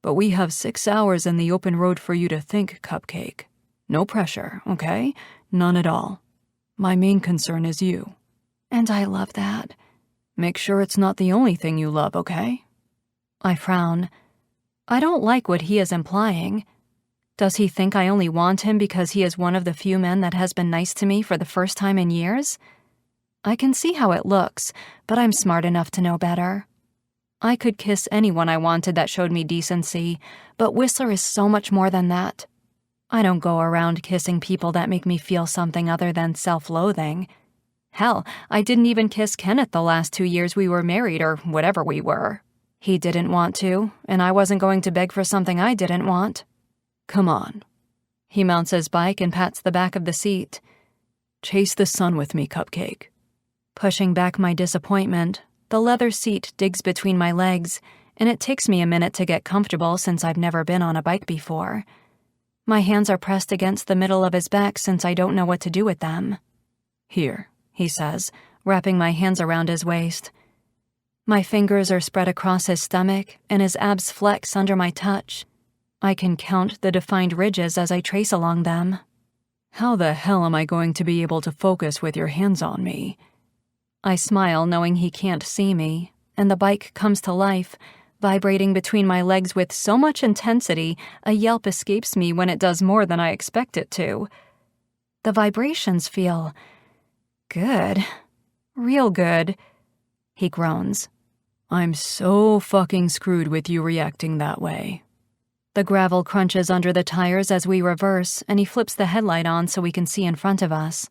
E: but we have 6 hours in the open road for you to think, Cupcake. No pressure, okay? None at all. My main concern is you.
C: And I love that.
E: Make sure it's not the only thing you love, okay?
C: I frown. I don't like what he is implying. Does he think I only want him because he is one of the few men that has been nice to me for the first time in years? I can see how it looks, but I'm smart enough to know better. I could kiss anyone I wanted that showed me decency, but Whistler is so much more than that. I don't go around kissing people that make me feel something other than self-loathing. Hell, I didn't even kiss Kenneth the last 2 years we were married, or whatever we were. He didn't want to, and I wasn't going to beg for something I didn't want.
E: Come on.
C: He mounts his bike and pats the back of the seat.
E: Chase the sun with me, Cupcake.
C: Pushing back my disappointment, the leather seat digs between my legs, and it takes me a minute to get comfortable since I've never been on a bike before. My hands are pressed against the middle of his back since I don't know what to do with them.
E: Here,
C: he says, wrapping my hands around his waist. My fingers are spread across his stomach, and his abs flex under my touch. I can count the defined ridges as I trace along them.
E: How the hell am I going to be able to focus with your hands on me?
C: I smile knowing he can't see me, and the bike comes to life, vibrating between my legs with so much intensity, a yelp escapes me when it does more than I expect it to. The vibrations feel good. Real good. He groans.
E: I'm so fucking screwed with you reacting that way.
C: The gravel crunches under the tires as we reverse, and he flips the headlight on so we can see in front of us.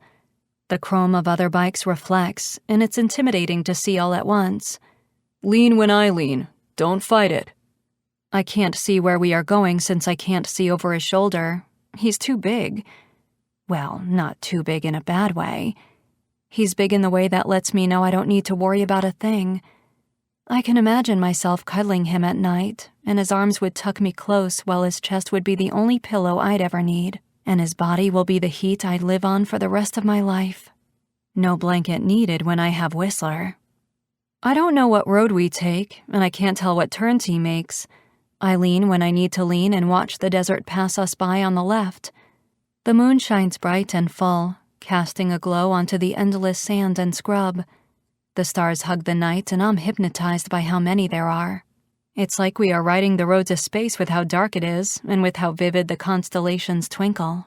C: The chrome of other bikes reflects, and it's intimidating to see all at once.
E: Lean when I lean. Don't fight it.
C: I can't see where we are going since I can't see over his shoulder. He's too big. Well, not too big in a bad way. He's big in the way that lets me know I don't need to worry about a thing. I can imagine myself cuddling him at night, and his arms would tuck me close while his chest would be the only pillow I'd ever need, and his body will be the heat I'd live on for the rest of my life. No blanket needed when I have Whistler. I don't know what road we take, and I can't tell what turns he makes. I lean when I need to lean and watch the desert pass us by on the left. The moon shines bright and full, casting a glow onto the endless sand and scrub. The stars hug the night, and I'm hypnotized by how many there are. It's like we are riding the road to space with how dark it is, and with how vivid the constellations twinkle.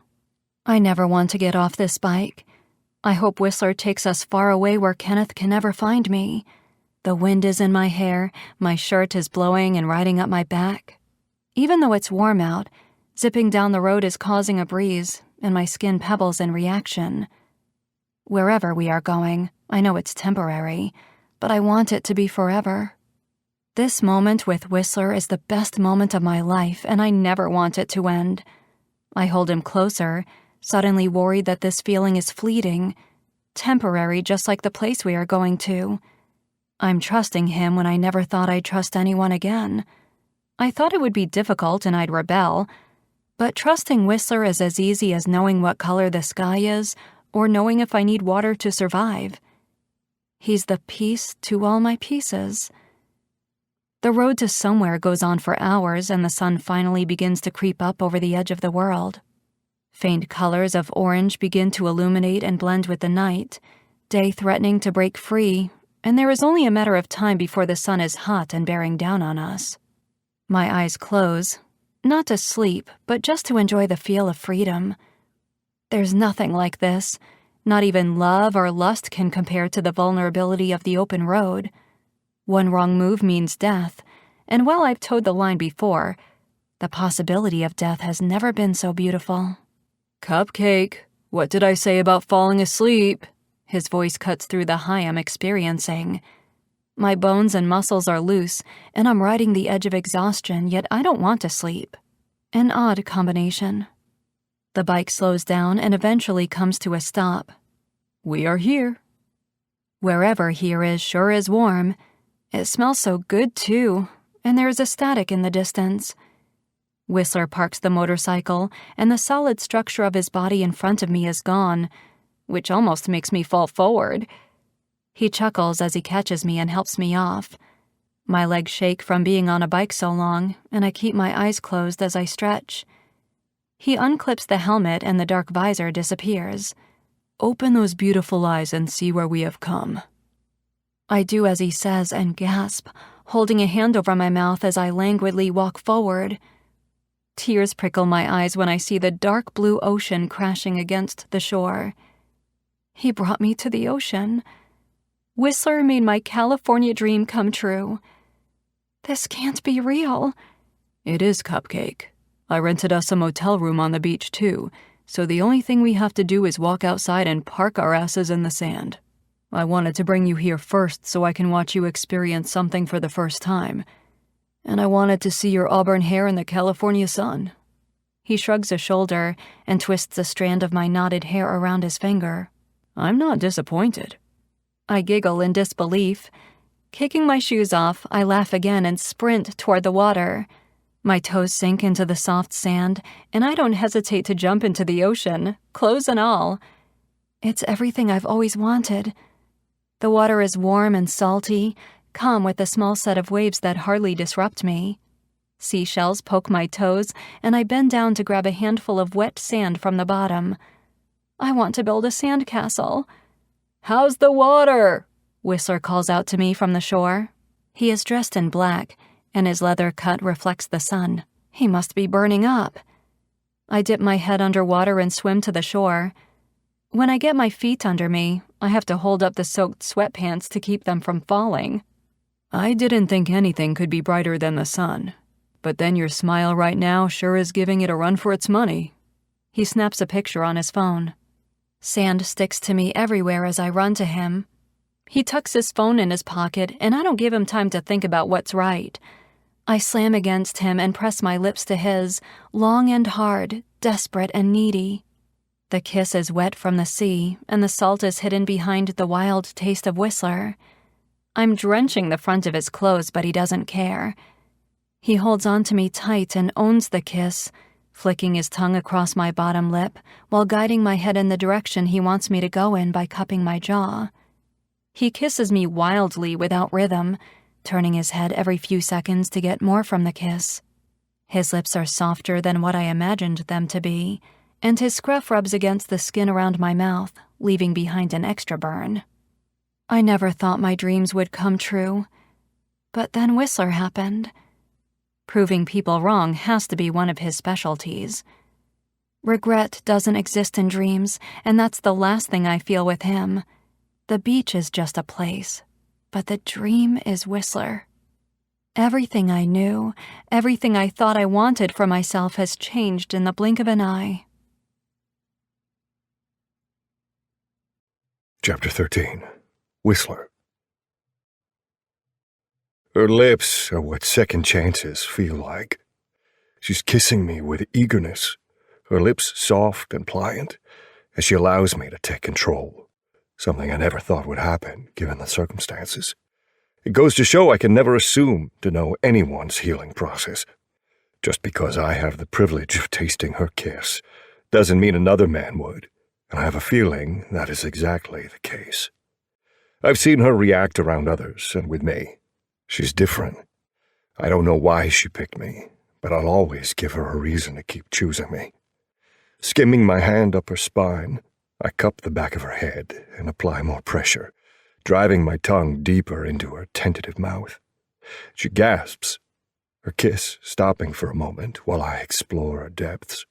C: I never want to get off this bike. I hope Whistler takes us far away where Kenneth can never find me. The wind is in my hair, my shirt is blowing and riding up my back. Even though it's warm out, zipping down the road is causing a breeze, and my skin pebbles in reaction. Wherever we are going, I know it's temporary, but I want it to be forever. This moment with Whistler is the best moment of my life, and I never want it to end. I hold him closer, suddenly worried that this feeling is fleeting, temporary just like the place we are going to. I'm trusting him when I never thought I'd trust anyone again. I thought it would be difficult and I'd rebel, but trusting Whistler is as easy as knowing what color the sky is or knowing if I need water to survive. He's the piece to all my pieces. The road to somewhere goes on for hours, and the sun finally begins to creep up over the edge of the world. Faint colors of orange begin to illuminate and blend with the night, day threatening to break free, and there is only a matter of time before the sun is hot and bearing down on us. My eyes close, not to sleep, but just to enjoy the feel of freedom. There's nothing like this. Not even love or lust can compare to the vulnerability of the open road. One wrong move means death, and while I've towed the line before, the possibility of death has never been so beautiful.
E: Cupcake, what did I say about falling asleep?
C: His voice cuts through the high I'm experiencing. My bones and muscles are loose, and I'm riding the edge of exhaustion, yet I don't want to sleep. An odd combination. The bike slows down and eventually comes to a stop.
B: We are here.
C: Wherever here is sure is warm. It smells so good, too, and there is a static in the distance. Whistler parks the motorcycle, and the solid structure of his body in front of me is gone, which almost makes me fall forward. He chuckles as he catches me and helps me off. My legs shake from being on a bike so long, and I keep my eyes closed as I stretch. He unclips the helmet and the dark visor disappears.
B: Open those beautiful eyes and see where we have come.
C: I do as he says and gasp, holding a hand over my mouth as I languidly walk forward. Tears prickle my eyes when I see the dark blue ocean crashing against the shore. He brought me to the ocean. Whistler made my California dream come true. This can't be real.
B: It is, Cupcake. I rented us a motel room on the beach, too, so the only thing we have to do is walk outside and park our asses in the sand. I wanted to bring you here first so I can watch you experience something for the first time. And I wanted to see your auburn hair in the California sun.
C: He shrugs a shoulder and twists a strand of my knotted hair around his finger.
B: I'm not disappointed.
C: I giggle in disbelief. Kicking my shoes off, I laugh again and sprint toward the water. My toes sink into the soft sand, and I don't hesitate to jump into the ocean, clothes and all. It's everything I've always wanted. The water is warm and salty, calm with a small set of waves that hardly disrupt me. Seashells poke my toes, and I bend down to grab a handful of wet sand from the bottom. I want to build a sandcastle.
B: How's the water?
C: Whistler calls out to me from the shore. He is dressed in black, and his leather cut reflects the sun. He must be burning up. I dip my head underwater and swim to the shore. When I get my feet under me, I have to hold up the soaked sweatpants to keep them from falling.
B: I didn't think anything could be brighter than the sun. But then your smile right now sure is giving it a run for its money.
C: He snaps a picture on his phone. Sand sticks to me everywhere as I run to him. He tucks his phone in his pocket, and I don't give him time to think about what's right. I slam against him and press my lips to his, long and hard, desperate and needy. The kiss is wet from the sea, and the salt is hidden behind the wild taste of Whistler. I'm drenching the front of his clothes, but he doesn't care. He holds on to me tight and owns the kiss, flicking his tongue across my bottom lip while guiding my head in the direction he wants me to go in by cupping my jaw. He kisses me wildly without rhythm, turning his head every few seconds to get more from the kiss. His lips are softer than what I imagined them to be, and his scruff rubs against the skin around my mouth, leaving behind an extra burn. I never thought my dreams would come true. But then Whistler happened. Proving people wrong has to be one of his specialties. Regret doesn't exist in dreams, and that's the last thing I feel with him. The beach is just a place, but the dream is Whistler. Everything I knew, everything I thought I wanted for myself has changed in the blink of an eye.
A: Chapter 13. Whistler. Her lips are what second chances feel like. She's kissing me with eagerness, her lips soft and pliant, as she allows me to take control, something I never thought would happen given the circumstances. It goes to show I can never assume to know anyone's healing process. Just because I have the privilege of tasting her kiss doesn't mean another man would, and I have a feeling that is exactly the case. I've seen her react around others and with me. She's different. I don't know why she picked me, but I'll always give her a reason to keep choosing me. Skimming my hand up her spine, I cup the back of her head and apply more pressure, driving my tongue deeper into her tentative mouth. She gasps, her kiss stopping for a moment while I explore her depths.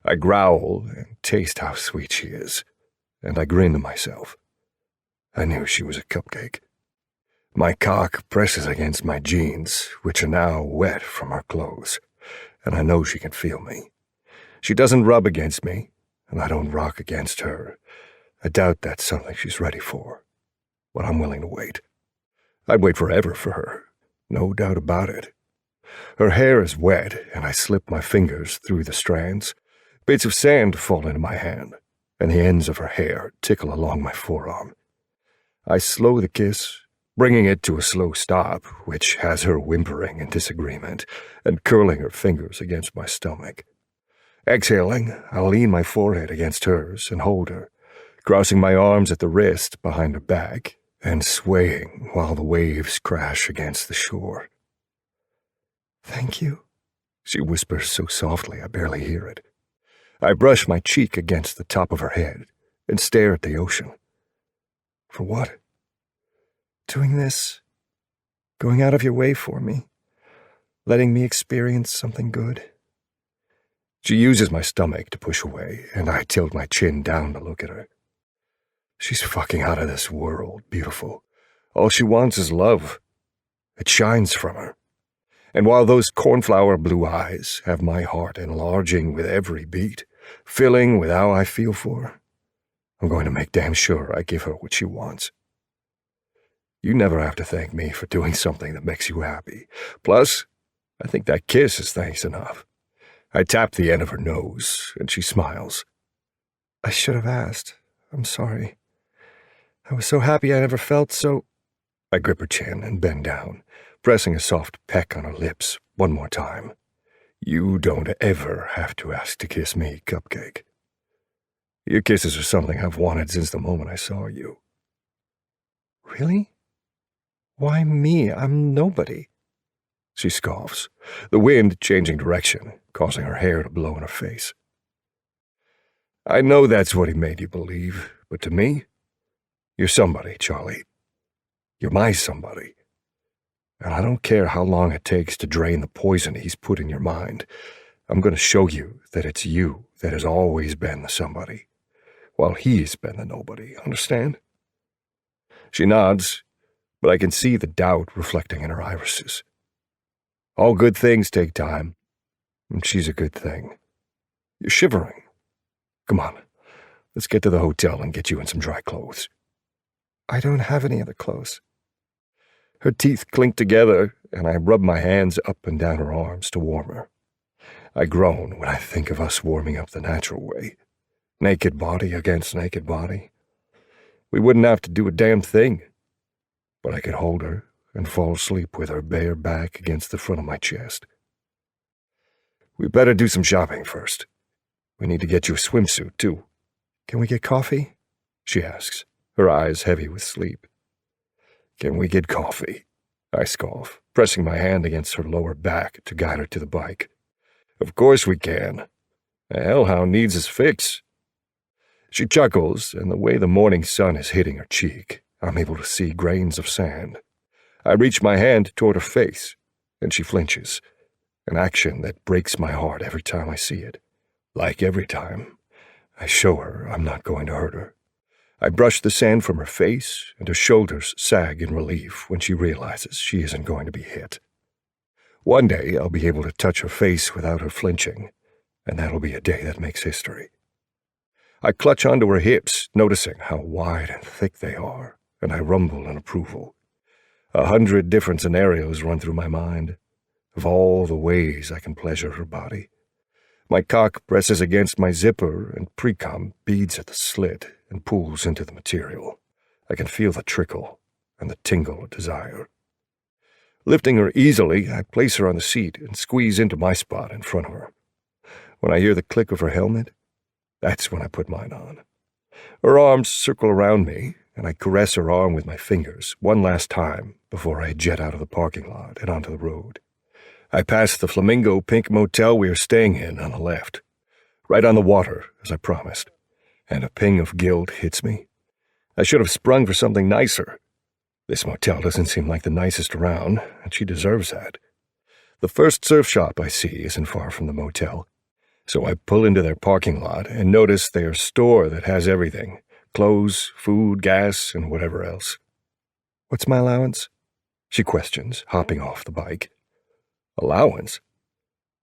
A: I growl and taste how sweet she is, and I grin to myself. I knew she was a cupcake. My cock presses against my jeans, which are now wet from her clothes, and I know she can feel me. She doesn't rub against me, and I don't rock against her. I doubt that's something she's ready for, but I'm willing to wait. I'd wait forever for her, no doubt about it. Her hair is wet, and I slip my fingers through the strands. Bits of sand fall into my hand, and the ends of her hair tickle along my forearm. I slow the kiss, bringing it to a slow stop, which has her whimpering in disagreement and curling her fingers against my stomach. Exhaling, I lean my forehead against hers and hold her, crossing my arms at the wrist behind her back and swaying while the waves crash against the shore.
D: Thank you,
A: she whispers so softly I barely hear it. I brush my cheek against the top of her head and stare at the ocean.
D: For what? Doing this, going out of your way for me, letting me experience something good.
A: She uses my stomach to push away, and I tilt my chin down to look at her. She's fucking out of this world, beautiful. All she wants is love. It shines from her. And while those cornflower blue eyes have my heart enlarging with every beat, filling with how I feel for her, I'm going to make damn sure I give her what she wants. You never have to thank me for doing something that makes you happy. Plus, I think that kiss is thanks enough. I tap the end of her nose, and she smiles.
D: I should have asked. I'm sorry. I was so happy I never felt so...
A: I grip her chin and bend down, pressing a soft peck on her lips one more time. You don't ever have to ask to kiss me, Cupcake. Your kisses are something I've wanted since the moment I saw you.
D: Really? Why me? I'm nobody.
A: She scoffs, the wind changing direction, causing her hair to blow in her face. I know that's what he made you believe, but to me, you're somebody, Charlie. You're my somebody. And I don't care how long it takes to drain the poison he's put in your mind. I'm going to show you that it's you that has always been the somebody, while he's been the nobody, understand? She nods, but I can see the doubt reflecting in her irises. All good things take time, and she's a good thing. You're shivering. Come on, let's get to the hotel and get you in some dry clothes.
D: I don't have any other clothes.
A: Her teeth clink together, and I rub my hands up and down her arms to warm her. I groan when I think of us warming up the natural way, naked body against naked body. We wouldn't have to do a damn thing, but I could hold her and fall asleep with her bare back against the front of my chest. We better do some shopping first. We need to get you a swimsuit, too.
D: Can we get coffee?
A: She asks, her eyes heavy with sleep. Can we get coffee? I scoff, pressing my hand against her lower back to guide her to the bike. Of course we can. A hellhound needs his fix. She chuckles, and the way the morning sun is hitting her cheek, I'm able to see grains of sand. I reach my hand toward her face, and she flinches, an action that breaks my heart every time I see it. Like every time, I show her I'm not going to hurt her. I brush the sand from her face, and her shoulders sag in relief when she realizes she isn't going to be hit. One day I'll be able to touch her face without her flinching, and that'll be a day that makes history. I clutch onto her hips, noticing how wide and thick they are, and I rumble in approval. 100 different scenarios run through my mind, of all the ways I can pleasure her body. My cock presses against my zipper, and pre-cum beads at the slit and pulls into the material. I can feel the trickle and the tingle of desire. Lifting her easily, I place her on the seat and squeeze into my spot in front of her. When I hear the click of her helmet, that's when I put mine on. Her arms circle around me, and I caress her arm with my fingers one last time before I jet out of the parking lot and onto the road. I pass the flamingo pink motel we are staying in on the left, right on the water, as I promised, and a ping of guilt hits me. I should have sprung for something nicer. This motel doesn't seem like the nicest around, and she deserves that. The first surf shop I see isn't far from the motel, so I pull into their parking lot and notice their store that has everything: clothes, food, gas, and whatever else.
D: What's my allowance?
A: She questions, hopping off the bike. Allowance?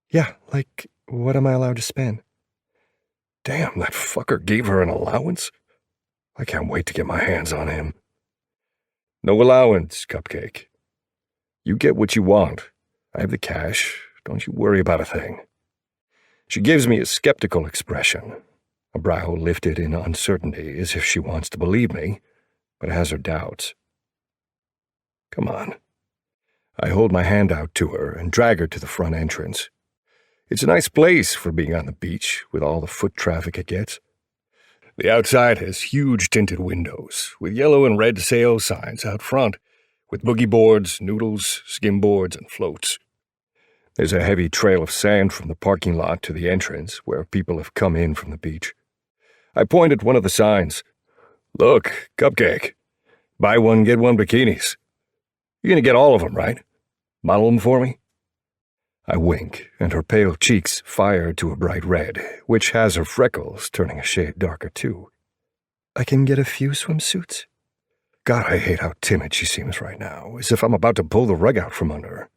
D: Yeah, like, what am I allowed to spend?
A: Damn, that fucker gave her an allowance? I can't wait to get my hands on him. No allowance, Cupcake. You get what you want. I have the cash. Don't you worry about a thing. She gives me a skeptical expression, a brow lifted in uncertainty as if she wants to believe me, but has her doubts. Come on. I hold my hand out to her and drag her to the front entrance. It's a nice place for being on the beach with all the foot traffic it gets. The outside has huge tinted windows with yellow and red sale signs out front, with boogie boards, noodles, skim boards, and floats. There's a heavy trail of sand from the parking lot to the entrance where people have come in from the beach. I point at one of the signs. Look, Cupcake. Buy one, get one bikinis. You're gonna get all of them, right? Model them for me? I wink, and her pale cheeks fire to a bright red, which has her freckles turning a shade darker too.
D: I can get a few swimsuits?
A: God, I hate how timid she seems right now, as if I'm about to pull the rug out from under her.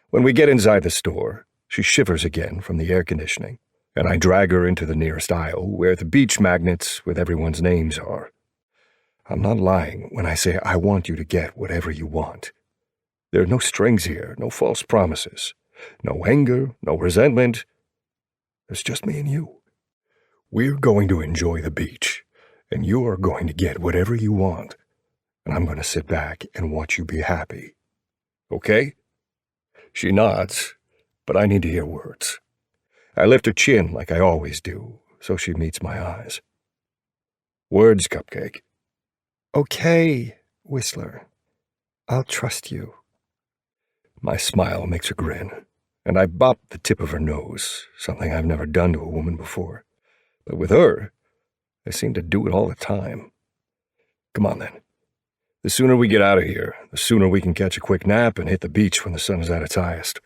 A: When we get inside the store, she shivers again from the air conditioning, and I drag her into the nearest aisle where the beach magnets with everyone's names are. I'm not lying when I say I want you to get whatever you want. There are no strings here, no false promises, no anger, no resentment. There's just me and you. We're going to enjoy the beach, and you're going to get whatever you want, and I'm going to sit back and watch you be happy. Okay? She nods, but I need to hear words. I lift her chin like I always do, so she meets my eyes. Words, Cupcake.
D: Okay, Whistler. I'll trust you.
A: My smile makes her grin, and I bop the tip of her nose, something I've never done to a woman before. But with her, I seem to do it all the time. Come on, then. The sooner we get out of here, the sooner we can catch a quick nap and hit the beach when the sun is at its highest.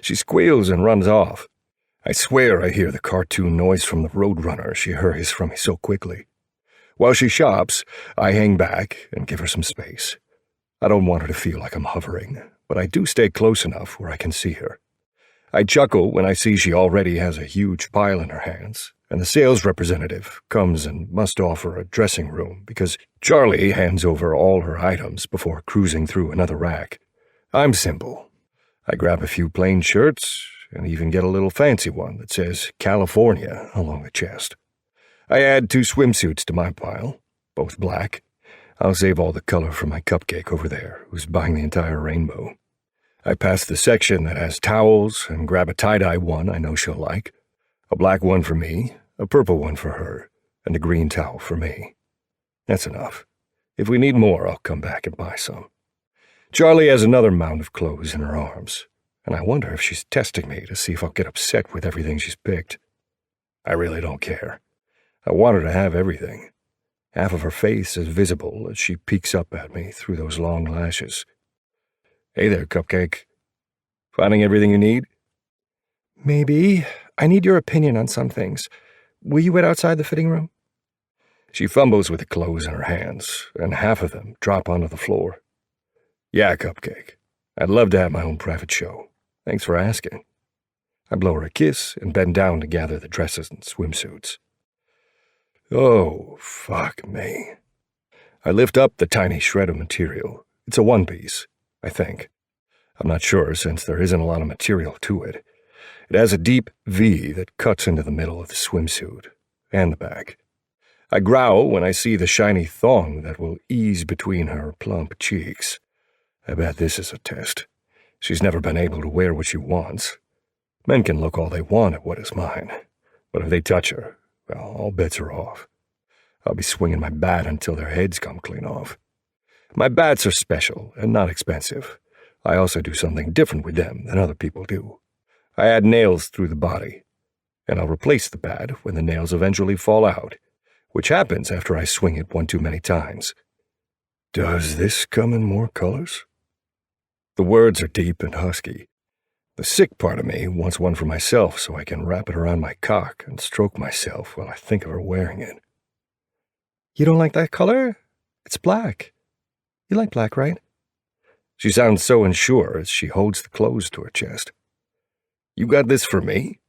A: She squeals and runs off. I swear I hear the cartoon noise from the roadrunner she hurries from me so quickly. While she shops, I hang back and give her some space. I don't want her to feel like I'm hovering, but I do stay close enough where I can see her. I chuckle when I see she already has a huge pile in her hands, and the sales representative comes and must offer a dressing room because Charlie hands over all her items before cruising through another rack. I'm simple. I grab a few plain shirts and even get a little fancy one that says California along the chest. I add 2 swimsuits to my pile, both black. I'll save all the color for my Cupcake over there, who's buying the entire rainbow. I pass the section that has towels and grab a tie-dye one I know she'll like, a black one for me, a purple one for her, and a green towel for me. That's enough. If we need more, I'll come back and buy some. Charlie has another mound of clothes in her arms, and I wonder if she's testing me to see if I'll get upset with everything she's picked. I really don't care. I want her to have everything. Half of her face is visible as she peeks up at me through those long lashes. Hey there, Cupcake. Finding everything you need?
D: Maybe. I need your opinion on some things. Will you wait outside the fitting room?
A: She fumbles with the clothes in her hands, and half of them drop onto the floor. Yeah, Cupcake. I'd love to have my own private show. Thanks for asking. I blow her a kiss and bend down to gather the dresses and swimsuits. Oh, fuck me. I lift up the tiny shred of material. It's a one-piece, I think. I'm not sure since there isn't a lot of material to it. It has a deep V that cuts into the middle of the swimsuit and the back. I growl when I see the shiny thong that will ease between her plump cheeks. I bet this is a test. She's never been able to wear what she wants. Men can look all they want at what is mine, but if they touch her, well, all bets are off. I'll be swinging my bat until their heads come clean off. My bats are special and not expensive. I also do something different with them than other people do. I add nails through the body, and I'll replace the bat when the nails eventually fall out, which happens after I swing it one too many times. Does this come in more colors? The words are deep and husky. The sick part of me wants one for myself so I can wrap it around my cock and stroke myself while I think of her wearing it.
D: You don't like that color? It's black. You like black, right?
A: She sounds so unsure as she holds the clothes to her chest. You got this for me?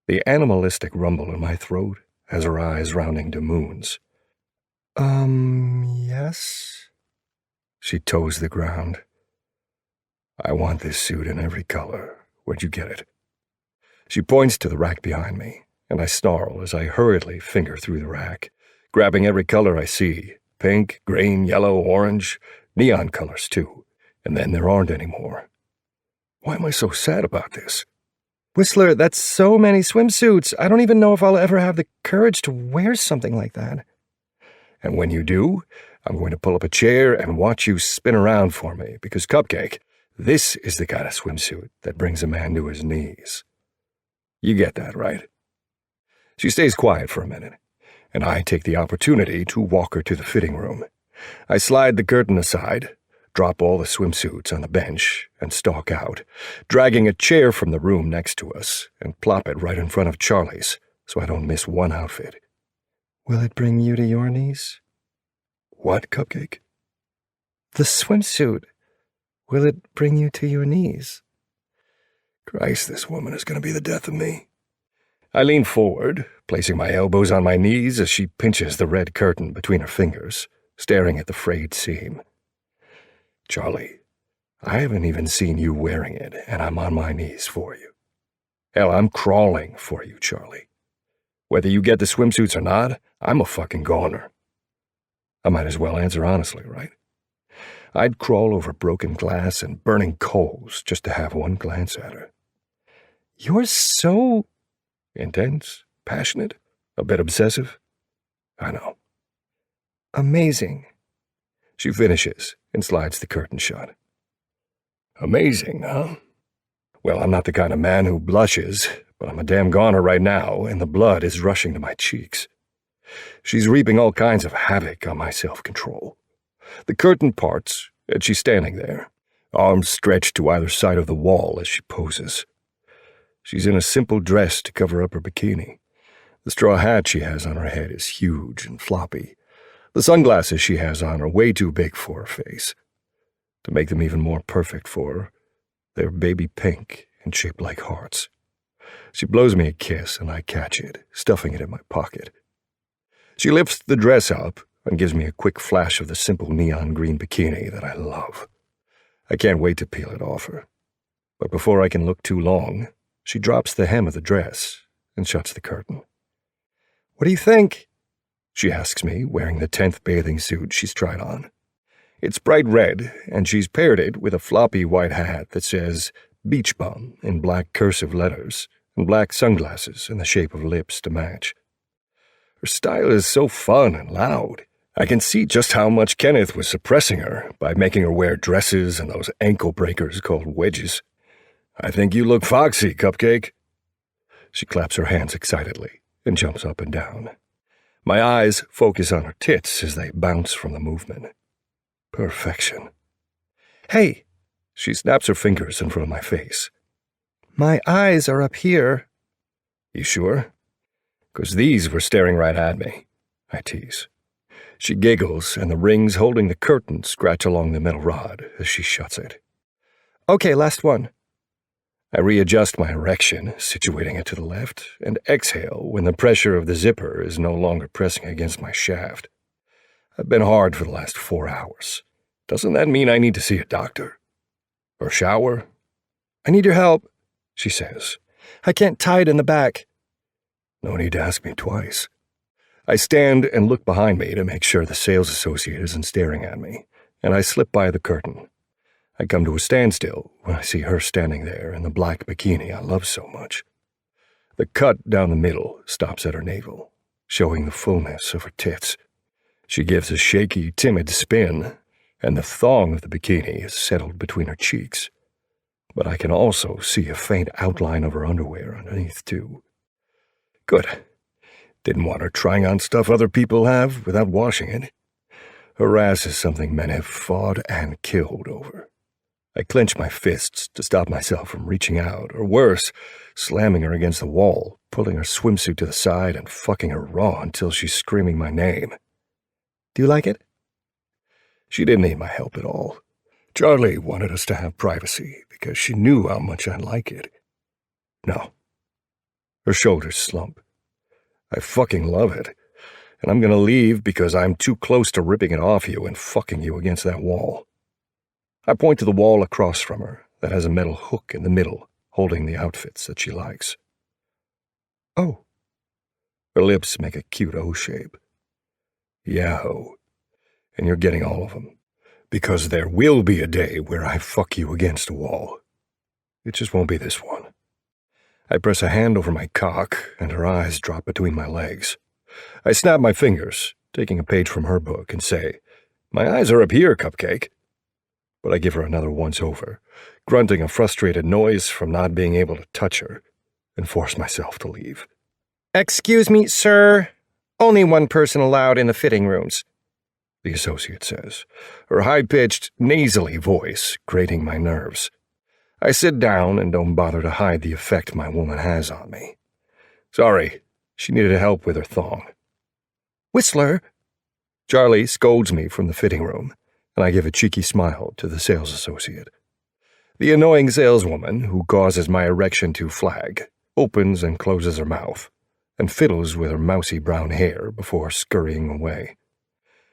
A: The animalistic rumble in my throat has her eyes rounding to moons.
D: Yes?
A: She toes the ground. I want this suit in every color. Where'd you get it? She points to the rack behind me, and I snarl as I hurriedly finger through the rack, grabbing every color I see. Pink, green, yellow, orange, neon colors too. And then there aren't any more. Why am I so sad about this?
D: Whistler, that's so many swimsuits. I don't even know if I'll ever have the courage to wear something like that.
A: And when you do, I'm going to pull up a chair and watch you spin around for me, because Cupcake, this is the kind of swimsuit that brings a man to his knees. You get that, right? She stays quiet for a minute, and I take the opportunity to walk her to the fitting room. I slide the curtain aside, drop all the swimsuits on the bench, and stalk out, dragging a chair from the room next to us and plop it right in front of Charlie's so I don't miss one outfit.
D: Will it bring you to your knees?
A: What, Cupcake?
D: The swimsuit. Will it bring you to your knees?
A: Christ, this woman is going to be the death of me. I lean forward, placing my elbows on my knees as she pinches the red curtain between her fingers, staring at the frayed seam. Charlie, I haven't even seen you wearing it, and I'm on my knees for you. Hell, I'm crawling for you, Charlie. Whether you get the swimsuits or not, I'm a fucking goner. I might as well answer honestly, right? I'd crawl over broken glass and burning coals just to have one glance at her.
D: You're so...
A: intense, passionate, a bit obsessive. I know.
D: Amazing.
A: She finishes and slides the curtain shut. Amazing, huh? Well, I'm not the kind of man who blushes, but I'm a damn goner right now, and the blood is rushing to my cheeks. She's reaping all kinds of havoc on my self-control. The curtain parts, and she's standing there, arms stretched to either side of the wall as she poses. She's in a simple dress to cover up her bikini. The straw hat she has on her head is huge and floppy. The sunglasses she has on are way too big for her face. To make them even more perfect for her, they're baby pink and shaped like hearts. She blows me a kiss, and I catch it, stuffing it in my pocket. She lifts the dress up and gives me a quick flash of the simple neon green bikini that I love. I can't wait to peel it off her. But before I can look too long, she drops the hem of the dress and shuts the curtain.
D: What do you think?
A: She asks me, wearing the 10th bathing suit she's tried on. It's bright red, and she's paired it with a floppy white hat that says Beach Bum in black cursive letters and black sunglasses in the shape of lips to match. Her style is so fun and loud. I can see just how much Kenneth was suppressing her by making her wear dresses and those ankle breakers called wedges. I think you look foxy, Cupcake. She claps her hands excitedly and jumps up and down. My eyes focus on her tits as they bounce from the movement. Perfection.
D: Hey!
A: She snaps her fingers in front of my face.
D: My eyes are up here.
A: You sure? 'Cause these were staring right at me, I tease. She giggles, and the rings holding the curtain scratch along the metal rod as she shuts it.
D: Okay, last one.
A: I readjust my erection, situating it to the left, and exhale when the pressure of the zipper is no longer pressing against my shaft. I've been hard for the last 4 hours. Doesn't that mean I need to see a doctor? Or shower?
D: I need your help,
A: she says.
D: I can't tie it in the back.
A: No need to ask me twice. I stand and look behind me to make sure the sales associate isn't staring at me, and I slip by the curtain. I come to a standstill when I see her standing there in the black bikini I love so much. The cut down the middle stops at her navel, showing the fullness of her tits. She gives a shaky, timid spin, and the thong of the bikini is settled between her cheeks. But I can also see a faint outline of her underwear underneath, too. Good. Didn't want her trying on stuff other people have without washing it. Her ass is something men have fought and killed over. I clench my fists to stop myself from reaching out, or worse, slamming her against the wall, pulling her swimsuit to the side and fucking her raw until she's screaming my name.
D: Do you like it?
A: She didn't need my help at all. Charlie wanted us to have privacy because she knew how much I like it. No. Her shoulders slump. I fucking love it, and I'm gonna leave because I'm too close to ripping it off you and fucking you against that wall. I point to the wall across from her that has a metal hook in the middle holding the outfits that she likes.
D: Oh.
A: Her lips make a cute O shape. Yeah, ho. And you're getting all of them. Because there will be a day where I fuck you against a wall. It just won't be this one. I press a hand over my cock, and her eyes drop between my legs. I snap my fingers, taking a page from her book, and say, "My eyes are up here, Cupcake." But I give her another once-over, grunting a frustrated noise from not being able to touch her, and force myself to leave.
F: "Excuse me, sir. Only one person allowed in the fitting rooms,"
A: the associate says, her high-pitched, nasally voice grating my nerves. I sit down and don't bother to hide the effect my woman has on me. Sorry, she needed help with her thong.
F: "Whistler!"
A: Charlie scolds me from the fitting room, and I give a cheeky smile to the sales associate. The annoying saleswoman, who causes my erection to flag, opens and closes her mouth, and fiddles with her mousy brown hair before scurrying away.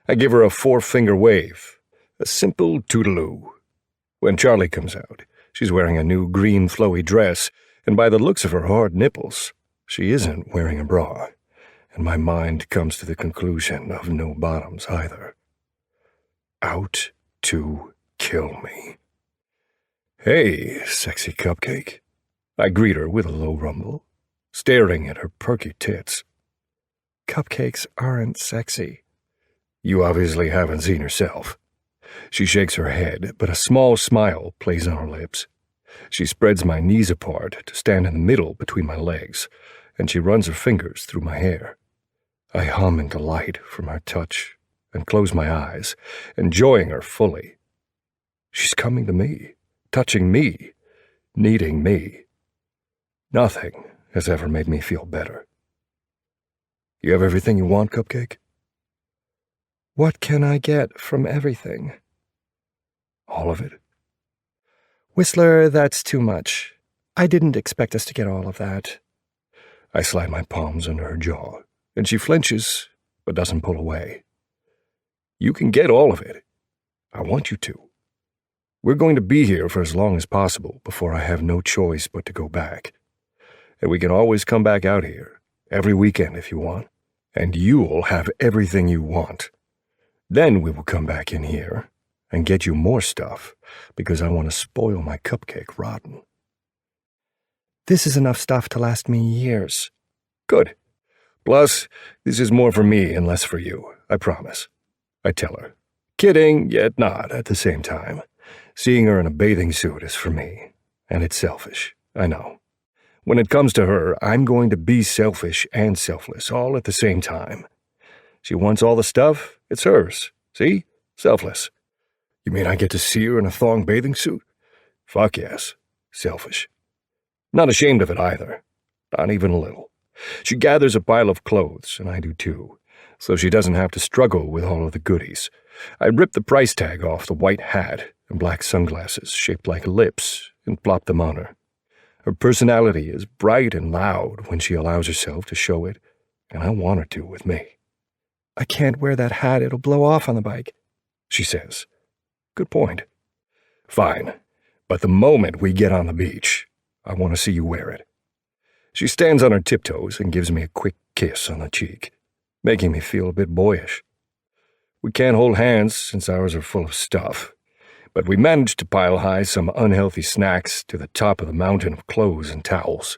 A: I give her a four-finger wave, a simple toodaloo. When Charlie comes out, she's wearing a new green flowy dress, and by the looks of her hard nipples, she isn't wearing a bra, and my mind comes to the conclusion of no bottoms either. Out to kill me. "Hey, sexy cupcake." I greet her with a low rumble, staring at her perky tits.
F: "Cupcakes aren't sexy."
A: You obviously haven't seen herself. She shakes her head, but a small smile plays on her lips. She spreads my knees apart to stand in the middle between my legs, and she runs her fingers through my hair. I hum in delight from her touch and close my eyes, enjoying her fully. She's coming to me, touching me, needing me. Nothing has ever made me feel better. You have everything you want, Cupcake?
F: "What can I get from everything?"
A: All of it?
F: "Whistler, that's too much. I didn't expect us to get all of that."
A: I slide my palms under her jaw, and she flinches, but doesn't pull away. You can get all of it. I want you to. We're going to be here for as long as possible before I have no choice but to go back. And we can always come back out here, every weekend if you want, and you'll have everything you want. Then we will come back in here and get you more stuff because I want to spoil my cupcake rotten.
F: "This is enough stuff to last me years."
A: Good. Plus, this is more for me and less for you, I promise. I tell her. Kidding, yet not at the same time. Seeing her in a bathing suit is for me, and it's selfish, I know. When it comes to her, I'm going to be selfish and selfless all at the same time. She wants all the stuff, it's hers. See? Selfless. You mean I get to see her in a thong bathing suit? Fuck yes. Selfish. Not ashamed of it either. Not even a little. She gathers a pile of clothes, and I do too, so she doesn't have to struggle with all of the goodies. I rip the price tag off the white hat and black sunglasses shaped like lips and plop them on her. Her personality is bright and loud when she allows herself to show it, and I want her to with me.
F: "I can't wear that hat, it'll blow off on the bike,"
A: she says. Good point. Fine, but the moment we get on the beach, I want to see you wear it. She stands on her tiptoes and gives me a quick kiss on the cheek, making me feel a bit boyish. We can't hold hands since ours are full of stuff, but we managed to pile high some unhealthy snacks to the top of the mountain of clothes and towels.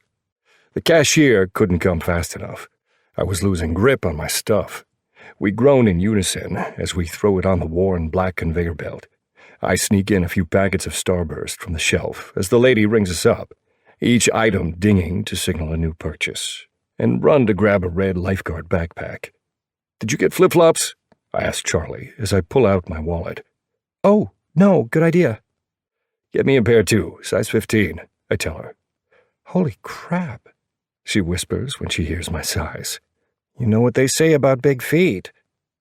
A: The cashier couldn't come fast enough. I was losing grip on my stuff. We groan in unison as we throw it on the worn black conveyor belt. I sneak in a few packets of Starburst from the shelf as the lady rings us up, each item dinging to signal a new purchase, and run to grab a red lifeguard backpack. Did you get flip-flops? I ask Charlie as I pull out my wallet.
F: "Oh, no, good idea."
A: Get me a pair too, size 15, I tell her.
F: "Holy crap,"
A: she whispers when she hears my size.
F: "You know what they say about big feet."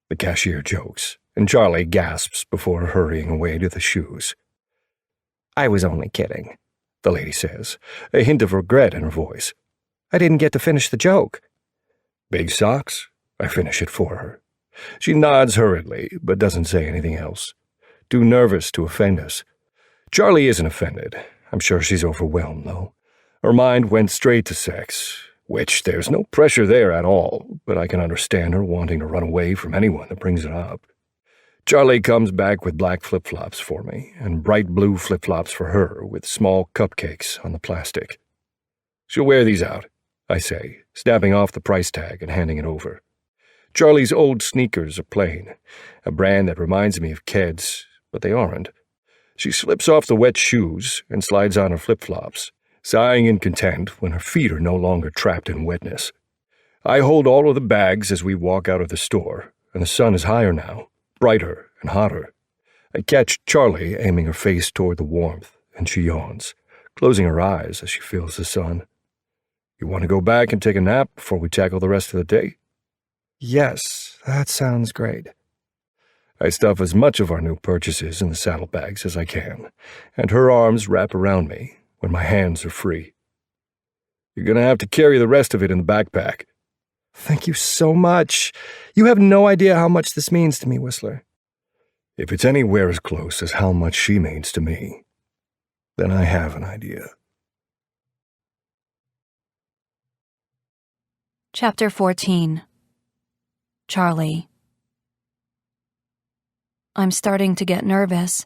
A: The cashier jokes, and Charlie gasps before hurrying away to the shoes.
F: "I was only kidding,"
A: the lady says, a hint of regret in her voice.
F: "I didn't get to finish the joke."
A: Big socks? I finish it for her. She nods hurriedly, but doesn't say anything else. Too nervous to offend us, Charlie isn't offended. I'm sure she's overwhelmed, though. Her mind went straight to sex, which there's no pressure there at all, but I can understand her wanting to run away from anyone that brings it up. Charlie comes back with black flip-flops for me, and bright blue flip-flops for her with small cupcakes on the plastic. She'll wear these out, I say, snapping off the price tag and handing it over. Charlie's old sneakers are plain, a brand that reminds me of Keds, but they aren't. She slips off the wet shoes and slides on her flip-flops, sighing in content when her feet are no longer trapped in wetness. I hold all of the bags as we walk out of the store, and the sun is higher now, brighter and hotter. I catch Charlie aiming her face toward the warmth, and she yawns, closing her eyes as she feels the sun. You want to go back and take a nap before we tackle the rest of the day?
F: Yes, that sounds great.
A: I stuff as much of our new purchases in the saddlebags as I can, and her arms wrap around me when my hands are free. You're going to have to carry the rest of it in the backpack.
F: Thank you so much. You have no idea how much this means to me, Whistler.
A: If it's anywhere as close as how much she means to me, then I have an idea.
C: Chapter 14. Charlie. I'm starting to get nervous.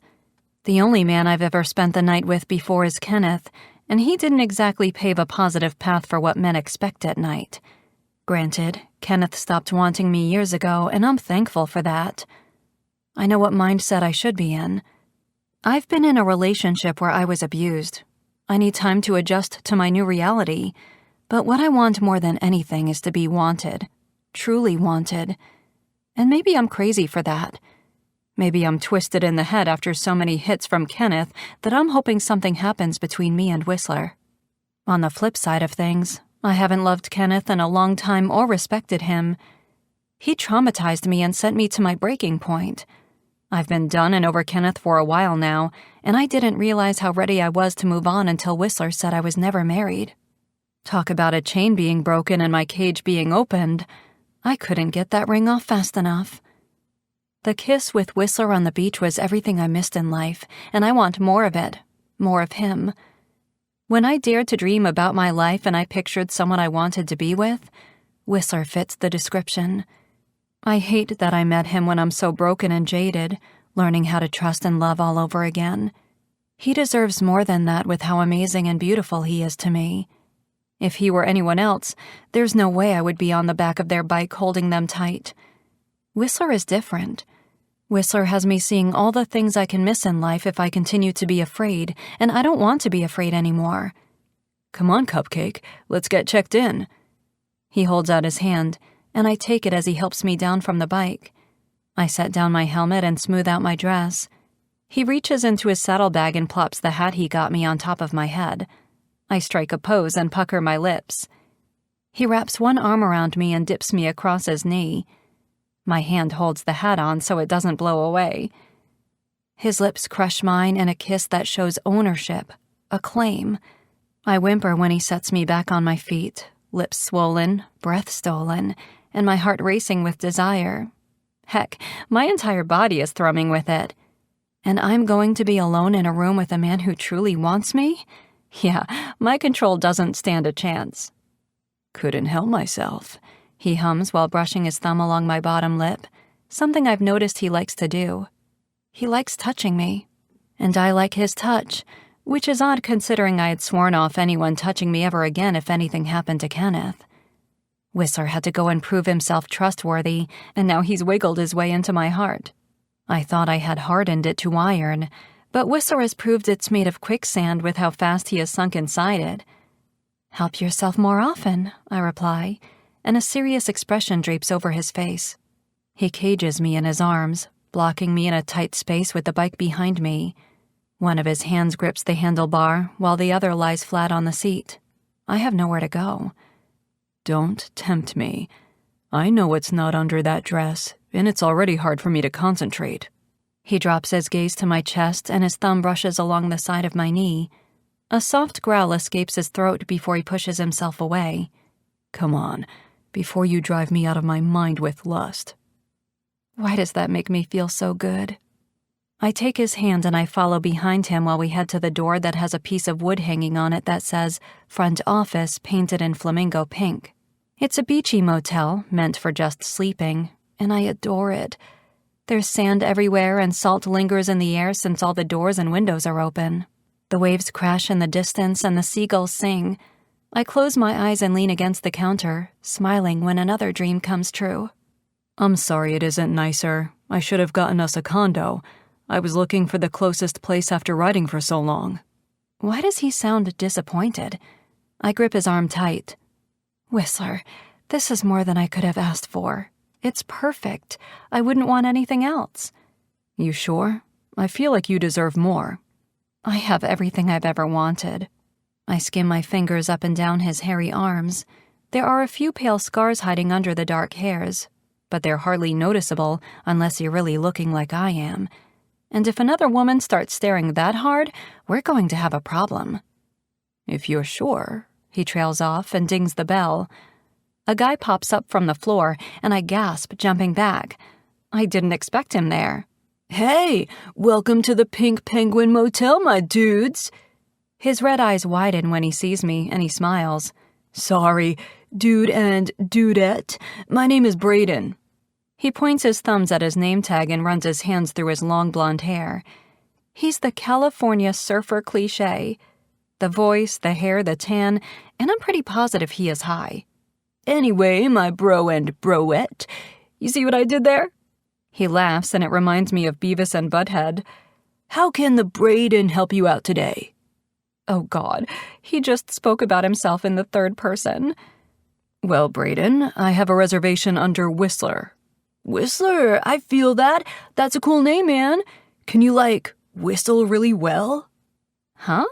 C: The only man I've ever spent the night with before is Kenneth, and he didn't exactly pave a positive path for what men expect at night. Granted, Kenneth stopped wanting me years ago, and I'm thankful for that. I know what mindset I should be in. I've been in a relationship where I was abused. I need time to adjust to my new reality, but what I want more than anything is to be wanted, truly wanted. And maybe I'm crazy for that. Maybe I'm twisted in the head after so many hits from Kenneth that I'm hoping something happens between me and Whistler. On the flip side of things, I haven't loved Kenneth in a long time or respected him. He traumatized me and sent me to my breaking point. I've been done and over Kenneth for a while now, and I didn't realize how ready I was to move on until Whistler said I was never married. Talk about a chain being broken and my cage being opened. I couldn't get that ring off fast enough. The kiss with Whistler on the beach was everything I missed in life, and I want more of it, more of him. When I dared to dream about my life and I pictured someone I wanted to be with, Whistler fits the description. I hate that I met him when I'm so broken and jaded, learning how to trust and love all over again. He deserves more than that with how amazing and beautiful he is to me. If he were anyone else, there's no way I would be on the back of their bike holding them tight. Whistler is different. Whistler has me seeing all the things I can miss in life if I continue to be afraid, and I don't want to be afraid anymore.
E: Come on, Cupcake, let's get checked in.
C: He holds out his hand, and I take it as he helps me down from the bike. I set down my helmet and smooth out my dress. He reaches into his saddlebag and plops the hat he got me on top of my head. I strike a pose and pucker my lips. He wraps one arm around me and dips me across his knee. My hand holds the hat on so it doesn't blow away. His lips crush mine in a kiss that shows ownership, a claim. I whimper when he sets me back on my feet, lips swollen, breath stolen, and my heart racing with desire. Heck, my entire body is thrumming with it. And I'm going to be alone in a room with a man who truly wants me? Yeah, my control doesn't stand a chance.
E: Couldn't help myself,
C: he hums while brushing his thumb along my bottom lip, something I've noticed he likes to do. He likes touching me, and I like his touch, which is odd considering I had sworn off anyone touching me ever again if anything happened to Kenneth. Whistler had to go and prove himself trustworthy, and now he's wiggled his way into my heart. I thought I had hardened it to iron, but Whistler has proved it's made of quicksand with how fast he has sunk inside it. Help yourself more often, I reply, and a serious expression drapes over his face. He cages me in his arms, blocking me in a tight space with the bike behind me. One of his hands grips the handlebar, while the other lies flat on the seat. I have nowhere to go.
E: Don't tempt me. I know what's not under that dress, and it's already hard for me to concentrate.
C: He drops his gaze to my chest, and his thumb brushes along the side of my knee. A soft growl escapes his throat before he pushes himself away.
E: Come on, before you drive me out of my mind with lust.
C: Why does that make me feel so good? I take his hand and I follow behind him while we head to the door that has a piece of wood hanging on it that says Front Office painted in flamingo pink. It's a beachy motel meant for just sleeping, and I adore it. There's sand everywhere and salt lingers in the air since all the doors and windows are open. The waves crash in the distance and the seagulls sing. I close my eyes and lean against the counter, smiling when another dream comes true.
E: I'm sorry it isn't nicer. I should have gotten us a condo. I was looking for the closest place after riding for so long.
C: Why does he sound disappointed? I grip his arm tight. Whistler, this is more than I could have asked for. It's perfect. I wouldn't want anything else.
E: You sure? I feel like you deserve more.
C: I have everything I've ever wanted. I skim my fingers up and down his hairy arms. There are a few pale scars hiding under the dark hairs, but they're hardly noticeable unless you're really looking like I am. And if another woman starts staring that hard, we're going to have a problem.
E: If you're sure,
C: he trails off and dings the bell. A guy pops up from the floor, and I gasp, jumping back. I didn't expect him there.
E: Hey, welcome to the Pink Penguin Motel, my dudes.
C: His red eyes widen when he sees me, and he smiles.
E: Sorry, dude and dudette. My name is Braden.
C: He points his thumbs at his name tag and runs his hands through his long blonde hair. He's the California surfer cliché. The voice, the hair, the tan, and I'm pretty positive he is high.
E: Anyway, my bro and broette, you see what I did there?
C: He laughs, and it reminds me of Beavis and Butthead.
E: How can the Braden help you out today?
C: Oh, God, he just spoke about himself in the third person.
E: Well, Braden, I have a reservation under Whistler. Whistler, I feel that. That's a cool name, man. Can you, whistle really well?
C: Huh?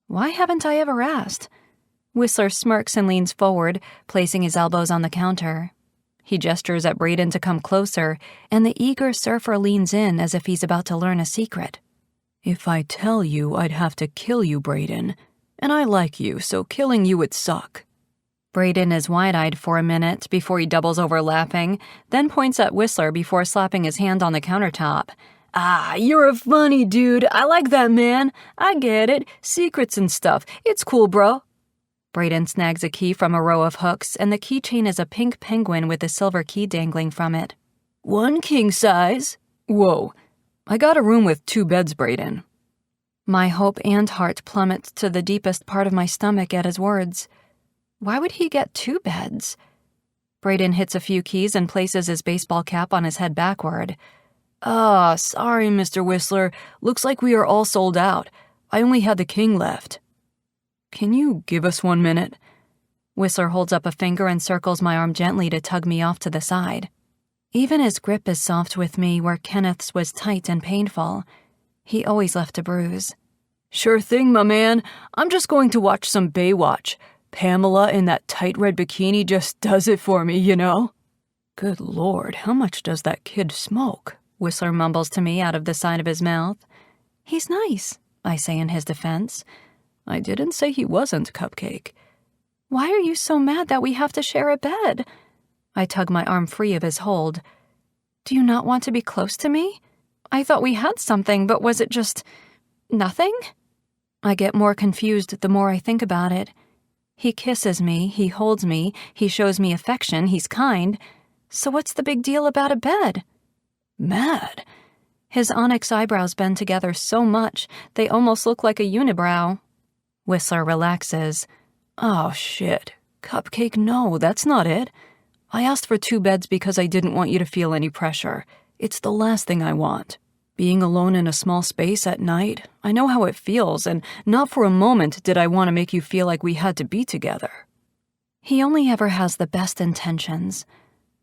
C: Why haven't I ever asked? Whistler smirks and leans forward, placing his elbows on the counter. He gestures at Braden to come closer, and the eager surfer leans in as if he's about to learn a secret.
E: If I tell you, I'd have to kill you, Braden. And I like you, so killing you would suck.
C: Braden is wide-eyed for a minute before he doubles over laughing, then points at Whistler before slapping his hand on the countertop.
E: Ah, you're a funny dude. I like that, man. I get it. Secrets and stuff. It's cool, bro.
C: Braden snags a key from a row of hooks, and the keychain is a pink penguin with a silver key dangling from it.
E: 1 king size. Whoa. I got a room with 2 beds, Braden.
C: My hope and heart plummet to the deepest part of my stomach at his words. Why would he get 2 beds? Braden hits a few keys and places his baseball cap on his head backward.
E: Ah, sorry, Mr. Whistler. Looks like we are all sold out. I only had the king left. Can you give us 1 minute?
C: Whistler holds up a finger and circles my arm gently to tug me off to the side. Even his grip is soft with me where Kenneth's was tight and painful. He always left a bruise.
E: Sure thing, my man. I'm just going to watch some Baywatch. Pamela in that tight red bikini just does it for me, you know? Good Lord, how much does that kid smoke?
C: Whistler mumbles to me out of the side of his mouth. He's nice, I say in his defense.
E: I didn't say he wasn't, Cupcake.
C: Why are you so mad that we have to share a bed? I tug my arm free of his hold. Do you not want to be close to me? I thought we had something, but was it just nothing? I get more confused the more I think about it. He kisses me, he holds me, he shows me affection, he's kind. So what's the big deal about a bed?
E: Mad.
C: His onyx eyebrows bend together so much, they almost look like a unibrow. Whistler relaxes.
E: Oh, shit. Cupcake, no, that's not it. I asked for 2 beds because I didn't want you to feel any pressure. It's the last thing I want. Being alone in a small space at night, I know how it feels, and not for a moment did I want to make you feel like we had to be together.
C: He only ever has the best intentions.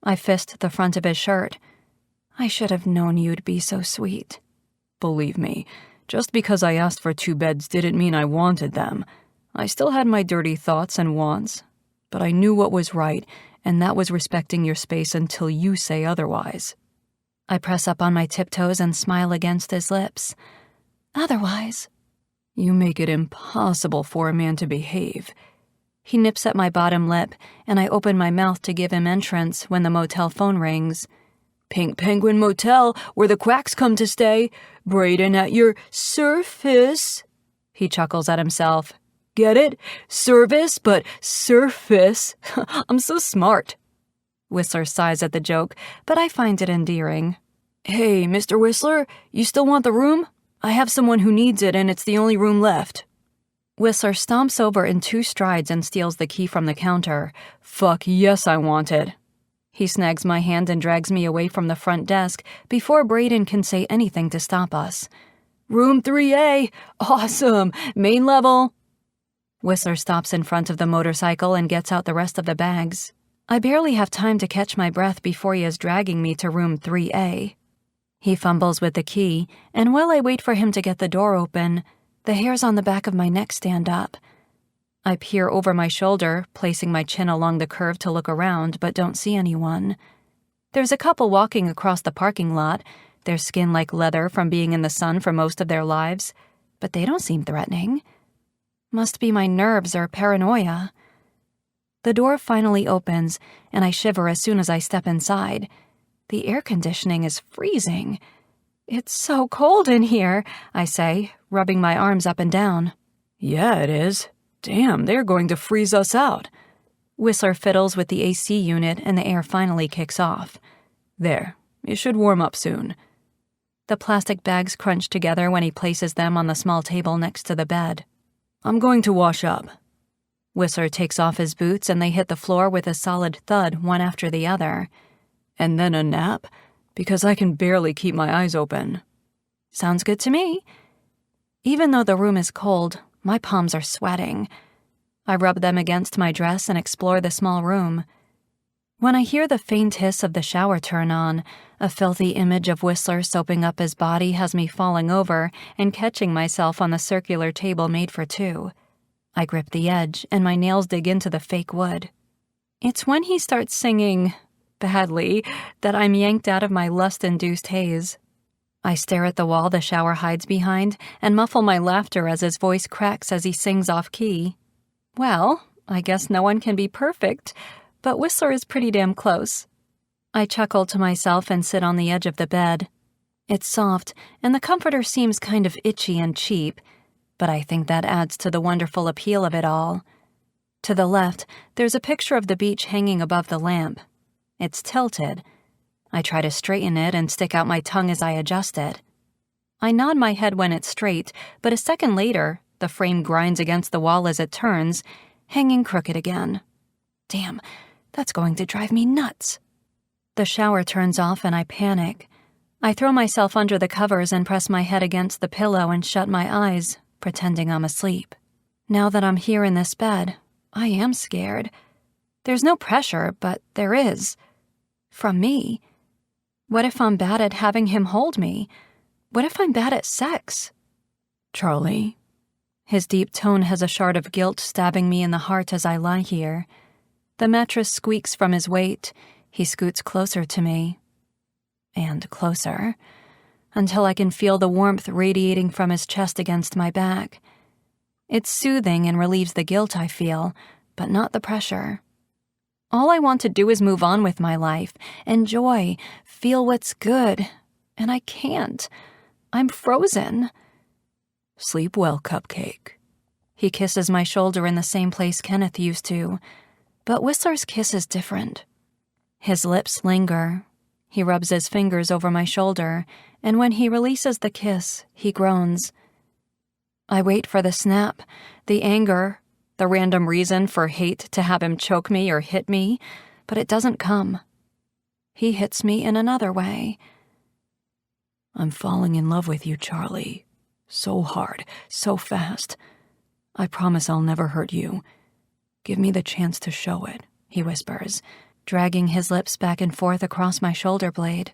C: I fist the front of his shirt. I should have known you'd be so sweet.
E: Believe me, just because I asked for 2 beds didn't mean I wanted them. I still had my dirty thoughts and wants, but I knew what was right, and that was respecting your space until you say otherwise.
C: I press up on my tiptoes and smile against his lips. Otherwise?
E: You make it impossible for a man to behave.
C: He nips at my bottom lip, and I open my mouth to give him entrance when the motel phone rings.
E: Pink Penguin Motel, where the quacks come to stay. Braden at your surface. He chuckles at himself. Get it? Service, but surface. I'm so smart. Whistler sighs at the joke, but I find it endearing. Hey, Mr. Whistler, you still want the room? I have someone who needs it, and it's the only room left. Whistler stomps over in 2 strides and steals the key from the counter. Fuck yes, I want it. He snags my hand and drags me away from the front desk before Braden can say anything to stop us. Room 3A! Awesome! Main level! Whistler stops in front of the motorcycle and gets out the rest of the bags. I barely have time to catch my breath before he is dragging me to room 3A. He fumbles with the key, and while I wait for him to get the door open, the hairs on the back of my neck stand up. I peer over my shoulder, placing my chin along the curve to look around, but don't see anyone. There's a couple walking across the parking lot, their skin like leather from being in the sun for most of their lives, but they don't seem threatening. Must be my nerves or paranoia. The door finally opens, and I shiver as soon as I step inside. The air conditioning is freezing. It's so cold in here, I say, rubbing my arms up and down. Yeah, it is. Damn, they're going to freeze us out. Whistler fiddles with the AC unit, and the air finally kicks off. There, it should warm up soon. The plastic bags crunch together when he places them on the small table next to the bed. I'm going to wash up. Whistler takes off his boots, and they hit the floor with a solid thud, one after the other. And then a nap, because I can barely keep my eyes open. Sounds good to me. Even though the room is cold, my palms are sweating. I rub them against my dress and explore the small room. When I hear the faint hiss of the shower turn on, a filthy image of Whistler soaping up his body has me falling over and catching myself on the circular table made for 2. I grip the edge, and my nails dig into the fake wood. It's when he starts singing, badly, that I'm yanked out of my lust-induced haze. I stare at the wall the shower hides behind and muffle my laughter as his voice cracks as he sings off-key. Well, I guess no one can be perfect, but Whistler is pretty damn close. I chuckle to myself and sit on the edge of the bed. It's soft, and the comforter seems kind of itchy and cheap, but I think that adds to the wonderful appeal of it all. To the left, there's a picture of the beach hanging above the lamp. It's tilted. I try to straighten it and stick out my tongue as I adjust it. I nod my head when it's straight, but a second later, the frame grinds against the wall as it turns, hanging crooked again. Damn, that's going to drive me nuts. The shower turns off and I panic. I throw myself under the covers and press my head against the pillow and shut my eyes, pretending I'm asleep. Now that I'm here in this bed, I am scared. There's no pressure, but there is. From me. What if I'm bad at having him hold me? What if I'm bad at sex? Charlie. His deep tone has a shard of guilt stabbing me in the heart as I lie here. The mattress squeaks from his weight. He scoots closer to me. And closer. Until I can feel the warmth radiating from his chest against my back. It's soothing and relieves the guilt I feel, but not the pressure. All I want to do is move on with my life, enjoy, feel what's good, and I can't. I'm frozen. Sleep well, Cupcake. He kisses my shoulder in the same place Kenneth used to, but Whistler's kiss is different. His lips linger. He rubs his fingers over my shoulder, and when he releases the kiss, he groans. I wait for the snap, the anger, the random reason for hate to have him choke me or hit me, but it doesn't come. He hits me in another way. I'm falling in love with you, Charlie. So hard, so fast. I promise I'll never hurt you. Give me the chance to show it, he whispers, dragging his lips back and forth across my shoulder blade.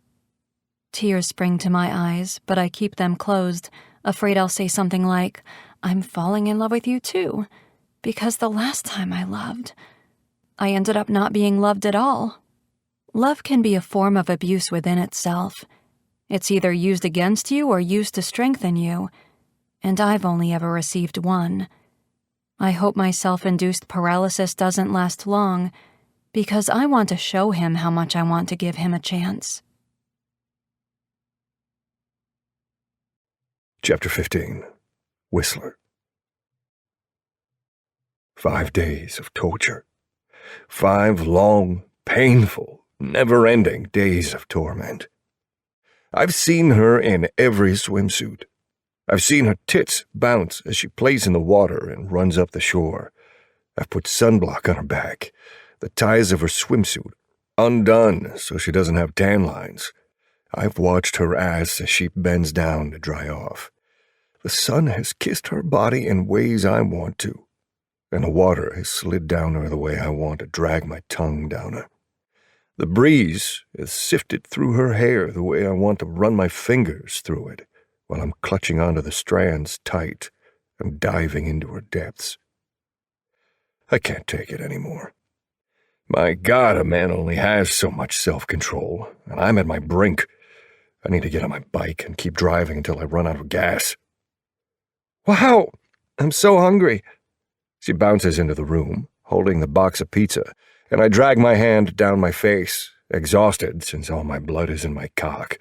E: Tears spring to my eyes, but I keep them closed, afraid I'll say something like, I'm falling in love with you too. Because the last time I loved, I ended up not being loved at all. Love can be a form of abuse within itself. It's either used against you or used to strengthen you, and I've only ever received one. I hope my self-induced paralysis doesn't last long, because I want to show him how much I want to give him a chance.
A: Chapter 15. Whistler. 5 days of torture. 5 long, painful, never-ending days of torment. I've seen her in every swimsuit. I've seen her tits bounce as she plays in the water and runs up the shore. I've put sunblock on her back, the ties of her swimsuit undone so she doesn't have tan lines. I've watched her ass as she bends down to dry off. The sun has kissed her body in ways I want to, and the water has slid down her the way I want to drag my tongue down her. The breeze has sifted through her hair the way I want to run my fingers through it while I'm clutching onto the strands tight and diving into her depths. I can't take it anymore. My God, a man only has so much self-control, and I'm at my brink. I need to get on my bike and keep driving until I run out of gas.
F: Wow, I'm so hungry.
A: She bounces into the room, holding the box of pizza, and I drag my hand down my face, exhausted since all my blood is in my cock.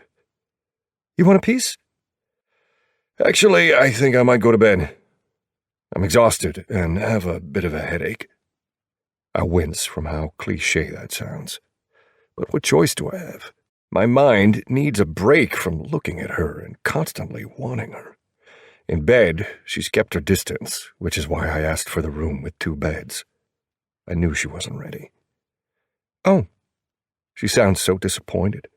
F: You want a piece?
A: Actually, I think I might go to bed. I'm exhausted and have a bit of a headache. I wince from how cliché that sounds. But what choice do I have? My mind needs a break from looking at her and constantly wanting her. In bed, she's kept her distance, which is why I asked for the room with 2 beds. I knew she wasn't ready.
F: Oh.
A: She sounds so disappointed.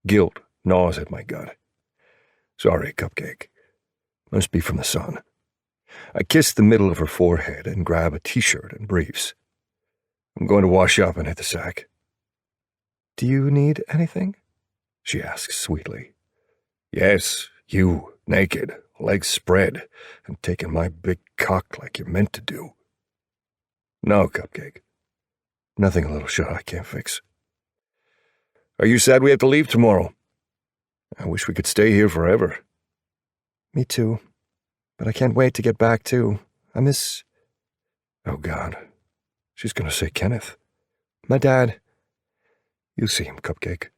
A: Guilt gnaws at my gut. Sorry, Cupcake. Must be from the sun. I kiss the middle of her forehead and grab a t-shirt and briefs. I'm going to wash up and hit the sack.
F: Do you need anything?
A: She asks sweetly. Yes, you, naked, legs spread, and taking my big cock like you're meant to do. No, Cupcake. Nothing a little shot I can't fix. Are you sad we have to leave tomorrow? I wish we could stay here forever.
F: Me too. But I can't wait to get back, too. I miss...
A: Oh, God. She's going to say Kenneth.
F: My dad.
A: You see him, Cupcake.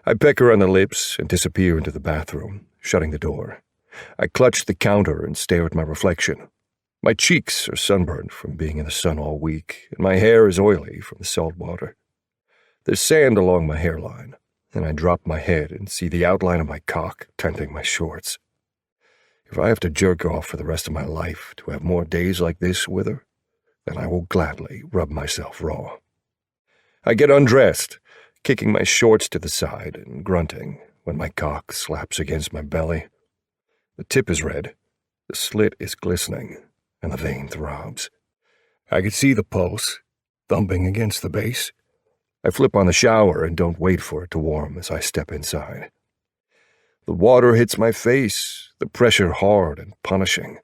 A: I peck her on the lips and disappear into the bathroom, shutting the door. I clutch the counter and stare at my reflection. My cheeks are sunburned from being in the sun all week, and my hair is oily from the salt water. There's sand along my hairline, and I drop my head and see the outline of my cock tenting my shorts. If I have to jerk off for the rest of my life to have more days like this with her, then I will gladly rub myself raw. I get undressed, kicking my shorts to the side and grunting when my cock slaps against my belly. The tip is red, the slit is glistening, and the vein throbs. I can see the pulse thumping against the base. I flip on the shower and don't wait for it to warm as I step inside. The water hits my face, the pressure hard and punishing.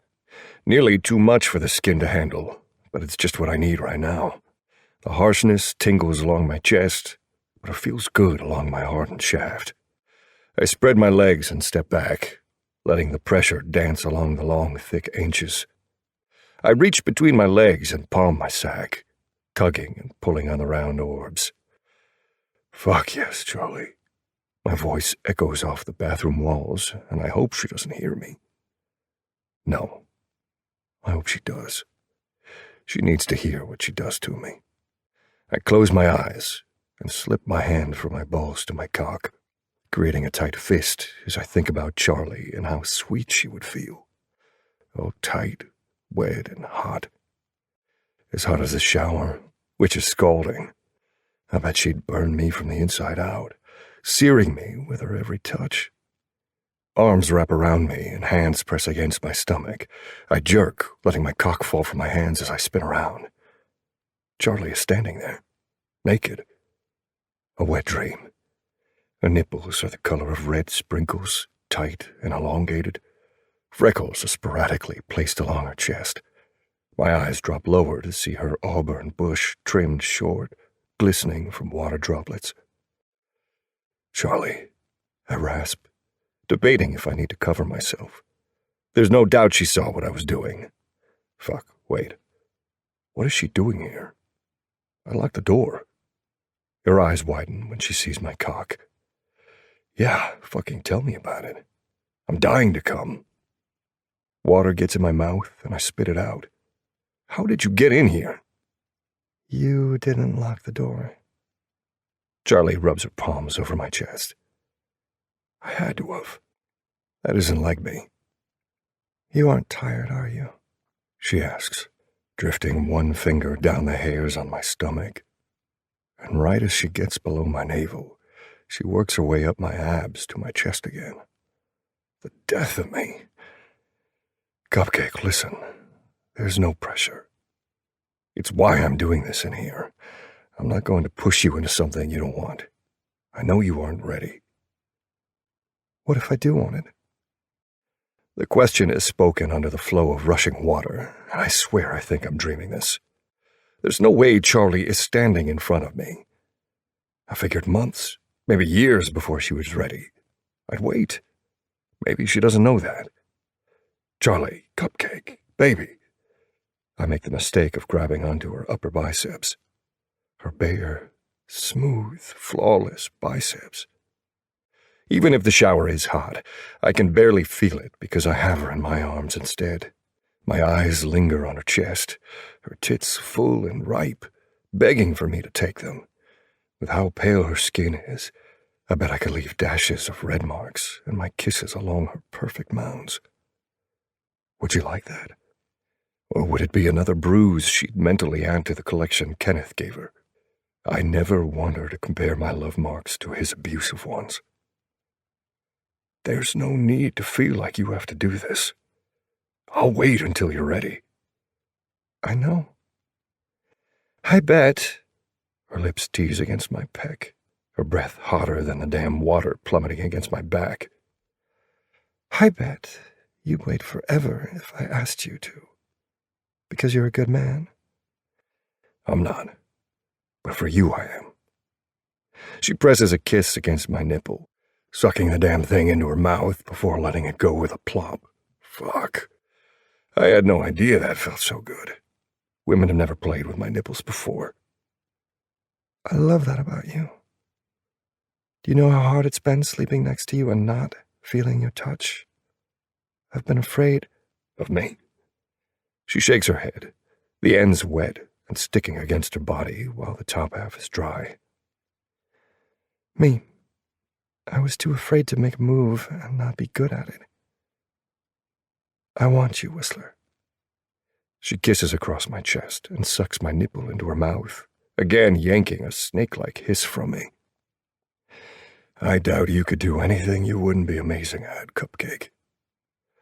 A: Nearly too much for the skin to handle, but it's just what I need right now. The harshness tingles along my chest, but it feels good along my hardened shaft. I spread my legs and step back, letting the pressure dance along the long, thick inches. I reach between my legs and palm my sack, tugging and pulling on the round orbs. Fuck yes, Charlie. My voice echoes off the bathroom walls, and I hope she doesn't hear me. No, I hope she does. She needs to hear what she does to me. I close my eyes and slip my hand from my balls to my cock, creating a tight fist as I think about Charlie and how sweet she would feel. Oh, tight, wet, and hot. As hot as a shower, which is scalding. I bet she'd burn me from the inside out, searing me with her every touch. Arms wrap around me and hands press against my stomach. I jerk, letting my cock fall from my hands as I spin around. Charlie is standing there, naked. A wet dream. Her nipples are the color of red sprinkles, tight and elongated. Freckles are sporadically placed along her chest. My eyes drop lower to see her auburn bush trimmed short, glistening from water droplets. Charlie, I rasp, debating if I need to cover myself. There's no doubt she saw what I was doing. Fuck, wait. What is she doing here? I locked the door. Her eyes widen when she sees my cock. Yeah, fucking tell me about it. I'm dying to come, Water gets in my mouth, and I spit it out. How did you get in here?
F: You didn't lock the door.
A: Charlie rubs her palms over my chest. I had to have. That isn't like me.
F: You aren't tired, are you?
A: She asks, drifting one finger down the hairs on my stomach. And right as she gets below my navel, she works her way up my abs to my chest again. The death of me. Cupcake, listen. There's no pressure. It's why I'm doing this in here. I'm not going to push you into something you don't want. I know you aren't ready.
F: What if I do want it?
A: The question is spoken under the flow of rushing water, and I swear I think I'm dreaming this. There's no way Charlie is standing in front of me. I figured months, maybe years before she was ready. I'd wait. Maybe she doesn't know that. Charlie, Cupcake, baby. I make the mistake of grabbing onto her upper biceps. Her bare, smooth, flawless biceps. Even if the shower is hot, I can barely feel it because I have her in my arms instead. My eyes linger on her chest, her tits full and ripe, begging for me to take them. With how pale her skin is, I bet I could leave dashes of red marks and my kisses along her perfect mounds. Would you like that? Or would it be another bruise she'd mentally add to the collection Kenneth gave her? I never want her to compare my love marks to his abusive ones. There's no need to feel like you have to do this. I'll wait until you're ready.
F: I know. I bet. Her lips tease against my pec, her breath hotter than the damn water plummeting against my back. I bet you'd wait forever if I asked you to. Because you're a good man.
A: I'm not. But for you I am. She presses a kiss against my nipple, sucking the damn thing into her mouth before letting it go with a plop. Fuck. I had no idea that felt so good. Women have never played with my nipples before.
F: I love that about you. Do you know how hard it's been sleeping next to you and not feeling your touch? I've been afraid.
A: Of me? She shakes her head, the ends wet and sticking against her body while the top half is dry.
F: Me. I was too afraid to make a move and not be good at it. I want you, Whistler.
A: She kisses across my chest and sucks my nipple into her mouth, again yanking a snake-like hiss from me. I doubt you could do anything you wouldn't be amazing at, Cupcake.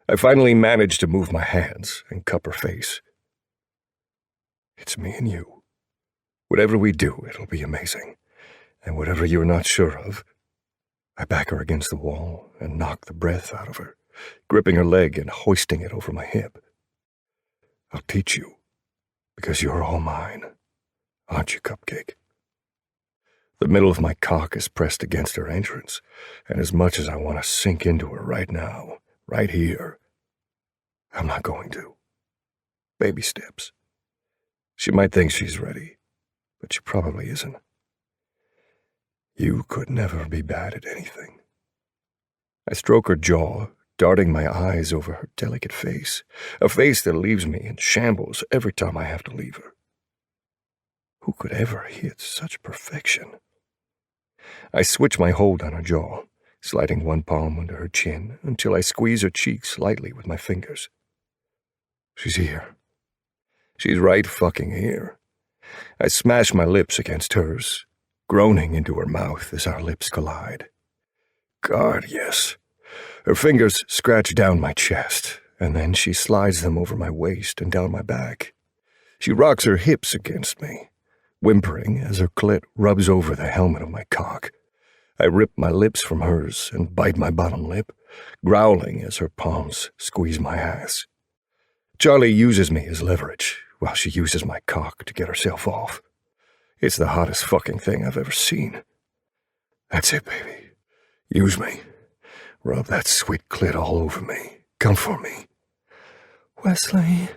A: I finally managed to move my hands and cup her face. It's me and you. Whatever we do, it'll be amazing. And whatever you're not sure of, I back her against the wall and knock the breath out of her, gripping her leg and hoisting it over my hip. I'll teach you, because you're all mine, aren't you, Cupcake? The middle of my cock is pressed against her entrance, and as much as I want to sink into her right now, right here, I'm not going to. Baby steps. She might think she's ready, but she probably isn't. You could never be bad at anything. I stroke her jaw, darting my eyes over her delicate face, a face that leaves me in shambles every time I have to leave her. Who could ever hit such perfection? I switch my hold on her jaw, sliding one palm under her chin until I squeeze her cheek slightly with my fingers. She's here. She's right fucking here. I smash my lips against hers, groaning into her mouth as our lips collide. God, yes. Her fingers scratch down my chest, and then she slides them over my waist and down my back. She rocks her hips against me, whimpering as her clit rubs over the helmet of my cock. I rip my lips from hers and bite my bottom lip, growling as her palms squeeze my ass. Charlie uses me as leverage while she uses my cock to get herself off. It's the hottest fucking thing I've ever seen. That's it, baby. Use me. Rub that sweet clit all over me. Come for me.
F: Wesley.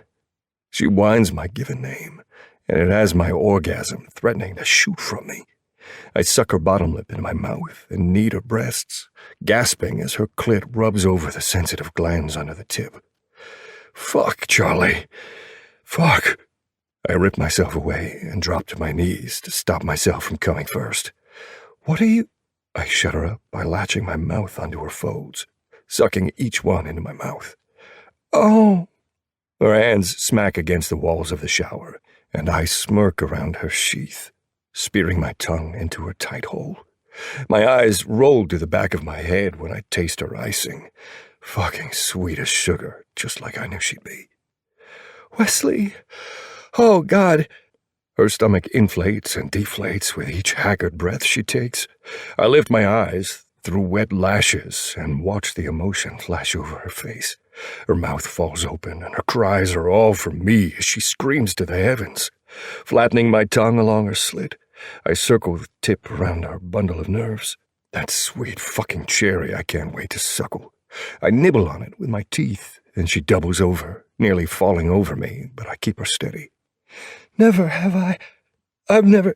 A: She whines my given name, and it has my orgasm threatening to shoot from me. I suck her bottom lip into my mouth and knead her breasts, gasping as her clit rubs over the sensitive glands under the tip.
F: Fuck, Charlie. Fuck. I ripped myself away and dropped to my knees to stop myself from coming first. What are you? I shut her up by latching my mouth onto her folds, sucking each one into my mouth. Oh. Her hands smack against the walls of the shower, and I smirk around her sheath, spearing my tongue into her tight hole. My eyes roll to the back of my head when I taste her icing. Fucking sweet as sugar, just like I knew she'd be. Wesley! Oh, God! Her stomach inflates and deflates with each haggard breath she takes. I lift my eyes through wet lashes and watch the emotion flash over her face. Her mouth falls open, and her cries are all for me as she screams to the heavens. Flattening my tongue along her slit, I circle the tip around our bundle of nerves. That sweet fucking cherry I can't wait to suckle. I nibble on it with my teeth, and she doubles over, nearly falling over me, but I keep her steady. Never have I. I've never.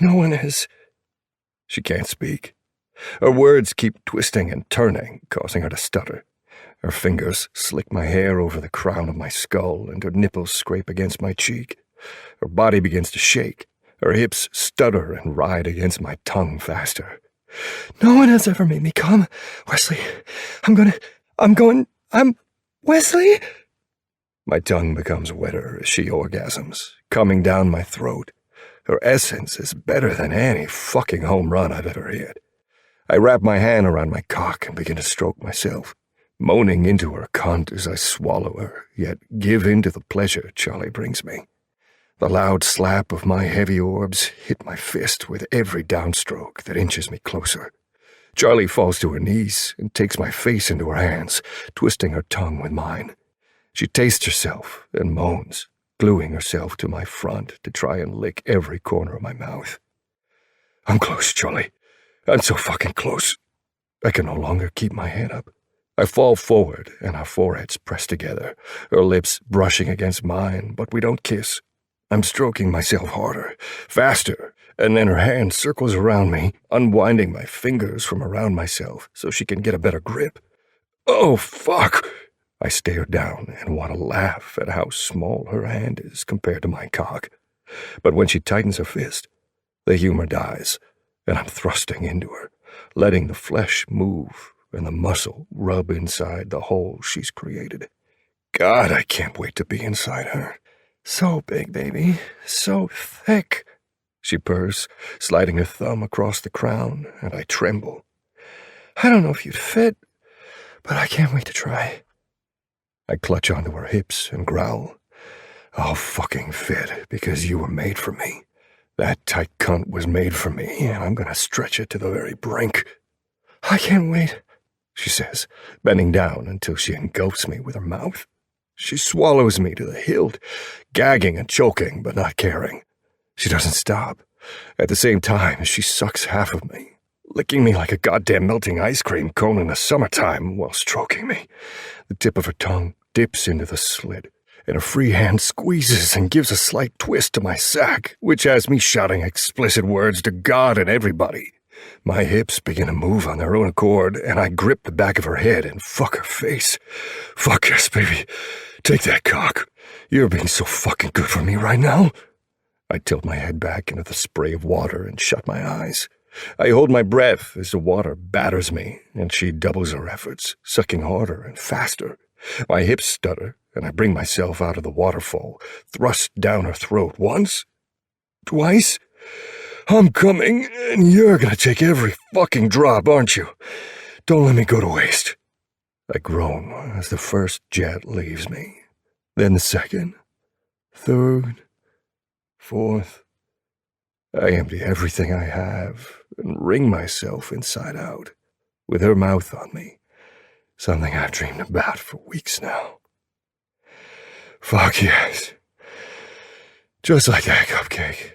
F: No one has. She can't speak. Her words keep twisting and turning, causing her to stutter. Her fingers slick my hair over the crown of my skull, and her nipples scrape against my cheek. Her body begins to shake. Her hips stutter and ride against my tongue faster. No one has ever made me come. Wesley, I'm Wesley? My tongue becomes wetter as she orgasms, coming down my throat. Her essence is better than any fucking home run I've ever hit. I wrap my hand around my cock and begin to stroke myself, moaning into her cunt as I swallow her, yet give in to the pleasure Charlie brings me. The loud slap of my heavy orbs hit my fist with every downstroke that inches me closer. Charlie falls to her knees and takes my face into her hands, twisting her tongue with mine. She tastes herself and moans, gluing herself to my front to try and lick every corner of my mouth. I'm close, Charlie. I'm so fucking close. I can no longer keep my head up. I fall forward and our foreheads press together, her lips brushing against mine, but we don't kiss. I'm stroking myself harder, faster, and then her hand circles around me, unwinding my fingers from around myself so she can get a better grip. Oh, fuck! I stare down and want to laugh at how small her hand is compared to my cock. But when she tightens her fist, the humor dies, and I'm thrusting into her, letting the flesh move and the muscle rub inside the hole she's created. God, I can't wait to be inside her. So big, baby, so thick, she purrs, sliding her thumb across the crown, and I tremble. I don't know if you'd fit, but I can't wait to try. I clutch onto her hips and growl. I'll fucking fit, because you were made for me. That tight cunt was made for me, and I'm gonna stretch it to the very brink. I can't wait, she says, bending down until she engulfs me with her mouth. She swallows me to the hilt, gagging and choking, but not caring. She doesn't stop. At the same time, she sucks half of me, licking me like a goddamn melting ice cream cone in the summertime while stroking me. The tip of her tongue dips into the slit, and her free hand squeezes and gives a slight twist to my sack, which has me shouting explicit words to God and everybody. My hips begin to move on their own accord, and I grip the back of her head and fuck her face. Fuck yes, baby. Take that cock. You're being so fucking good for me right now. I tilt my head back into the spray of water and shut my eyes. I hold my breath as the water batters me, and she doubles her efforts, sucking harder and faster. My hips stutter, and I bring myself out of the waterfall, thrust down her throat once, twice. I'm coming, and you're gonna take every fucking drop, aren't you? Don't let me go to waste. I groan as the first jet leaves me, then the second, third, fourth. I empty everything I have and wring myself inside out, with her mouth on me, something I've dreamed about for weeks now. Fuck yes. Just like that, Cupcake.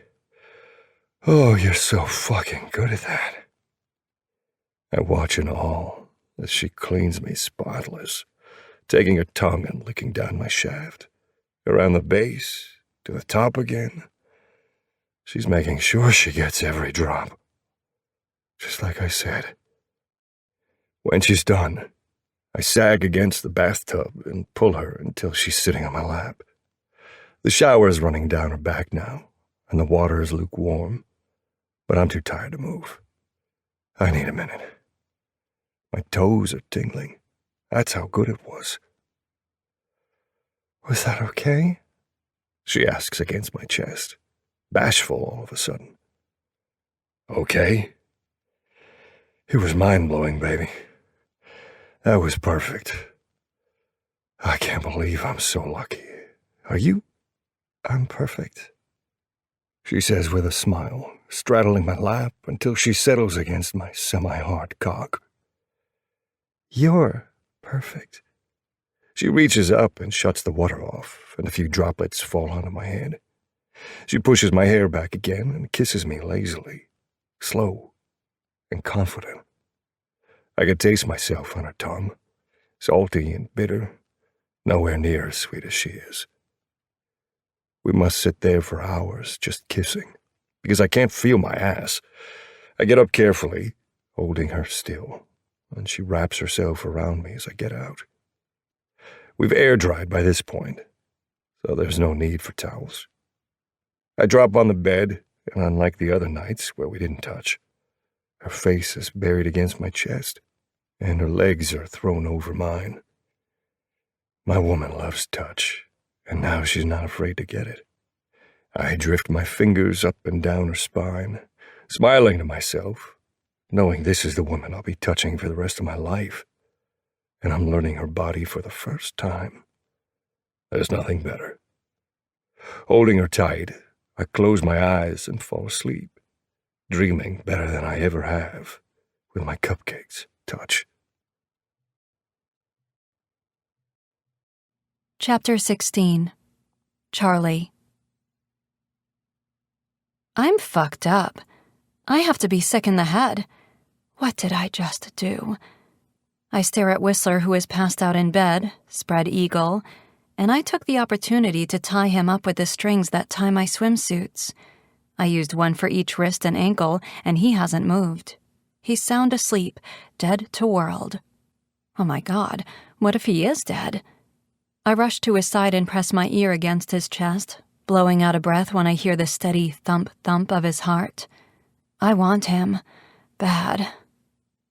F: Oh, you're so fucking good at that. I watch in awe as she cleans me spotless, taking her tongue and licking down my shaft, around the base, to the top again. She's making sure she gets every drop. Just like I said. When she's done, I sag against the bathtub and pull her until she's sitting on my lap. The shower is running down her back now, and the water is lukewarm, but I'm too tired to move. I need a minute. My toes are tingling. That's how good it was.
D: Was that okay?
F: She asks against my chest, bashful all of a sudden. Okay? It was mind-blowing, baby. That was perfect. I can't believe I'm so lucky. Are you?
D: I'm perfect,
F: she says with a smile, straddling my lap until she settles against my semi-hard cock.
D: You're perfect.
F: She reaches up and shuts the water off, and a few droplets fall onto my head. She pushes my hair back again and kisses me lazily, slow and confident. I could taste myself on her tongue, salty and bitter, nowhere near as sweet as she is. We must sit there for hours just kissing, because I can't feel my ass. I get up carefully, holding her still, and she wraps herself around me as I get out. We've air-dried by this point, so there's no need for towels. I drop on the bed, and unlike the other nights where we didn't touch, her face is buried against my chest, and her legs are thrown over mine. My woman loves touch, and now she's not afraid to get it. I drift my fingers up and down her spine, smiling to myself, knowing this is the woman I'll be touching for the rest of my life, and I'm learning her body for the first time. There's nothing better. Holding her tight, I close my eyes and fall asleep, dreaming better than I ever have, with my cupcakes touch.
C: Chapter 16. Charlie. I'm fucked up. I have to be sick in the head. What did I just do? I stare at Whistler, who is passed out in bed, spread eagle, and I took the opportunity to tie him up with the strings that tie my swimsuits. I used one for each wrist and ankle, and he hasn't moved. He's sound asleep, dead to world. Oh my God, what if he is dead? I rush to his side and press my ear against his chest, blowing out a breath when I hear the steady thump-thump of his heart. I want him. Bad.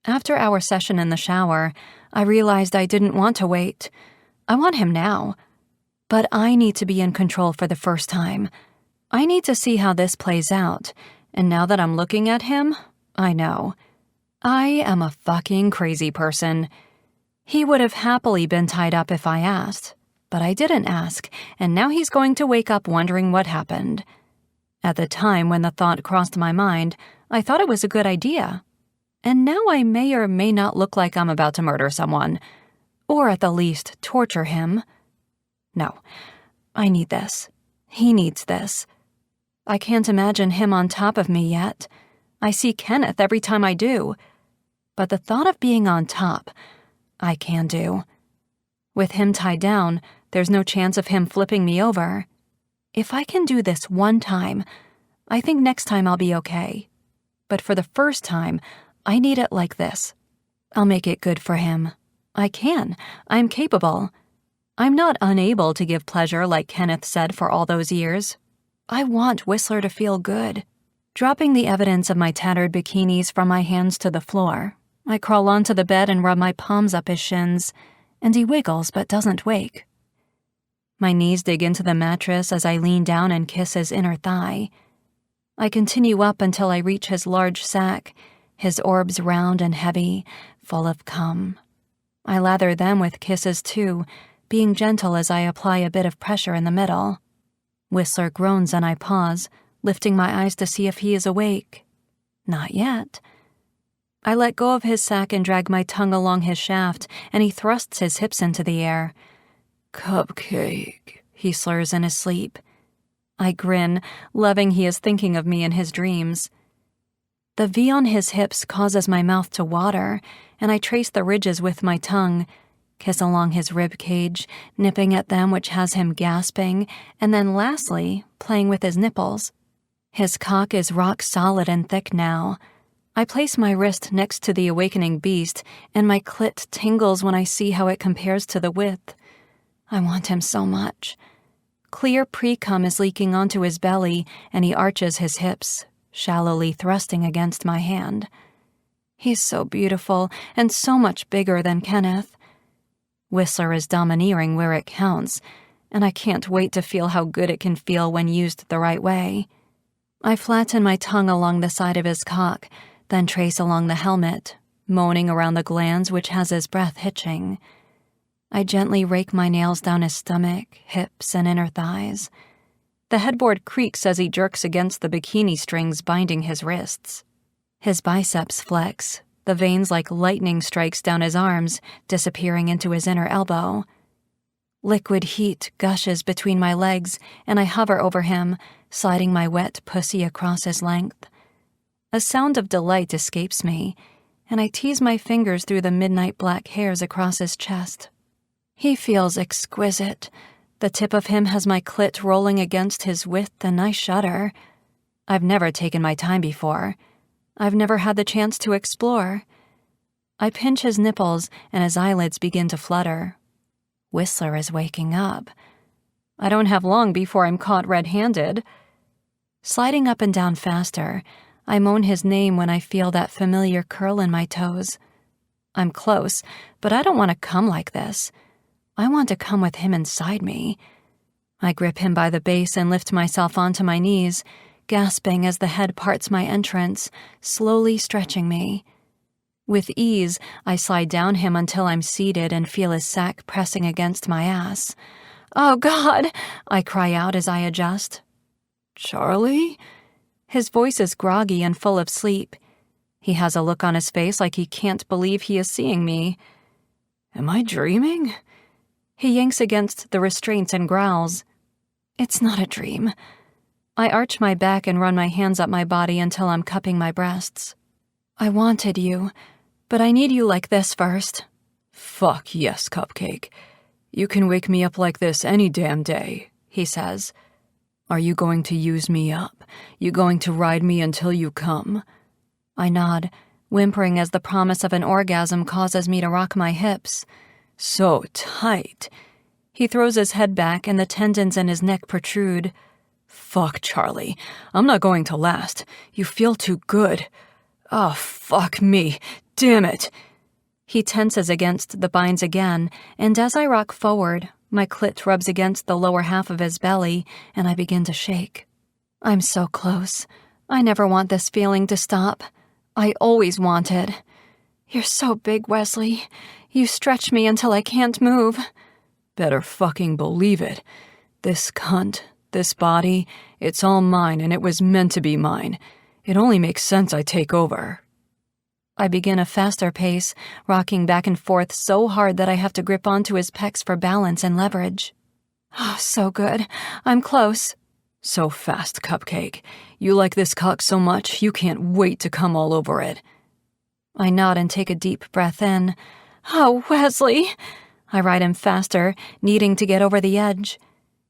C: After our session in the shower, I realized I didn't want to wait. I want him now. But I need to be in control for the first time. I need to see how this plays out, and now that I'm looking at him, I know. I am a fucking crazy person. He would have happily been tied up if I asked. But I didn't ask, and now he's going to wake up wondering what happened. At the time when the thought crossed my mind, I thought it was a good idea. And now I may or may not look like I'm about to murder someone, or at the least torture him. No, I need this. He needs this. I can't imagine him on top of me yet. I see Kenneth every time I do. But the thought of being on top, I can do. With him tied down, there's no chance of him flipping me over. If I can do this one time, I think next time I'll be okay. But for the first time, I need it like this. I'll make it good for him. I can. I'm capable. I'm not unable to give pleasure like Kenneth said for all those years. I want Whistler to feel good. Dropping the evidence of my tattered bikinis from my hands to the floor, I crawl onto the bed and rub my palms up his shins, and he wiggles but doesn't wake. My knees dig into the mattress as I lean down and kiss his inner thigh. I continue up until I reach his large sack, his orbs round and heavy, full of cum. I lather them with kisses too, being gentle as I apply a bit of pressure in the middle. Whistler groans and I pause, lifting my eyes to see if he is awake. Not yet. I let go of his sack and drag my tongue along his shaft, and he thrusts his hips into the air. "Cupcake," he slurs in his sleep. I grin, loving he is thinking of me in his dreams. The V on his hips causes my mouth to water, and I trace the ridges with my tongue, kiss along his rib cage, nipping at them, which has him gasping, and then lastly, playing with his nipples. His cock is rock solid and thick now. I place my wrist next to the awakening beast, and my clit tingles when I see how it compares to the width. I want him so much. Clear pre-cum is leaking onto his belly, and he arches his hips, shallowly thrusting against my hand. He's so beautiful and so much bigger than Kenneth. Whistler is domineering where it counts, and I can't wait to feel how good it can feel when used the right way. I flatten my tongue along the side of his cock, then trace along the helmet, moaning around the glands which has his breath hitching. I gently rake my nails down his stomach, hips, and inner thighs. The headboard creaks as he jerks against the bikini strings binding his wrists. His biceps flex, the veins like lightning strikes down his arms, disappearing into his inner elbow. Liquid heat gushes between my legs, and I hover over him, sliding my wet pussy across his length. A sound of delight escapes me, and I tease my fingers through the midnight black hairs across his chest. He feels exquisite. The tip of him has my clit rolling against his width, and I shudder. I've never taken my time before. I've never had the chance to explore. I pinch his nipples, and his eyelids begin to flutter. Whistler is waking up. I don't have long before I'm caught red-handed. Sliding up and down faster, I moan his name when I feel that familiar curl in my toes. I'm close, but I don't want to come like this. I want to come with him inside me. I grip him by the base and lift myself onto my knees, gasping as the head parts my entrance, slowly stretching me. With ease, I slide down him until I'm seated and feel his sack pressing against my ass. "Oh, God!" I cry out as I adjust.
E: "Charlie?"
C: His voice is groggy and full of sleep. He has a look on his face like he can't believe he is seeing me.
E: "Am I dreaming?"
C: He yanks against the restraints and growls. "It's not a dream." I arch my back and run my hands up my body until I'm cupping my breasts. "I wanted you, but I need you like this first."
E: "Fuck yes, Cupcake. You can wake me up like this any damn day," he says. "Are you going to use me up? You going to ride me until you come?"
C: I nod, whimpering as the promise of an orgasm causes me to rock my hips.
E: "So tight."
C: He throws his head back and the tendons in his neck protrude.
E: "Fuck, Charlie. I'm not going to last. You feel too good. Oh, fuck me. Damn it."
C: He tenses against the binds again, and as I rock forward, my clit rubs against the lower half of his belly, and I begin to shake. I'm so close. I never want this feeling to stop. I always want it. You're so big, Wesley. You stretch me until I can't move.
E: Better fucking believe it. This cunt, this body, it's all mine, and it was meant to be mine. It only makes sense I take over.
C: I begin a faster pace, rocking back and forth so hard that I have to grip onto his pecs for balance and leverage. Oh, so good. I'm close.
E: So fast, Cupcake. You like this cock so much, you can't wait to come all over it.
C: I nod and take a deep breath in. Oh, Wesley! I ride him faster, needing to get over the edge.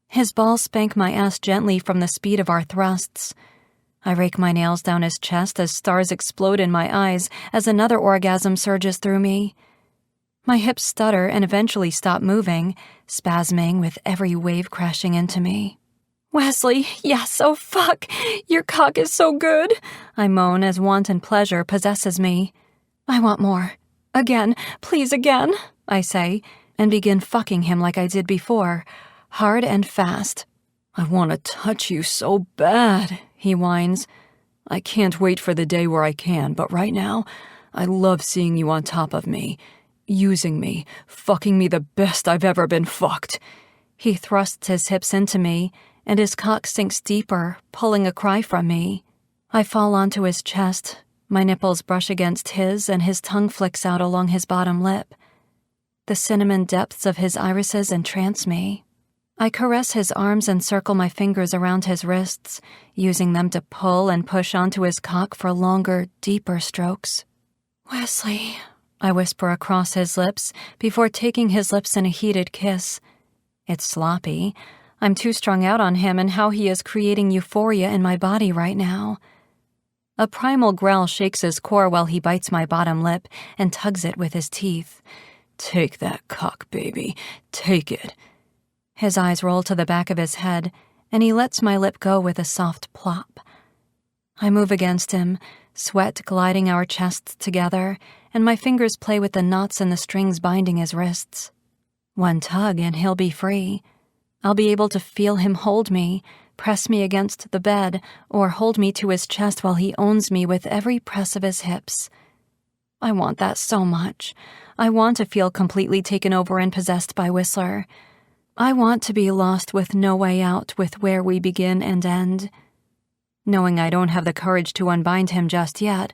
C: His balls spank my ass gently from the speed of our thrusts. I rake my nails down his chest as stars explode in my eyes as another orgasm surges through me. My hips stutter and eventually stop moving, spasming with every wave crashing into me. Wesley, yes, oh fuck, your cock is so good, I moan as wanton pleasure possesses me. I want more. Again, please again, I say, and begin fucking him like I did before, hard and fast.
E: I want to touch you so bad, he whines. I can't wait for the day where I can, but right now, I love seeing you on top of me, using me, fucking me the best I've ever been fucked.
C: He thrusts his hips into me, and his cock sinks deeper, pulling a cry from me. I fall onto his chest. My nipples brush against his, and his tongue flicks out along his bottom lip. The cinnamon depths of his irises entrance me. I caress his arms and circle my fingers around his wrists, using them to pull and push onto his cock for longer, deeper strokes. Wesley, I whisper across his lips before taking his lips in a heated kiss. It's sloppy. I'm too strung out on him and how he is creating euphoria in my body right now. A primal growl shakes his core while he bites my bottom lip and tugs it with his teeth.
E: Take that cock, baby. Take it.
C: His eyes roll to the back of his head, and he lets my lip go with a soft plop. I move against him, sweat gliding our chests together, and my fingers play with the knots and the strings binding his wrists. One tug and he'll be free. I'll be able to feel him hold me, press me against the bed, or hold me to his chest while he owns me with every press of his hips. I want that so much. I want to feel completely taken over and possessed by Whistler. I want to be lost with no way out with where we begin and end. Knowing I don't have the courage to unbind him just yet,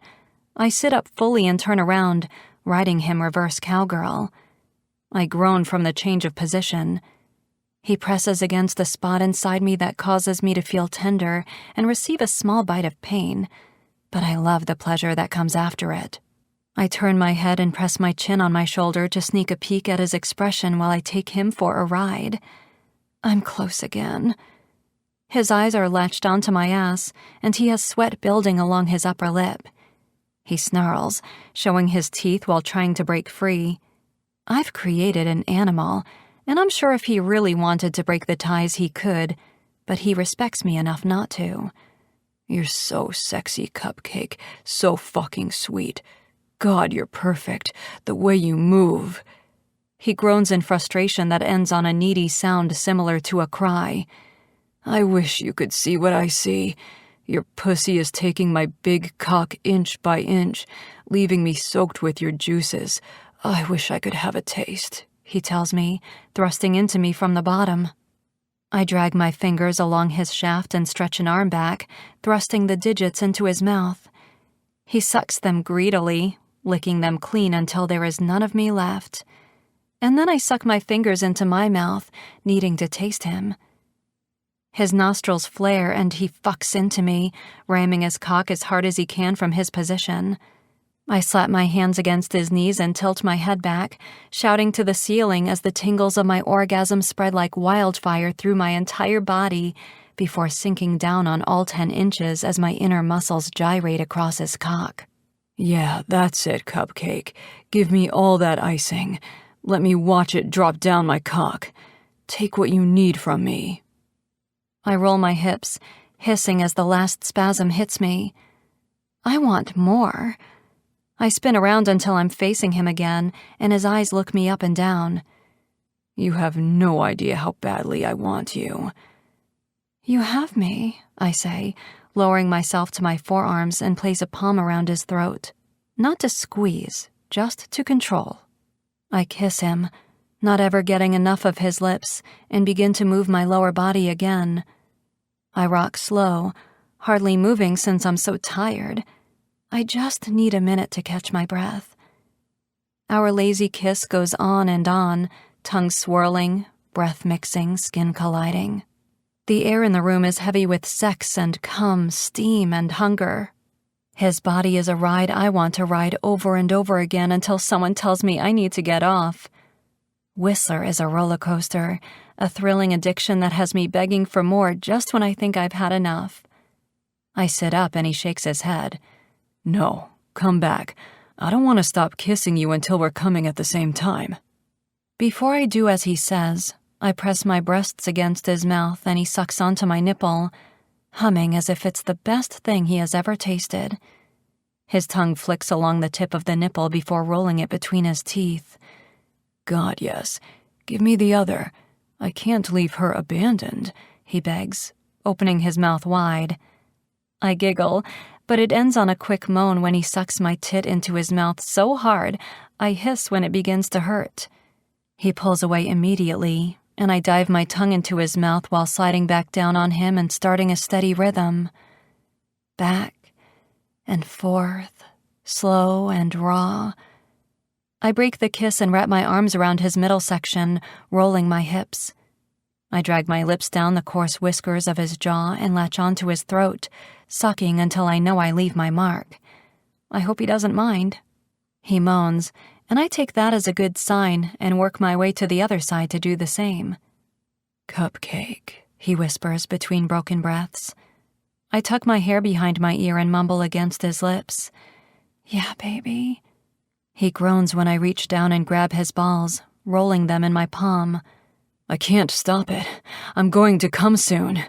C: I sit up fully and turn around, riding him reverse cowgirl. I groan from the change of position. He presses against the spot inside me that causes me to feel tender and receive a small bite of pain, but I love the pleasure that comes after it. I turn my head and press my chin on my shoulder to sneak a peek at his expression while I take him for a ride. I'm close again. His eyes are latched onto my ass, and he has sweat building along his upper lip. He snarls, showing his teeth while trying to break free. I've created an animal, and I'm sure if he really wanted to break the ties he could, but he respects me enough not to.
E: You're so sexy, Cupcake. So fucking sweet. God, you're perfect. The way you move.
C: He groans in frustration that ends on a needy sound similar to a cry.
E: I wish you could see what I see. Your pussy is taking my big cock inch by inch, leaving me soaked with your juices. I wish I could have a taste, he tells me, thrusting into me from the bottom. I drag my fingers along his shaft and stretch an arm back, thrusting the digits into his mouth. He sucks them greedily, licking them clean until there is none of me left. And then I suck my fingers into my mouth, needing to taste him. His nostrils flare and he fucks into me, ramming his cock as hard as he can from his position. I slap my hands against his knees and tilt my head back, shouting to the ceiling as the tingles of my orgasm spread like wildfire through my entire body before sinking down on all 10 inches as my inner muscles gyrate across his cock. Yeah, that's it, Cupcake. Give me all that icing. Let me watch it drop down my cock. Take what you need from me.
C: I roll my hips, hissing as the last spasm hits me. I want more. I spin around until I'm facing him again, and his eyes look me up and down.
E: You have no idea how badly I want you.
C: You have me, I say, lowering myself to my forearms and place a palm around his throat. Not to squeeze, just to control. I kiss him, not ever getting enough of his lips, and begin to move my lower body again. I rock slow, hardly moving since I'm so tired. I just need a minute to catch my breath. Our lazy kiss goes on and on, tongue swirling, breath mixing, skin colliding. The air in the room is heavy with sex and cum, steam and hunger. His body is a ride I want to ride over and over again until someone tells me I need to get off. Whistler is a roller coaster, a thrilling addiction that has me begging for more just when I think I've had enough. I sit up and he shakes his head.
E: No, come back. I don't want to stop kissing you until we're coming at the same time.
C: Before I do as he says, I press my breasts against his mouth and he sucks onto my nipple, humming as if it's the best thing he has ever tasted. His tongue flicks along the tip of the nipple before rolling it between his teeth.
E: God, yes. Give me the other. I can't leave her abandoned, he begs, opening his mouth wide.
C: I giggle, but it ends on a quick moan when he sucks my tit into his mouth so hard, I hiss when it begins to hurt. He pulls away immediately, and I dive my tongue into his mouth while sliding back down on him and starting a steady rhythm. Back and forth, slow and raw. I break the kiss and wrap my arms around his middle section, rolling my hips. I drag my lips down the coarse whiskers of his jaw and latch onto his throat, sucking until I know I leave my mark. I hope he doesn't mind. He moans, and I take that as a good sign and work my way to the other side to do the same.
E: Cupcake,
C: he whispers between broken breaths. I tuck my hair behind my ear and mumble against his lips. Yeah, baby. He groans when I reach down and grab his balls, rolling them in my palm.
E: I can't stop it. I'm going to come soon.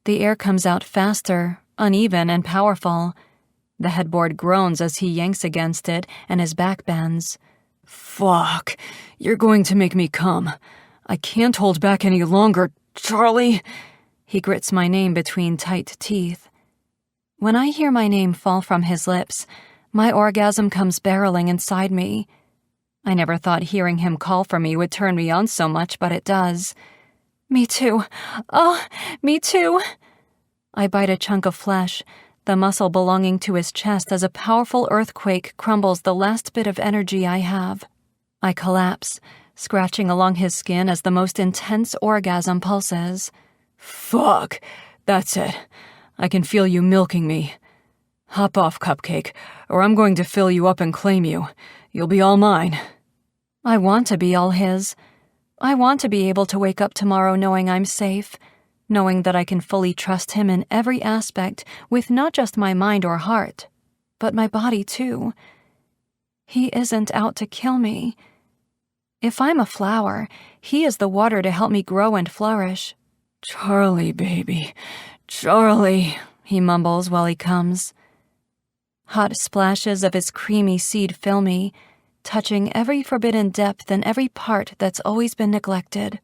C: The air comes out faster, uneven and powerful. The headboard groans as he yanks against it and his back bends.
E: Fuck. You're going to make me come. I can't hold back any longer, Charlie.
C: He grits my name between tight teeth. When I hear my name fall from his lips, my orgasm comes barreling inside me. I never thought hearing him call for me would turn me on so much, but it does. Me too. Oh, me too. I bite a chunk of flesh, the muscle belonging to his chest, as a powerful earthquake crumbles the last bit of energy I have. I collapse, scratching along his skin as the most intense orgasm pulses.
E: Fuck. That's it. I can feel you milking me. Hop off, Cupcake, or I'm going to fill you up and claim you. You'll be all mine.
C: I want to be all his. I want to be able to wake up tomorrow knowing I'm safe, knowing that I can fully trust him in every aspect with not just my mind or heart, but my body too. He isn't out to kill me. If I'm a flower, he is the water to help me grow and flourish.
E: Charlie, baby. Charlie,
C: he mumbles while he comes. Hot splashes of his creamy seed fill me, touching every forbidden depth and every part that's always been neglected.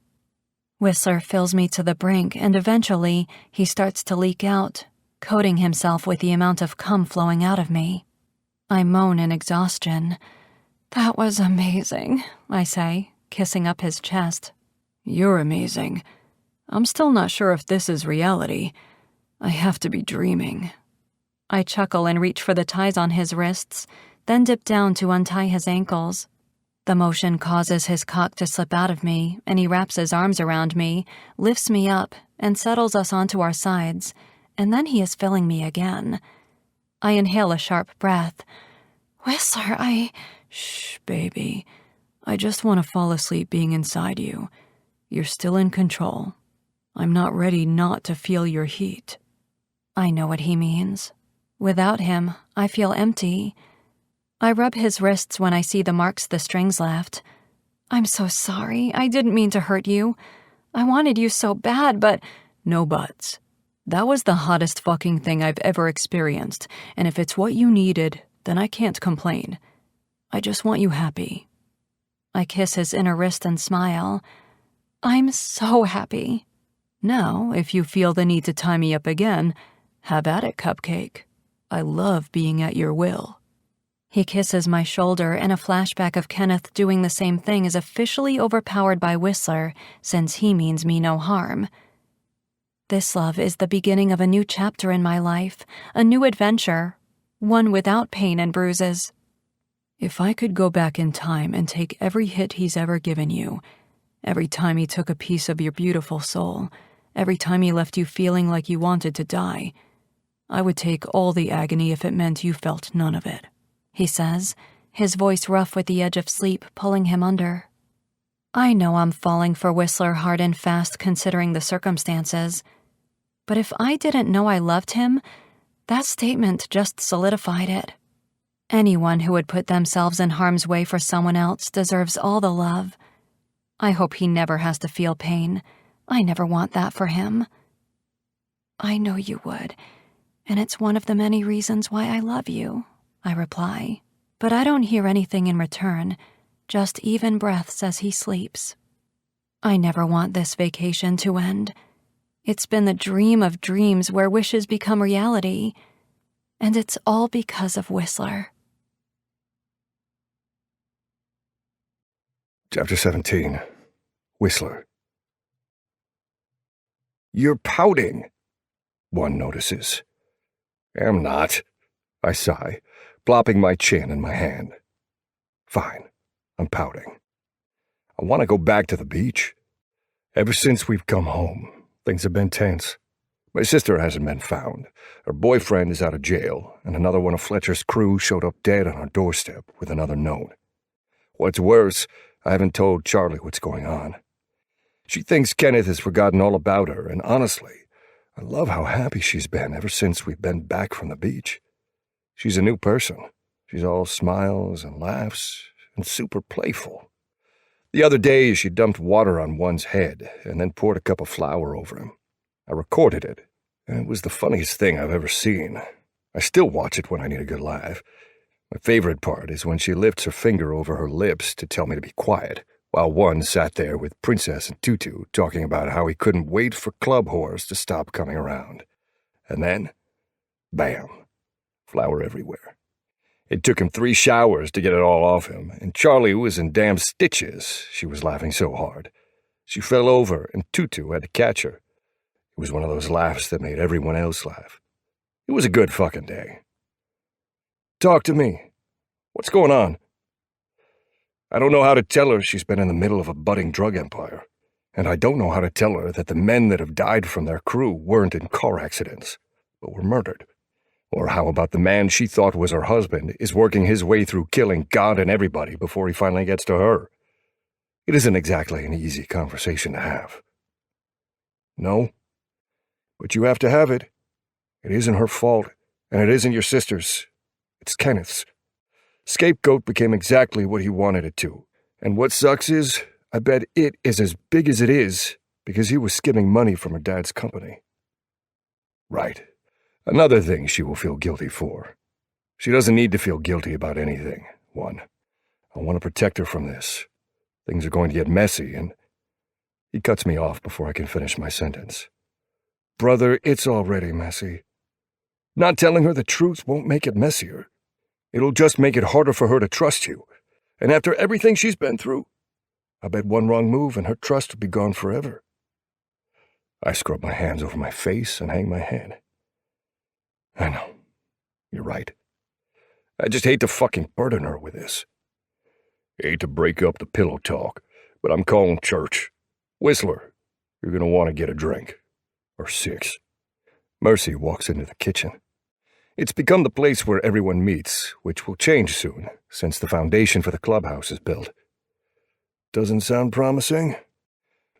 C: Whistler fills me to the brink, and eventually he starts to leak out, coating himself with the amount of cum flowing out of me. I moan in exhaustion. That was amazing, I say, kissing up his chest.
E: You're amazing. I'm still not sure if this is reality. I have to be dreaming.
C: I chuckle and reach for the ties on his wrists, then dip down to untie his ankles. The motion causes his cock to slip out of me, and he wraps his arms around me, lifts me up, and settles us onto our sides, and then he is filling me again. I inhale a sharp breath. Whistler,
E: Shh, baby. I just want to fall asleep being inside you. You're still in control. I'm not ready not to feel your heat.
C: I know what he means. Without him, I feel empty. I rub his wrists when I see the marks the strings left. I'm so sorry. I didn't mean to hurt you. I wanted you so bad, but...
E: No buts. That was the hottest fucking thing I've ever experienced, and if it's what you needed, then I can't complain. I just want you happy.
C: I kiss his inner wrist and smile. I'm so happy.
E: Now, if you feel the need to tie me up again, have at it, Cupcake. I love being at your will.
C: He kisses my shoulder, and a flashback of Kenneth doing the same thing is officially overpowered by Whistler, since he means me no harm. This love is the beginning of a new chapter in my life, a new adventure, one without pain and bruises.
E: If I could go back in time and take every hit he's ever given you, every time he took a piece of your beautiful soul, every time he left you feeling like you wanted to die, I would take all the agony if it meant you felt none of it,
C: he says, his voice rough with the edge of sleep pulling him under. I know I'm falling for Whistler hard and fast considering the circumstances, but if I didn't know I loved him, that statement just solidified it. Anyone who would put themselves in harm's way for someone else deserves all the love. I hope he never has to feel pain. I never want that for him. I know you would, and it's one of the many reasons why I love you, I reply. But I don't hear anything in return, just even breaths as he sleeps. I never want this vacation to end. It's been the dream of dreams where wishes become reality, and it's all because of Whistler.
F: Chapter 17. Whistler.
A: You're pouting, one notices.
F: Am not, I sigh, plopping my chin in my hand. Fine, I'm pouting. I want to go back to the beach. Ever since we've come home, things have been tense. My sister hasn't been found. Her boyfriend is out of jail, and another one of Fletcher's crew showed up dead on our doorstep with another note. What's worse, I haven't told Charlie what's going on. She thinks Kenneth has forgotten all about her, and honestly, I love how happy she's been ever since we've been back from the beach. She's a new person. She's all smiles and laughs and super playful. The other day, she dumped water on one's head and then poured a cup of flour over him. I recorded it, and it was the funniest thing I've ever seen. I still watch it when I need a good laugh. My favorite part is when she lifts her finger over her lips to tell me to be quiet, while one sat there with Princess and Tutu talking about how he couldn't wait for club whores to stop coming around. And then, bam, flour everywhere. It took him 3 showers to get it all off him, and Charlie was in damn stitches. She was laughing so hard. She fell over, and Tutu had to catch her. It was one of those laughs that made everyone else laugh. It was a good fucking day. Talk to me. What's going on? I don't know how to tell her she's been in the middle of a budding drug empire, and I don't know how to tell her that the men that have died from their crew weren't in car accidents, but were murdered. Or how about the man she thought was her husband is working his way through killing God and everybody before he finally gets to her? It isn't exactly an easy conversation to have. No, but you have to have it. It isn't her fault, and it isn't your sister's. It's Kenneth's. Scapegoat became exactly what he wanted it to, and what sucks is, I bet it is as big as it is because he was skimming money from her dad's company. Right. Another thing she will feel guilty for. She doesn't need to feel guilty about anything. One, I want to protect her from this. Things are going to get messy, and he cuts me off before I can finish my sentence. Brother, it's already messy. Not telling her the truth won't make it messier. It'll just make it harder for her to trust you. And after everything she's been through, I bet one wrong move and her trust would be gone forever. I scrub my hands over my face and hang my head. I know. You're right. I just hate to fucking burden her with this. Hate to break up the pillow talk, but I'm calling church. Whistler, you're gonna want to get a drink. Or 6. Mercy walks into the kitchen. It's become the place where everyone meets, which will change soon, since the foundation for the clubhouse is built. Doesn't sound promising?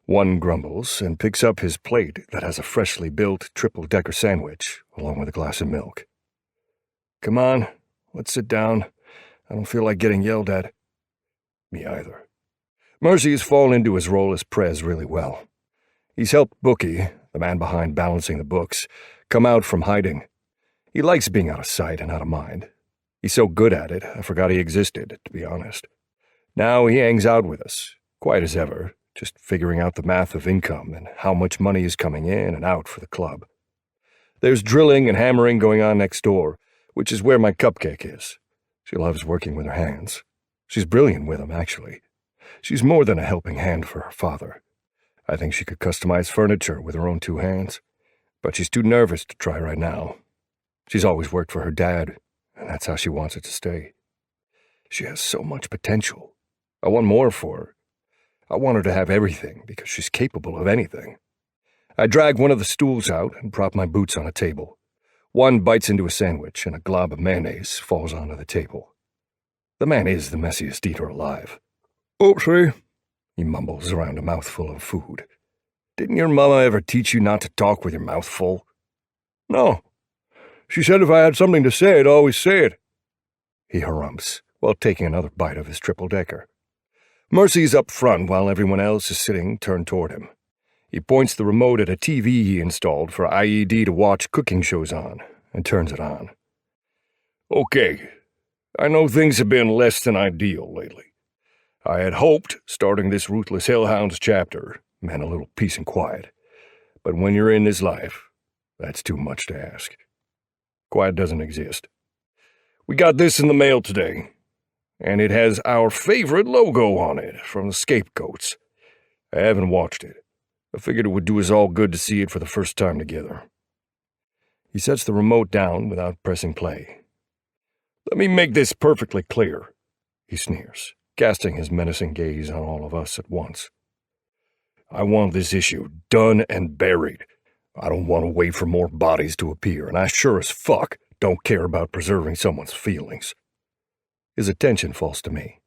F: One grumbles and picks up his plate that has a freshly built triple-decker sandwich, along with a glass of milk. Come on, let's sit down. I don't feel like getting yelled at. Me either. Mercy has fallen into his role as Prez really well. He's helped Bookie, the man behind balancing the books, come out from hiding. He likes being out of sight and out of mind. He's so good at it, I forgot he existed, to be honest. Now he hangs out with us, quiet as ever, just figuring out the math of income and how much money is coming in and out for the club. There's drilling and hammering going on next door, which is where my cupcake is. She loves working with her hands. She's brilliant with them, actually. She's more than a helping hand for her father. I think she could customize furniture with her own 2 hands, but she's too nervous to try right now. She's always worked for her dad, and that's how she wants it to stay. She has so much potential. I want more for her. I want her to have everything because she's capable of anything. I drag one of the stools out and prop my boots on a table. One bites into a sandwich and a glob of mayonnaise falls onto the table. The man is the messiest eater alive. Oopsie, he mumbles around a mouthful of food. Didn't your mama ever teach you not to talk with your mouth full? No. She said if I had something to say, I'd always say it. He harumphs while taking another bite of his triple-decker. Mercy's up front while everyone else is sitting turned toward him. He points the remote at a TV he installed for IED to watch cooking shows on and turns it on. Okay, I know things have been less than ideal lately. I had hoped starting this Ruthless Hellhounds chapter meant a little peace and quiet. But when you're in this life, that's too much to ask. Quiet doesn't exist. We got this in the mail today, and it has our favorite logo on it from the Scapegoats. I haven't watched it. I figured it would do us all good to see it for the first time together. He sets the remote down without pressing play. Let me make this perfectly clear, he sneers, casting his menacing gaze on all of us at once. I want this issue done and buried. I don't want to wait for more bodies to appear, and I sure as fuck don't care about preserving someone's feelings. His attention falls to me.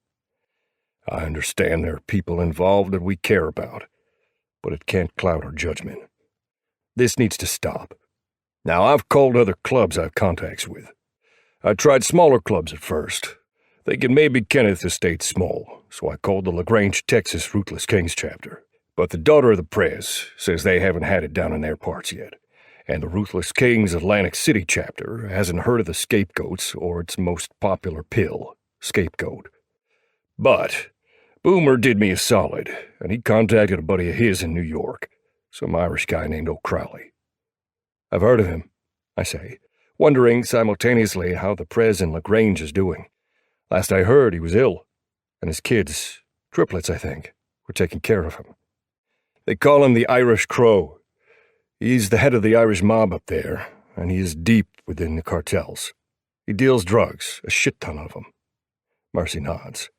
F: I understand there are people involved that we care about, but it can't cloud our judgment. This needs to stop. Now, I've called other clubs I've contacts with. I tried smaller clubs at first, thinking maybe Kenneth Estate's small, so I called the LaGrange, Texas Ruthless Kings chapter. But the daughter of the Prez says they haven't had it down in their parts yet, and the Ruthless Kings Atlantic City chapter hasn't heard of the Scapegoats or its most popular pill, Scapegoat. But Boomer did me a solid, and he contacted a buddy of his in New York, some Irish guy named O'Crowley. I've heard of him, I say, wondering simultaneously how the Prez in LaGrange is doing. Last I heard, he was ill, and his kids, triplets I think, were taking care of him. They call him the Irish Crow. He's the head of the Irish mob up there, and he is deep within the cartels. He deals drugs, a shit ton of them. Marcy nods.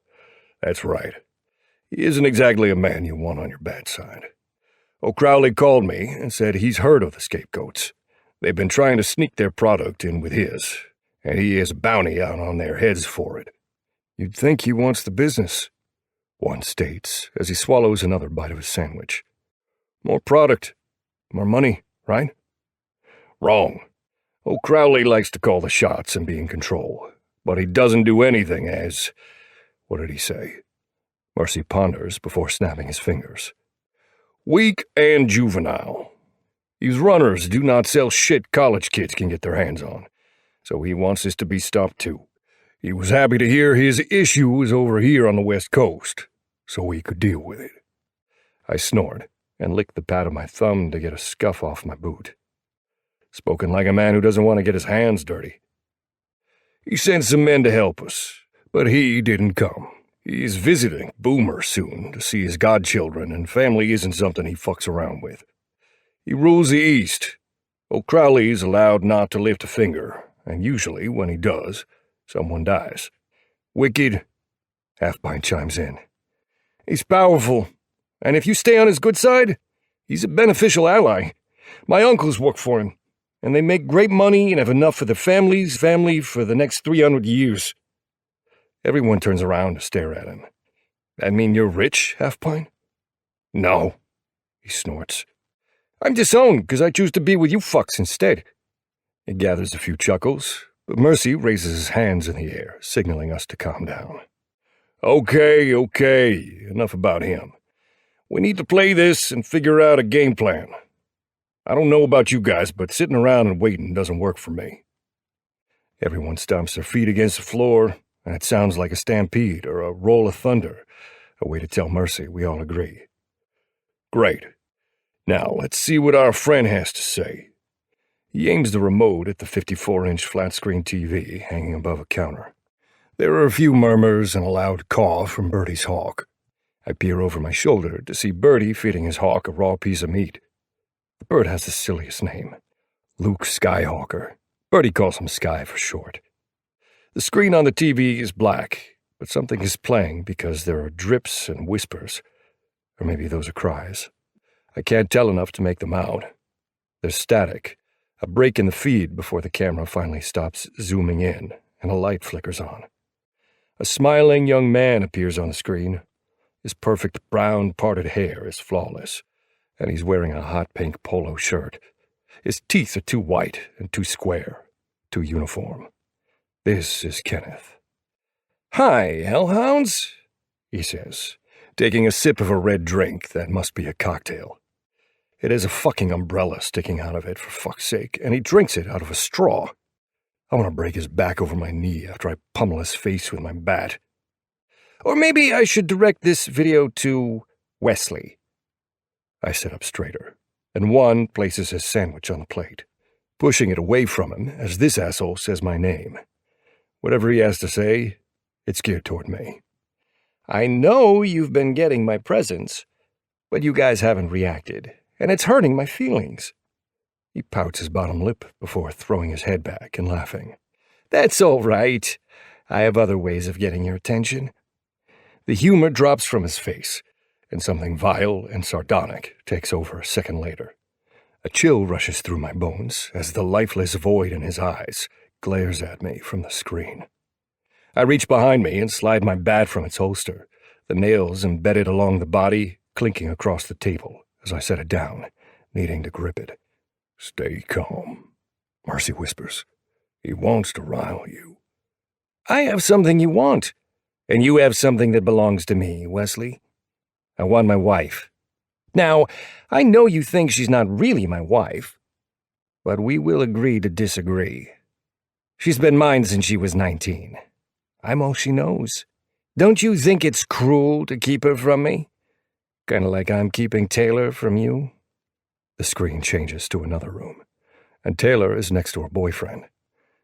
F: That's right. He isn't exactly a man you want on your bad side. O'Crowley called me and said he's heard of the Scapegoats. They've been trying to sneak their product in with his, and he has a bounty out on their heads for it.
D: You'd think he wants the business,
F: one states as he swallows another bite of his sandwich. More product, more money, right? Wrong. O'Crowley likes to call the shots and be in control, but he doesn't do anything as... What did he say? Marcy ponders before snapping his fingers. Weak and juvenile. These runners do not sell shit college kids can get their hands on, so he wants this to be stopped too. He was happy to hear his issue was over here on the West Coast, so we could deal with it. I snored and licked the pad of my thumb to get a scuff off my boot. Spoken like a man who doesn't want to get his hands dirty. He sent some men to help us, but he didn't come. He's visiting Boomer soon to see his godchildren, and family isn't something he fucks around with. He rules the East. O'Crowley's allowed not to lift a finger, and usually, when he does, someone dies. Wicked, Halfpint chimes in. He's powerful, and if you stay on his good side, he's a beneficial ally. My uncles work for him, and they make great money and have enough for their family for the next 300 years. Everyone turns around to stare at him. That mean you're rich, Halfpint? No, he snorts. I'm disowned because I choose to be with you fucks instead. He gathers a few chuckles, but Mercy raises his hands in the air, signaling us to calm down. Okay, enough about him. We need to play this and figure out a game plan. I don't know about you guys, but sitting around and waiting doesn't work for me. Everyone stomps their feet against the floor, and it sounds like a stampede or a roll of thunder, a way to tell Mercy we all agree. Great. Now, let's see what our friend has to say. He aims the remote at the 54-inch flat-screen TV hanging above a counter. There are a few murmurs and a loud caw from Bertie's hawk. I peer over my shoulder to see Bertie feeding his hawk a raw piece of meat. The bird has the silliest name, Luke Skyhawker. Bertie calls him Sky for short. The screen on the TV is black, but something is playing because there are drips and whispers. Or maybe those are cries. I can't tell enough to make them out. There's static, a break in the feed before the camera finally stops zooming in, and a light flickers on. A smiling young man appears on the screen. His perfect brown parted hair is flawless, and he's wearing a hot pink polo shirt. His teeth are too white and too square, too uniform. This is Kenneth. "Hi, hellhounds," he says, taking a sip of a red drink that must be a cocktail. It has a fucking umbrella sticking out of it, for fuck's sake, and he drinks it out of a straw. I want to break his back over my knee after I pummel his face with my bat. Or maybe I should direct this video to Wesley. I sit up straighter, and one places his sandwich on the plate, pushing it away from him as this asshole says my name. Whatever he has to say, it's geared toward me. I know you've been getting my presents, but you guys haven't reacted, and it's hurting my feelings. He pouts his bottom lip before throwing his head back and laughing. That's all right. I have other ways of getting your attention. The humor drops from his face, and something vile and sardonic takes over a second later. A chill rushes through my bones as the lifeless void in his eyes glares at me from the screen. I reach behind me and slide my bat from its holster, the nails embedded along the body, clinking across the table as I set it down, needing to grip it. Stay calm, Marcy whispers. He wants to rile you.
A: I have something you want, and you have something that belongs to me, Wesley. I want my wife. Now, I know you think she's not really my wife, but we will agree to disagree. She's been mine since she was 19. I'm all she knows. Don't you think it's cruel to keep her from me? Kind of like I'm keeping Taylor from you?
F: The screen changes to another room, and Taylor is next to her boyfriend.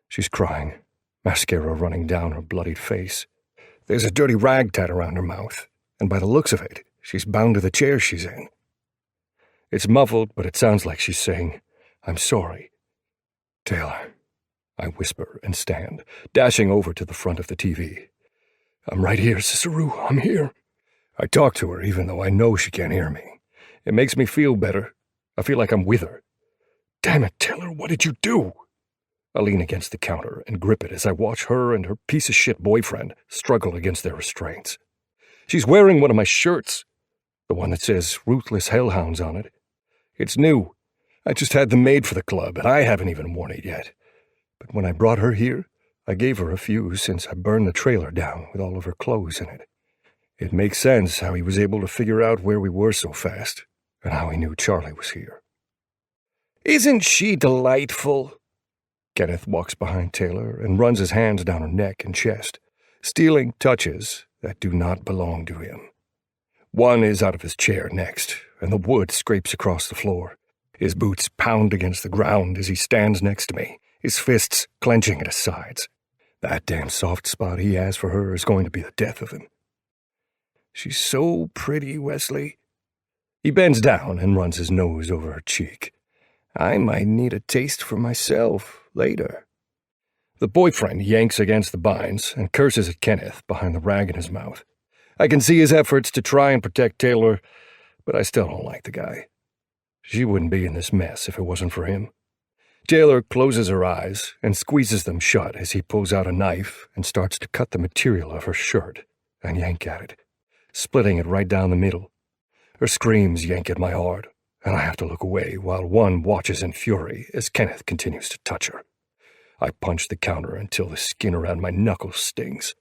F: She's crying, mascara running down her bloodied face. There's a dirty rag tied around her mouth, and by the looks of it, she's bound to the chair she's in. It's muffled, but it sounds like she's saying, "I'm sorry." "Taylor," I whisper and stand, dashing over to the front of the TV. "I'm right here, Sisteroo, I'm here." I talk to her even though I know she can't hear me. It makes me feel better. I feel like I'm with her. "Damn it, Taylor, what did you do?" I lean against the counter and grip it as I watch her and her piece-of-shit boyfriend struggle against their restraints. She's wearing one of my shirts, the one that says Ruthless Hellhounds on it. It's new. I just had them made for the club, and I haven't even worn it yet. But when I brought her here, I gave her a few since I burned the trailer down with all of her clothes in it. It makes sense how he was able to figure out where we were so fast, and how he knew Charlie was here.
A: Isn't she delightful?
F: Kenneth walks behind Taylor and runs his hands down her neck and chest, stealing touches that do not belong to him. One is out of his chair next, and the wood scrapes across the floor. His boots pound against the ground as he stands next to me, his fists clenching at his sides. That damn soft spot he has for her is going to be the death of him. "She's so pretty, Wesley." He bends down and runs his nose over her cheek. "I might need a taste for myself later." The boyfriend yanks against the binds and curses at Kenneth behind the rag in his mouth. I can see his efforts to try and protect Taylor, but I still don't like the guy. She wouldn't be in this mess if it wasn't for him. Taylor closes her eyes and squeezes them shut as he pulls out a knife and starts to cut the material of her shirt and yank at it, splitting it right down the middle. Her screams yank at my heart, and I have to look away while one watches in fury as Kenneth continues to touch her. I punch the counter until the skin around my knuckles stings.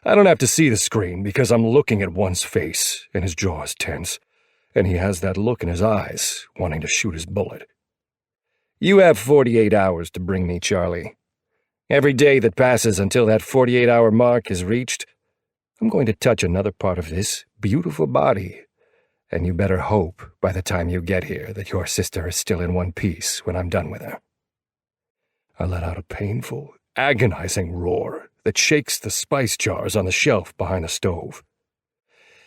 F: I don't have to see the screen because I'm looking at one's face and his jaw is tense, and he has that look in his eyes, wanting to shoot his bullet.
A: "You have 48 hours to bring me Charlie. Every day that passes until that 48-hour mark is reached, I'm going to touch another part of this beautiful body, and you better hope by the time you get here that your sister is still in one piece when I'm done with her." I let out a painful, agonizing roar that shakes the spice jars on the shelf behind the stove.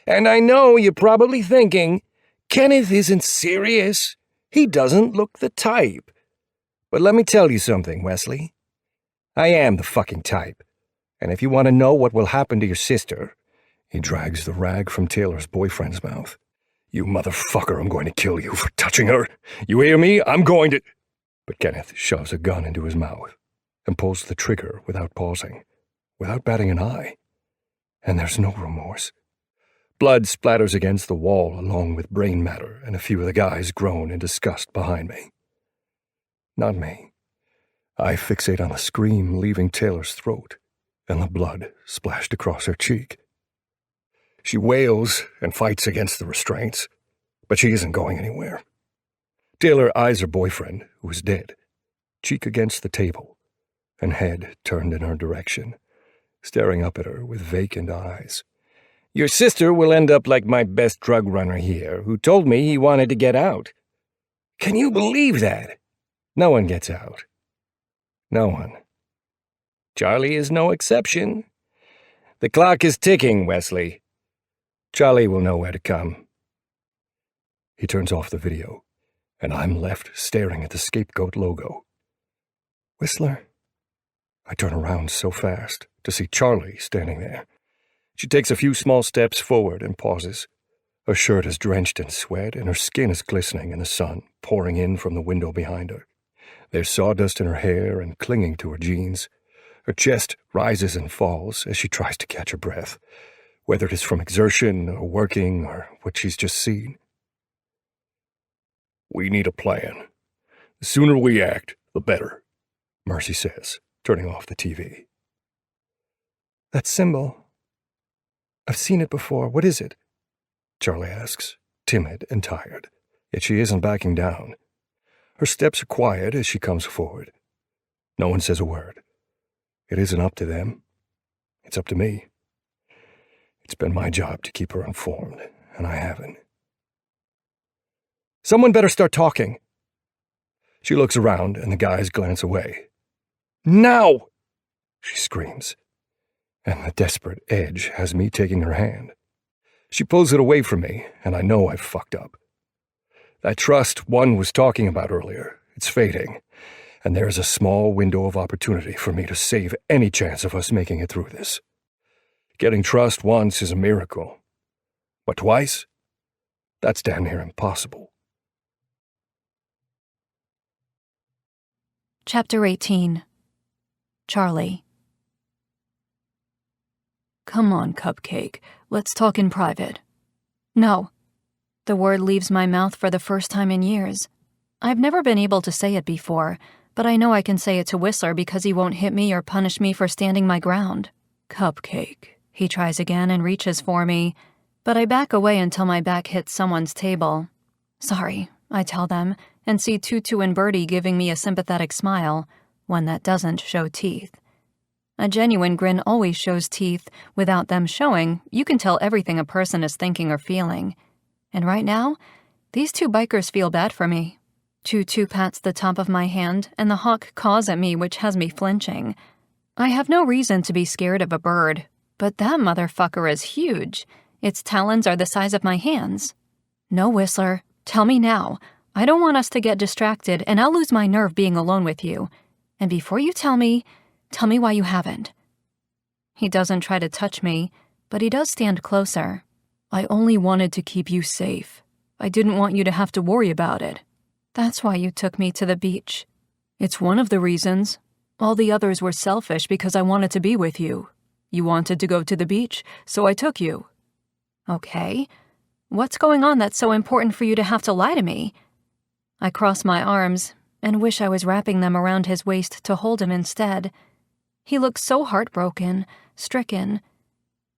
A: "And I know you're probably thinking, Kenneth isn't serious. He doesn't look the type. But let me tell you something, Wesley. I am the fucking type. And if you want to know what will happen to your sister," he drags the rag from Taylor's boyfriend's mouth. "You motherfucker, I'm going to kill you for touching her. You hear me? I'm going to—" But Kenneth shoves a gun into his mouth and pulls the trigger without pausing, without batting an eye. And there's no remorse. Blood splatters against the wall along with brain matter, and a few of the guys groan in disgust behind me. Not me. I fixate on the scream leaving Taylor's throat, and the blood splashed across her cheek. She wails and fights against the restraints, but she isn't going anywhere. Taylor eyes her boyfriend, who is dead, cheek against the table, and head turned in her direction, staring up at her with vacant eyes. "Your sister will end up like my best drug runner here, who told me he wanted to get out. Can you believe that? No one gets out. No one. Charlie is no exception. The clock is ticking, Wesley. Charlie will know where to come." He turns off the video, and I'm left staring at the scapegoat logo. "Whistler?" I turn around so fast to see Charlie standing there. She takes a few small steps forward and pauses. Her shirt is drenched in sweat, and her skin is glistening in the sun pouring in from the window behind her. There's sawdust in her hair and clinging to her jeans. Her chest rises and falls as she tries to catch her breath, whether it is from exertion or working or what she's just seen. "We need a plan.
F: The sooner we act, the better, Marcy says, turning off the TV.
D: That symbol. I've seen it before. What is it?
F: Charlie asks, timid and tired, yet she isn't backing down. Her steps are quiet as she comes forward. No one says a word. It isn't up to them. It's up to me. It's been my job to keep her informed, and I haven't.
A: Someone better start talking.
F: She looks around, and the guys glance away.
A: Now!
F: She screams, and the desperate edge has me taking her hand. She pulls it away from me, and I know I've fucked up. That trust one was talking about earlier, it's fading, and there's a small window of opportunity for me to save any chance of us making it through this. Getting trust once is a miracle, but twice? That's damn near impossible.
C: Chapter 18. Charlie.
B: Come on, Cupcake. Let's talk in private.
C: No. The word leaves my mouth for the first time in years. I've never been able to say it before, but I know I can say it to Whistler because he won't hit me or punish me for standing my ground.
B: Cupcake.
C: He tries again and reaches for me, but I back away until my back hits someone's table. Sorry, I tell them, and see Tutu and Birdie giving me a sympathetic smile, one that doesn't show teeth. A genuine grin always shows teeth. Without them showing, you can tell everything a person is thinking or feeling. And right now, these two bikers feel bad for me. Tutu pats the top of my hand, and the hawk caws at me, which has me flinching. I have no reason to be scared of a bird, but that motherfucker is huge. Its talons are the size of my hands. No, Whistler, tell me now. I don't want us to get distracted, and I'll lose my nerve being alone with you. And before you tell me why you haven't. He doesn't try to touch me, but he does stand closer.
B: I only wanted to keep you safe. I didn't want you to have to worry about it.
C: That's why you took me to the beach.
B: It's one of the reasons. All the others were selfish because I wanted to be with you. You wanted to go to the beach, so I took you.
C: Okay. What's going on that's so important for you to have to lie to me? I cross my arms and wish I was wrapping them around his waist to hold him instead. He looks so heartbroken, stricken.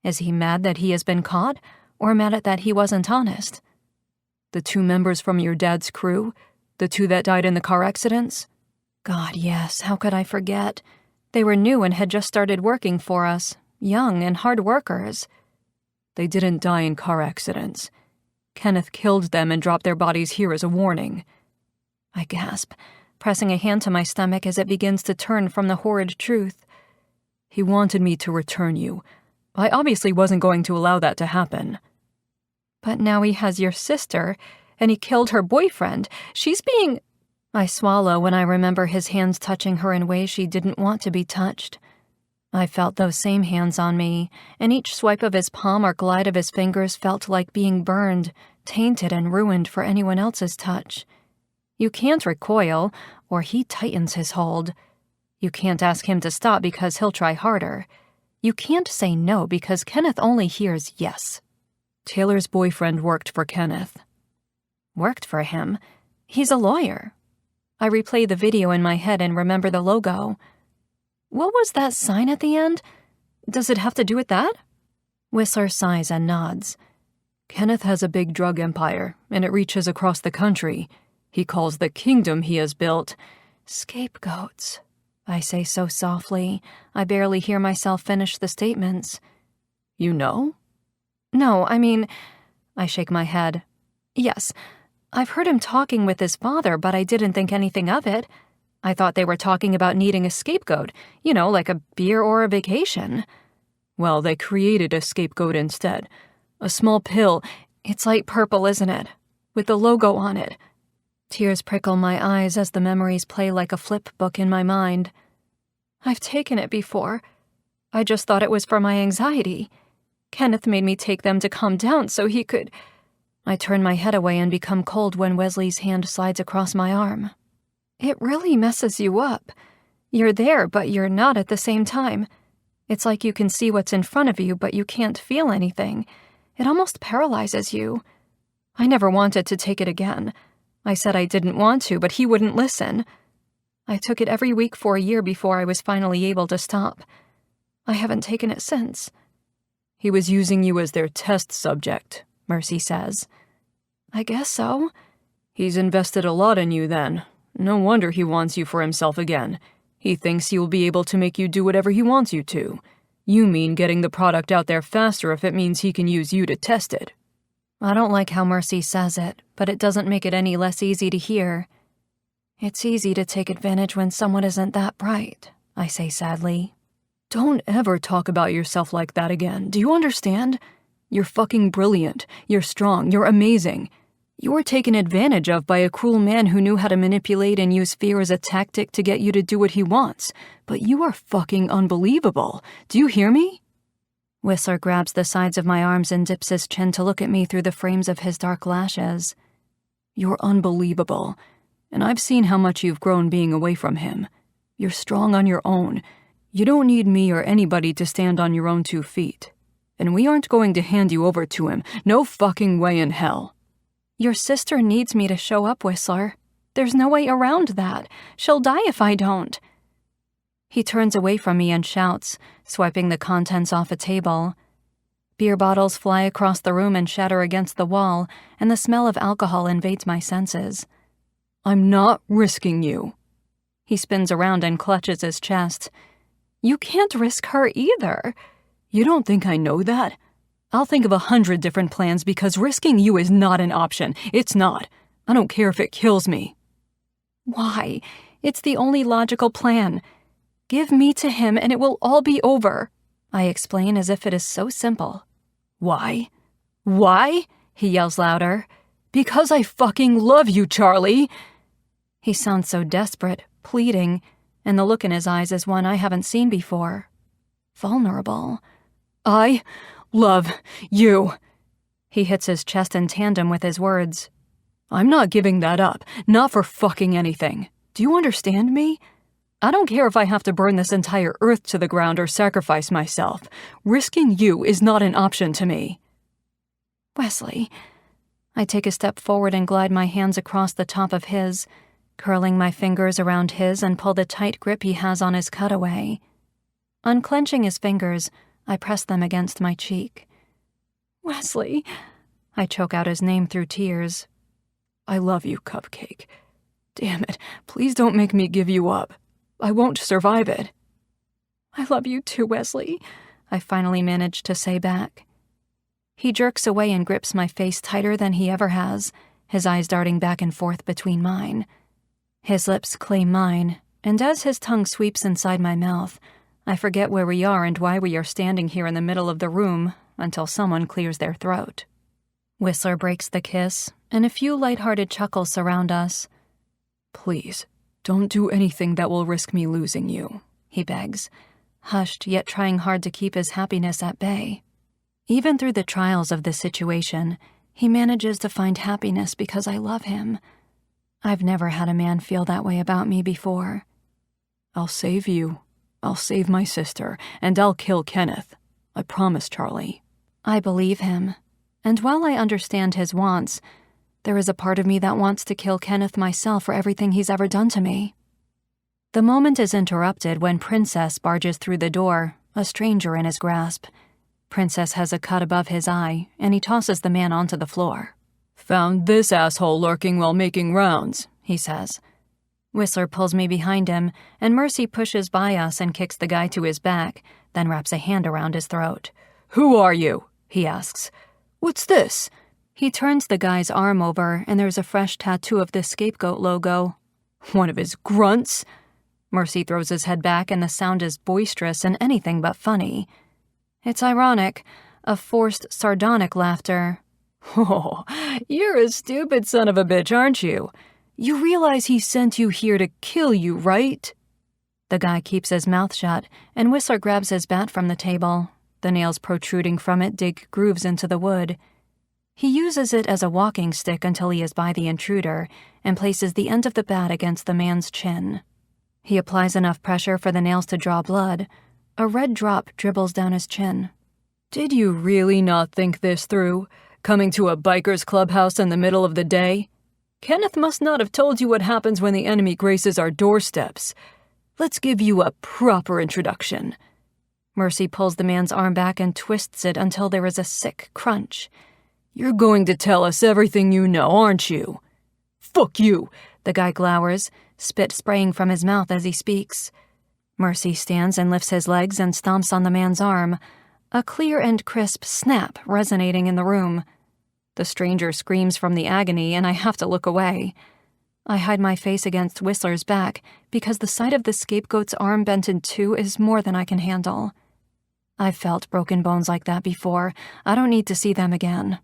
C: Is he mad that he has been caught, or mad at that he wasn't honest?
B: The 2 members from your dad's crew? The 2 that died in the car accidents?
C: God, yes, how could I forget? They were new and had just started working for us, young and hard workers.
B: They didn't die in car accidents. Kenneth killed them and dropped their bodies here as a warning.
C: I gasp, pressing a hand to my stomach as it begins to turn from the horrid truth.
B: He wanted me to return you. I obviously wasn't going to allow that to happen.
C: But now he has your sister, and he killed her boyfriend. She's being... I swallow when I remember his hands touching her in ways she didn't want to be touched. I felt those same hands on me, and each swipe of his palm or glide of his fingers felt like being burned, tainted and ruined for anyone else's touch. You can't recoil, or he tightens his hold. You can't ask him to stop because he'll try harder. You can't say no because Kenneth only hears yes.
B: Taylor's boyfriend worked for Kenneth.
C: Worked for him? He's a lawyer. I replay the video in my head and remember the logo. What was that sign at the end? Does it have to do with that? Whistler sighs and nods.
B: Kenneth has a big drug empire, and it reaches across the country. He calls the kingdom he has built
C: scapegoats. I say so softly, I barely hear myself finish the statements.
B: You know?
C: No, I mean, I shake my head. Yes, I've heard him talking with his father, but I didn't think anything of it. I thought they were talking about needing a scapegoat, like a beer or a vacation.
B: Well, they created a scapegoat instead. A small pill.
C: It's light purple, isn't it? With the logo on it. Tears prickle my eyes as the memories play like a flip book in my mind. I've taken it before. I just thought it was for my anxiety. Kenneth made me take them to calm down so he could... I turn my head away and become cold when Wesley's hand slides across my arm. It really messes you up. You're there, but you're not at the same time. It's like you can see what's in front of you, but you can't feel anything. It almost paralyzes you. I never wanted to take it again. I said I didn't want to, but he wouldn't listen. I took it every week for a year before I was finally able to stop. I haven't taken it since.
E: He was using you as their test subject, Mercy says.
C: I guess so.
E: He's invested a lot in you then. No wonder he wants you for himself again. He thinks he will be able to make you do whatever he wants you to. You mean getting the product out there faster if it means he can use you to test it.
C: I don't like how Mercy says it, but it doesn't make it any less easy to hear. It's easy to take advantage when someone isn't that bright, I say sadly.
E: Don't ever talk about yourself like that again. Do you understand? You're fucking brilliant. You're strong. You're amazing. You were taken advantage of by a cruel man who knew how to manipulate and use fear as a tactic to get you to do what he wants. But you are fucking unbelievable. Do you hear me?
C: Whistler grabs the sides of my arms and dips his chin to look at me through the frames of his dark lashes.
E: You're unbelievable. And I've seen how much you've grown being away from him. You're strong on your own. You don't need me or anybody to stand on your own 2 feet. And we aren't going to hand you over to him. No fucking way in hell.
C: Your sister needs me to show up, Whistler. There's no way around that. She'll die if I don't. He turns away from me and shouts, swiping the contents off a table. Beer bottles fly across the room and shatter against the wall, and the smell of alcohol invades my senses.
E: I'm not risking you.
C: He spins around and clutches his chest. You can't risk her either.
E: You don't think I know that? I'll think of 100 different plans because risking you is not an option. It's not. I don't care if it kills me.
C: Why? It's the only logical plan. Give me to him and it will all be over. I explain as if it is so simple.
E: Why? Why? He yells louder. Because I fucking love you, Charlie.
C: He sounds so desperate, pleading, and the look in his eyes is one I haven't seen before. Vulnerable.
E: I love you.
C: He hits his chest in tandem with his words.
E: I'm not giving that up, not for fucking anything. Do you understand me? I don't care if I have to burn this entire earth to the ground or sacrifice myself. Risking you is not an option to me.
C: Wesley. I take a step forward and glide my hands across the top of his, curling my fingers around his and pull the tight grip he has on his cutaway. Unclenching his fingers, I press them against my cheek. Wesley. I choke out his name through tears.
E: I love you, Cupcake. Damn it, please don't make me give you up. I won't survive it.
C: I love you too, Wesley, I finally manage to say back. He jerks away and grips my face tighter than he ever has, his eyes darting back and forth between mine. His lips claim mine, and as his tongue sweeps inside my mouth, I forget where we are and why we are standing here in the middle of the room until someone clears their throat. Whistler breaks the kiss, and a few light-hearted chuckles surround us.
E: Please, don't do anything that will risk me losing you, he begs,
C: hushed yet trying hard to keep his happiness at bay. Even through the trials of this situation, he manages to find happiness because I love him. I've never had a man feel that way about me before.
E: I'll save you. I'll save my sister, and I'll kill Kenneth. I promise, Charlie.
C: I believe him, and while I understand his wants, there is a part of me that wants to kill Kenneth myself for everything he's ever done to me. The moment is interrupted when Princess barges through the door, a stranger in his grasp. Princess has a cut above his eye, and he tosses the man onto the floor.
E: Found this asshole lurking while making rounds, he says.
C: Whistler pulls me behind him, and Mercy pushes by us and kicks the guy to his back, then wraps a hand around his throat.
E: Who are you? He asks. What's this?
C: He turns the guy's arm over, and there's a fresh tattoo of the 𝐏𝐥𝐞 logo.
E: One of his grunts?
C: Mercy throws his head back, and the sound is boisterous and anything but funny. It's ironic, a forced, sardonic laughter.
E: Oh, you're a stupid son of a bitch, aren't you? You realize he sent you here to kill you, right?
C: The guy keeps his mouth shut, and Whistler grabs his bat from the table. The nails protruding from it dig grooves into the wood. He uses it as a walking stick until he is by the intruder and places the end of the bat against the man's chin. He applies enough pressure for the nails to draw blood. A red drop dribbles down his chin.
E: Did you really not think this through? Coming to a biker's clubhouse in the middle of the day? Kenneth must not have told you what happens when the enemy graces our doorsteps. Let's give you a proper introduction."
C: Mercy pulls the man's arm back and twists it until there is a sick crunch.
E: "You're going to tell us everything you know, aren't you?" "Fuck you!"
C: The guy glowers, spit spraying from his mouth as he speaks. Mercy stands and lifts his legs and stomps on the man's arm, a clear and crisp snap resonating in the room. The stranger screams from the agony, and I have to look away. I hide my face against Whistler's back because the sight of the scapegoat's arm bent in two is more than I can handle. I've felt broken bones like that before. I don't need to see them again.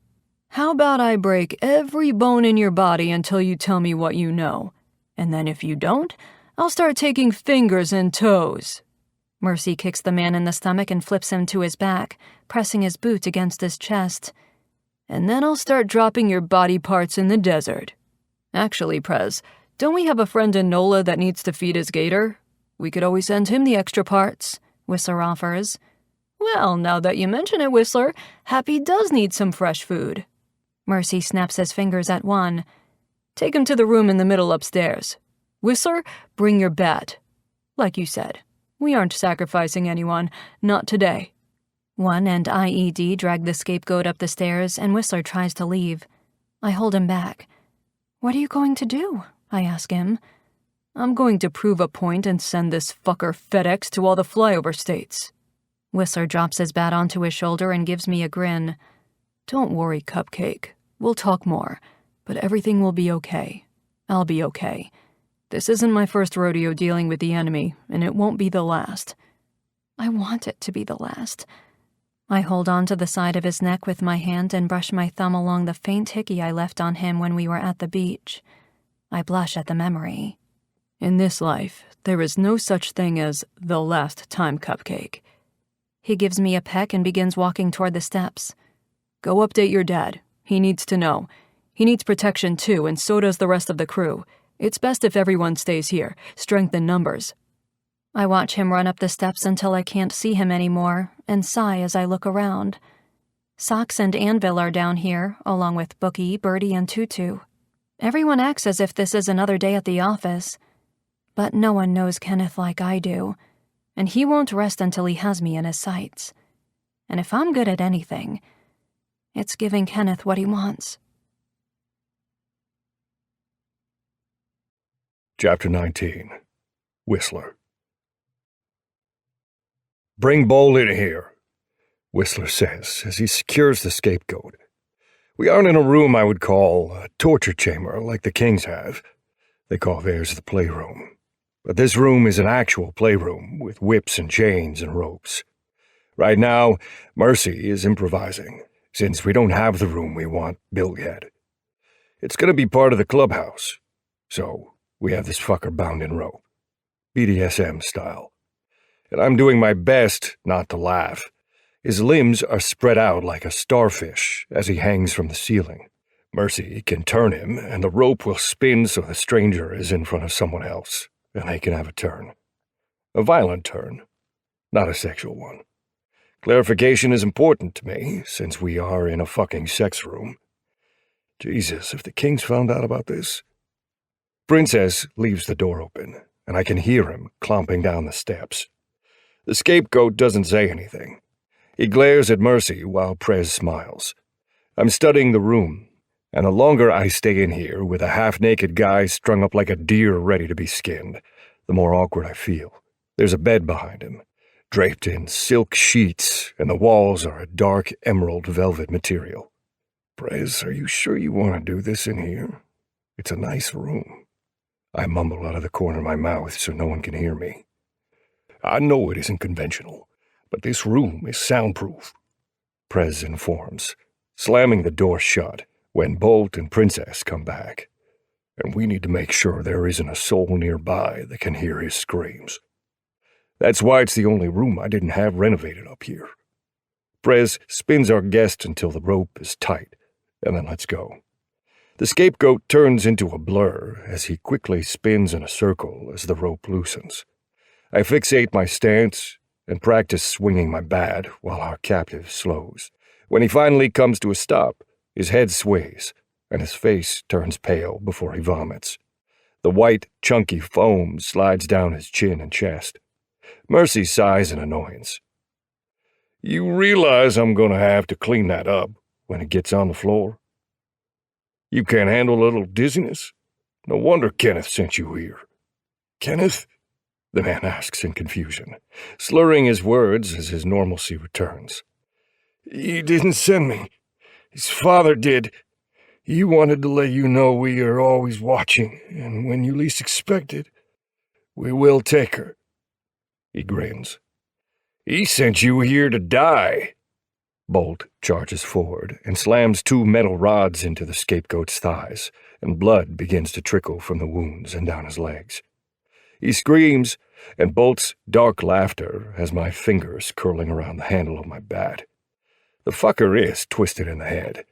E: "How about I break every bone in your body until you tell me what you know? And then if you don't, I'll start taking fingers and toes."
C: Mercy kicks the man in the stomach and flips him to his back, pressing his boot against his chest.
E: "And then I'll start dropping your body parts in the desert. Actually, Prez, don't we have a friend in NOLA that needs to feed his gator? We could always send him the extra parts,"
C: Whistler offers.
E: "Well, now that you mention it, Whistler, Happy does need some fresh food."
C: Mercy snaps his fingers at one.
E: "Take him to the room in the middle upstairs. Whistler, bring your bat. Like you said, we aren't sacrificing anyone, not today."
C: One and IED drag the scapegoat up the stairs, and Whistler tries to leave. I hold him back. "What are you going to do?" I ask him.
E: "I'm going to prove a point and send this fucker FedEx to all the flyover states."
C: Whistler drops his bat onto his shoulder and gives me a grin.
E: "Don't worry, Cupcake. We'll talk more, but everything will be okay. I'll be okay. This isn't my first rodeo dealing with the enemy, and it won't be the last."
C: I want it to be the last. I hold on to the side of his neck with my hand and brush my thumb along the faint hickey I left on him when we were at the beach. I blush at the memory.
E: "In this life, there is no such thing as the last time, Cupcake."
C: He gives me a peck and begins walking toward the steps.
E: "Go update your dad. He needs to know. He needs protection too, and so does the rest of the crew. It's best if everyone stays here. Strength in numbers."
C: I watch him run up the steps until I can't see him anymore, and sigh as I look around. Socks and Anvil are down here, along with Bookie, Birdie, and Tutu. Everyone acts as if this is another day at the office. But no one knows Kenneth like I do, and he won't rest until he has me in his sights. And if I'm good at anything, it's giving Kenneth what he wants.
F: Chapter 19. Whistler. "Bring Bowl in here," Whistler says as he secures the scapegoat. "We aren't in a room I would call a torture chamber like the Kings have. They call theirs the playroom. But this room is an actual playroom with whips and chains and ropes. Right now, Mercy is improvising, since we don't have the room we want built yet. It's going to be part of the clubhouse, so we have this fucker bound in rope, BDSM style. And I'm doing my best not to laugh. His limbs are spread out like a starfish as he hangs from the ceiling. Mercy can turn him, and the rope will spin so the stranger is in front of someone else, and they can have a turn. A violent turn, not a sexual one. Clarification is important to me, since we are in a fucking sex room. Jesus, if the Kings found out about this." Princess leaves the door open, and I can hear him clomping down the steps. The scapegoat doesn't say anything. He glares at Mercy while Prez smiles. I'm studying the room, and the longer I stay in here with a half-naked guy strung up like a deer ready to be skinned, the more awkward I feel. There's a bed behind him, draped in silk sheets, and the walls are a dark emerald velvet material. "Prez, are you sure you want to do this in here? It's a nice room." I mumble out of the corner of my mouth so no one can hear me. "I know it isn't conventional, but this room is soundproof," Prez informs, slamming the door shut when Bolt and Princess come back. "And we need to make sure there isn't a soul nearby that can hear his screams. That's why it's the only room I didn't have renovated up here." Prez spins our guest until the rope is tight, and then lets go. The scapegoat turns into a blur as he quickly spins in a circle as the rope loosens. I fixate my stance and practice swinging my bat while our captive slows. When he finally comes to a stop, his head sways, and his face turns pale before he vomits. The white, chunky foam slides down his chin and chest. Mercy sighs in annoyance. You realize I'm going to have to clean that up when it gets on the floor? You can't handle a little dizziness? No wonder Kenneth sent you here. Kenneth? The man asks in confusion, slurring his words as his normalcy returns. He didn't send me. His father did. He wanted to let you know we are always watching, and when you least expect it, we will take her. He grins. He sent you here to die. Bolt charges forward and slams 2 metal rods into the scapegoat's thighs, and blood begins to trickle from the wounds and down his legs. He screams, and Bolt's dark laughter has my fingers curling around the handle of my bat. The fucker is twisted in the head.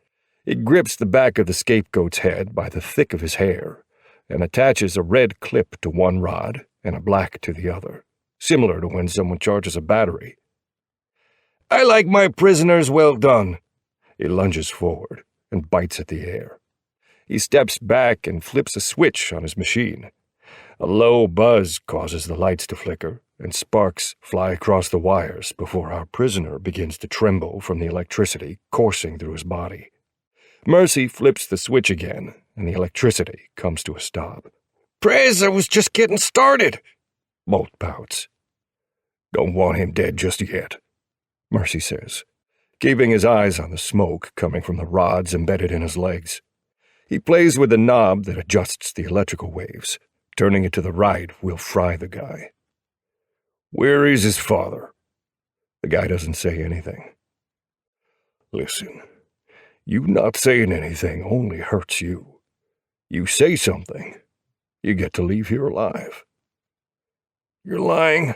F: It grips the back of the scapegoat's head by the thick of his hair and attaches a red clip to one rod and a black to the other, similar to when someone charges a battery. I like my prisoners well done. He lunges forward and bites at the air. He steps back and flips a switch on his machine. A low buzz causes the lights to flicker, and sparks fly across the wires before our prisoner begins to tremble from the electricity coursing through his body. Mercy flips the switch again, and the electricity comes to a stop. Prez, I was just getting started, Bolt pouts. Don't want him dead just yet, Mercy says, keeping his eyes on the smoke coming from the rods embedded in his legs. He plays with the knob that adjusts the electrical waves. Turning it to the right will fry the guy. Where is his father? The guy doesn't say anything. Listen, you not saying anything only hurts you. You say something, you get to leave here alive. You're lying,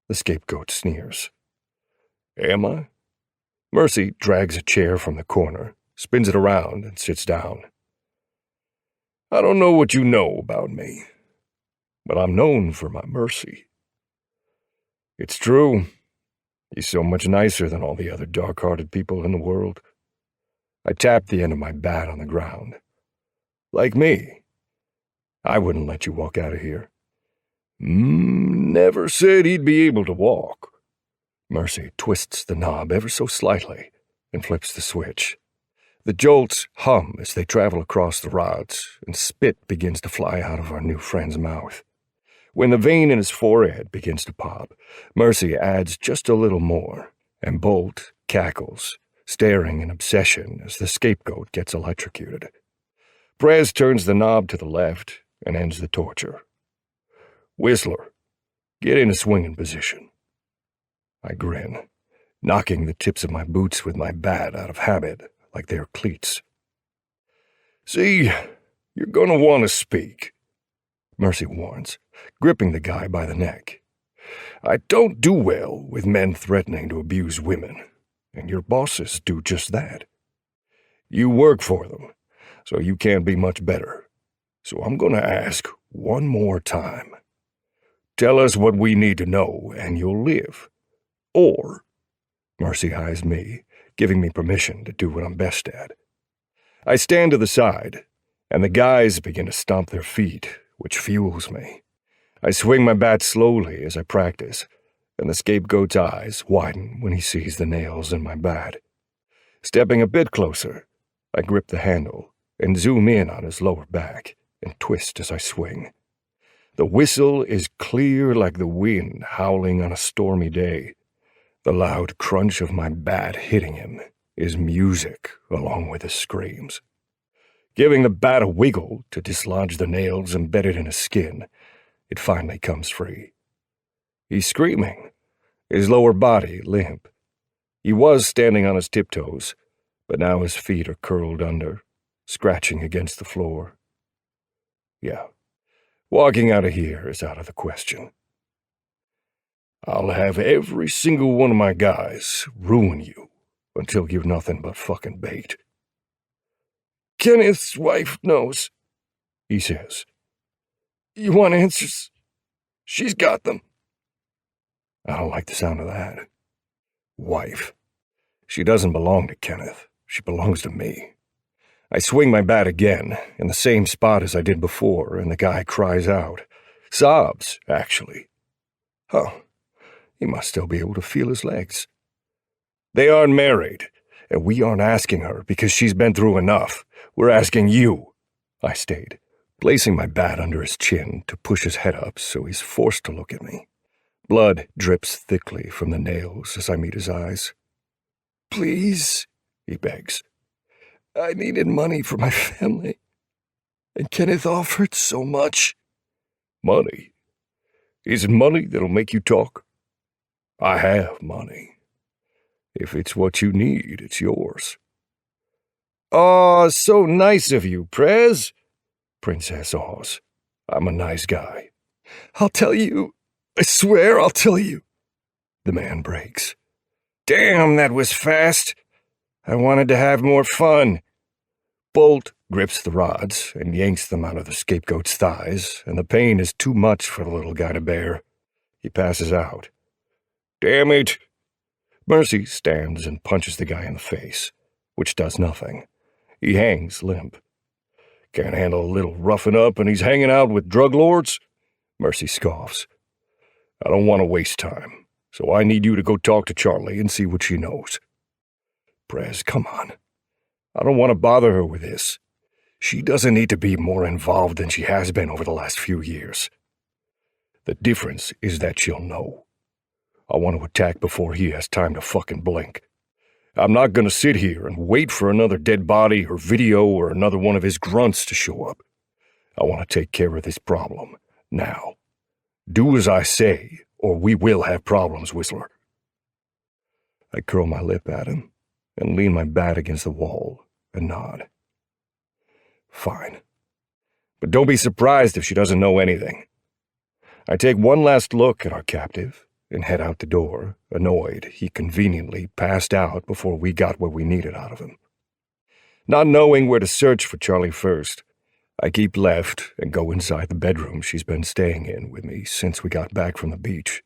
F: the scapegoat sneers. Am I? Mercy drags a chair from the corner, spins it around, and sits down. I don't know what you know about me, but I'm known for my mercy. It's true. He's so much nicer than all the other dark-hearted people in the world. I tapped the end of my bat on the ground. Like me. I wouldn't let you walk out of here. Never said he'd be able to walk. Mercy twists the knob ever so slightly and flips the switch. The jolts hum as they travel across the rods, and spit begins to fly out of our new friend's mouth. When the vein in his forehead begins to pop, Mercy adds just a little more, and Bolt cackles, staring in obsession as the scapegoat gets electrocuted. Prez turns the knob to the left and ends the torture. Whistler, get in a swinging position. I grin, knocking the tips of my boots with my bat out of habit like they're cleats. See, you're going to want to speak, Mercy warns, gripping the guy by the neck. I don't do well with men threatening to abuse women, and your bosses do just that. You work for them, so you can't be much better. So I'm going to ask one more time. Tell us what we need to know, and you'll live. Or, Mercy eyes me, giving me permission to do what I'm best at. I stand to the side, and the guys begin to stomp their feet, which fuels me. I swing my bat slowly as I practice, and the scapegoat's eyes widen when he sees the nails in my bat. Stepping a bit closer, I grip the handle and zoom in on his lower back and twist as I swing. The whistle is clear like the wind howling on a stormy day. The loud crunch of my bat hitting him is music along with his screams. Giving the bat a wiggle to dislodge the nails embedded in his skin, it finally comes free. He's screaming, his lower body limp. He was standing on his tiptoes, but now his feet are curled under, scratching against the floor. Yeah, walking out of here is out of the question. I'll have every single one of my guys ruin you until you're nothing but fucking bait. Kenneth's wife knows, he says. You want answers? She's got them. I don't like the sound of that. Wife. She doesn't belong to Kenneth. She belongs to me. I swing my bat again, in the same spot as I did before, and the guy cries out. Sobs, actually. Oh, he must still be able to feel his legs. They aren't married, and we aren't asking her because she's been through enough. We're asking you, I stayed, placing my bat under his chin to push his head up so he's forced to look at me. Blood drips thickly from the nails as I meet his eyes.
D: Please,
F: he begs.
D: I needed money for my family, and Kenneth offered so much.
F: Money? Is it money that'll make you talk? I have money. If it's what you need, it's yours.
A: Aw, so nice of you, Prez.
F: Princess Oz. I'm a nice guy.
D: I'll tell you. I swear I'll tell you.
F: The man breaks.
A: Damn, that was fast. I wanted to have more fun.
F: Bolt grips the rods and yanks them out of the scapegoat's thighs, and the pain is too much for the little guy to bear. He passes out.
A: Damn it.
F: Mercy stands and punches the guy in the face, which does nothing. He hangs limp. Can't handle a little roughing up and he's hanging out with drug lords? Mercy scoffs. I don't want to waste time, so I need you to go talk to Charlie and see what she knows. Prez, come on. I don't want to bother her with this. She doesn't need to be more involved than she has been over the last few years. The difference is that she'll know. I want to attack before he has time to fucking blink. I'm not going to sit here and wait for another dead body or video or another one of his grunts to show up. I want to take care of this problem, now. Do as I say, or we will have problems, Whistler. I curl my lip at him and lean my bat against the wall and nod. Fine. But don't be surprised if she doesn't know anything. I take one last look at our captive and head out the door, annoyed he conveniently passed out before we got what we needed out of him. Not knowing where to search for Charlie first, I keep left and go inside the bedroom she's been staying in with me since we got back from the beach.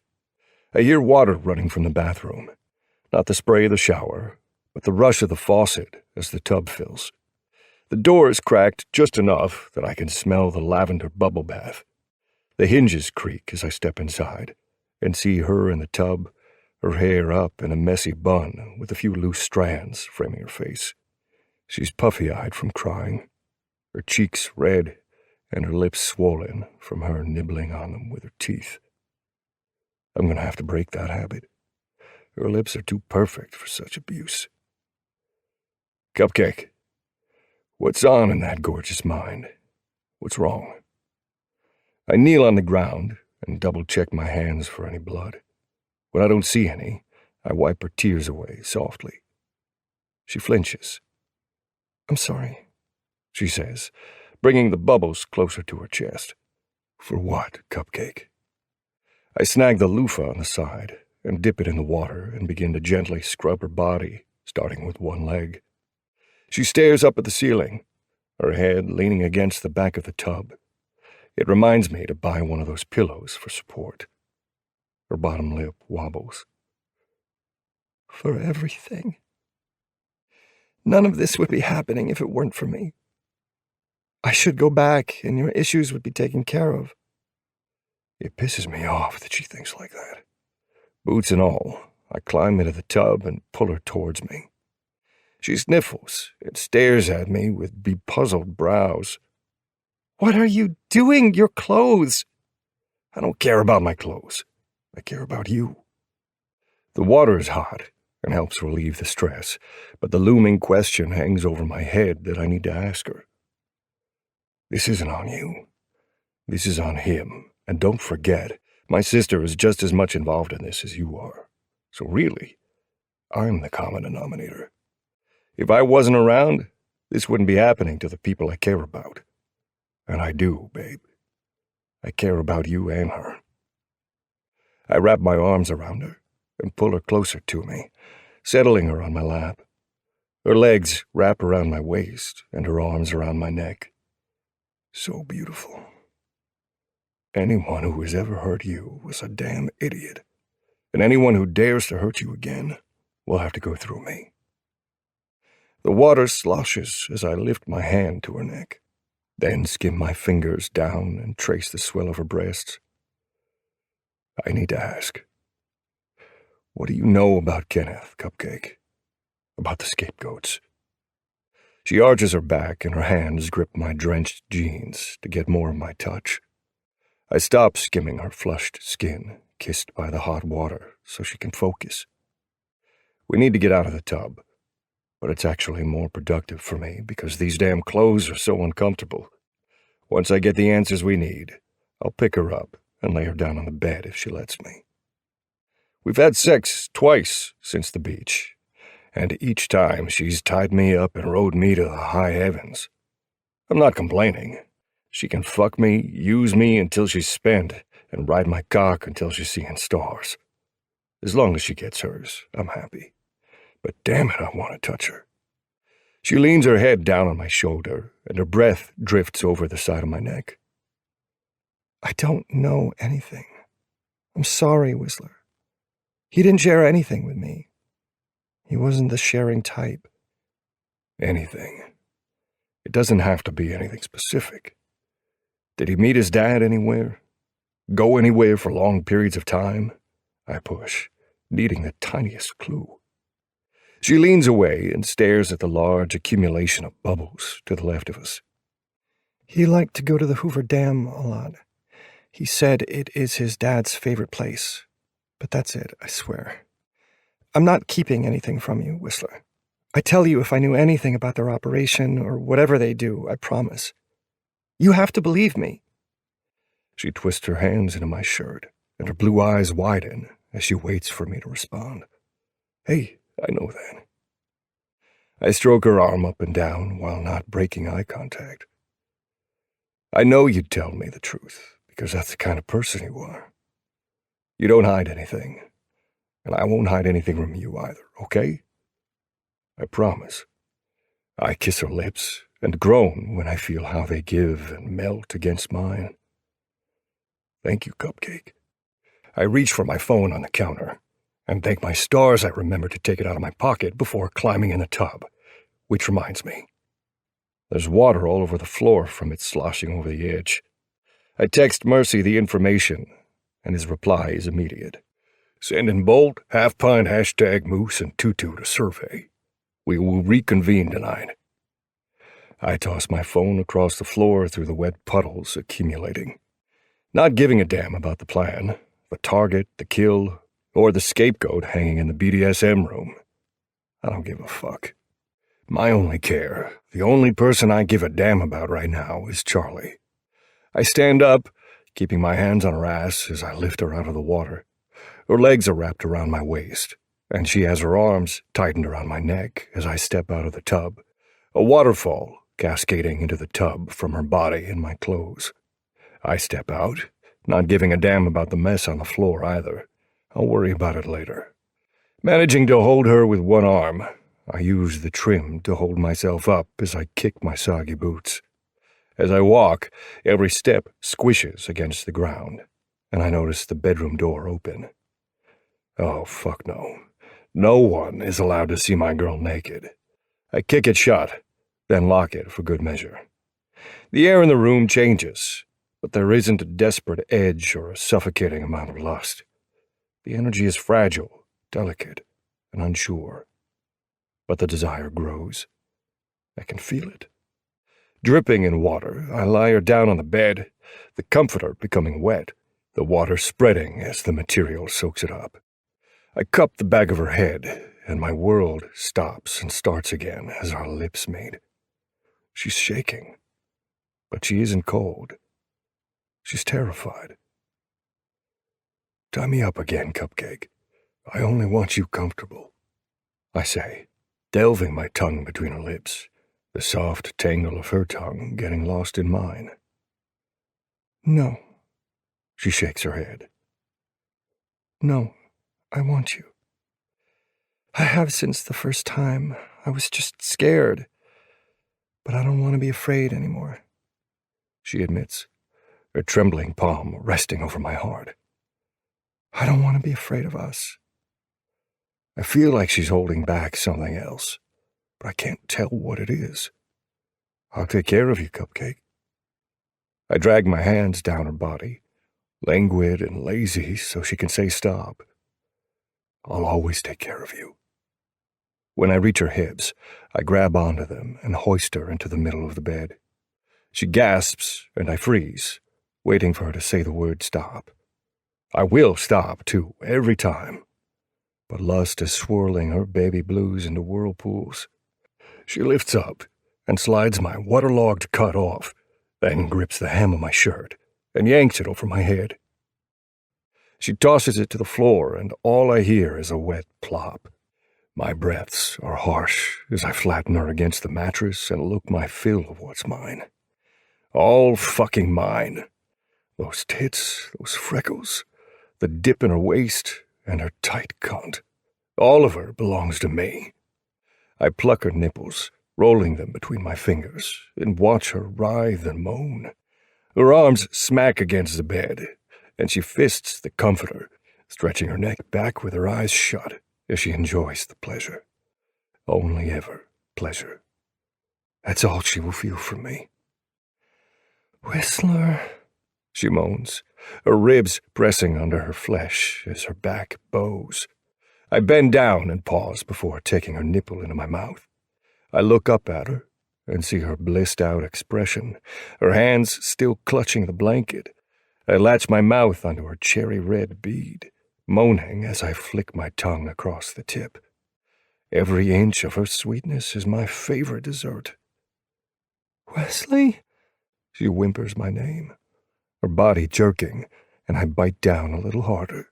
F: I hear water running from the bathroom, not the spray of the shower, but the rush of the faucet as the tub fills. The door is cracked just enough that I can smell the lavender bubble bath. The hinges creak as I step inside and see her in the tub, her hair up in a messy bun with a few loose strands framing her face. She's puffy-eyed from crying, her cheeks red and her lips swollen from her nibbling on them with her teeth. I'm going to have to break that habit. Her lips are too perfect for such abuse. Cupcake, what's on in that gorgeous mind? What's wrong? I kneel on the ground and double-check my hands for any blood. When I don't see any, I wipe her tears away softly. She flinches. I'm sorry, she says, bringing the bubbles closer to her chest. For what, Cupcake? I snag the loofah on the side and dip it in the water and begin to gently scrub her body, starting with one leg. She stares up at the ceiling, her head leaning against the back of the tub. It reminds me to buy one of those pillows for support. Her bottom lip wobbles.
D: For everything. None of this would be happening if it weren't for me. I should go back and your issues would be taken care of.
F: It pisses me off that she thinks like that. Boots and all, I climb into the tub and pull her towards me. She sniffles and stares at me with bepuzzled brows.
D: What are you doing? Your clothes!
F: I don't care about my clothes. I care about you. The water is hot and helps relieve the stress, but the looming question hangs over my head that I need to ask her. This isn't on you. This is on him. And don't forget, my sister is just as much involved in this as you are. So really, I'm the common denominator. If I wasn't around, this wouldn't be happening to the people I care about. And I do, babe. I care about you and her. I wrap my arms around her and pull her closer to me, settling her on my lap. Her legs wrap around my waist and her arms around my neck. So beautiful. Anyone who has ever hurt you was a damn idiot, and anyone who dares to hurt you again will have to go through me. The water sloshes as I lift my hand to her neck, then skim my fingers down and trace the swell of her breasts. I need to ask, what do you know about Kenneth, Cupcake? About the scapegoats? She arches her back and her hands grip my drenched jeans to get more of my touch. I stop skimming her flushed skin, kissed by the hot water, so she can focus. We need to get out of the tub, but it's actually more productive for me because these damn clothes are so uncomfortable. Once I get the answers we need, I'll pick her up and lay her down on the bed if she lets me. We've had sex twice since the beach, and each time she's tied me up and rode me to the high heavens. I'm not complaining. She can fuck me, use me until she's spent, and ride my cock until she's seeing stars. As long as she gets hers, I'm happy. But damn it, I want to touch her. She leans her head down on my shoulder, and her breath drifts over the side of my neck.
D: I don't know anything. I'm sorry, Whistler. He didn't share anything with me. He wasn't the sharing type.
F: Anything. It doesn't have to be anything specific. Did he meet his dad anywhere? Go anywhere for long periods of time? I push, needing the tiniest clue. She leans away and stares at the large accumulation of bubbles to the left of us.
D: He liked to go to the Hoover Dam a lot. He said it is his dad's favorite place. But that's it, I swear. I'm not keeping anything from you, Whistler. I'd tell you if I knew anything about their operation or whatever they do, I promise. You have to believe me.
F: She twists her hands into my shirt, and her blue eyes widen as she waits for me to respond. Hey, I know that. I stroke her arm up and down while not breaking eye contact. I know you'd tell me the truth, because that's the kind of person you are. You don't hide anything, and I won't hide anything from you either, okay? I promise. I kiss her lips and groan when I feel how they give and melt against mine. Thank you, Cupcake. I reach for my phone on the counter, and thank my stars I remember to take it out of my pocket before climbing in the tub, which reminds me. There's water all over the floor from it sloshing over the edge. I text Mercy the information, and his reply is immediate. Sending Bolt, half-pint, #moose, and tutu to survey. We will reconvene tonight. I toss my phone across the floor through the wet puddles accumulating, not giving a damn about the plan, the target, the kill, or the scapegoat hanging in the BDSM room. I don't give a fuck. My only care, the only person I give a damn about right now, is Charlie. I stand up, keeping my hands on her ass as I lift her out of the water. Her legs are wrapped around my waist, and she has her arms tightened around my neck as I step out of the tub, a waterfall cascading into the tub from her body and my clothes. I step out, not giving a damn about the mess on the floor either. I'll worry about it later. Managing to hold her with one arm, I use the trim to hold myself up as I kick my soggy boots. As I walk, every step squishes against the ground, and I notice the bedroom door open. Oh, fuck no. No one is allowed to see my girl naked. I kick it shut, then lock it for good measure. The air in the room changes, but there isn't a desperate edge or a suffocating amount of lust. The energy is fragile, delicate, and unsure. But the desire grows. I can feel it. Dripping in water, I lie her down on the bed, the comforter becoming wet, the water spreading as the material soaks it up. I cup the back of her head, and my world stops and starts again as our lips meet. She's shaking, but she isn't cold. She's terrified. Tie me up again, Cupcake. I only want you comfortable, I say, delving my tongue between her lips, the soft tangle of her tongue getting lost in mine.
D: No.
F: She shakes her head.
D: No, I want you. I have since the first time. I was just scared. But I don't want to be afraid anymore,
F: she admits, her trembling palm resting over my heart.
D: I don't want to be afraid of us.
F: I feel like she's holding back something else, but I can't tell what it is. I'll take care of you, Cupcake. I drag my hands down her body, languid and lazy so she can say stop. I'll always take care of you. When I reach her hips, I grab onto them and hoist her into the middle of the bed. She gasps, and I freeze, waiting for her to say the word stop. I will stop, too, every time. But lust is swirling her baby blues into whirlpools. She lifts up and slides my waterlogged cut off, then grips the hem of my shirt and yanks it over my head. She tosses it to the floor, and all I hear is a wet plop. My breaths are harsh as I flatten her against the mattress and look my fill of what's mine. All fucking mine. Those tits, those freckles, the dip in her waist, and her tight cunt. All of her belongs to me. I pluck her nipples, rolling them between my fingers, and watch her writhe and moan. Her arms smack against the bed, and she fists the comforter, stretching her neck back with her eyes shut as she enjoys the pleasure. Only ever pleasure. That's all she will feel from me.
D: Whistler,
F: she moans, her ribs pressing under her flesh as her back bows. I bend down and pause before taking her nipple into my mouth. I look up at her and see her blissed-out expression, her hands still clutching the blanket. I latch my mouth onto her cherry-red bead, moaning as I flick my tongue across the tip. Every inch of her sweetness is my favorite dessert.
D: Wesley?
F: She whimpers my name, her body jerking, and I bite down a little harder,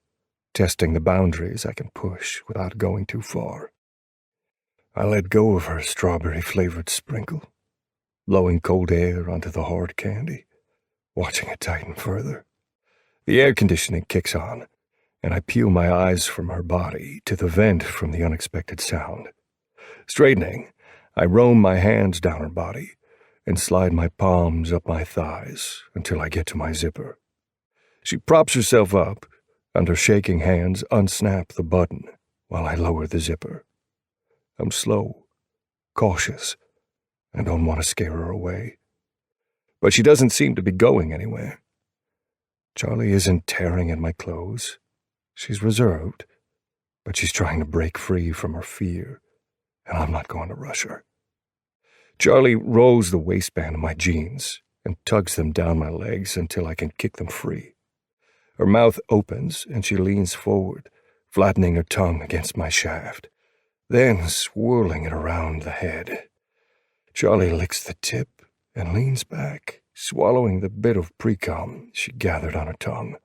F: testing the boundaries I can push without going too far. I let go of her strawberry-flavored sprinkle, blowing cold air onto the hard candy, watching it tighten further. The air conditioning kicks on, and I peel my eyes from her body to the vent from the unexpected sound. Straightening, I roam my hands down her body and slide my palms up my thighs until I get to my zipper. She props herself up, and her shaking hands unsnap the button while I lower the zipper. I'm slow, cautious, and don't want to scare her away. But she doesn't seem to be going anywhere. Charlie isn't tearing at my clothes. She's reserved, but she's trying to break free from her fear, and I'm not going to rush her. Charlie rolls the waistband of my jeans and tugs them down my legs until I can kick them free. Her mouth opens and she leans forward, flattening her tongue against my shaft, then swirling it around the head. Charlie licks the tip and leans back, swallowing the bit of pre-cum she gathered on her tongue.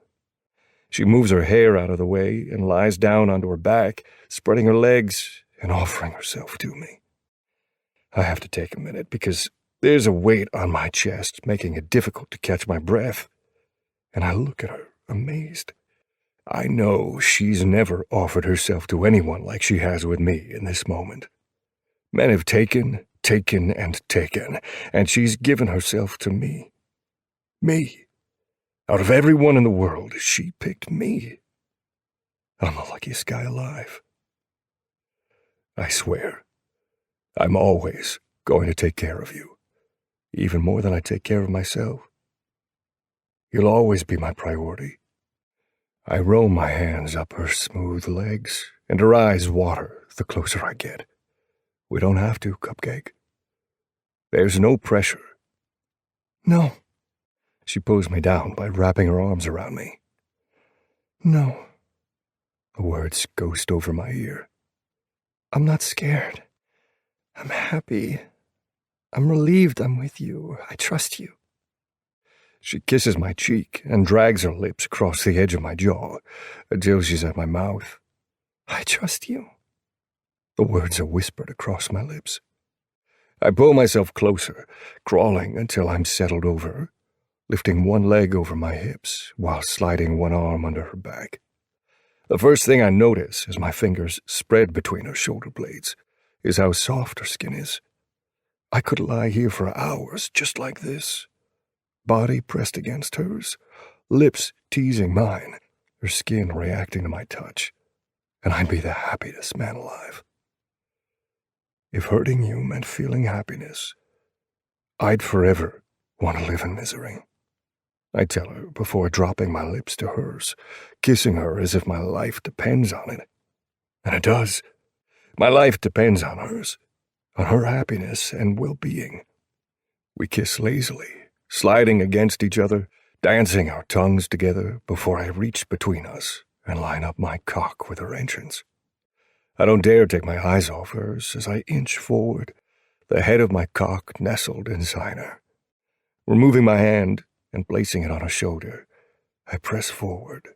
F: She moves her hair out of the way and lies down onto her back, spreading her legs and offering herself to me. I have to take a minute because there's a weight on my chest making it difficult to catch my breath, and I look at her, amazed. I know she's never offered herself to anyone like she has with me in this moment. Men have taken, and taken, and she's given herself to me. Me. Out of everyone in the world, she picked me. I'm the luckiest guy alive. I swear, I'm always going to take care of you, even more than I take care of myself. You'll always be my priority. I roll my hands up her smooth legs, and her eyes water the closer I get. We don't have to, Cupcake. There's no pressure.
D: No.
F: She pulls me down by wrapping her arms around me.
D: No.
F: The words ghost over my ear.
D: I'm not scared. I'm happy. I'm relieved I'm with you. I trust you.
F: She kisses my cheek and drags her lips across the edge of my jaw until she's at my mouth.
D: I trust you.
F: The words are whispered across my lips. I pull myself closer, crawling until I'm settled over her, lifting one leg over my hips while sliding one arm under her back. The first thing I notice as my fingers spread between her shoulder blades is how soft her skin is. I could lie here for hours just like this, body pressed against hers, lips teasing mine, her skin reacting to my touch, and I'd be the happiest man alive. If hurting you meant feeling happiness, I'd forever want to live in misery. I tell her before dropping my lips to hers, kissing her as if my life depends on it. And it does. My life depends on hers, on her happiness and well-being. We kiss lazily, sliding against each other, dancing our tongues together before I reach between us and line up my cock with her entrance. I don't dare take my eyes off hers as I inch forward, the head of my cock nestled inside her. Removing my hand and placing it on her shoulder, I press forward,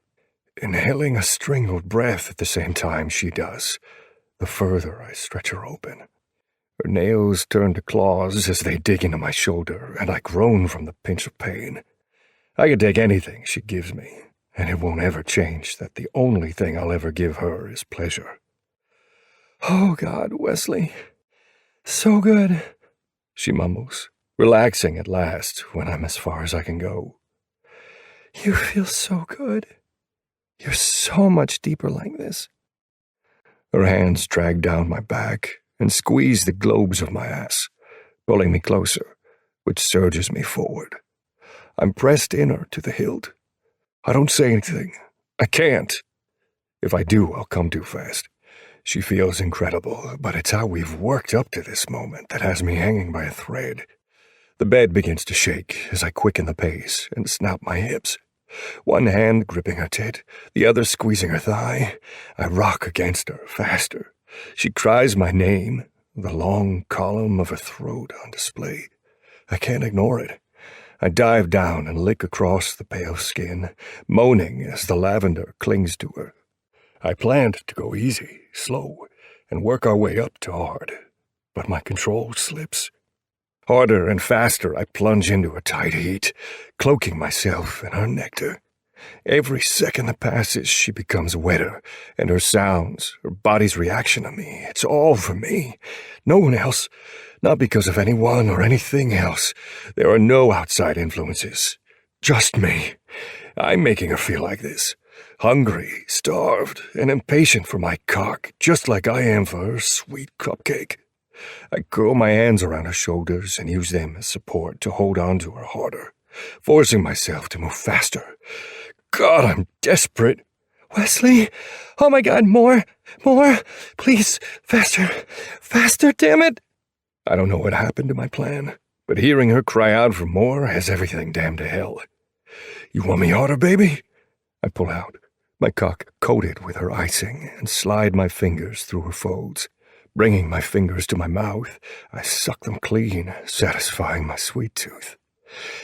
F: inhaling a strangled breath at the same time she does, the further I stretch her open. Her nails turn to claws as they dig into my shoulder, and I groan from the pinch of pain. I could take anything she gives me, and it won't ever change that the only thing I'll ever give her is pleasure.
D: Oh, God, Wesley. So good,
F: she mumbles, relaxing at last when I'm as far as I can go.
D: You feel so good. You're so much deeper like this.
F: Her hands drag down my back and squeeze the globes of my ass, pulling me closer, which surges me forward. I'm pressed inner to the hilt. I don't say anything. I can't. If I do, I'll come too fast. She feels incredible, but it's how we've worked up to this moment that has me hanging by a thread. The bed begins to shake as I quicken the pace and snap my hips. One hand gripping her tit, the other squeezing her thigh. I rock against her, faster. She cries my name, the long column of her throat on display. I can't ignore it. I dive down and lick across the pale skin, moaning as the lavender clings to her. I planned to go easy, slow, and work our way up to hard, but my control slips. Harder and faster I plunge into a tight heat, cloaking myself in her nectar. Every second that passes, she becomes wetter, and her sounds, her body's reaction to me, it's all for me. No one else, not because of anyone or anything else. There are no outside influences. Just me. I'm making her feel like this. Hungry, starved, and impatient for my cock, just like I am for her sweet cupcake. I curl my hands around her shoulders and use them as support to hold on to her harder, forcing myself to move faster. God, I'm desperate.
D: Wesley! Oh my God, more! Please, faster, damn it!
F: I don't know what happened to my plan, but hearing her cry out for more has everything damned to hell. You want me harder, baby? I pull out, my cock coated with her icing, and slide my fingers through her folds. Bringing my fingers to my mouth, I suck them clean, satisfying my sweet tooth.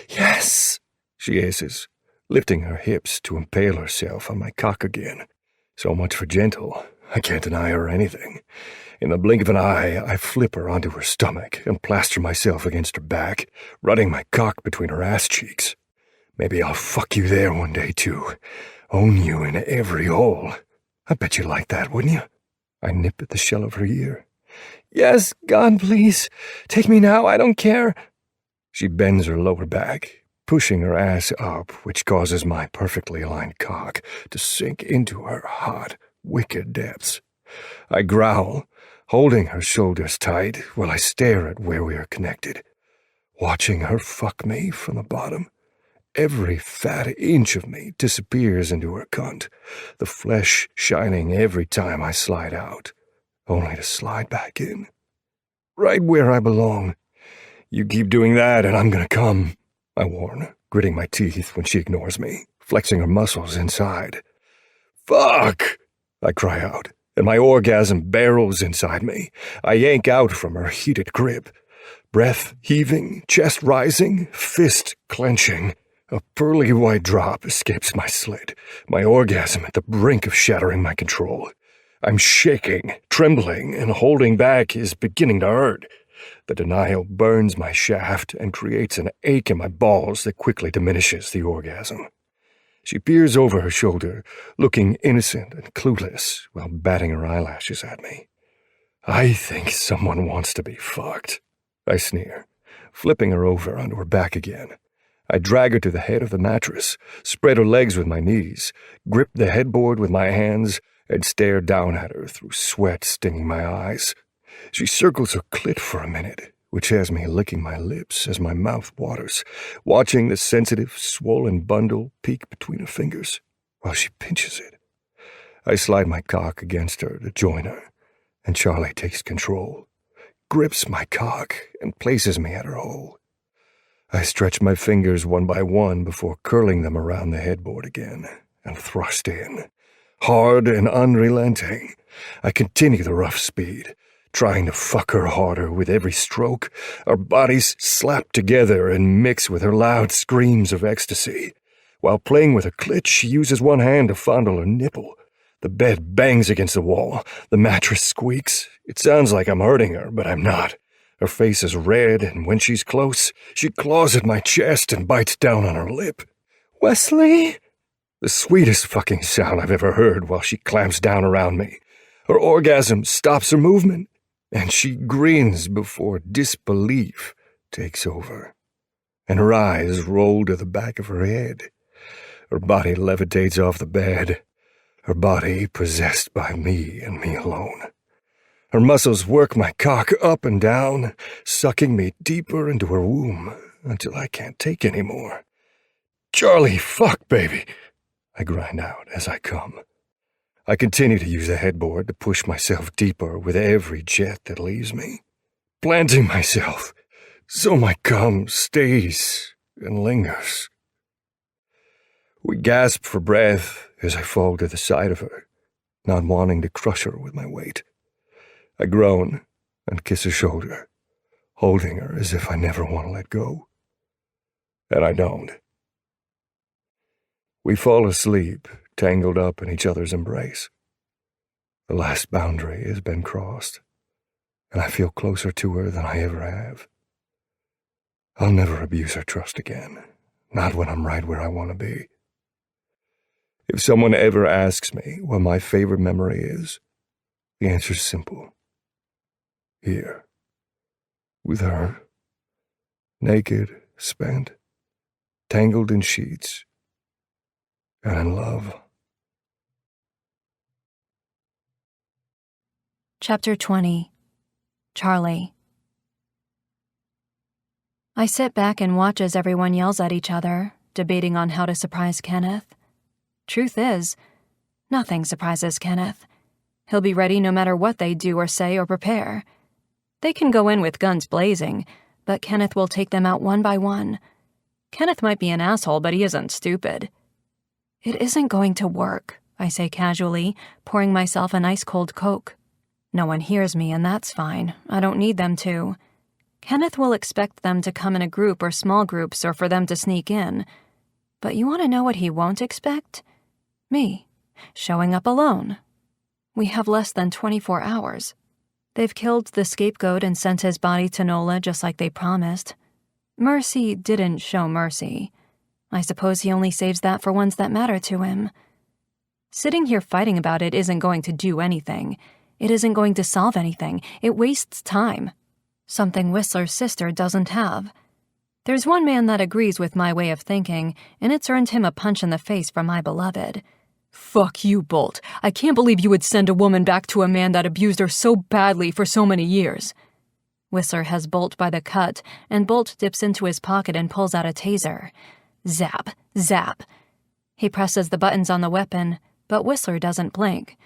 D: Yes,
F: she hisses, lifting her hips to impale herself on my cock again. So much for gentle. I can't deny her anything. In the blink of an eye, I flip her onto her stomach and plaster myself against her back, running my cock between her ass cheeks. Maybe I'll fuck you there one day, too. Own you in every hole. I bet you'd like that, wouldn't you? I nip at the shell of her ear.
D: Yes, God, please. Take me now, I don't care.
F: She bends her lower back, pushing her ass up, which causes my perfectly aligned cock to sink into her hot, wicked depths. I growl, holding her shoulders tight while I stare at where we are connected, watching her fuck me from the bottom. Every fat inch of me disappears into her cunt, the flesh shining every time I slide out, only to slide back in. Right where I belong. You keep doing that and I'm gonna come, I warn, gritting my teeth when she ignores me, flexing her muscles inside. Fuck! I cry out, and my orgasm barrels inside me. I yank out from her heated grip, breath heaving, chest rising, fist clenching. A pearly white drop escapes my slit, my orgasm at the brink of shattering my control. I'm shaking, trembling, and holding back is beginning to hurt. The denial burns my shaft and creates an ache in my balls that quickly diminishes the orgasm. She peers over her shoulder, looking innocent and clueless, while batting her eyelashes at me. I think someone wants to be fucked, I sneer, flipping her over onto her back again. I drag her to the head of the mattress, spread her legs with my knees, grip the headboard with my hands, and stare down at her through sweat stinging my eyes. She circles her clit for a minute, which has me licking my lips as my mouth waters, watching the sensitive, swollen bundle peek between her fingers while she pinches it. I slide my cock against her to join her, and Charlie takes control, grips my cock, and places me at her hole. I stretch my fingers one by one before curling them around the headboard again and thrust in. Hard and unrelenting, I continue the rough speed, trying to fuck her harder with every stroke. Our bodies slap together and mix with her loud screams of ecstasy. While playing with her clit, she uses one hand to fondle her nipple. The bed bangs against the wall. The mattress squeaks. It sounds like I'm hurting her, but I'm not. Her face is red, and when she's close, she claws at my chest and bites down on her lip. "Wesley?" The sweetest fucking sound I've ever heard while she clamps down around me. Her orgasm stops her movement, and she grins before disbelief takes over, and her eyes roll to the back of her head. Her body levitates off the bed, her body possessed by me and me alone. Her muscles work my cock up and down, sucking me deeper into her womb until I can't take any more. "Charlie, fuck, baby," I grind out as I come. I continue to use the headboard to push myself deeper with every jet that leaves me, planting myself so my cum stays and lingers. We gasp for breath as I fall to the side of her, not wanting to crush her with my weight. I groan and kiss her shoulder, holding her as if I never want to let go. And I don't. We fall asleep, tangled up in each other's embrace. The last boundary has been crossed, and I feel closer to her than I ever have. I'll never abuse her trust again, not when I'm right where I want to be. If someone ever asks me what my favorite memory is, the answer's simple. Here, with her, naked, spent, tangled in sheets, and in love.
C: Chapter 20. Charlie. I sit back and watch as everyone yells at each other, debating on how to surprise Kenneth. Truth is, nothing surprises Kenneth. He'll be ready no matter what they do or say or prepare. They can go in with guns blazing, but Kenneth will take them out one by one. Kenneth might be an asshole, but he isn't stupid. "It isn't going to work," I say casually, pouring myself an ice-cold Coke. No one hears me, and that's fine. I don't need them to. Kenneth will expect them to come in a group or small groups or for them to sneak in. But you want to know what he won't expect? Me, showing up alone. We have less than 24 hours. They've killed the scapegoat and sent his body to NOLA just like they promised. Mercy didn't show mercy. I suppose he only saves that for ones that matter to him. Sitting here fighting about it isn't going to do anything. It isn't going to solve anything. It wastes time. Something Whistler's sister doesn't have. There's one man that agrees with my way of thinking, and it's earned him a punch in the face from my beloved.
B: Fuck you, Bolt. I can't believe you would send a woman back to a man that abused her so badly for so many years.
C: Whistler has Bolt by the cut, and Bolt dips into his pocket and pulls out a taser. Zap, zap. He presses the buttons on the weapon, but Whistler doesn't blink.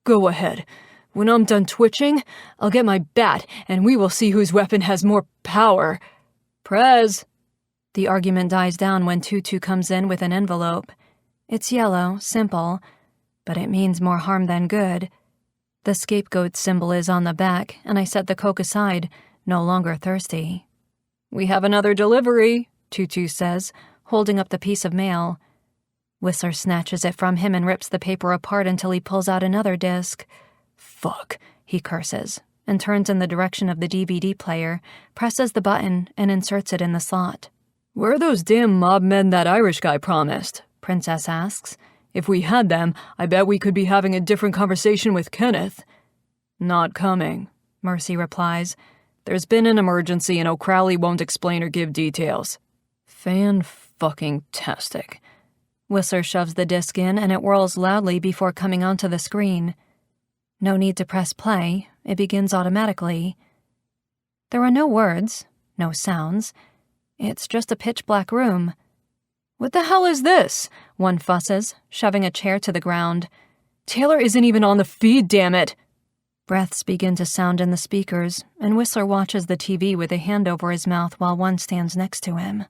B: Go ahead. When I'm done twitching, I'll get my bat, and we will see whose weapon has more power. Prez.
C: The argument dies down when Tutu comes in with an envelope. It's yellow, simple, but it means more harm than good. The scapegoat symbol is on the back, and I set the Coke aside, no longer thirsty.
B: "We have another delivery,"
C: Tutu says, holding up the piece of mail. Whistler snatches it from him and rips the paper apart until he pulls out another disc. "Fuck," he curses, and turns in the direction of the DVD player, presses the button, and inserts it in the slot.
B: "Where are those damn mob men that Irish guy promised?"
C: Princess asks.
B: "If we had them, I bet we could be having a different conversation with Kenneth." "Not coming," Mercy replies. "There's been an emergency and O'Crowley won't explain or give details." Fan-fucking-tastic.
C: Whistler shoves the disc in and it whirls loudly before coming onto the screen. No need to press play. it begins automatically. There are no words, no sounds. It's just a pitch-black room.
B: "What the hell is this?" one fusses, shoving a chair to the ground. "Taylor isn't even on the feed, damn it!"
C: Breaths begin to sound in the speakers, and Whistler watches the TV with a hand over his mouth while one stands next to him.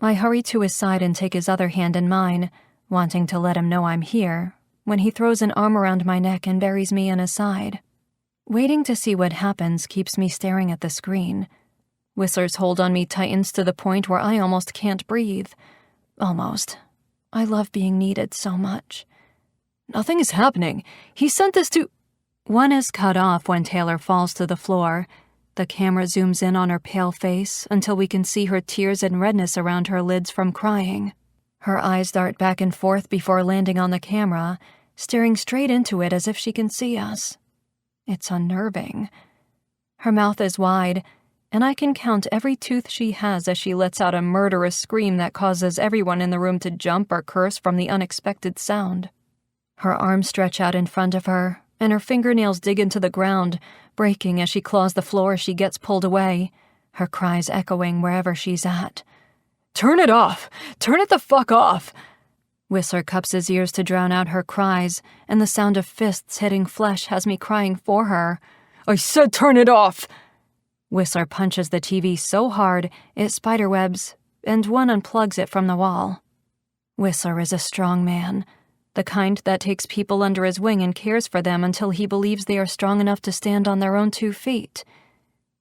C: I hurry to his side and take his other hand in mine, wanting to let him know I'm here, when he throws an arm around my neck and buries me in his side. Waiting to see what happens keeps me staring at the screen. Whistler's hold on me tightens to the point where I almost can't breathe. Almost. I love being needed so much.
B: "Nothing is happening. He sent this to—"
C: One is cut off when Taylor falls to the floor. The camera zooms in on her pale face until we can see her tears and redness around her lids from crying. Her eyes dart back and forth before landing on the camera, staring straight into it as if she can see us. It's unnerving. Her mouth is wide, and I can count every tooth she has as she lets out a murderous scream that causes everyone in the room to jump or curse from the unexpected sound. Her arms stretch out in front of her, and her fingernails dig into the ground, breaking as she claws the floor as she gets pulled away, her cries echoing wherever she's at.
B: "Turn it off! Turn it the fuck off!"
C: Whistler cups his ears to drown out her cries, and the sound of fists hitting flesh has me crying for her.
B: "I said turn it off!"
C: Whistler punches the TV so hard it spiderwebs, and one unplugs it from the wall. Whistler is a strong man, the kind that takes people under his wing and cares for them until he believes they are strong enough to stand on their own 2 feet.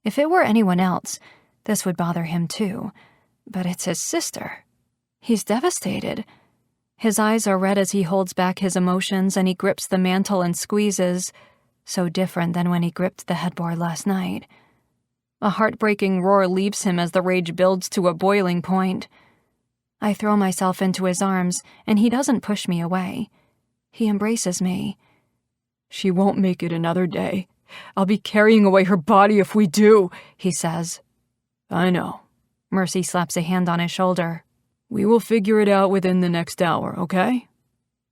C: If it were anyone else, this would bother him too, but it's his sister. He's devastated. His eyes are red as he holds back his emotions and he grips the mantle and squeezes, so different than when he gripped the headboard last night. A heartbreaking roar leaves him as the rage builds to a boiling point. I throw myself into his arms, and he doesn't push me away. He embraces me.
B: "She won't make it another day. I'll be carrying away her body if we do," he says.
E: "I know."
C: Mercy slaps a hand on his shoulder.
E: "We will figure it out within the next hour, okay?"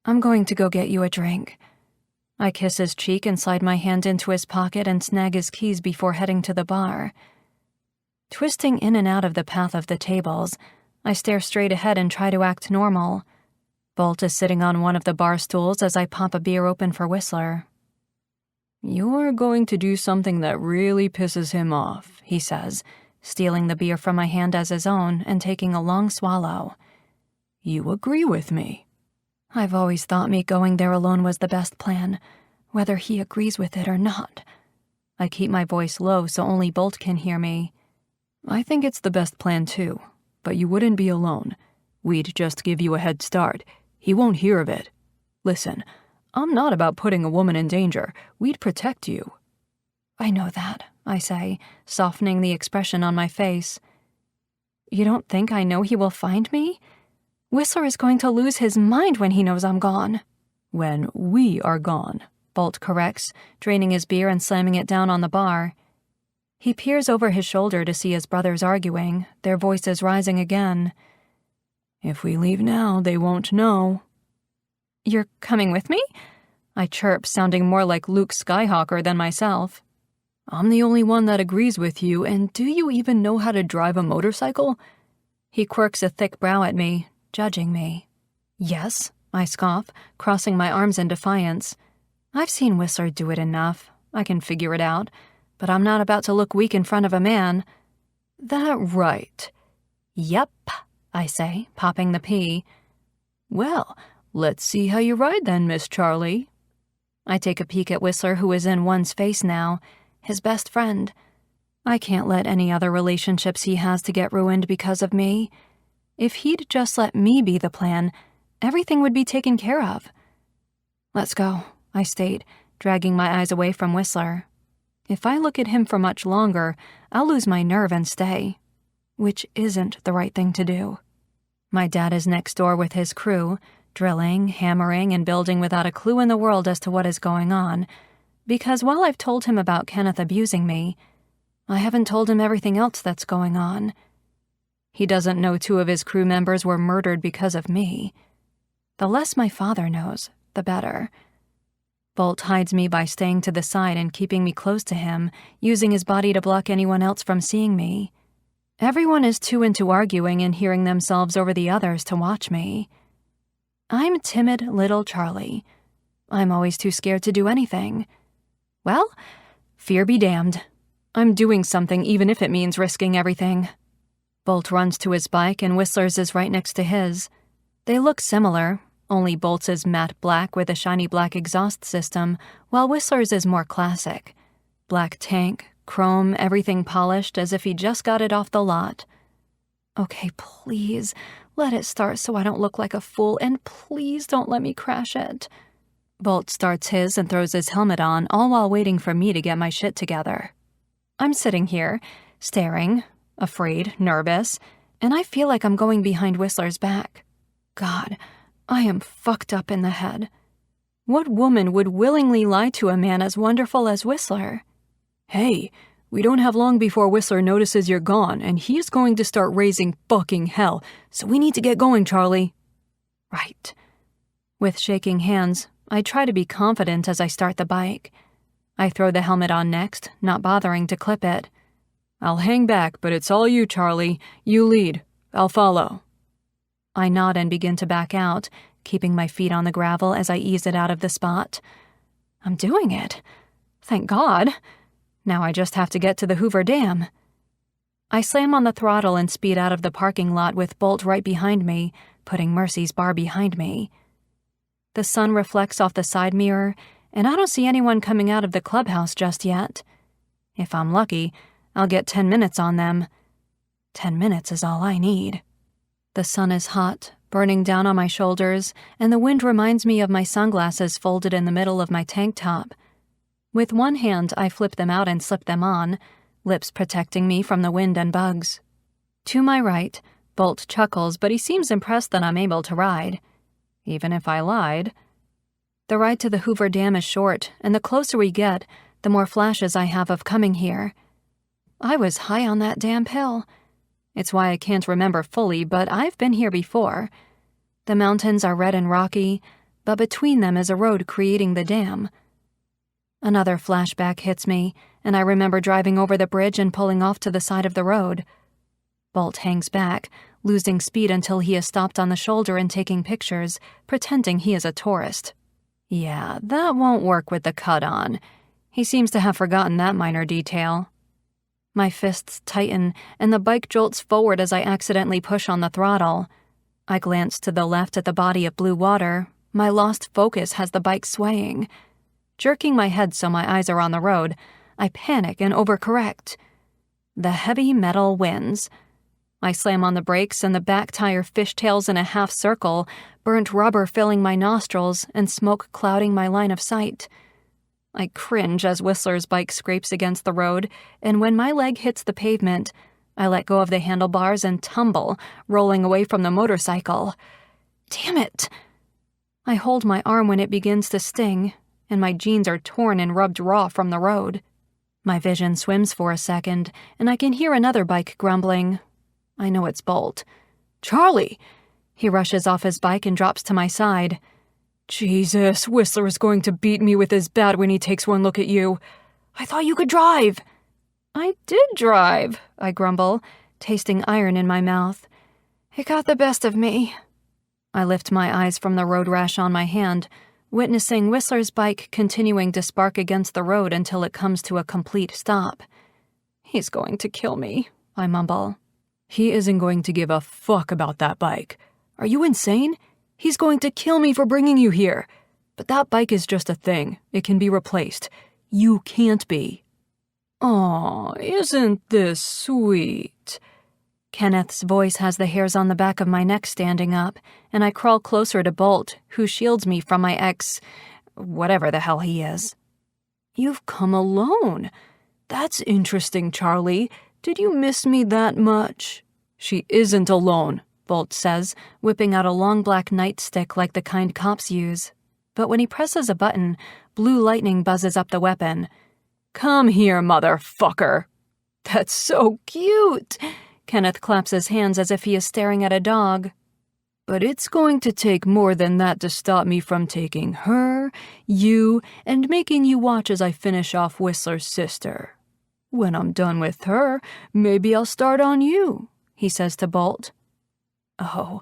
C: "I'm going to go get you a drink." I kiss his cheek and slide my hand into his pocket and snag his keys before heading to the bar. Twisting in and out of the path of the tables, I stare straight ahead and try to act normal. Bolt is sitting on one of the bar stools as I pop a beer open for Whistler.
E: "You're going to do something that really pisses him off," he says, stealing the beer from my hand as his own and taking a long swallow. "You agree with me."
C: I've always thought me going there alone was the best plan, whether he agrees with it or not. I keep my voice low so only Bolt can hear me.
E: "I think it's the best plan too, but you wouldn't be alone. We'd just give you a head start. He won't hear of it. Listen, I'm not about putting a woman in danger. We'd protect you."
C: "I know that," I say, softening the expression on my face. "You don't think I know he will find me? Whistler is going to lose his mind when he knows I'm gone."
E: "When we are gone,"
C: Bolt corrects, draining his beer and slamming it down on the bar. He peers over his shoulder to see his brothers arguing, their voices rising again.
E: "If we leave now, they won't know."
C: "You're coming with me?" I chirp, sounding more like Luke Skywalker than myself.
E: "I'm the only one that agrees with you, and do you even know how to drive a motorcycle?"
C: He quirks a thick brow at me, judging me. "Yes," I scoff, crossing my arms in defiance. "I've seen Whistler do it enough. I can figure it out, but I'm not about to look weak in front of a man."
E: "That right?"
C: "Yep," I say, popping the P.
E: "Well, let's see how you ride then, Miss Charlie."
C: I take a peek at Whistler, who is in one's face now, his best friend. I can't let any other relationships he has to get ruined because of me. If he'd just let me be the plan, everything would be taken care of. "Let's go," I state, dragging my eyes away from Whistler. If I look at him for much longer, I'll lose my nerve and stay, which isn't the right thing to do. My dad is next door with his crew, drilling, hammering, and building without a clue in the world as to what is going on, because while I've told him about Kenneth abusing me, I haven't told him everything else that's going on. He doesn't know 2 of his crew members were murdered because of me. The less my father knows, the better. Bolt hides me by staying to the side and keeping me close to him, using his body to block anyone else from seeing me. Everyone is too into arguing and hearing themselves over the others to watch me. I'm timid little Charlie. I'm always too scared to do anything. Well, fear be damned. I'm doing something even if it means risking everything. Bolt runs to his bike and Whistler's is right next to his. They look similar, only Bolt's is matte black with a shiny black exhaust system, while Whistler's is more classic. Black tank, chrome, everything polished as if he just got it off the lot. Okay, please, let it start so I don't look like a fool, and please don't let me crash it. Bolt starts his and throws his helmet on, all while waiting for me to get my shit together. I'm sitting here, staring, afraid, nervous, and I feel like I'm going behind Whistler's back. God, I am fucked up in the head. What woman would willingly lie to a man as wonderful as Whistler?
E: Hey, we don't have long before Whistler notices you're gone, and he's going to start raising fucking hell, so we need to get going, Charlie.
C: Right. With shaking hands, I try to be confident as I start the bike. I throw the helmet on next, not bothering to clip it.
E: I'll hang back, but it's all you, Charlie. You lead. I'll follow.
C: I nod and begin to back out, keeping my feet on the gravel as I ease it out of the spot. I'm doing it. Thank God. Now I just have to get to the Hoover Dam. I slam on the throttle and speed out of the parking lot with Bolt right behind me, putting Mercy's bar behind me. The sun reflects off the side mirror, and I don't see anyone coming out of the clubhouse just yet. If I'm lucky, I'll get 10 minutes on them. 10 minutes is all I need. The sun is hot, burning down on my shoulders, and the wind reminds me of my sunglasses folded in the middle of my tank top. With one hand, I flip them out and slip them on, lips protecting me from the wind and bugs. To my right, Bolt chuckles, but he seems impressed that I'm able to ride. Even if I lied. The ride to the Hoover Dam is short, and the closer we get, the more flashes I have of coming here. I was high on that damn hill. It's why I can't remember fully, but I've been here before. The mountains are red and rocky, but between them is a road creating the dam. Another flashback hits me, and I remember driving over the bridge and pulling off to the side of the road. Bolt hangs back, losing speed until he is stopped on the shoulder and taking pictures, pretending he is a tourist. Yeah, that won't work with the cut on. He seems to have forgotten that minor detail. My fists tighten, and the bike jolts forward as I accidentally push on the throttle. I glance to the left at the body of blue water. My lost focus has the bike swaying. Jerking my head so my eyes are on the road, I panic and overcorrect. The heavy metal wins. I slam on the brakes and the back tire fishtails in a half circle, burnt rubber filling my nostrils and smoke clouding my line of sight. I cringe as Whistler's bike scrapes against the road, and when my leg hits the pavement, I let go of the handlebars and tumble, rolling away from the motorcycle. Damn it! I hold my arm when it begins to sting, and my jeans are torn and rubbed raw from the road. My vision swims for a second, and I can hear another bike grumbling. I know it's Bolt.
E: Charlie!
C: He rushes off his bike and drops to my side.
E: Jesus, Whistler is going to beat me with his bat when he takes one look at you. I thought you could drive.
C: I did drive, I grumble, tasting iron in my mouth. It got the best of me. I lift my eyes from the road rash on my hand, witnessing Whistler's bike continuing to spark against the road until it comes to a complete stop. He's going to kill me, I mumble.
E: He isn't going to give a fuck about that bike. Are you insane? He's going to kill me for bringing you here. But that bike is just a thing. It can be replaced. You can't be. Aw, isn't this sweet?
C: Kenneth's voice has the hairs on the back of my neck standing up, and I crawl closer to Bolt, who shields me from my whatever the hell he is.
E: You've come alone. That's interesting, Charlie. Did you miss me that much? She isn't alone, Bolt says, whipping out a long black nightstick like the kind cops use. But when he presses a button, blue lightning buzzes up the weapon. Come here, motherfucker. That's so cute.
C: Kenneth claps his hands as if he is staring at a dog.
B: But it's going to take more than that to stop me from taking her, you, and making you watch as I finish off Whistler's sister. When I'm done with her, maybe I'll start on you, he says to Bolt. Oh,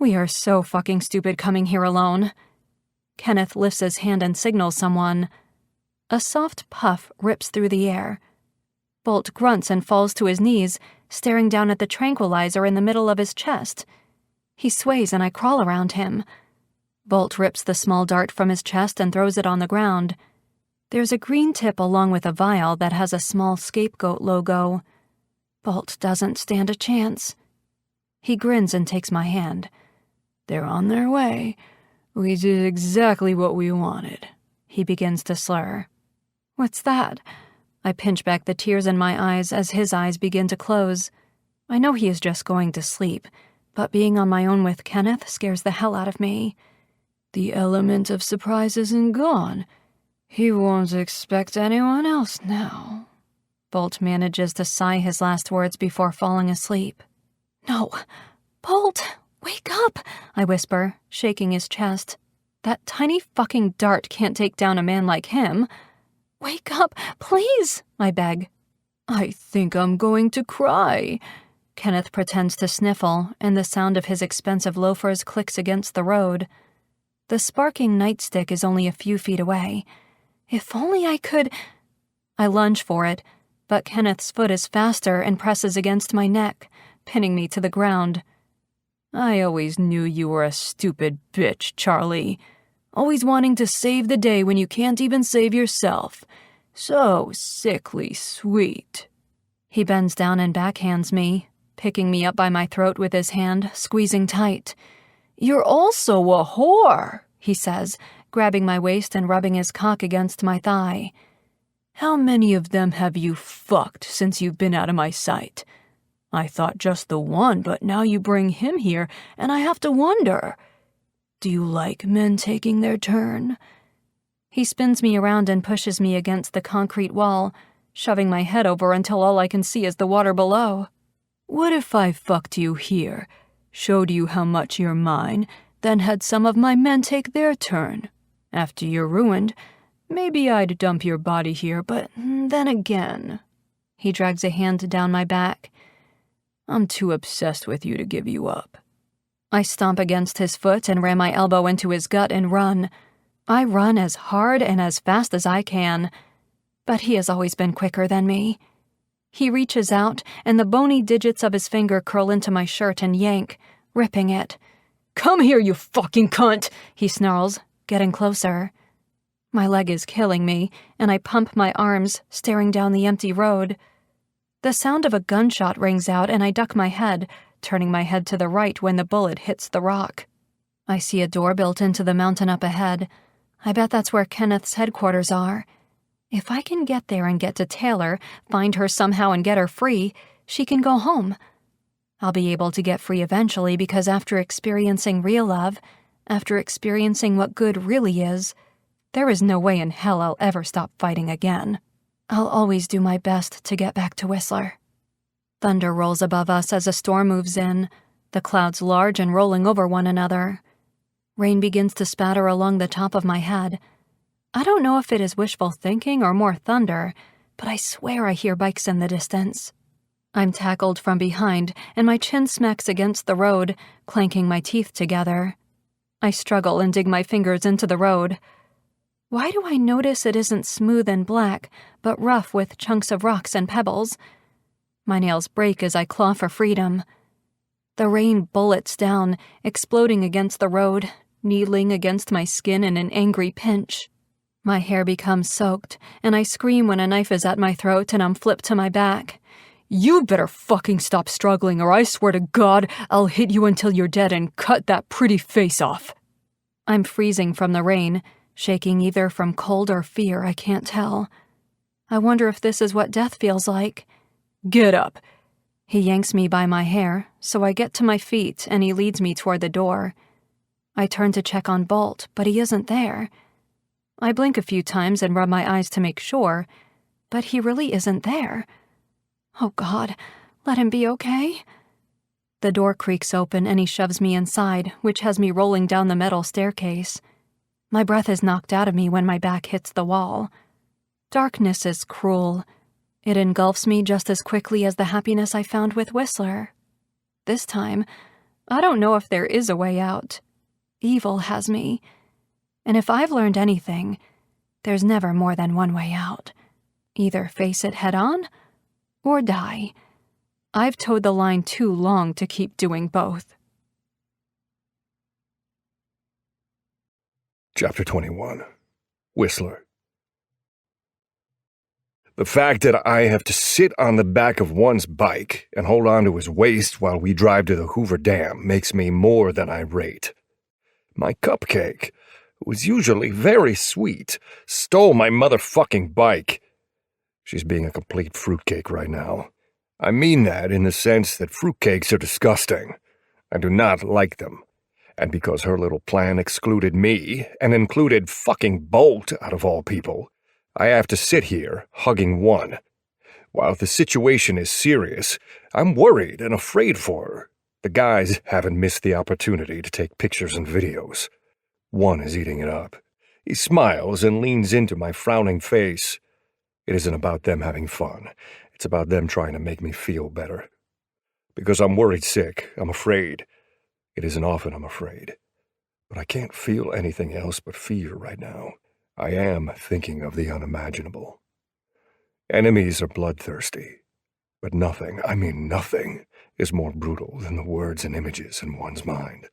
B: we are so fucking stupid coming here alone. Kenneth lifts his hand and signals someone. A soft puff rips through the air. Bolt grunts and falls to his knees, staring down at the tranquilizer in the middle of his chest. He sways and I crawl around him. Bolt rips the small dart from his chest and throws it on the ground. There's a green tip along with a vial that has a small 𝐏𝐳𝐞 logo. Bolt doesn't stand a chance. He grins and takes my hand. They're on their way. We did exactly what we wanted. He begins to slur. What's that? I pinch back the tears in my eyes as his eyes begin to close. I know he is just going to sleep, but being on my own with Kenneth scares the hell out of me. The element of surprise isn't gone. He won't expect anyone else now. Bolt manages to sigh his last words before falling asleep. No, Bolt, wake up, I whisper, shaking his chest. That tiny fucking dart can't take down a man like him. Wake up, please, I beg. I think I'm going to cry. Kenneth pretends to sniffle, and the sound of his expensive loafers clicks against the road. The sparking nightstick is only a few feet away. If only I could... I lunge for it, but Kenneth's foot is faster and presses against my neck, pinning me to the ground. I always knew you were a stupid bitch, Charlie. Always wanting to save the day when you can't even save yourself. So sickly sweet. He bends down and backhands me, picking me up by my throat with his hand, squeezing tight. You're also a whore, he says, grabbing my waist and rubbing his cock against my thigh. How many of them have you fucked since you've been out of my sight? I thought just the one, but now you bring him here, and I have to wonder. Do you like men taking their turn? He spins me around and pushes me against the concrete wall, shoving my head over until all I can see is the water below. What if I fucked you here, showed you how much you're mine, then had some of my men take their turn? After you're ruined, maybe I'd dump your body here, but then again... He drags a hand down my back. I'm too obsessed with you to give you up. I stomp against his foot and ram my elbow into his gut and run. I run as hard and as fast as I can, but he has always been quicker than me. He reaches out, and the bony digits of his finger curl into my shirt and yank, ripping it. Come here, you fucking cunt, he snarls, getting closer. My leg is killing me, and I pump my arms, staring down the empty road. The sound of a gunshot rings out, and I duck my head, turning my head to the right when the bullet hits the rock. I see a door built into the mountain up ahead. I bet that's where Kenneth's headquarters are. If I can get there and get to Taylor, find her somehow and get her free, she can go home. I'll be able to get free eventually because after experiencing real love, after experiencing what good really is, there is no way in hell I'll ever stop fighting again. I'll always do my best to get back to Whistler. Thunder rolls above us as a storm moves in, the clouds large and rolling over one another. Rain begins to spatter along the top of my head. I don't know if it is wishful thinking or more thunder, but I swear I hear bikes in the distance. I'm tackled from behind, and my chin smacks against the road, clanking my teeth together. I struggle and dig my fingers into the road. Why do I notice it isn't smooth and black, but rough with chunks of rocks and pebbles? My nails break as I claw for freedom. The rain bullets down, exploding against the road, needling against my skin in an angry pinch. My hair becomes soaked, and I scream when a knife is at my throat and I'm flipped to my back. You better fucking stop struggling, or I swear to God, I'll hit you until you're dead and cut that pretty face off. I'm freezing from the rain, shaking either from cold or fear, I can't tell. I wonder if this is what death feels like. Get up. He yanks me by my hair, so I get to my feet and he leads me toward the door. I turn to check on Bolt, but he isn't there. I blink a few times and rub my eyes to make sure, but he really isn't there. Oh God, let him be okay.
C: The door creaks open and he shoves me inside, which has me rolling down the metal staircase. My breath is knocked out of me when my back hits the wall. Darkness is cruel. It engulfs me just as quickly as the happiness I found with Whistler. This time, I don't know if there is a way out. Evil has me. And if I've learned anything, there's never more than one way out. Either face it head on, or die. I've towed the line too long to keep doing both.
F: Chapter 21. Whistler. The fact that I have to sit on the back of one's bike and hold on to his waist while we drive to the Hoover Dam makes me more than irate. My cupcake, who is usually very sweet, stole my motherfucking bike. She's being a complete fruitcake right now. I mean that in the sense that fruitcakes are disgusting. I do not like them. And because her little plan excluded me, and included fucking Bolt out of all people, I have to sit here, hugging one. While the situation is serious, I'm worried and afraid for her. The guys haven't missed the opportunity to take pictures and videos. One is eating it up. He smiles and leans into my frowning face. It isn't about them having fun. It's about them trying to make me feel better. Because I'm worried sick, I'm afraid. It isn't often I'm afraid. But I can't feel anything else but fear right now. I am thinking of the unimaginable. Enemies are bloodthirsty. But nothing, I mean nothing, is more brutal than the words and images in one's mind.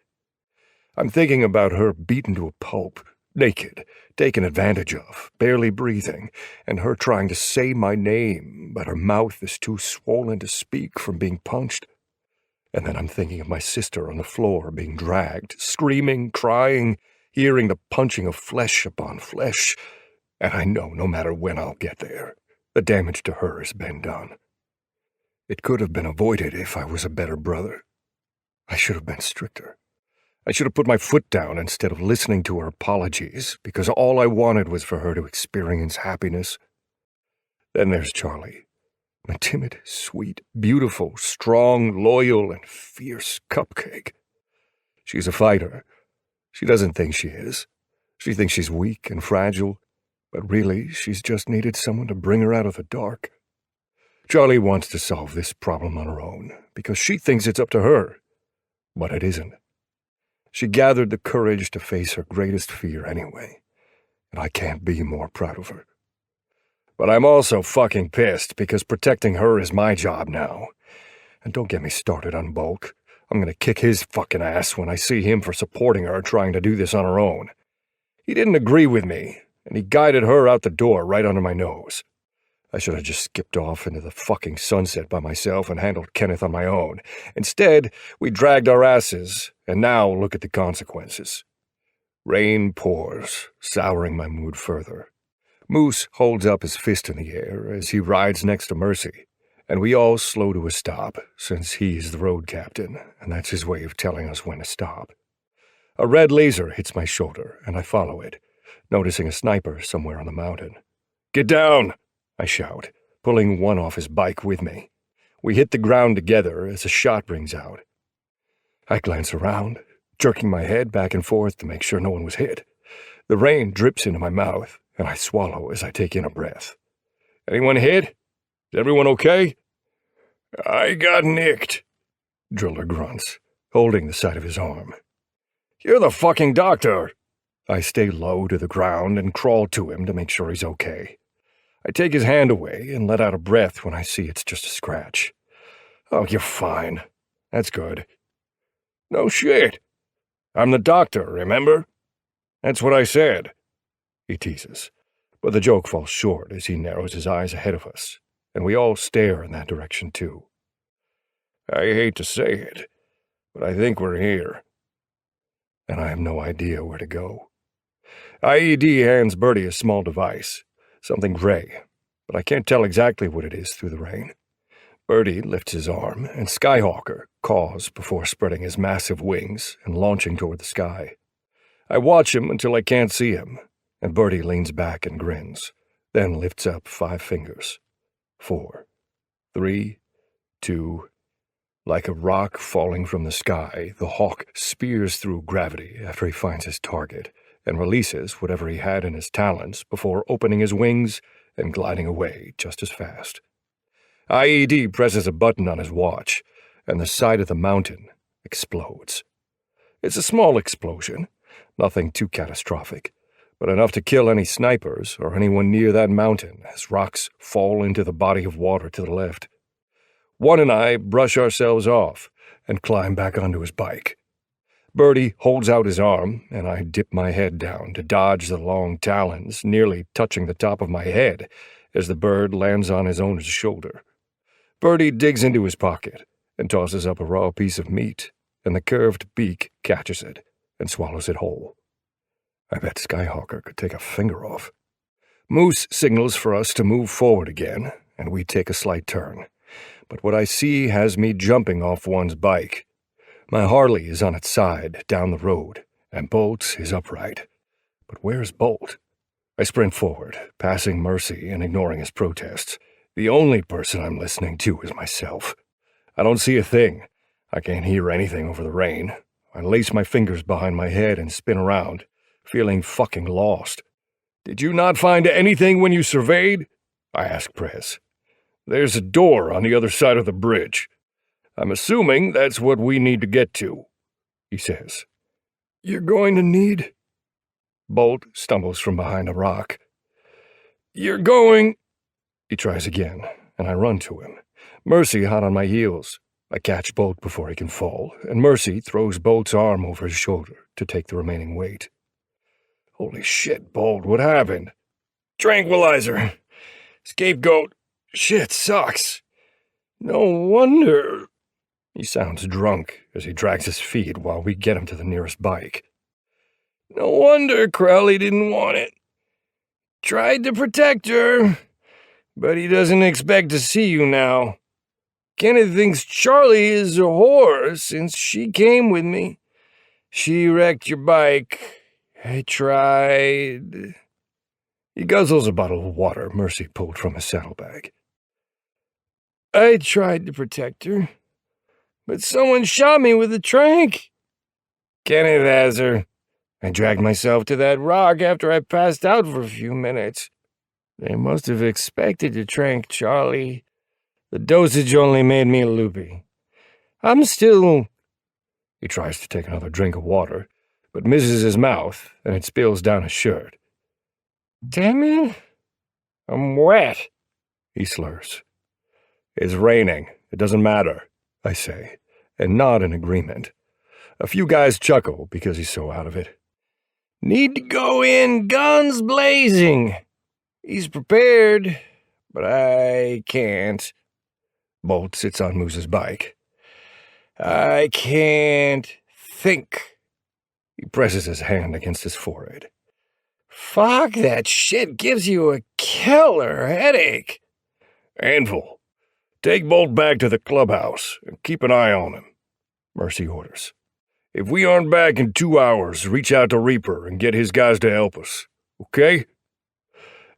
F: I'm thinking about her beaten to a pulp, naked, taken advantage of, barely breathing, and her trying to say my name, but her mouth is too swollen to speak from being punched. And then I'm thinking of my sister on the floor being dragged, screaming, crying, hearing the punching of flesh upon flesh, and I know no matter when I'll get there, the damage to her has been done. It could have been avoided if I was a better brother. I should have been stricter. I should have put my foot down instead of listening to her apologies, because all I wanted was for her to experience happiness. Then there's Charlie, my timid, sweet, beautiful, strong, loyal, and fierce cupcake. She's a fighter. She doesn't think she is. She thinks she's weak and fragile, but really she's just needed someone to bring her out of the dark. Charlie wants to solve this problem on her own, because she thinks it's up to her, but it isn't. She gathered the courage to face her greatest fear anyway, and I can't be more proud of her. But I'm also fucking pissed because protecting her is my job now. And don't get me started on Bolt. I'm gonna kick his fucking ass when I see him for supporting her trying to do this on her own. He didn't agree with me, and he guided her out the door right under my nose. I should have just skipped off into the fucking sunset by myself and handled Kenneth on my own. Instead, we dragged our asses, and now look at the consequences. Rain pours, souring my mood further. Moose holds up his fist in the air as he rides next to Mercy, and we all slow to a stop, since he's the road captain, and that's his way of telling us when to stop. A red laser hits my shoulder, and I follow it, noticing a sniper somewhere on the mountain. "Get down!" I shout, pulling one off his bike with me. We hit the ground together as a shot rings out. I glance around, jerking my head back and forth to make sure no one was hit. The rain drips into my mouth, and I swallow as I take in a breath. "Anyone hit? Is everyone okay?" "I got nicked," Driller grunts, holding the side of his arm. "You're the fucking doctor." I stay low to the ground and crawl to him to make sure he's okay. I take his hand away and let out a breath when I see it's just a scratch. "Oh, you're fine. That's good." "No shit. I'm the doctor, remember?" "That's what I said," he teases, but the joke falls short as he narrows his eyes ahead of us, and we all stare in that direction too. "I hate to say it, but I think we're here." And I have no idea where to go. IED hands Bertie a small device, something gray, but I can't tell exactly what it is through the rain. Bertie lifts his arm, and Skyhawker caws before spreading his massive wings and launching toward the sky. I watch him until I can't see him, and Bertie leans back and grins, then lifts up 5 fingers. 4, 3, 2, Like a rock falling from the sky, the hawk spears through gravity after he finds his target and releases whatever he had in his talons before opening his wings and gliding away just as fast. IED presses a button on his watch, and the side of the mountain explodes. It's a small explosion, nothing too catastrophic, but enough to kill any snipers or anyone near that mountain as rocks fall into the body of water to the left. One and I brush ourselves off and climb back onto his bike. Birdie holds out his arm, and I dip my head down to dodge the long talons nearly touching the top of my head as the bird lands on his owner's shoulder. Birdie digs into his pocket and tosses up a raw piece of meat, and the curved beak catches it and swallows it whole. I bet Skyhawker could take a finger off. Moose signals for us to move forward again, and we take a slight turn. But what I see has me jumping off one's bike. My Harley is on its side down the road, and Bolt is upright. But where's Bolt? I sprint forward, passing Mercy and ignoring his protests. The only person I'm listening to is myself. I don't see a thing. I can't hear anything over the rain. I lace my fingers behind my head and spin around, feeling fucking lost. "Did you not find anything when you surveyed?" I ask Prez. "There's a door on the other side of the bridge. I'm assuming that's what we need to get to," he says.
D: "You're going to need—"
F: Bolt stumbles from behind a rock.
D: "You're going—"
F: He tries again, and I run to him, Mercy hot on my heels. I catch Bolt before he can fall, and Mercy throws Bolt's arm over his shoulder to take the remaining weight. "Holy shit, Bolt, what happened?"
D: "Tranquilizer. Scapegoat. Shit sucks. No wonder—"
F: He sounds drunk as he drags his feet while we get him to the nearest bike.
D: "No wonder Crowley didn't want it. Tried to protect her, but he doesn't expect to see you now. Kenneth thinks Charlie is a whore since she came with me. She wrecked your bike. I tried—"
F: He guzzles a bottle of water Mercy pulled from his saddlebag.
D: "I tried to protect her, but someone shot me with a trank. Kenneth has her. I dragged myself to that rock after I passed out for a few minutes. They must have expected to trank Charlie. The dosage only made me loopy. I'm still—"
F: He tries to take another drink of water, but misses his mouth, and it spills down his shirt.
D: "Damn it, I'm wet,"
F: he slurs. "It's raining. It doesn't matter," I say, and nod in agreement. A few guys chuckle because he's so out of it.
D: "Need to go in guns blazing. He's prepared, but I can't."
F: Bolt sits on Moose's bike.
D: "I can't think."
F: He presses his hand against his forehead.
D: "Fuck, that shit gives you a killer headache."
F: "Anvil, take Bolt back to the clubhouse and keep an eye on him," Mercy orders. "If we aren't back in 2 hours, reach out to Reaper and get his guys to help us, okay?"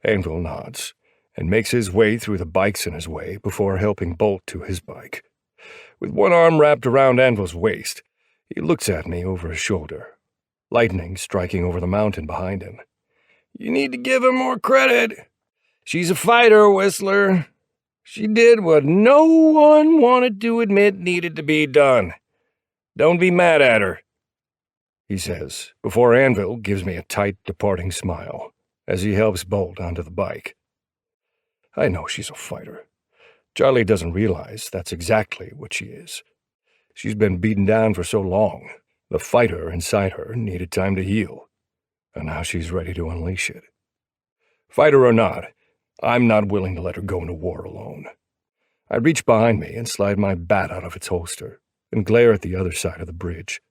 F: Anvil nods and makes his way through the bikes in his way before helping Bolt to his bike. With one arm wrapped around Anvil's waist, he looks at me over his shoulder, lightning striking over the mountain behind him.
D: "You need to give her more credit. She's a fighter, Whistler. She did what no one wanted to admit needed to be done. Don't be mad at her,"
F: he says, before Anvil gives me a tight, departing smile as he helps Bolt onto the bike. I know she's a fighter. Charlie doesn't realize that's exactly what she is. She's been beaten down for so long, the fighter inside her needed time to heal, and now she's ready to unleash it. Fighter or not, I'm not willing to let her go into war alone. I reach behind me and slide my bat out of its holster and glare at the other side of the bridge.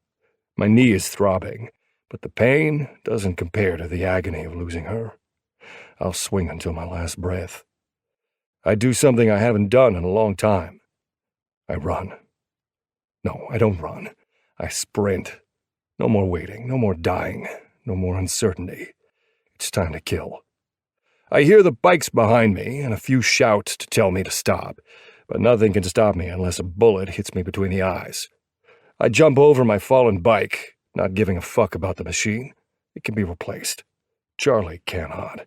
F: My knee is throbbing, but the pain doesn't compare to the agony of losing her. I'll swing until my last breath. I do something I haven't done in a long time. I run. No, I don't run. I sprint. No more waiting, no more dying, no more uncertainty. It's time to kill. I hear the bikes behind me and a few shouts to tell me to stop,
A: but nothing can stop me unless a bullet hits me between the eyes. I jump over my fallen bike, not giving a fuck about the machine. It can be replaced. Charlie cannot.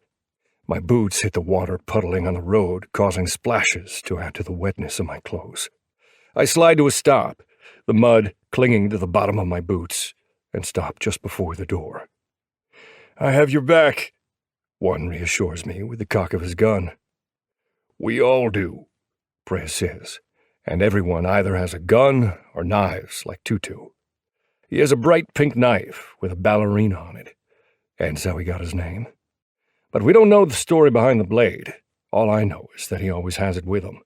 A: My boots hit the water puddling on the road, causing splashes to add to the wetness of my clothes. I slide to a stop, the mud clinging to the bottom of my boots, and stop just before the door. "I have your back," one reassures me with the cock of his gun. "We all do," Prez says, and everyone either has a gun or knives like Tutu. He has a bright pink knife with a ballerina on it, and so he got his name. But we don't know the story behind the blade. All I know is that he always has it with him.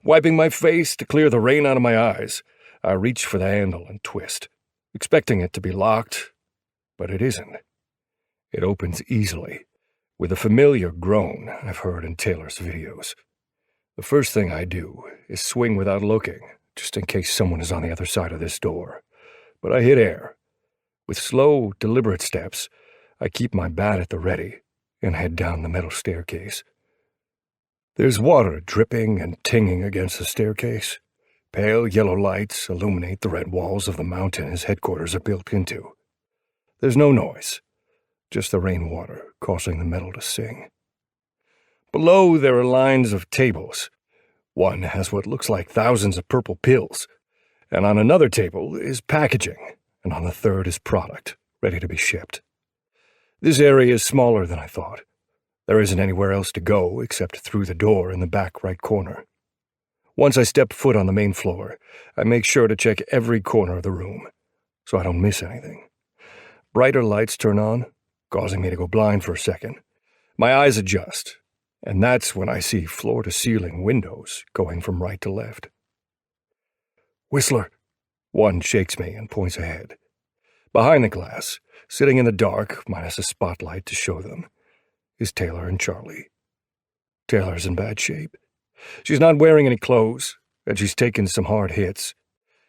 A: Wiping my face to clear the rain out of my eyes, I reach for the handle and twist, expecting it to be locked, but it isn't. It opens easily, with a familiar groan I've heard in Taylor's videos. The first thing I do is swing without looking, just in case someone is on the other side of this door. But I hit air. With slow, deliberate steps, I keep my bat at the ready and head down the metal staircase. There's water dripping and tinging against the staircase. Pale yellow lights illuminate the red walls of the mountain his headquarters are built into. There's no noise, just the rainwater causing the metal to sing. Below there are lines of tables. One has what looks like thousands of purple pills, and on another table is packaging, and on the third is product, ready to be shipped. This area is smaller than I thought. There isn't anywhere else to go except through the door in the back right corner. Once I step foot on the main floor, I make sure to check every corner of the room, so I don't miss anything. Brighter lights turn on, causing me to go blind for a second. My eyes adjust, and that's when I see floor-to-ceiling windows going from right to left. "Whistler," one shakes me and points ahead. Behind the glass, sitting in the dark, minus a spotlight to show them, is Taylor and Charlie. Taylor's in bad shape. She's not wearing any clothes, and she's taken some hard hits.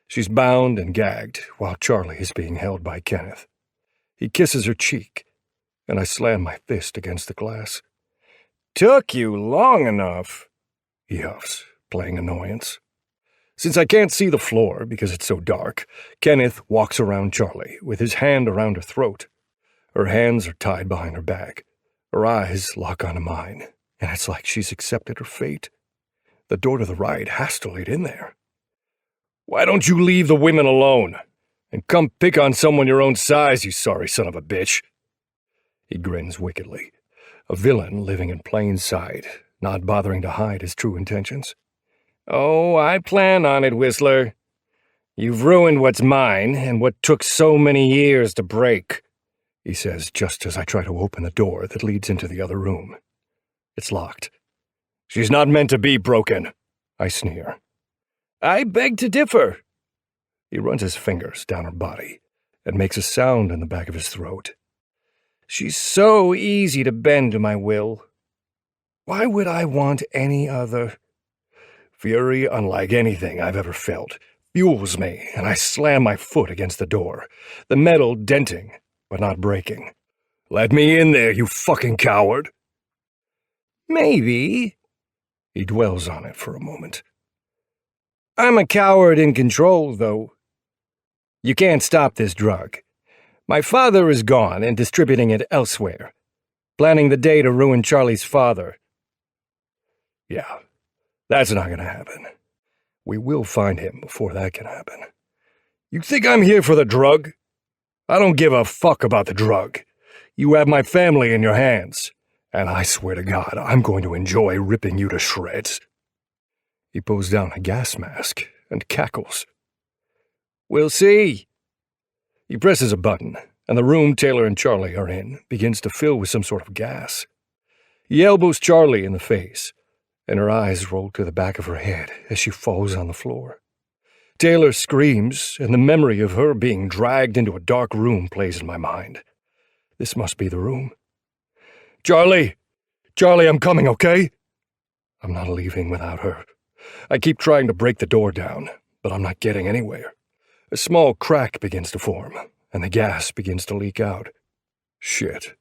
A: She's bound and gagged, while Charlie is being held by Kenneth. He kisses her cheek, and I slam my fist against the glass. "Took you long enough," he huffs, playing annoyance. Since I can't see the floor because it's so dark, Kenneth walks around Charlie with his hand around her throat. Her hands are tied behind her back. Her eyes lock onto mine, and it's like she's accepted her fate. The door to the right has to lead in there. "Why don't you leave the women alone and come pick on someone your own size, you sorry son of a bitch?" He grins wickedly, a villain living in plain sight, not bothering to hide his true intentions. "Oh, I plan on it, Whistler. You've ruined what's mine and what took so many years to break," he says just as I try to open the door that leads into the other room. It's locked. "She's not meant to be broken," I sneer. "I beg to differ." He runs his fingers down her body and makes a sound in the back of his throat. "She's so easy to bend to my will. Why would I want any other?" Fury unlike anything I've ever felt fuels me, and I slam my foot against the door, the metal denting, but not breaking. "Let me in there, you fucking coward!" "Maybe." He dwells on it for a moment. "I'm a coward in control, though. You can't stop this drug. My father is gone and distributing it elsewhere, planning the day to ruin Charlie's father." "Yeah, that's not going to happen. We will find him before that can happen. You think I'm here for the drug? I don't give a fuck about the drug. You have my family in your hands, and I swear to God, I'm going to enjoy ripping you to shreds." He pulls down a gas mask and cackles. "We'll see." He presses a button, and the room Taylor and Charlie are in begins to fill with some sort of gas. He elbows Charlie in the face, and her eyes roll to the back of her head as she falls on the floor. Taylor screams, and the memory of her being dragged into a dark room plays in my mind. This must be the room. Charlie, I'm coming, okay?" I'm not leaving without her. I keep trying to break the door down, but I'm not getting anywhere. A small crack begins to form, and the gas begins to leak out. Shit.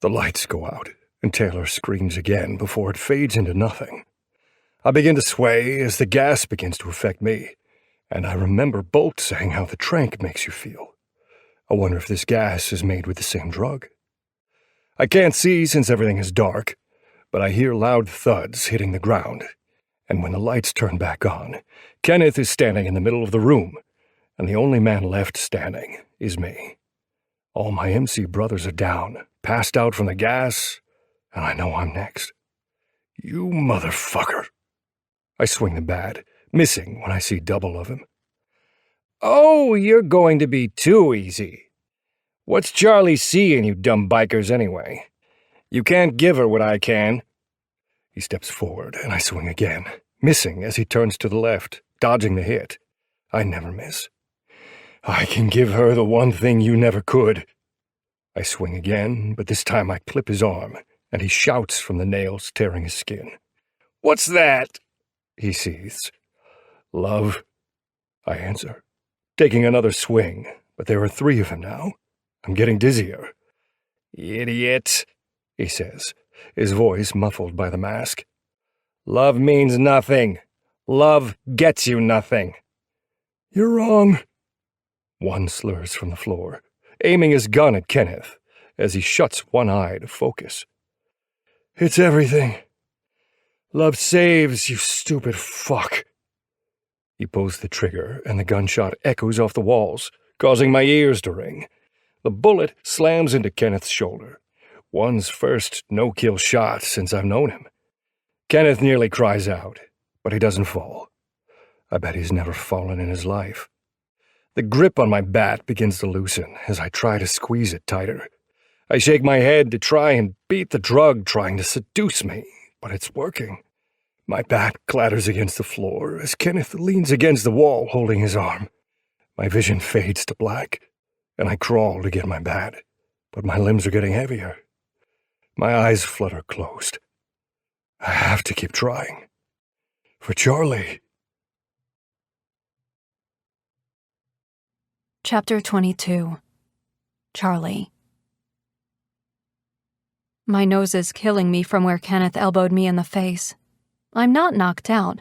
A: The lights go out, and Taylor screams again before it fades into nothing.
F: I begin to sway as the gas begins to affect me, and I remember Bolt saying how the trank makes you feel. I wonder if this gas is made with the same drug. I can't see since everything is dark, but I hear loud thuds hitting the ground, and when the lights turn back on, Kenneth is standing in the middle of the room, and the only man left standing is me. All my MC brothers are down, passed out from the gas, and I know I'm next. You motherfucker. I swing the bat, missing when I see double of him.
A: Oh, you're going to be too easy. What's Charlie seeing, you dumb bikers, anyway? You can't give her what I can.
F: He steps forward, and I swing again, missing as he turns to the left, dodging the hit. I never miss. I can give her the one thing you never could. I swing again, but this time I clip his arm, and he shouts from the nails tearing his skin.
A: What's that?
F: He seethes. Love, I answer, taking another swing, but there are 3 of him now. I'm getting dizzier.
A: Idiot,
F: he says, his voice muffled by the mask.
A: Love means nothing. Love gets you nothing.
F: You're wrong. One slurs from the floor, aiming his gun at Kenneth, as he shuts one eye to focus. It's everything. Love saves, you stupid fuck. He pulls the trigger, and the gunshot echoes off the walls, causing my ears to ring. The bullet slams into Kenneth's shoulder. One's first no-kill shot since I've known him. Kenneth nearly cries out, but he doesn't fall. I bet he's never fallen in his life. The grip on my bat begins to loosen as I try to squeeze it tighter. I shake my head to try and beat the drug trying to seduce me, but it's working. My bat clatters against the floor as Kenneth leans against the wall holding his arm. My vision fades to black, and I crawl to get my bat, but my limbs are getting heavier. My eyes flutter closed. I have to keep trying. For Charlie.
C: Chapter 22. Charlie. My nose is killing me from where Kenneth elbowed me in the face. I'm not knocked out,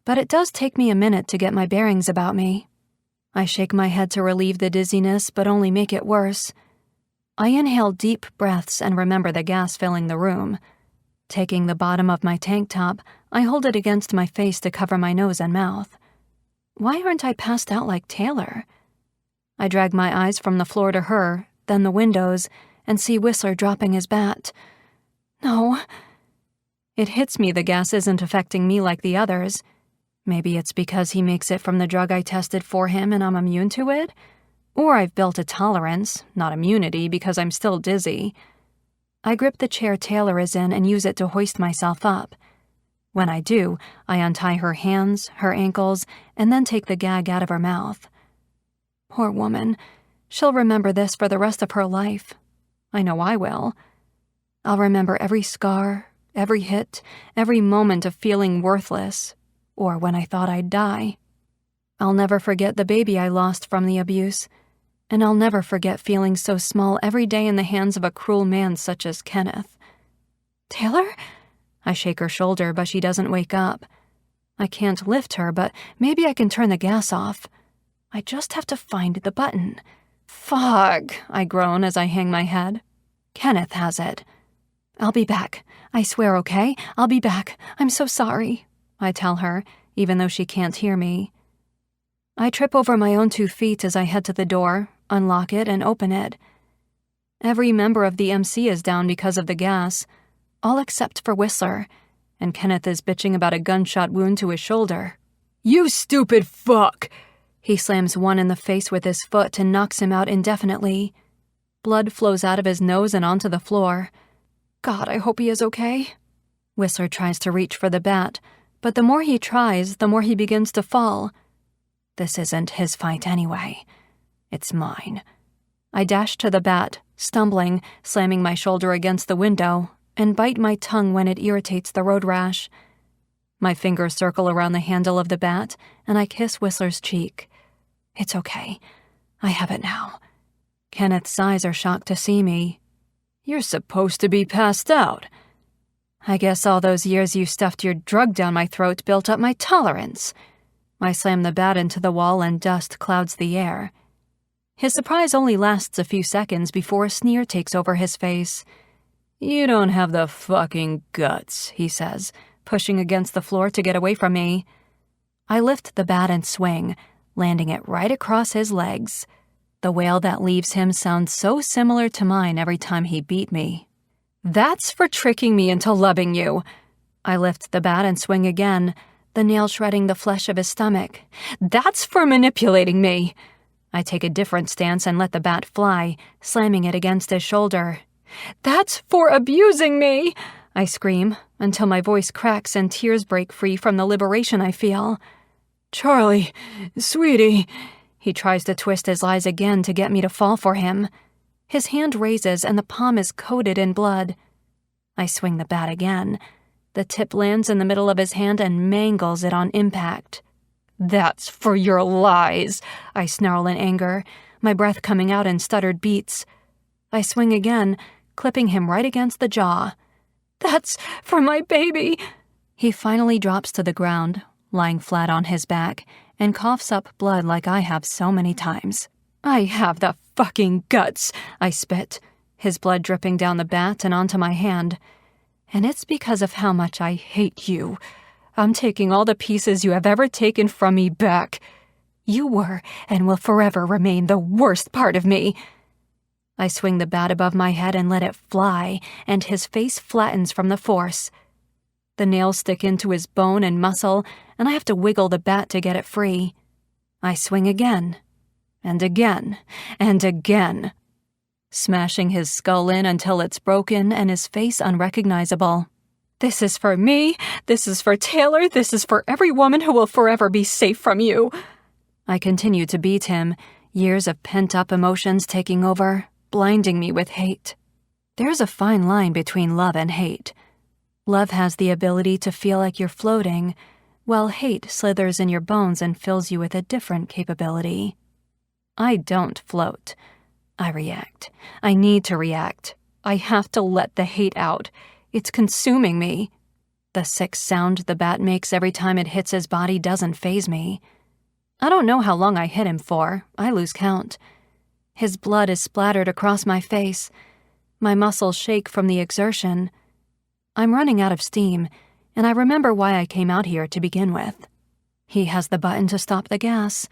C: but it does take me a minute to get my bearings about me. I shake my head to relieve the dizziness, but only make it worse. I inhale deep breaths and remember the gas filling the room. Taking the bottom of my tank top, I hold it against my face to cover my nose and mouth. Why aren't I passed out like Taylor? I drag my eyes from the floor to her, then the windows, and see Whistler dropping his bat. No. It hits me the gas isn't affecting me like the others. Maybe it's because he makes it from the drug I tested for him and I'm immune to it? Or I've built a tolerance, not immunity, because I'm still dizzy. I grip the chair Taylor is in and use it to hoist myself up. When I do, I untie her hands, her ankles, and then take the gag out of her mouth. Poor woman. She'll remember this for the rest of her life. I know I will. I'll remember every scar, every hit, every moment of feeling worthless, or when I thought I'd die. I'll never forget the baby I lost from the abuse, and I'll never forget feeling so small every day in the hands of a cruel man such as Kenneth. Taylor? I shake her shoulder, but she doesn't wake up. I can't lift her, but maybe I can turn the gas off. I just have to find the button. Fuck, I groan as I hang my head. Kenneth has it. I'll be back. I swear, okay? I'll be back. I'm so sorry, I tell her, even though she can't hear me. I trip over my own 2 feet as I head to the door, unlock it, and open it. Every member of the MC is down because of the gas, all except for Whistler, and Kenneth is bitching about a gunshot wound to his shoulder.
E: You stupid fuck!
C: He slams one in the face with his foot and knocks him out indefinitely. Blood flows out of his nose and onto the floor. God, I hope he is okay. Whistler tries to reach for the bat, but the more he tries, the more he begins to fall. This isn't his fight anyway. It's mine. I dash to the bat, stumbling, slamming my shoulder against the window, and bite my tongue when it irritates the road rash. My fingers circle around the handle of the bat, and I kiss Whistler's cheek. It's okay. I have it now. Kenneth's eyes are shocked to see me.
E: You're supposed to be passed out.
C: I guess all those years you stuffed your drug down my throat built up my tolerance. I slam the bat into the wall and dust clouds the air. His surprise only lasts a few seconds before a sneer takes over his face.
B: You don't have the fucking guts, he says, pushing against the floor to get away from me.
C: I lift the bat and swing, landing it right across his legs. The wail that leaves him sounds so similar to mine every time he beat me.
B: That's for tricking me into loving you.
C: I lift the bat and swing again, the nail shredding the flesh of his stomach.
B: That's for manipulating me.
C: I take a different stance and let the bat fly, slamming it against his shoulder.
B: That's for abusing me,
C: I scream, until my voice cracks and tears break free from the liberation I feel.
B: Charlie, sweetie.
C: He tries to twist his lies again to get me to fall for him. His hand raises and the palm is coated in blood. I swing the bat again. The tip lands in the middle of his hand and mangles it on impact.
B: That's for your lies,
C: I snarl in anger, my breath coming out in stuttered beats. I swing again, clipping him right against the jaw.
B: That's for my baby.
C: He finally drops to the ground, lying flat on his back, and coughs up blood like I have so many times.
B: I have the fucking guts,
C: I spit, his blood dripping down the bat and onto my hand. And it's because of how much I hate you.
B: I'm taking all the pieces you have ever taken from me back. You were and will forever remain the worst part of me.
C: I swing the bat above my head and let it fly, and his face flattens from the force. The nails stick into his bone and muscle, and I have to wiggle the bat to get it free. I swing again, and again, and again, smashing his skull in until it's broken and his face unrecognizable.
B: This is for me, this is for Taylor, this is for every woman who will forever be safe from you.
C: I continue to beat him, years of pent-up emotions taking over, blinding me with hate. There's a fine line between love and hate. Love has the ability to feel like you're floating, while hate slithers in your bones and fills you with a different capability. I don't float. I react. I need to react. I have to let the hate out. It's consuming me. The sick sound the bat makes every time it hits his body doesn't faze me. I don't know how long I hit him for. I lose count. His blood is splattered across my face. My muscles shake from the exertion. I'm running out of steam, and I remember why I came out here to begin with. He has the button to stop the gas.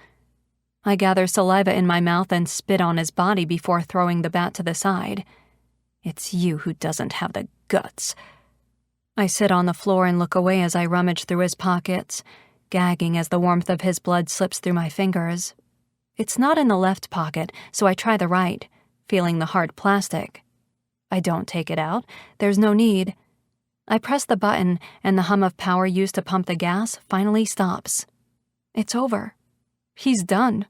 C: I gather saliva in my mouth and spit on his body before throwing the bat to the side. It's you who doesn't have the guts. I sit on the floor and look away as I rummage through his pockets, gagging as the warmth of his blood slips through my fingers. It's not in the left pocket, so I try the right, feeling the hard plastic. I don't take it out. There's no need. I press the button, and the hum of power used to pump the gas finally stops. It's over. He's done.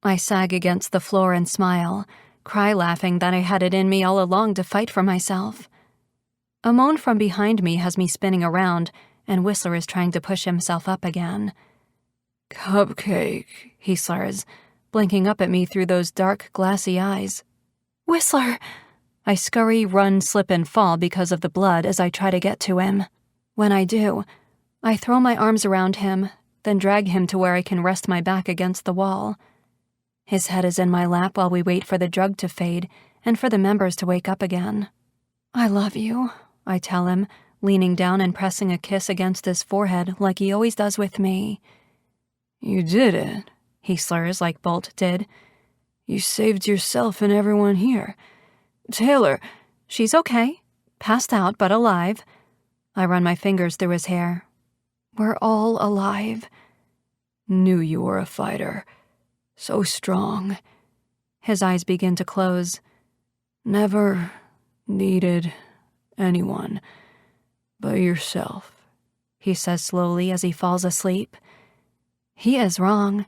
C: I sag against the floor and smile, cry laughing that I had it in me all along to fight for myself. A moan from behind me has me spinning around, and Whistler is trying to push himself up again.
B: "Cupcake,"
C: he slurs, blinking up at me through those dark, glassy eyes. "Whistler!" I scurry, run, slip, and fall because of the blood as I try to get to him. When I do, I throw my arms around him, then drag him to where I can rest my back against the wall. His head is in my lap while we wait for the drug to fade and for the members to wake up again. "I love you," I tell him, leaning down and pressing a kiss against his forehead like he always does with me.
B: "You did it,"
C: he slurs like Bolt did.
B: "You saved yourself and everyone here. Taylor..."
C: "She's okay. Passed out, but alive." I run my fingers through his hair. "We're all alive."
B: "Knew you were a fighter. So strong."
C: His eyes begin to close.
B: "Never needed anyone but yourself,"
C: he says slowly as he falls asleep. He is wrong.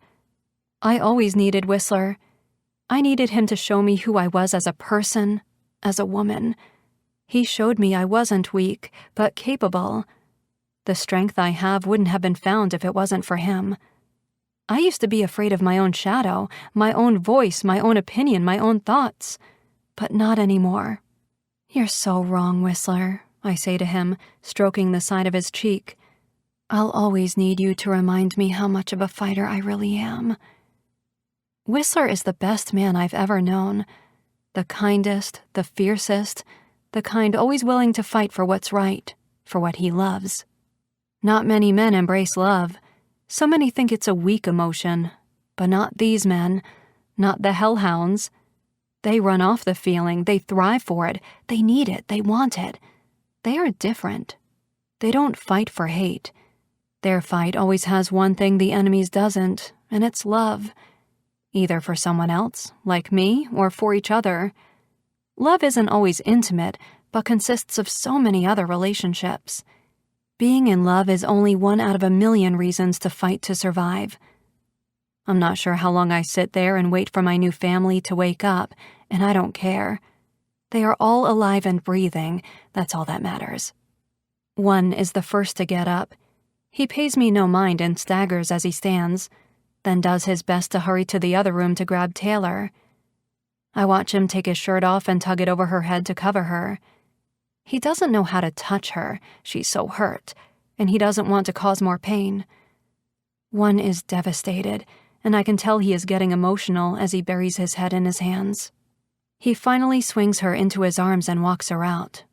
C: I always needed Whistler. I needed him to show me who I was as a person, as a woman. He showed me I wasn't weak, but capable. The strength I have wouldn't have been found if it wasn't for him. I used to be afraid of my own shadow, my own voice, my own opinion, my own thoughts. But not anymore. "You're so wrong, Whistler," I say to him, stroking the side of his cheek. I'll always need you to remind me how much of a fighter I really am. Whistler is the best man I've ever known. The kindest, the fiercest, the kind always willing to fight for what's right, for what he loves. Not many men embrace love. So many think it's a weak emotion, but not these men, not the hellhounds. They run off the feeling, they thrive for it, they need it, they want it. They are different. They don't fight for hate. Their fight always has one thing the enemy's doesn't, and it's love. Either for someone else, like me, or for each other. Love isn't always intimate, but consists of so many other relationships. Being in love is only one out of a million reasons to fight to survive. I'm not sure how long I sit there and wait for my new family to wake up, and I don't care. They are all alive and breathing, that's all that matters. One is the first to get up. He pays me no mind and staggers as he stands, then does his best to hurry to the other room to grab Taylor. I watch him take his shirt off and tug it over her head to cover her. He doesn't know how to touch her, she's so hurt, and he doesn't want to cause more pain. One is devastated, and I can tell he is getting emotional as he buries his head in his hands. He finally swings her into his arms and walks her out.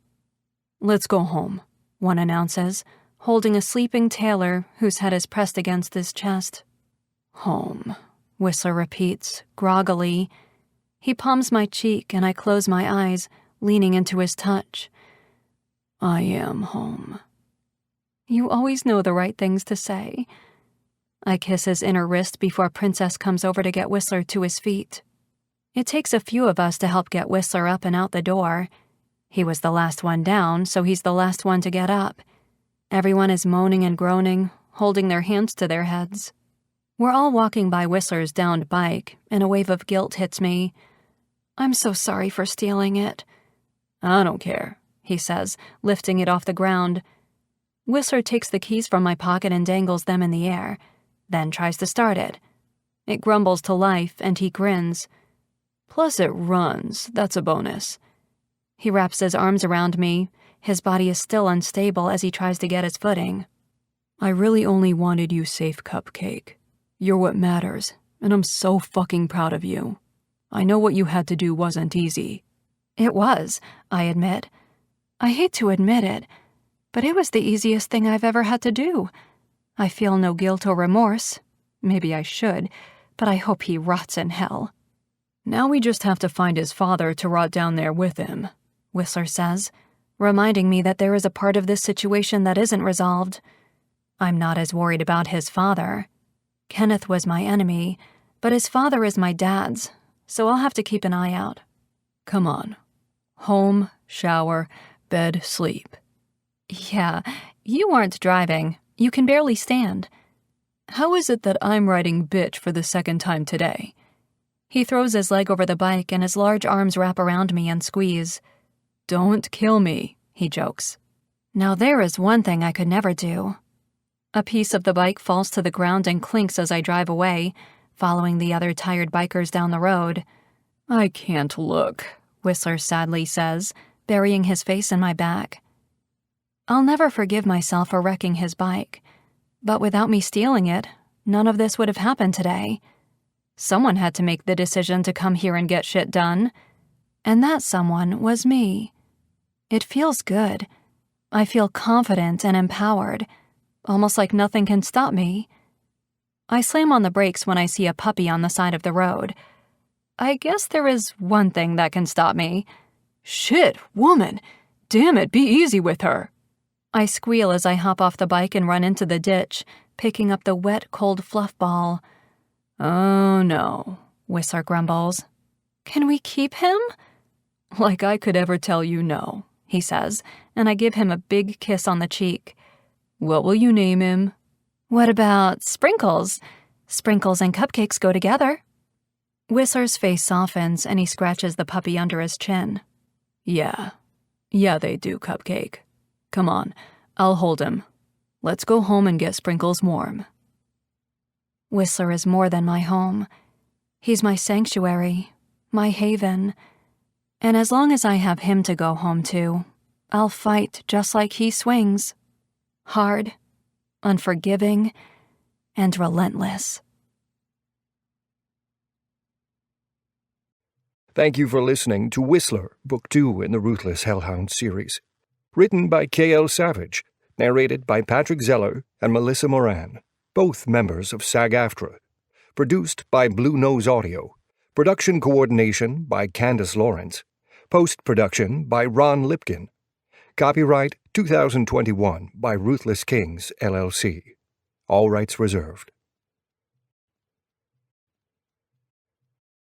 C: "Let's go home," one announces, holding a sleeping Taylor whose head is pressed against his chest. "Home," Whistler repeats, groggily. He palms my cheek and I close my eyes, leaning into his touch. "I am home." You always know the right things to say. I kiss his inner wrist before Princess comes over to get Whistler to his feet. It takes a few of us to help get Whistler up and out the door. He was the last one down, so he's the last one to get up. Everyone is moaning and groaning, holding their hands to their heads. We're all walking by Whistler's downed bike, and a wave of guilt hits me. I'm so sorry for stealing it. "I don't care," he says, lifting it off the ground. Whistler takes the keys from my pocket and dangles them in the air, then tries to start it. It grumbles to life, and he grins. "Plus it runs, that's a bonus." He wraps his arms around me. His body is still unstable as he tries to get his footing. "I really only wanted you safe, Cupcake. You're what matters, and I'm so fucking proud of you. I know what you had to do wasn't easy." It was, I admit. I hate to admit it, but it was the easiest thing I've ever had to do. I feel no guilt or remorse. Maybe I should, but I hope he rots in hell. "Now we just have to find his father to rot down there with him," Whistler says, reminding me that there is a part of this situation that isn't resolved. I'm not as worried about his father. Kenneth was my enemy, but his father is my dad's, so I'll have to keep an eye out. "Come on. Home, shower, bed, sleep." Yeah, you aren't driving. You can barely stand. "How is it that I'm riding bitch for the second time today?" He throws his leg over the bike and his large arms wrap around me and squeeze. "Don't kill me," he jokes. Now there is one thing I could never do. A piece of the bike falls to the ground and clinks as I drive away, following the other tired bikers down the road. "I can't look," Whistler sadly says, burying his face in my back. I'll never forgive myself for wrecking his bike, but without me stealing it, none of this would have happened today. Someone had to make the decision to come here and get shit done, and that someone was me. It feels good. I feel confident and empowered, almost like nothing can stop me. I slam on the brakes when I see a puppy on the side of the road. I guess there is one thing that can stop me. "Shit, woman! Damn it, be easy with her!" I squeal as I hop off the bike and run into the ditch, picking up the wet, cold fluff ball. "Oh no," Whistler grumbles. "Can we keep him?" "Like I could ever tell you no," he says, and I give him a big kiss on the cheek. "What will you name him?" "What about Sprinkles? Sprinkles and Cupcakes go together." Whistler's face softens and he scratches the puppy under his chin. Yeah, they do, Cupcake. Come on, I'll hold him. Let's go home and get Sprinkles warm." Whistler is more than my home. He's my sanctuary, my haven. And as long as I have him to go home to, I'll fight just like he swings. Hard, unforgiving, and relentless.
A: Thank you for listening to Whistler, Book 2 in the Ruthless Hellhound series. Written by 𝐾𝐨, narrated by Patrick Zeller and Melissa Moran, both members of SAG-AFTRA. Produced by Blue Nose Audio. Production coordination by Candace Lawrence. Post-production by Ron Lipkin. Copyright 2021 by Ruthless Kings, LLC. All rights reserved.